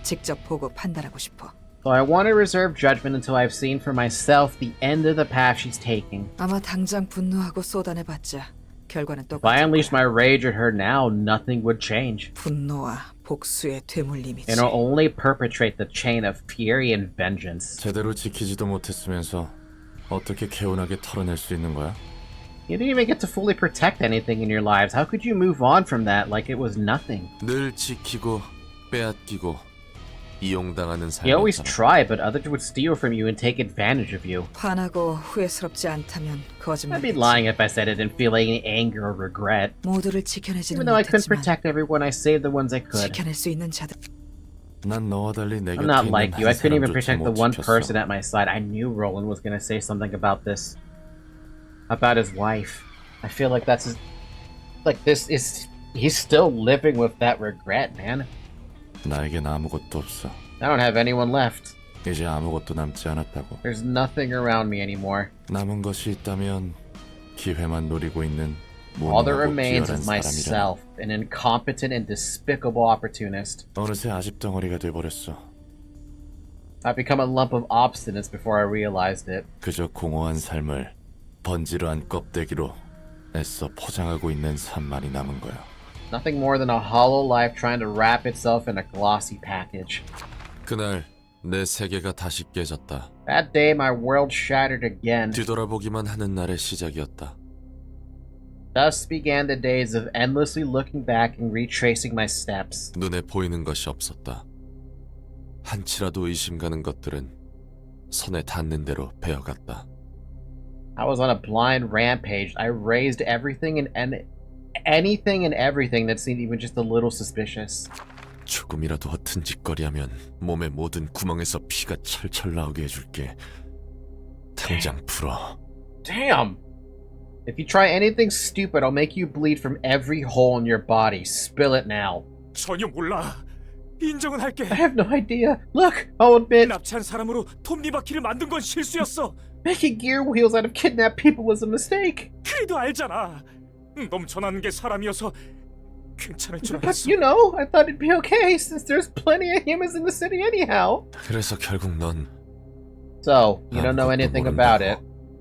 Speaker 5: 직접 보고 판단하고 싶어.
Speaker 1: So I want to reserve judgment until I've seen for myself the end of the path she's taking.
Speaker 5: 아마 당장 분노하고 쏟아내봤자 결과는
Speaker 1: If I
Speaker 5: 똑같을
Speaker 1: unleashed
Speaker 5: 거야.
Speaker 1: my rage at her now, nothing would change.
Speaker 5: 분노와 복수의 되물림이지.
Speaker 1: It'll only perpetrate the chain of fury and vengeance.
Speaker 2: 제대로 지키지도 못했으면서 어떻게 개운하게 털어낼 수 있는 거야?
Speaker 1: You didn't even get to fully protect anything in your lives. How could you move on from that like it was nothing?
Speaker 2: 늘 지키고 빼앗기고 이용당하는
Speaker 1: You always
Speaker 2: 삶이었잖아.
Speaker 1: try, but others would steal from you and take advantage of you.
Speaker 5: 화나고 후회스럽지 않다면
Speaker 1: I'd be
Speaker 5: 거짓말이지.
Speaker 1: lying if I said I didn't feel any anger or regret.
Speaker 5: 모두를 지켜내지는
Speaker 1: Even though I couldn't
Speaker 5: 못했지만
Speaker 1: protect everyone, I saved the ones I could.
Speaker 5: 지켜낼 수 있는 자들.
Speaker 2: 난 너와 달리 내
Speaker 1: I'm
Speaker 2: 곁에
Speaker 1: not
Speaker 2: 있는
Speaker 1: like you.
Speaker 2: 한
Speaker 1: I couldn't even
Speaker 2: 사람조차
Speaker 1: protect the
Speaker 2: 못
Speaker 1: one
Speaker 2: 지켰어.
Speaker 1: person at my side. I knew Roland was gonna say something about this. About his wife. I feel like that's his... Like, this is... He's still living with that regret, man.
Speaker 2: 나에겐 아무것도 없어.
Speaker 1: I don't have anyone left.
Speaker 2: 이제 아무것도 남지 않았다고.
Speaker 1: There's nothing around me anymore.
Speaker 2: 남은 것이 있다면 기회만 노리고 있는
Speaker 1: All that
Speaker 2: 무능하고
Speaker 1: remains
Speaker 2: 비열한
Speaker 1: is
Speaker 2: 사람이라.
Speaker 1: myself, an incompetent and despicable opportunist.
Speaker 2: 어느새 아집덩어리가 돼버렸어.
Speaker 1: I've become a lump of obstinance before I realized it.
Speaker 2: 그저 공허한 삶을 번지르한 껍데기로 애써 포장하고 있는 삶만이 남은 거야.
Speaker 1: Nothing more than a hollow life trying to wrap itself in a glossy package.
Speaker 2: 그날 내 세계가 다시 깨졌다.
Speaker 1: That day, my world shattered again.
Speaker 2: 뒤돌아보기만 하는 날의 시작이었다.
Speaker 1: Thus began the days of endlessly looking back and retracing my steps.
Speaker 2: 눈에 보이는 것이 없었다. 한치라도 의심 가는 것들은 손에 닿는 대로 베어갔다.
Speaker 1: I was on a blind rampage. I raised everything and anything and everything that seemed even just a little suspicious.
Speaker 2: 조금이라도 허튼 짓거리하면 몸의 모든 구멍에서 피가 철철 나오게 해줄게. 당장 풀어.
Speaker 1: Damn! If you try anything stupid, I'll make you bleed from every hole in your body. Spill it now.
Speaker 6: 전혀 몰라. 인정은 할게.
Speaker 1: I have no idea. Look, I'll admit,
Speaker 6: 납치한 사람으로 톱니바퀴를 만든 건 실수였어.
Speaker 1: making gear wheels out of kidnapped people was a mistake.
Speaker 6: 그래도 알잖아. 넘쳐나는 게 사람이어서 괜찮을 줄
Speaker 1: But
Speaker 6: 알았어.
Speaker 1: you know, I thought it'd be okay since there's plenty of humans in the city anyhow.
Speaker 2: 그래서 결국 넌
Speaker 1: So, you don't know anything about it.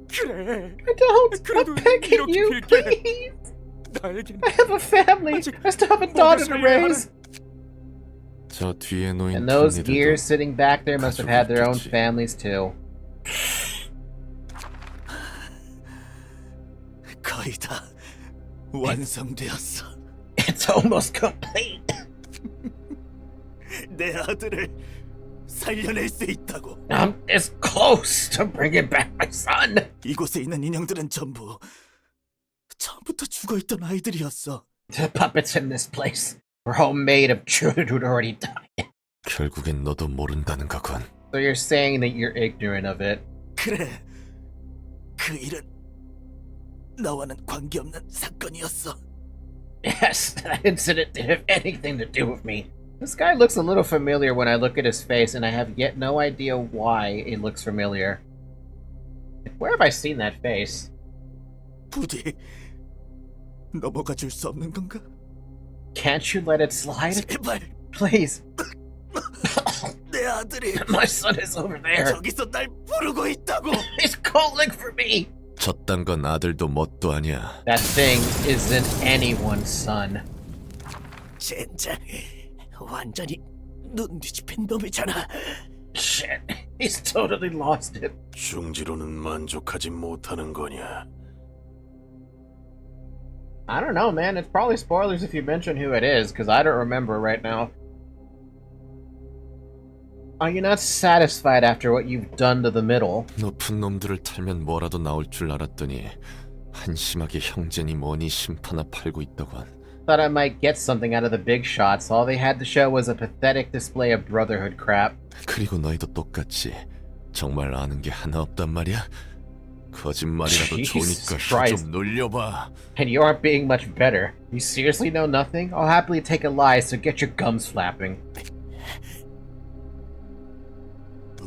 Speaker 6: 그래.
Speaker 1: I don't. I'm
Speaker 6: 그래도
Speaker 1: begging
Speaker 6: 이렇게
Speaker 1: you,
Speaker 6: 빌게.
Speaker 1: please.
Speaker 6: 나에겐
Speaker 1: I have a family. I still have a daughter to raise.
Speaker 2: 저 뒤에 놓인
Speaker 1: And those
Speaker 2: 톱니들도
Speaker 1: gears sitting back there must have had their own
Speaker 2: 가족이겠지.
Speaker 1: families too.
Speaker 6: 거의 다 완성되었어.
Speaker 1: It's almost complete.
Speaker 6: 내 아들을 살려낼 수 있다고.
Speaker 1: I'm as close to bringing back my son.
Speaker 6: 이곳에 있는 인형들은 전부 처음부터 죽어있던 아이들이었어.
Speaker 1: The puppets in this place were all made of children who'd already died.
Speaker 2: 결국엔 너도 모른다는 거군.
Speaker 1: So you're saying that you're ignorant of it?
Speaker 6: 그래. 그 일은 나와는 관계없는 사건이었어.
Speaker 1: Yes, that incident didn't have anything to do with me. This guy looks a little familiar when I look at his face, and I have yet no idea why it looks familiar. Where have I seen that face?
Speaker 6: 부디 넘어가 줄 수 없는 건가?
Speaker 1: Can't you let it slide?
Speaker 6: 제발
Speaker 1: Please.
Speaker 6: 내 아들이
Speaker 1: My son is over there.
Speaker 6: 저기서 날 부르고 있다고.
Speaker 1: He's calling for me.
Speaker 2: 저딴 건 아들도 뭣도 아니야.
Speaker 1: That thing isn't anyone's son.
Speaker 6: 젠장 완전히 눈 뒤집힌 놈이잖아.
Speaker 1: Shit, he's totally lost it.
Speaker 6: 중지로는 만족하지 못하는 거냐?
Speaker 1: I don't know, man. It's probably spoilers if you mention who it is, because I don't remember right now. Are you not satisfied after what you've done to the middle?
Speaker 2: 높은 놈들을 탈면 뭐라도 나올 줄 알았더니 한심하게 형제니 뭐니 심파나 팔고 있다고 한.
Speaker 1: Thought I might get something out of the big shots. All they had to show was a pathetic display of brotherhood crap.
Speaker 2: 그리고 너희도 똑같이 정말 아는 게 하나 없단 말이야? 거짓말이라도
Speaker 1: Jesus
Speaker 2: 좋으니까
Speaker 1: Christ.
Speaker 2: 좀 놀려봐.
Speaker 1: And you aren't being much better. You seriously know nothing? I'll happily take a lie, so get your gums flapping.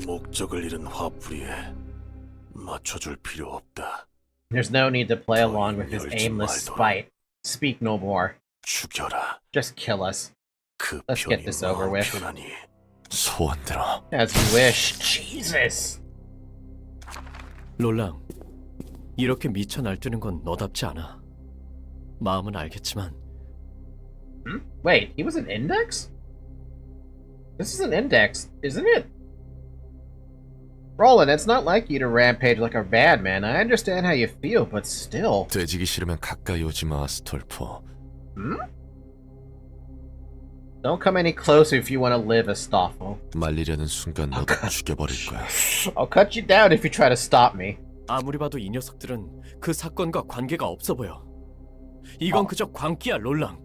Speaker 2: 목적을 잃은 화풀이에 맞춰줄 필요 없다.
Speaker 1: There's no need to play along with his aimless spite. Speak no more.
Speaker 2: 죽여라.
Speaker 1: Just kill us.
Speaker 2: 그
Speaker 1: Let's get
Speaker 2: 편이
Speaker 1: this over
Speaker 2: 마음
Speaker 1: with.
Speaker 2: 편하니 소원대로.
Speaker 1: As you wish. Jesus.
Speaker 7: 롤랑, 이렇게 미쳐 날뛰는 건 너답지 않아. 마음은 알겠지만
Speaker 1: Wait, he was an index? This is an index, isn't it? Roland, it's not like you to rampage like a bad man. I understand how you feel, but still.
Speaker 2: 되지기 싫으면 가까이 오지 마, 스톨퍼.
Speaker 1: Don't come any closer if you want to live, Astolfo.
Speaker 2: 말리려는 순간 너도 죽여버릴 거야.
Speaker 1: I'll cut you down if you try to stop me.
Speaker 7: 아무리 봐도 이 녀석들은 그 사건과 관계가 없어 보여. 이건 그저 광기야, 롤랑.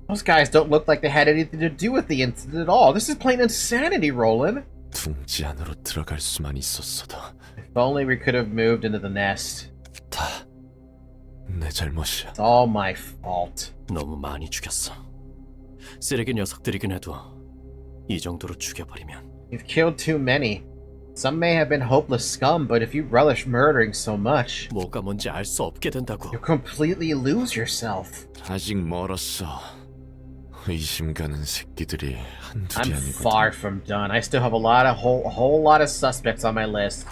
Speaker 1: Those guys don't look like they had anything to do with the incident at all. This is plain insanity, Roland.
Speaker 2: 둥지 안으로 들어갈 수만 있었어도.
Speaker 1: If only we could have moved into the nest.
Speaker 2: 다 내 잘못이야.
Speaker 1: It's all my fault.
Speaker 7: 너무 많이 죽였어. 쓰레기 녀석들이긴 해도 이 정도로 죽여버리면
Speaker 1: You've killed too many. Some may have been hopeless scum, but if you relish murdering so much,
Speaker 7: 뭐가 뭔지 알 수 없게 된다고.
Speaker 1: you'll completely lose yourself.
Speaker 2: 아직 멀었어. 의심 가는 새끼들이 한둘이
Speaker 1: I'm
Speaker 2: 아니거든.
Speaker 1: far from done. I still have a whole lot of suspects on my list.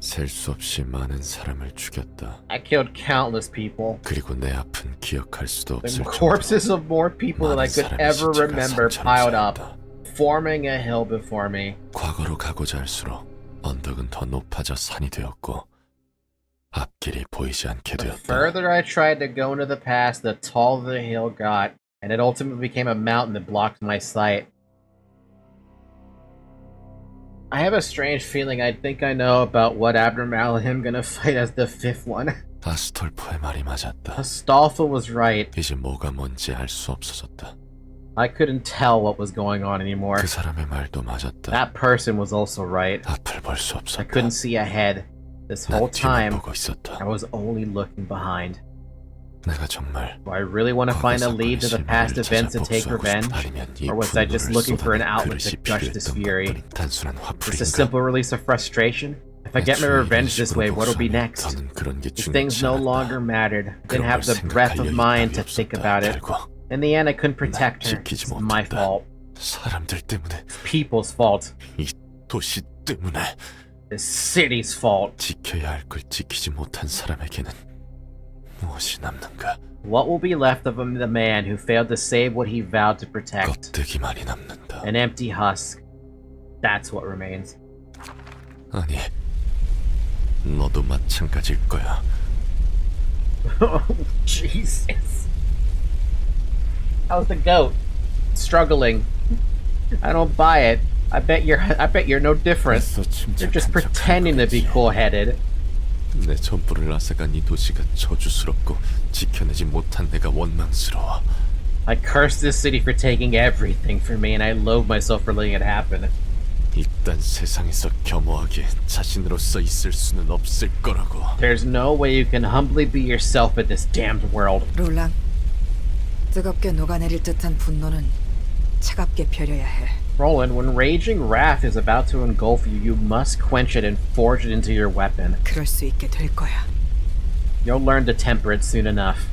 Speaker 2: 셀 수 없이 많은 사람을 죽였다.
Speaker 1: I killed countless people.
Speaker 2: 그리고 내 앞은 기억할 수도
Speaker 1: The
Speaker 2: 없을
Speaker 1: corpses of more people than I could ever remember piled up,
Speaker 2: 쌓였다.
Speaker 1: forming a hill before me.
Speaker 2: 과거로 가고자 할수록 언덕은 더 높아져 산이 되었고 앞길이 보이지 않게
Speaker 1: The
Speaker 2: 되었다.
Speaker 1: further I tried to go into the past, the taller the hill got, and it ultimately became a mountain that blocked my sight. I have a strange feeling I think I know about what abnormality I'm gonna fight as the fifth one.
Speaker 2: 아스톨포의 말이 맞았다.
Speaker 1: Astolfo was right.
Speaker 2: 이제 뭐가 뭔지 알 수 없어졌다.
Speaker 1: I couldn't tell what was going on anymore.
Speaker 2: 그 사람의 말도 맞았다.
Speaker 1: That person was also right.
Speaker 2: 앞을 볼 수
Speaker 1: I
Speaker 2: 없었다.
Speaker 1: couldn't see ahead. This
Speaker 2: 난
Speaker 1: whole
Speaker 2: 뒤만
Speaker 1: time,
Speaker 2: 보고 있었다.
Speaker 1: I was only looking behind.
Speaker 2: 내가 정말
Speaker 1: Do I really want to find a lead to the past events and take revenge? Or was I just looking for an outlet to gush this fury? Just a simple release of frustration? If I get my revenge this way, what'll be next? These things no longer mattered. I didn't have the breadth of mind to think about it. In the end, I couldn't protect her. It's my fault.
Speaker 2: 사람들 때문에,
Speaker 1: It's people's fault.
Speaker 2: 이 도시 때문에
Speaker 1: This city's fault.
Speaker 2: 지켜야 할 걸 지키지 못한 사람에게는 무엇이 남는가?
Speaker 1: What will be left of the man who failed to save what he vowed to protect?
Speaker 2: 껍데기만이 남는다.
Speaker 1: An empty husk. That's what remains.
Speaker 2: 아니, 너도 마찬가지일 거야.
Speaker 1: Oh, Jesus. How's the goat? Struggling. I don't buy it. I bet you're no different. You're just pretending to be cool-headed.
Speaker 2: 내 전부를 앗아간 이 도시가 저주스럽고 지켜내지 못한 내가 원망스러워.
Speaker 1: I curse this city for taking everything from me, and I loathe myself for letting it happen.
Speaker 2: 이딴 세상에서 겸허하게 자신으로서 있을 수는 없을 거라고.
Speaker 1: There's no way you can humbly be yourself in this damned world.
Speaker 5: 롤랑, 뜨겁게 녹아내릴 듯한 분노는 차갑게 펴려야 해.
Speaker 1: Roland, when raging wrath is about to engulf you, you must quench it and forge it into your weapon.
Speaker 5: 그럴 수 있게 될 거야.
Speaker 1: You'll learn to temper it soon enough.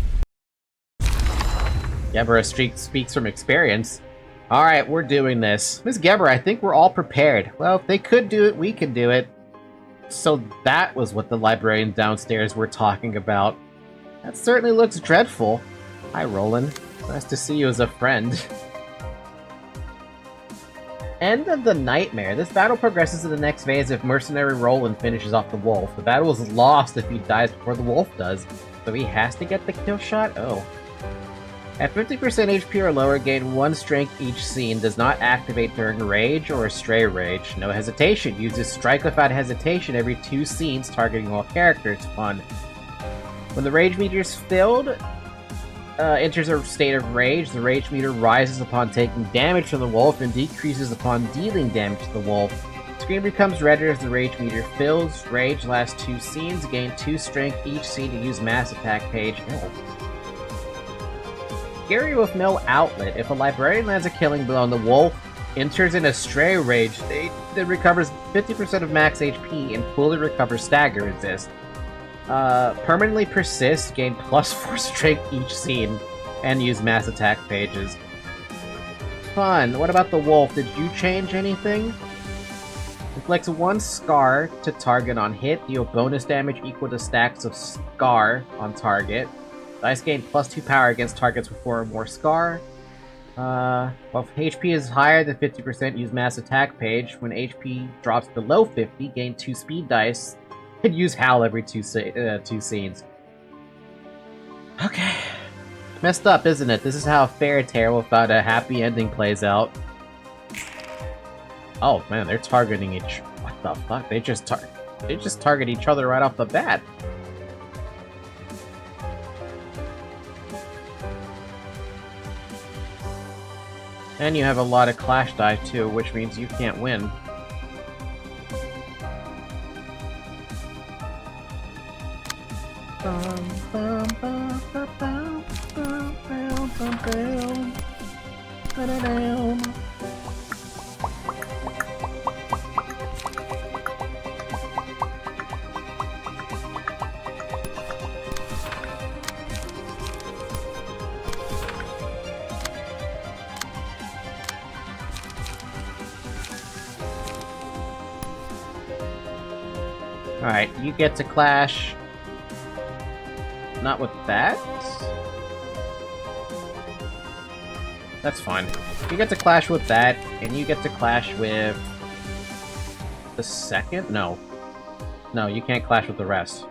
Speaker 1: Gebura speaks from experience. Alright, we're doing this. Miss Gebura, I think we're all prepared. Well, if they could do it, we can do it. So that was what the librarians downstairs were talking about. That certainly looks dreadful. Hi, Roland. Nice to see you as a friend. End of the nightmare. This battle progresses to the next phase if mercenary Roland finishes off the wolf. The battle is lost if he dies before the wolf does. So he has to get the kill shot? Oh. At 50% HP or lower, gain 1 strength each scene. Does not activate during rage or a stray rage. No hesitation. Uses strike without hesitation every 2 scenes, targeting all characters. Fun. When the rage meter is filled, enters a state of rage. The rage meter rises upon taking damage from the wolf and decreases upon dealing damage to the wolf. Screen becomes redder as the rage meter fills. Rage lasts 2 scenes. Gain 2 strength each scene to use mass attack page. Ew. Scary with no outlet. If a librarian lands a killing blow on the wolf, enters in a stray rage state, then recovers 50% of max HP and fully recovers stagger resist. Permanently persist, gain +4 strength each scene, and use mass attack pages. Fun. What about the wolf? Did you change anything? Inflicts 1 scar to target on hit. Deal bonus damage equal to stacks of scar on target. Dice gain +2 power against targets with 4 or more scar. Well, if HP is higher than 50%, use mass attack page. When HP drops below 50, gain 2 speed dice. And use Howl every 2 scenes. Okay. Messed up, isn't it? This is how a fairy tale without a happy ending plays out. Oh man, they're targeting each. What the fuck? They just target each other right off the bat. And you have a lot of clash die too, which means you can't win. Alright, you get to clash. Not with that? That's fine. You get to clash with that, and you get to clash with... the second? No. No, you can't clash with the rest.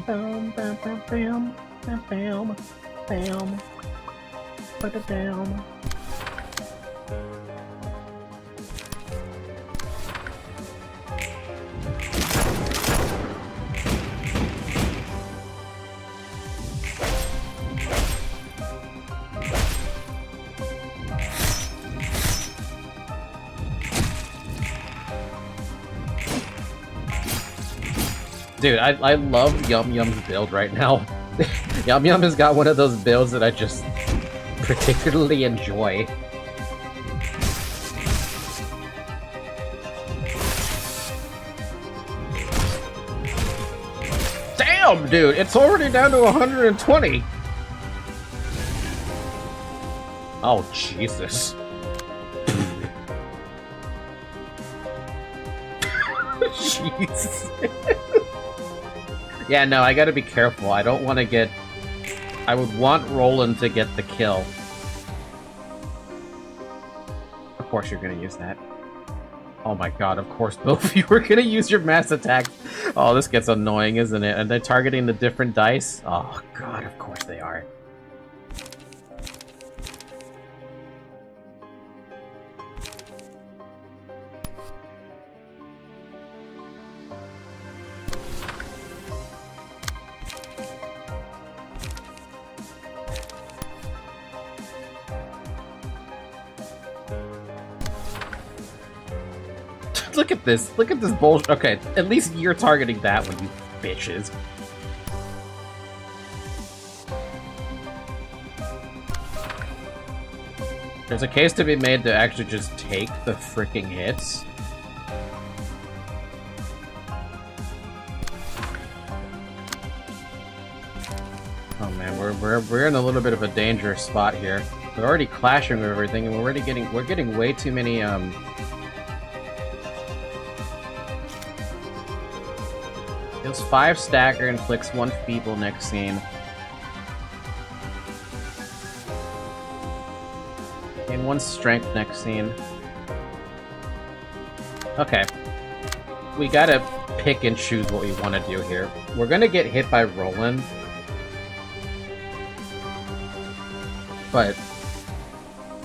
Speaker 1: Bam, bam, bam, bam, bam, bam, bam, put it down. Dude, I love Yum Yum's build right now. Yum Yum has got one of those builds that I just particularly enjoy. Damn, dude, it's already down to 120. Oh, Jesus. Jesus. Yeah, no, I gotta be careful. I don't want to get... I would want Roland to get the kill. Of course you're gonna use that. Oh my god, of course both of you are gonna use your mass attack. Oh, this gets annoying, isn't it? And they're targeting the different dice? Oh god, of course they are. Look at this. Look at this bullshit. Okay, at least you're targeting that one, you bitches. There's a case to be made to actually just take the freaking hits. Oh man, we're in a little bit of a dangerous spot here. We're already clashing with everything, and we're getting way too many Deals 5 stagger, inflicts 1 feeble next scene. And 1 strength next scene. Okay. We gotta pick and choose what we want to do here. We're gonna get hit by Roland. But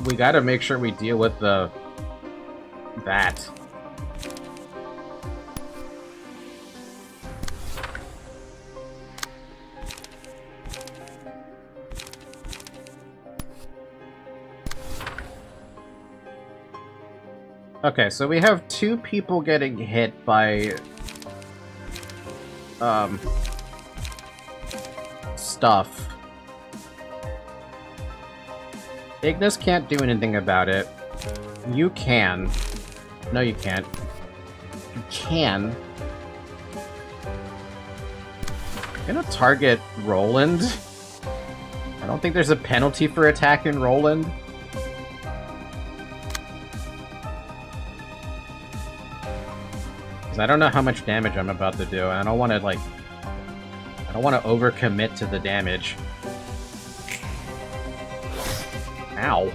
Speaker 1: we gotta make sure we deal with that. Okay, so we have 2 people getting hit by stuff. Ignis can't do anything about it. You can. No, you can't. You can. I'm gonna target Roland. I don't think there's a penalty for attacking Roland. Because I don't know how much damage I'm about to do, and I don't want to, like... I don't want to overcommit to the damage. Ow.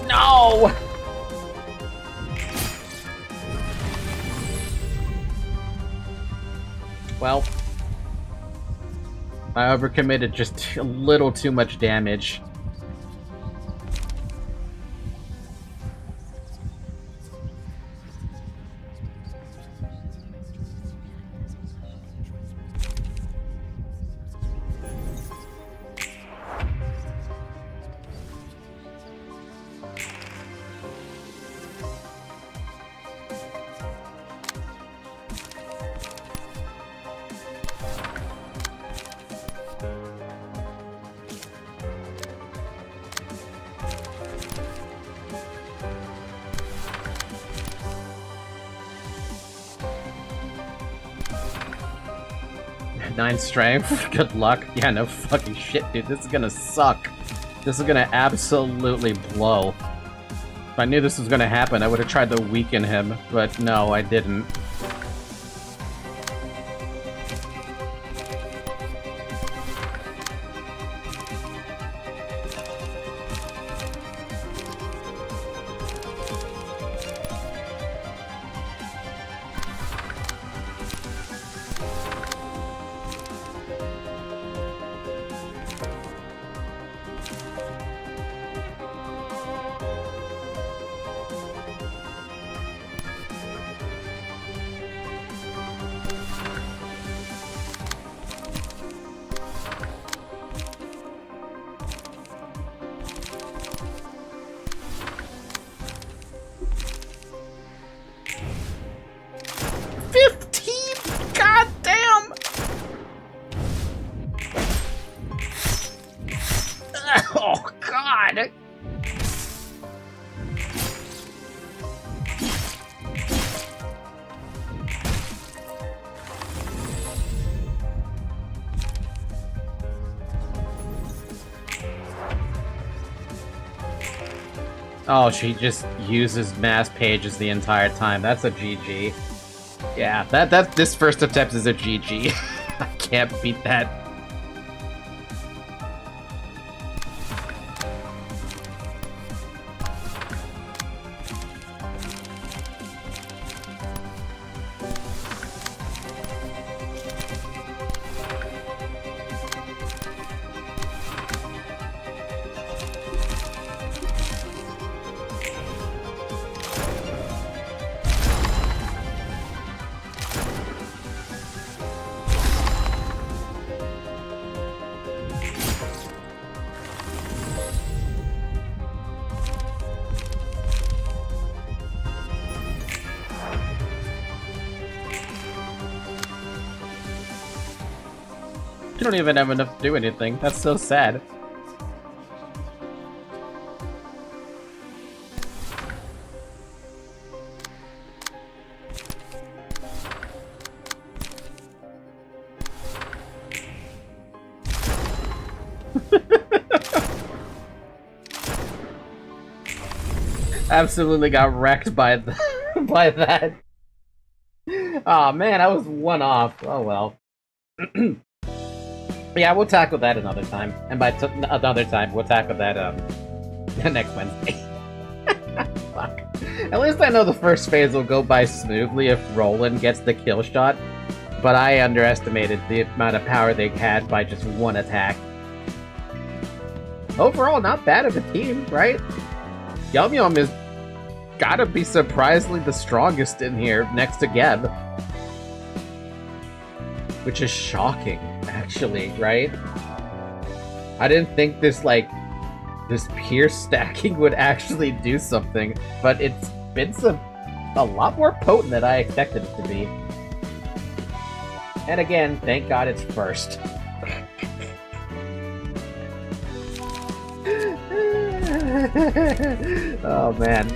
Speaker 1: No! Well, I overcommitted just a little too much damage. Nine strength. Good luck. Yeah, no fucking shit, dude. This is gonna suck. This is gonna absolutely blow. If I knew this was gonna happen, I would have tried to weaken him, but no, I didn't. Oh, God! Oh, she just uses mass pages the entire time. That's a GG. Yeah, this first attempt is a GG. I can't beat that. You don't even have enough to do anything. That's so sad. Absolutely got wrecked by by that. Oh man, I was one off. Oh well. Yeah, we'll tackle that another time. And by another time, we'll tackle that next Wednesday. Fuck. At least I know the first phase will go by smoothly if Roland gets the kill shot. But I underestimated the amount of power they had by just one attack. overall, not bad of a team, right? Yum Yum is gotta be surprisingly the strongest in here, next to Geb. Which is shocking, actually, right? I didn't think this peer stacking would actually do something, but it's been a lot more potent than I expected it to be. And again, thank God it's first. Oh man.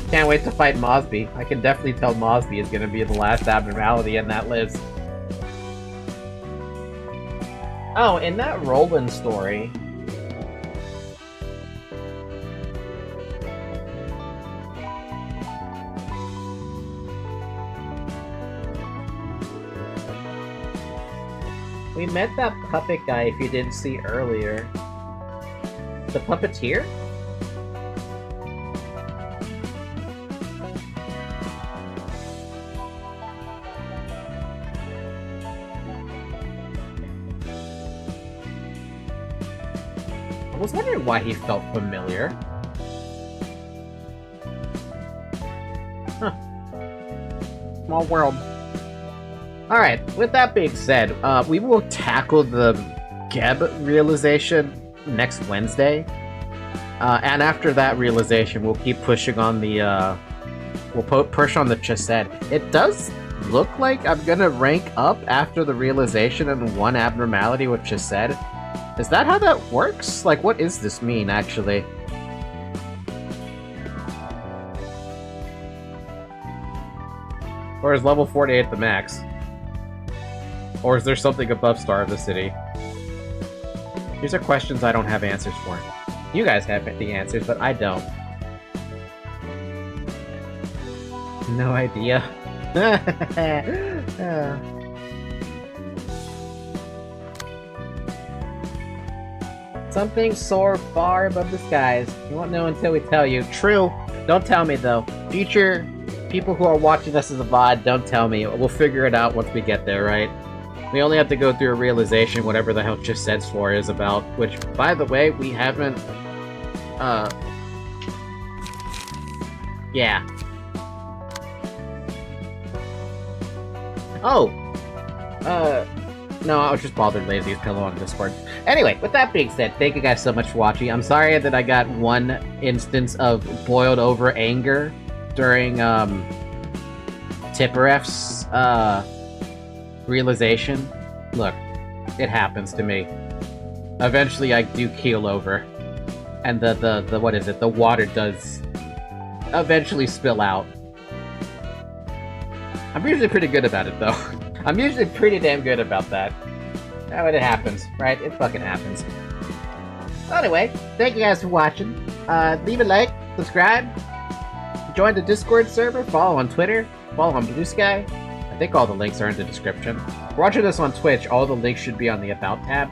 Speaker 1: Can't wait to fight Mosby. I can definitely tell Mosby is gonna be the last abnormality in that list. Oh, in that Roland story... we met that puppet guy if you didn't see earlier. The puppeteer? I was wondering why he felt familiar. Huh. Small world. Alright, with that being said, we will tackle the Geb realization next Wednesday. And after that realization, we'll keep pushing on the, we'll push on the Chesed. It does look like I'm gonna rank up after the realization and one abnormality with Chesed. Is that how that works? Like, what does this mean, actually? Or is level 48 the max? Or is there something above Star of the City? These are questions I don't have answers for. You guys have the answers, but I don't. No idea. Something soar far above the skies. You won't know until we tell you. True. Don't tell me, though. Future people who are watching this as a VOD, don't tell me. We'll figure it out once we get there, right? We only have to go through a realization, whatever the hell Chesed's floor is about, which, by the way, we haven't, yeah. Oh! No, I was just bothered lazy as pillow on Discord. Anyway, with that being said, thank you guys so much for watching. I'm sorry that I got one instance of boiled over anger during, Tipperef's, realization. Look, it happens to me. Eventually I do keel over. And the what is it? The water does eventually spill out. I'm usually pretty good about it, though. I'm usually pretty damn good about that. But it happens, right? It fucking happens. Anyway, thank you guys for watching. Leave a like, subscribe, join the Discord server, follow on Twitter, follow on Blue Sky. I think all the links are in the description. If you're watching this on Twitch, all the links should be on the About tab.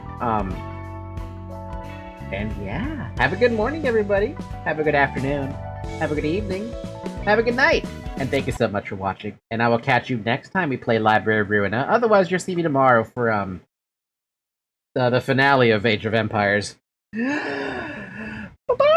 Speaker 1: And yeah, have a good morning, everybody. Have a good afternoon. Have a good evening. Have a good night. And thank you so much for watching. And I will catch you next time we play Library of Ruina. Otherwise, you'll see me tomorrow for, the finale of Age of Empires. Bye-bye!